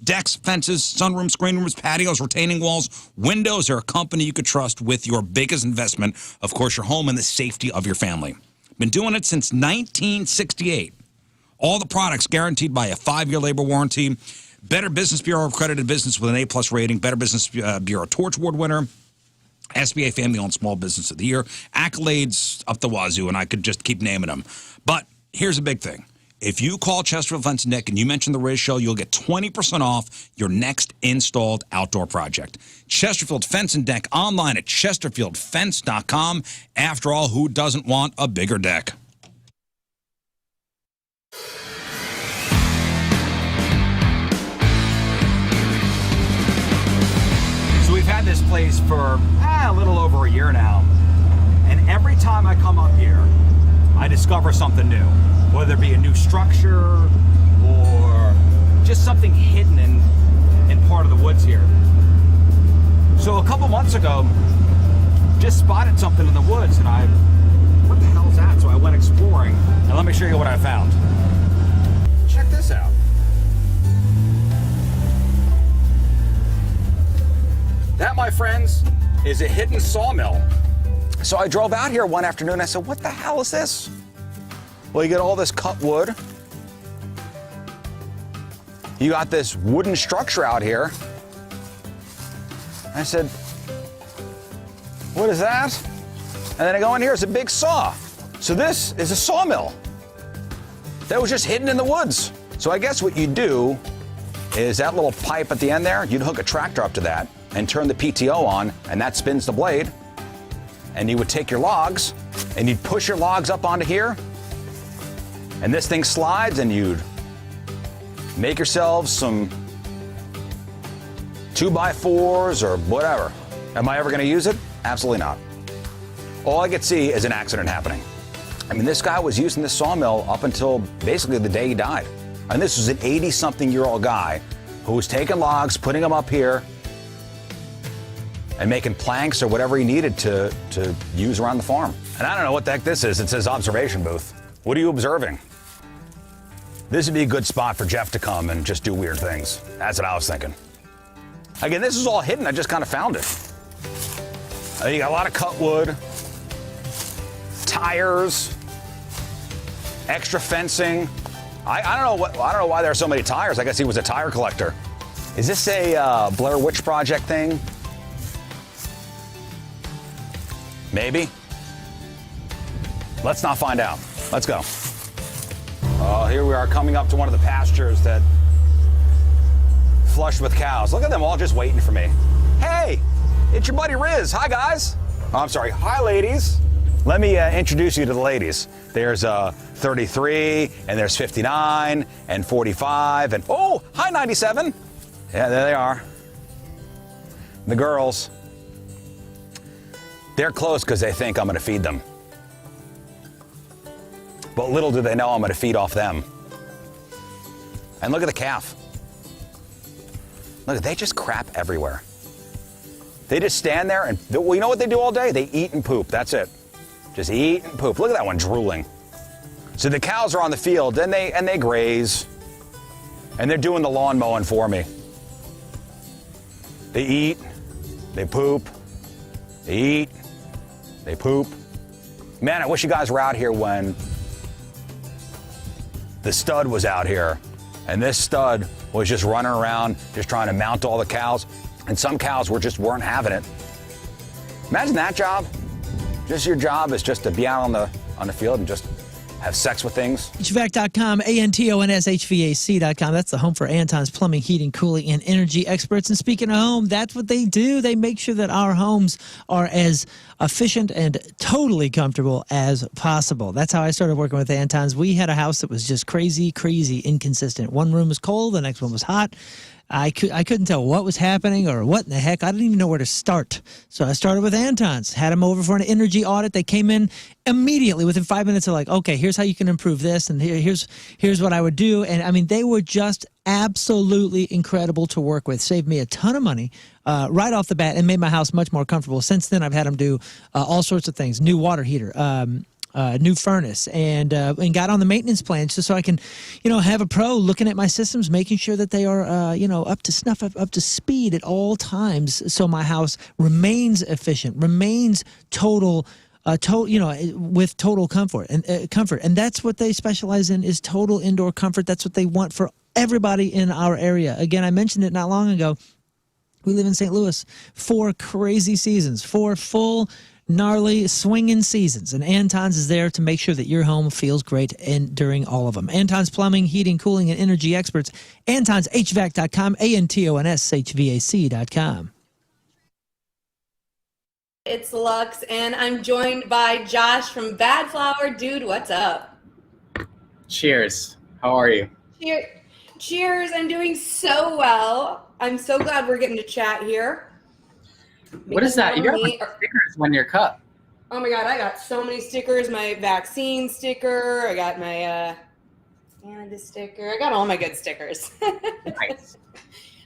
Decks, fences, sunrooms, screen rooms, patios, retaining walls, windows are a company you could trust with your biggest investment, of course, your home and the safety of your family. Been doing it since 1968. All the products guaranteed by a 5-year labor warranty. Better Business Bureau accredited business with an A+ rating. Better Business Bureau Torch Award winner. SBA Family-Owned Small Business of the Year. Accolades up the wazoo, and I could just keep naming them. But here's a big thing. If you call Chesterfield Fence and Deck and you mention the Riz Show, you'll get 20% off your next installed outdoor project. Chesterfield Fence and Deck online at chesterfieldfence.com. After all, who doesn't want a bigger deck? So we've had this place for a little over a year now, and every time I come up here, I discover something new, whether it be a new structure or just something hidden in part of the woods here. So a couple months ago, just spotted something in the woods, and what the hell is that? So I went exploring, and let me show you what I found. Check this out. That, my friends, is a hidden sawmill. So I drove out here one afternoon, and I said, what the hell is this? Well, you get all this cut wood. You got this wooden structure out here. I said, what is that? And then I go in here, it's a big saw. So this is a sawmill that was just hidden in the woods. So I guess what you do is that little pipe at the end there, you'd hook a tractor up to that and turn the PTO on, and that spins the blade. And you would take your logs, and you'd push your logs up onto here, and this thing slides, and you'd make yourselves some 2x4s or whatever. Am I ever gonna use it? Absolutely not. All I could see is an accident happening. I mean, this guy was using this sawmill up until basically the day he died. And this was an 80-something-year-old guy who was taking logs, putting them up here, and making planks or whatever he needed to use around the farm. And I don't know what the heck this is. It says observation booth. What are you observing? This would be a good spot for Jeff to come and just do weird things. That's what I was thinking. Again, this is all hidden. I just kind of found it. You got a lot of cut wood, tires, extra fencing. I don't know why there are so many tires. I guess he was a tire collector. Is this a Blair Witch Project thing? Maybe. Let's not find out. Let's go. Oh, here we are coming up to one of the pastures that flush with cows. Look at them all just waiting for me. Hey, it's your buddy Riz. Hi, guys. Oh, I'm sorry. Hi, ladies. Let me introduce you to the ladies. There's 33, and there's 59, and 45, and oh, hi, 97. Yeah, there they are. The girls. They're close because they think I'm going to feed them. But little do they know I'm going to feed off them. And look at the calf. Look, they just crap everywhere. They just stand there and, well, you know what they do all day? They eat and poop. That's it. Just eat and poop. Look at that one drooling. So the cows are on the field and they graze. And they're doing the lawn mowing for me. They eat, they poop, they eat, they poop. Man, I wish you guys were out here when the stud was out here. And this stud was just running around, just trying to mount all the cows. And some cows weren't having it. Imagine that job. Just your job is just to be out on the field and just have sex with things. HVAC.com, ANTONSHVAC.com. That's the home for Anton's plumbing, heating, cooling, and energy experts. And speaking of home, that's what they do. They make sure that our homes are as efficient and totally comfortable as possible. That's how I started working with Anton's. We had a house that was just crazy inconsistent. One room was cold, the next one was hot. I couldn't tell what was happening or what in the heck. I didn't even know where to start. So I started with Anton's, had them over for an energy audit. They came in immediately within 5 minutes. They're like, okay, here's how you can improve this, and here's what I would do. And I mean, they were just absolutely incredible to work with. Saved me a ton of money right off the bat and made my house much more comfortable. Since then, I've had them do all sorts of things. New water heater, new furnace, and got on the maintenance plan just so I can, have a pro looking at my systems, making sure that they are, up to snuff, up to speed at all times, so my house remains efficient, remains total with total comfort, and that's what they specialize in, is total indoor comfort. That's what they want for everybody in our area. Again, I mentioned it not long ago. We live in St. Louis, 4 crazy seasons, 4 full, gnarly, swinging seasons. And Anton's is there to make sure that your home feels great during all of them. Anton's Plumbing, Heating, Cooling, and Energy Experts. AntonsHVAC.com, ANTONSHVAC.com. It's Lux, and I'm joined by Josh from Bad Flower. Dude, what's up? Cheers. How are you? Cheers. I'm doing so well. I'm so glad we're getting to chat here. What is that? You got stickers on your cup. Oh my God, I got so many stickers. My vaccine sticker. I got my Canada sticker. I got all my good stickers. Nice.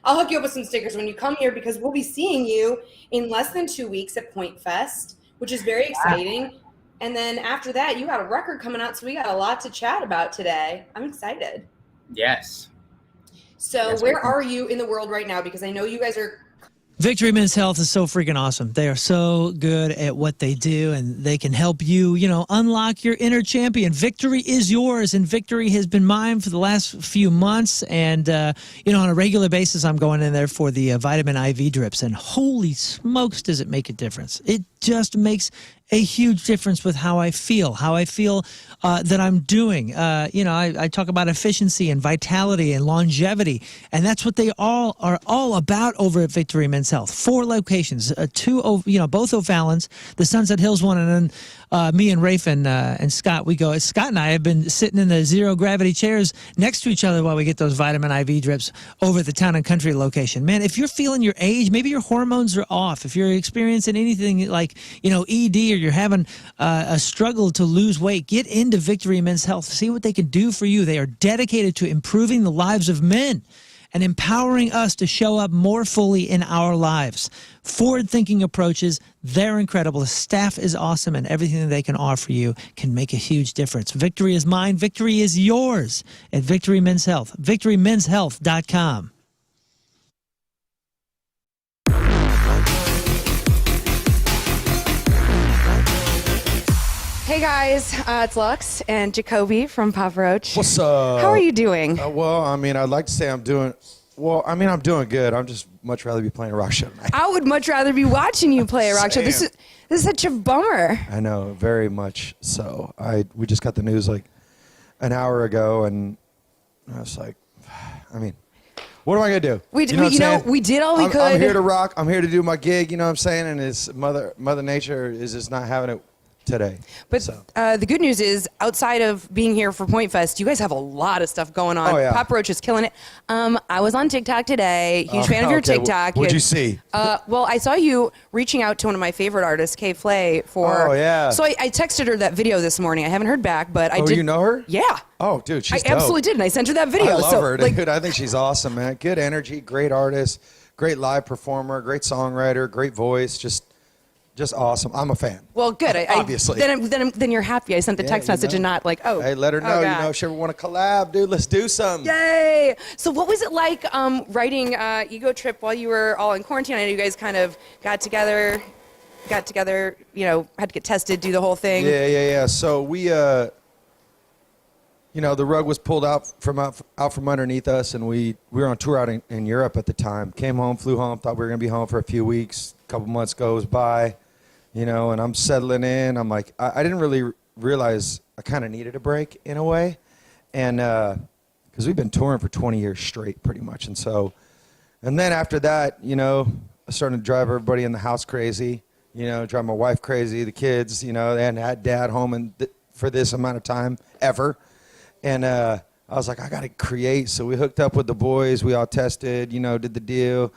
I'll hook you up with some stickers when you come here, because we'll be seeing you in less than 2 weeks at Point Fest, which is very exciting. And then after that, you got a record coming out, so we got a lot to chat about today. I'm excited. Yes. So where are you in the world right now? Because I know you guys are... Victory Men's Health is so freaking awesome. They are so good at what they do, and they can help you, unlock your inner champion. Victory is yours, and victory has been mine for the last few months. And, on a regular basis, I'm going in there for the vitamin IV drips, and holy smokes, does it make a difference. It just makes a huge difference with how I feel that I'm doing. I talk about efficiency and vitality and longevity, and that's what they are all about over at Victory Men's Health. 4 locations, both O'Fallon's, the Sunset Hills one, and then me and Rafe and Scott, Scott and I have been sitting in the zero gravity chairs next to each other while we get those vitamin IV drips over at the Town and Country location. Man, if you're feeling your age, maybe your hormones are off, if you're experiencing anything like, ED, or you're having a struggle to lose weight, get into Victory Men's Health. See what they can do for you. They are dedicated to improving the lives of men and empowering us to show up more fully in our lives. Forward-thinking approaches, they're incredible. The staff is awesome, and everything that they can offer you can make a huge difference. Victory is mine. Victory is yours at Victory Men's Health. VictoryMen'sHealth.com. Hey guys, it's Lux and Jacoby from Papa Roach. What's up? How are you doing? Well, I'd like to say I'm doing good. I'm just much rather be playing a rock show tonight. I would much rather be watching you play a rock show. This is such a bummer. I know, very much so. We just got the news like an hour ago, and I was like, what am I gonna do? We did all we could. I'm here to rock. I'm here to do my gig. You know what I'm saying? And it's Mother Nature is just not having it today. But the good news is, outside of being here for Point Fest, you guys have a lot of stuff going on. Oh, yeah. Papa Roach is killing it. I was on TikTok today. Huge fan of your TikTok. What'd you see? Well, I saw you reaching out to one of my favorite artists, Kay Flay, for... Oh, yeah. So I texted her that video this morning. I haven't heard back, but I did... Oh, you know her? Yeah. Oh, dude, she's I absolutely did, and I sent her that video. I love her, dude. I think she's awesome, man. Good energy, great artist, great live performer, great songwriter, great voice, just awesome. I'm a fan. Well, good. Obviously. Then you're happy. I sent the text message and not like, Hey, let her know. If she ever want to collab, dude, let's do something. Yay! So what was it like writing Ego Trip while you were all in quarantine? I know you guys kind of got together, had to get tested, do the whole thing. Yeah. So we, the rug was pulled out from underneath us, and we were on tour out in Europe at the time. Came home, flew home, thought we were going to be home for a few weeks. A couple months goes by. And I'm settling in. I'm like, I didn't really realize I kind of needed a break in a way. And because we've been touring for 20 years straight pretty much. And then after that, I started to drive everybody in the house crazy, drive my wife crazy, the kids, they hadn't had dad home for this amount of time ever. And I was like, I got to create. So we hooked up with the boys. We all tested, did the deal.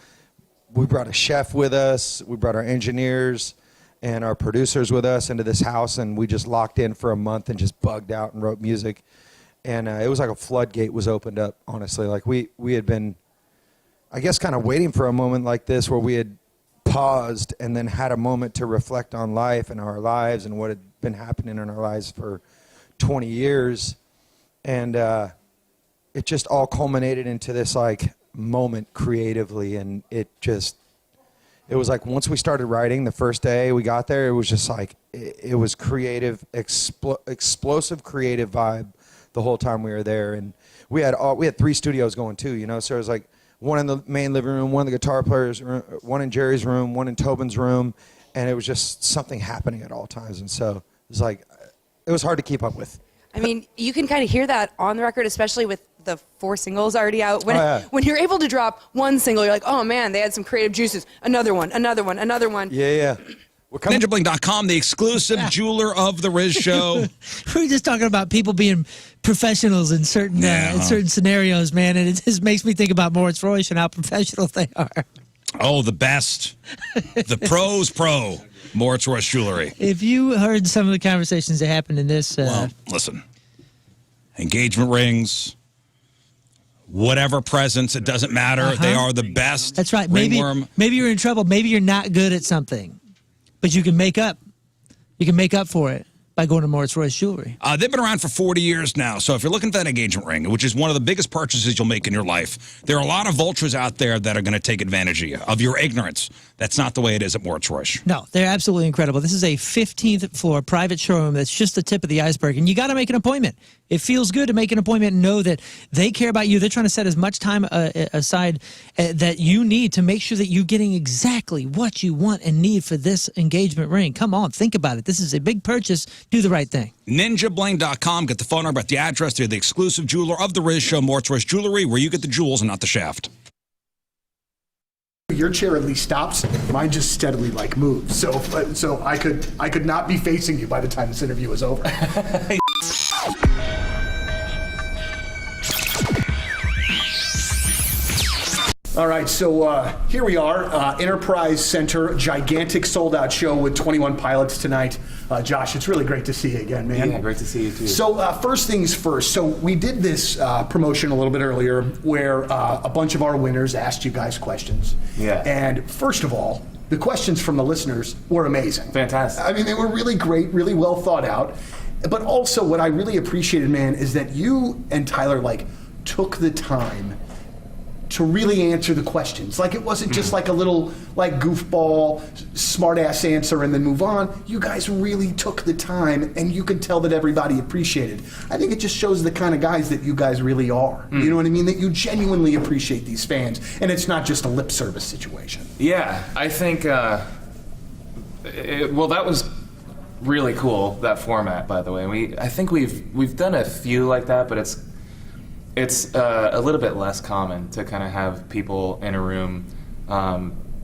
We brought a chef with us. We brought our engineers and our producers with us into this house, and we just locked in for a month and just bugged out and wrote music. And it was like a floodgate was opened up, honestly. Like we had been, I guess, kind of waiting for a moment like this where we had paused and then had a moment to reflect on life and our lives and what had been happening in our lives for 20 years. And it just all culminated into this like moment creatively, and it it was like once we started writing, the first day we got there, it was just like it was creative, explosive creative vibe the whole time we were there. And we had 3 studios going too, you know. So it was like one in the main living room, one in the guitar player's room, one in Jerry's room, one in Tobin's room, and it was just something happening at all times. And so it was like it was hard to keep up with. I mean, you can kind of hear that on the record, especially with the 4 singles already out. When you're able to drop one single, you're like, oh man, they had some creative juices. Another one, another one, another one. Yeah. NinjaBling.com, the exclusive jeweler of the Riz Show. We were just talking about people being professionals in certain scenarios, man, and it just makes me think about Moritz Royce and how professional they are. Oh, the best. The pros pro. Moritz Royce Jewelry. If you heard some of the conversations that happened in this... well, listen. Engagement rings, whatever presents, it doesn't matter. They are the best. That's right. Maybe you're in trouble. Maybe you're not good at something, but you can make up. You can make up for it by going to Moritz Royce Jewelry. They've been around for 40 years now, so if you're looking for that engagement ring, which is one of the biggest purchases you'll make in your life, there are a lot of vultures out there that are going to take advantage of your ignorance. That's not the way it is at Moritz Royce. No, they're absolutely incredible. This is a 15th floor private showroom that's just the tip of the iceberg, and you got to make an appointment. It feels good to make an appointment and know that they care about you. They're trying to set as much time aside that you need to make sure that you're getting exactly what you want and need for this engagement ring. Come on, think about it. This is a big purchase. Do the right thing. NinjaBling.com. Get the phone number at the address. They're the exclusive jeweler of the Riz Show, Moritz Royce Jewelry, where you get the jewels and not the shaft. Your chair at least stops. Mine just steadily like moves. So I could not be facing you by the time this interview is over. All right, so here we are, Enterprise Center, gigantic sold-out show with 21 pilots tonight. Josh, it's really great to see you again, man. Yeah, great to see you too. So first things first, so we did this promotion a little bit earlier where a bunch of our winners asked you guys questions. Yeah. And first of all, the questions from the listeners were amazing. Fantastic. I mean, they were really great, really well thought out. But also what I really appreciated, man, is that you and Tyler took the time to really answer the questions. Like, it wasn't just like a little goofball, smart ass answer and then move on. You guys really took the time, and you could tell that everybody appreciated. I think it just shows the kind of guys that you guys really are. You know what I mean? That you genuinely appreciate these fans, and it's not just a lip service situation. Yeah, I think, well, that was really cool, that format, by the way. I think we've done a few like that, but it's a little bit less common to kind of have people in a room,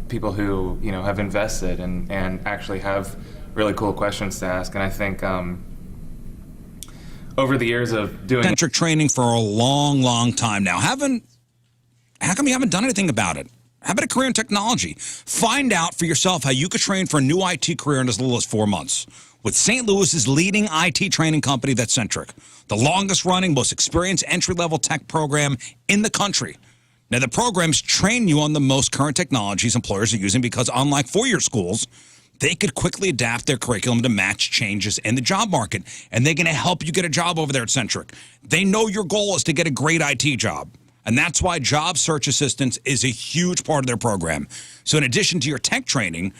people who have invested and actually have really cool questions to ask. And I think over the years of doing centric training for a long time now, how come you haven't done anything about it? How about a career in technology? Find out for yourself how you could train for a new IT career in as little as 4 months with St. Louis's leading IT training company, that's Centric, the longest running, most experienced entry-level tech program in the country. Now, the programs train you on the most current technologies employers are using because, unlike four-year schools, they could quickly adapt their curriculum to match changes in the job market, and they're going to help you get a job over there at Centric. They know your goal is to get a great IT job, and that's why job search assistance is a huge part of their program. So in addition to your tech training,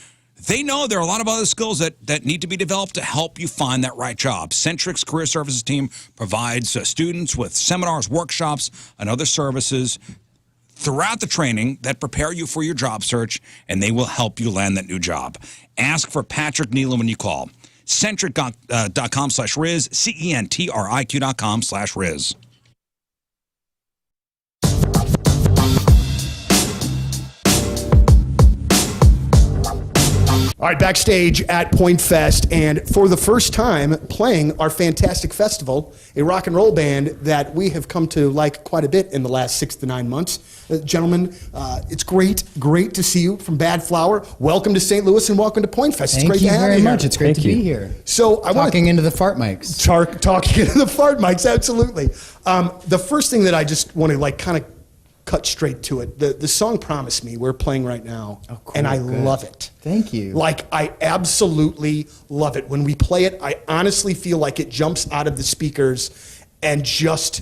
they know there are a lot of other skills that need to be developed to help you find that right job. Centric's career services team provides students with seminars, workshops, and other services throughout the training that prepare you for your job search, and they will help you land that new job. Ask for Patrick Nealon when you call. Centric.com/Riz, CENTRIQ.com/Riz. All right, backstage at Point Fest, and for the first time playing our fantastic festival, a rock and roll band that we have come to like quite a bit in the last 6 to 9 months. Gentlemen, it's great to see you from Bad Flower. Welcome to St. Louis and welcome to Point Fest. It's great to have you. Thank you very much. It's great to be here. So I want talking into the fart mics. Talking into the fart mics, absolutely. The first thing that I just want to kind of cut straight to it. The song Promise Me, we're playing right now, and I love it. Thank you. I absolutely love it. When we play it, I honestly feel like it jumps out of the speakers and just,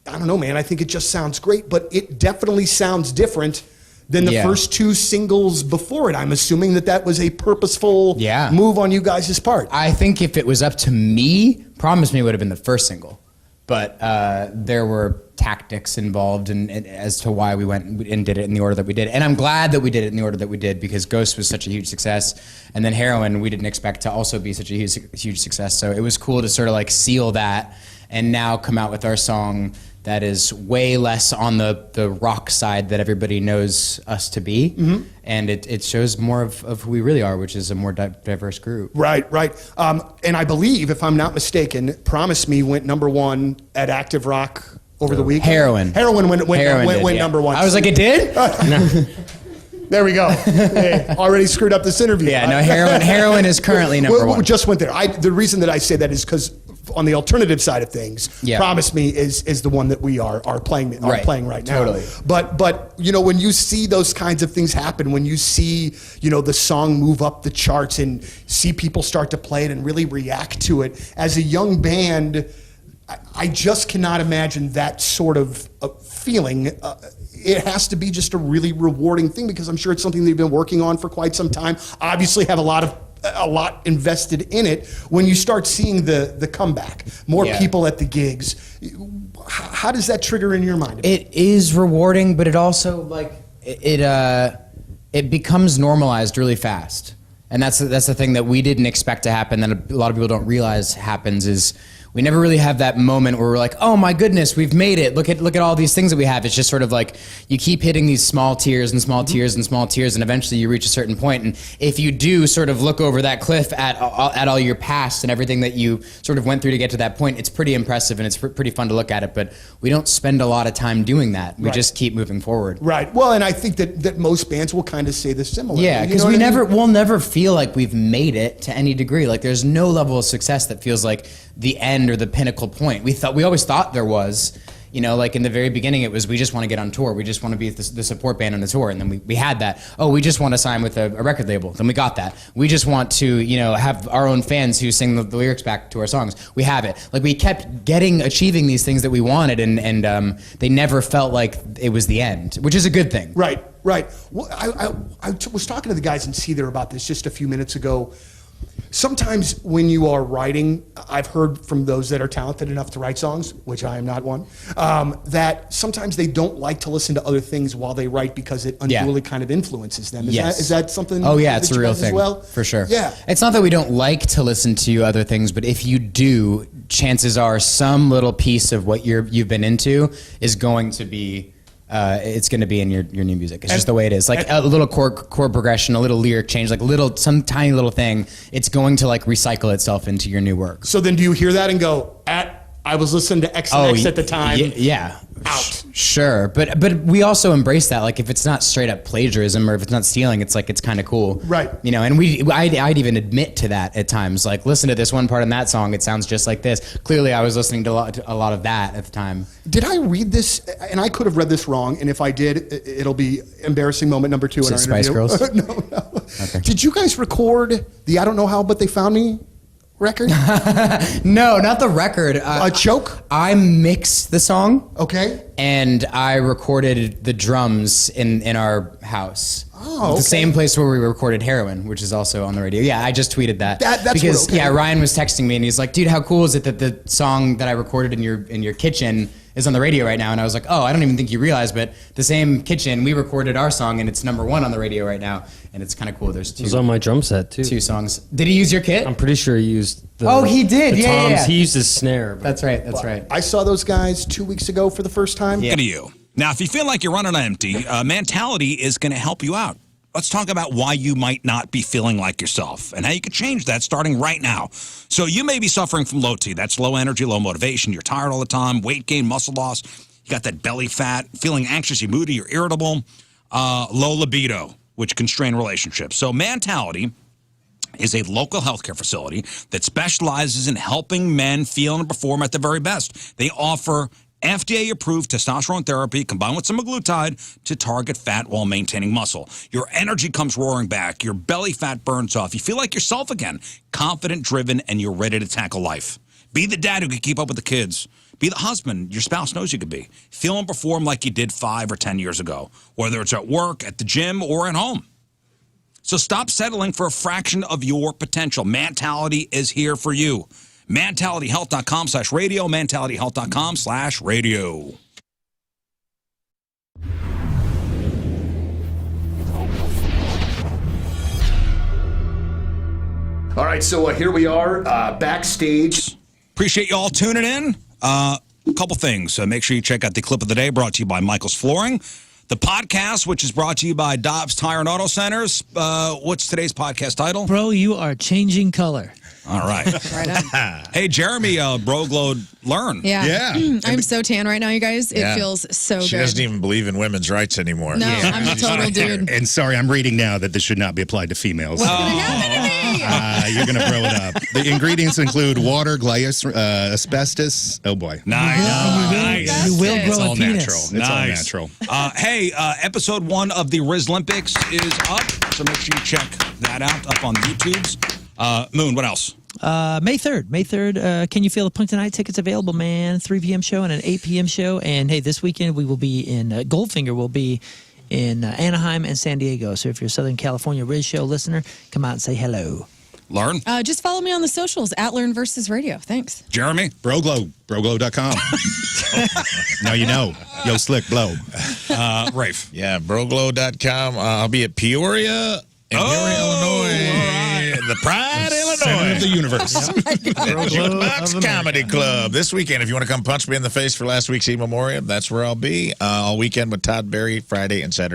I don't know, man, I think it just sounds great, but it definitely sounds different than the Yeah. first 2 singles before it. I'm assuming that was a purposeful move on you guys' part. I think if it was up to me, Promise Me would have been the first single. But there were tactics involved and as to why we went and did it in the order that we did. And I'm glad that we did it in the order that we did because Ghost was such a huge success. And then Heroin, we didn't expect to also be such a huge success. So it was cool to sort of like seal that and now come out with our song that is way less on the rock side that everybody knows us to be. Mm-hmm. And it shows more of who we really are, which is a more diverse group. Right. And I believe, if I'm not mistaken, Promise Me went #1 at Active Rock over the weekend. Heroin went number 1. I was like, it did? There we go. Hey, already screwed up this interview. Yeah, no, Heroin is currently number 1. We just went there. The reason that I say that is because on the alternative side of things, Promise Me is the one that we are playing right now. Totally. But you know, when you see those kinds of things happen, when you see, you know, the song move up the charts and see people start to play it and really react to it, as a young band, I just cannot imagine that sort of feeling. It has to be just a really rewarding thing because I'm sure it's something they've been working on for quite some time. Obviously have a lot invested in it. When you start seeing the comeback, more people at the gigs, how does that trigger in your mind? It is rewarding, but it also like it becomes normalized really fast. And that's the thing that we didn't expect to happen, that a lot of people don't realize happens, is we never really have that moment where we're like, oh my goodness, we've made it. Look at all these things that we have. It's just sort of like you keep hitting these small tiers and small tiers and small tiers, and eventually you reach a certain point. And if you do sort of look over that cliff at all your past and everything that you sort of went through to get to that point, it's pretty impressive and it's pretty fun to look at it. But we don't spend a lot of time doing that. We just keep moving forward. Right. Well, and I think that most bands will kind of say the similar. Yeah, because we'll never feel like we've made it to any degree. Like there's no level of success that feels like the end or the pinnacle point. We always thought there was, you know, like in the very beginning it was, we just want to get on tour. We just want to be the support band on the tour. And then we had that. Oh, we just want to sign with a record label. Then we got that. We just want to, you know, have our own fans who sing the lyrics back to our songs. We have it. Like we kept achieving these things that we wanted and they never felt like it was the end, which is a good thing. Right. Well, I was talking to the guys in C there about this just a few minutes ago. Sometimes when you are writing, I've heard from those that are talented enough to write songs, which I am not one, that sometimes they don't like to listen to other things while they write because it unduly kind of influences them. Is that something? Oh yeah, it's a real thing. As well? For sure. Yeah. It's not that we don't like to listen to other things, but if you do, chances are some little piece of what you've been into is going to be it's going to be in your new music. It's just the way it is. Like a little chord progression, a little lyric change, like some tiny little thing. It's going to like recycle itself into your new work. So then do you hear that and go, I was listening to X and X at the time. Yeah. Out. Sure. But we also embrace that. Like if it's not straight up plagiarism or if it's not stealing, it's like, it's kind of cool. Right. You know, and I'd even admit to that at times. Like listen to this one part in that song. It sounds just like this. Clearly I was listening to a lot of that at the time. Did I read this? And I could have read this wrong. And if I did, it'll be embarrassing moment number 2 in our Spice interview. Girls? No. Okay. Did you guys record the I Don't Know How But They Found Me record? No, not the record. A choke? I mixed the song. Okay. And I recorded the drums in our house. Oh, okay. The same place where we recorded Heroin, which is also on the radio. Yeah, I just tweeted that. That's because okay. Ryan was texting me and he's like, "Dude, how cool is it that the song that I recorded in your kitchen is on the radio right now?" And I was like, "Oh, I don't even think you realize, but the same kitchen, we recorded our song and it's #1 on the radio right now." And it's kind of cool. There's 2. It was on my drum set too. 2 songs. Did he use your kit? I'm pretty sure he used the Oh, he did. the Yeah, toms. yeah. He used his snare. That's right. I saw those guys 2 weeks ago for the first time. Look at you. Now, if you feel like you're running on empty, Mentality is going to help you out. Let's talk about why you might not be feeling like yourself and how you can change that starting right now. So you may be suffering from low T. That's low energy, low motivation. You're tired all the time, weight gain, muscle loss. You got that belly fat, feeling anxious, you're moody, you're irritable, low libido, which can strain relationships. So Mentality is a local healthcare facility that specializes in helping men feel and perform at their very best. They offer FDA-approved testosterone therapy combined with semaglutide to target fat while maintaining muscle. Your energy comes roaring back. Your belly fat burns off. You feel like yourself again, confident, driven, and you're ready to tackle life. Be the dad who can keep up with the kids. Be the husband your spouse knows you could be. Feel and perform like you did 5 or 10 years ago, whether it's at work, at the gym, or at home. So stop settling for a fraction of your potential. Mentality is here for you. MentalityHealth.com/radio, MentalityHealth.com/radio. All right, so here we are, backstage. Appreciate you all tuning in. A couple things. Make sure you check out the clip of the day brought to you by Michael's Flooring. The podcast, which is brought to you by Dobbs Tire and Auto Centers. What's today's podcast title? Bro, you are changing color. All right. Right on. Hey, Jeremy, Bro Glowed Learn. Yeah. I'm so tan right now, you guys. It feels so She good. doesn't even believe in women's rights anymore. No, I'm a total dude. And sorry, I'm reading now that this should not be applied to females. What's going to happen to me? You're going to throw it up. The ingredients include water, asbestos. Oh, boy. Nice. You will It's grow all a penis. natural. It's all natural. Hey, episode 1 of the Riz Olympics is up, so make sure you check that out up on the YouTubes. Moon, what else? May 3rd. May 3rd, Can You Feel the Punk Tonight? Tickets available, man. 3 p.m. show and an 8 p.m. show. And, hey, this weekend we will be in Goldfinger will be in Anaheim and San Diego. So if you're a Southern California Riz Show listener, come out and say hello. Learn. Just follow me on the socials, @Learn versus Radio. Thanks. Jeremy? Broglow. Broglow.com. Now you know. Yo, Slick, blow. Rafe? Yeah, broglow.com. I'll be at Peoria, Peoria, Illinois. The Pride, Illinois. Center of the universe. Jukebox Comedy Club. This weekend, if you want to come punch me in the face for last week's E Memoriam, that's where I'll be. All weekend with Todd Berry, Friday and Saturday.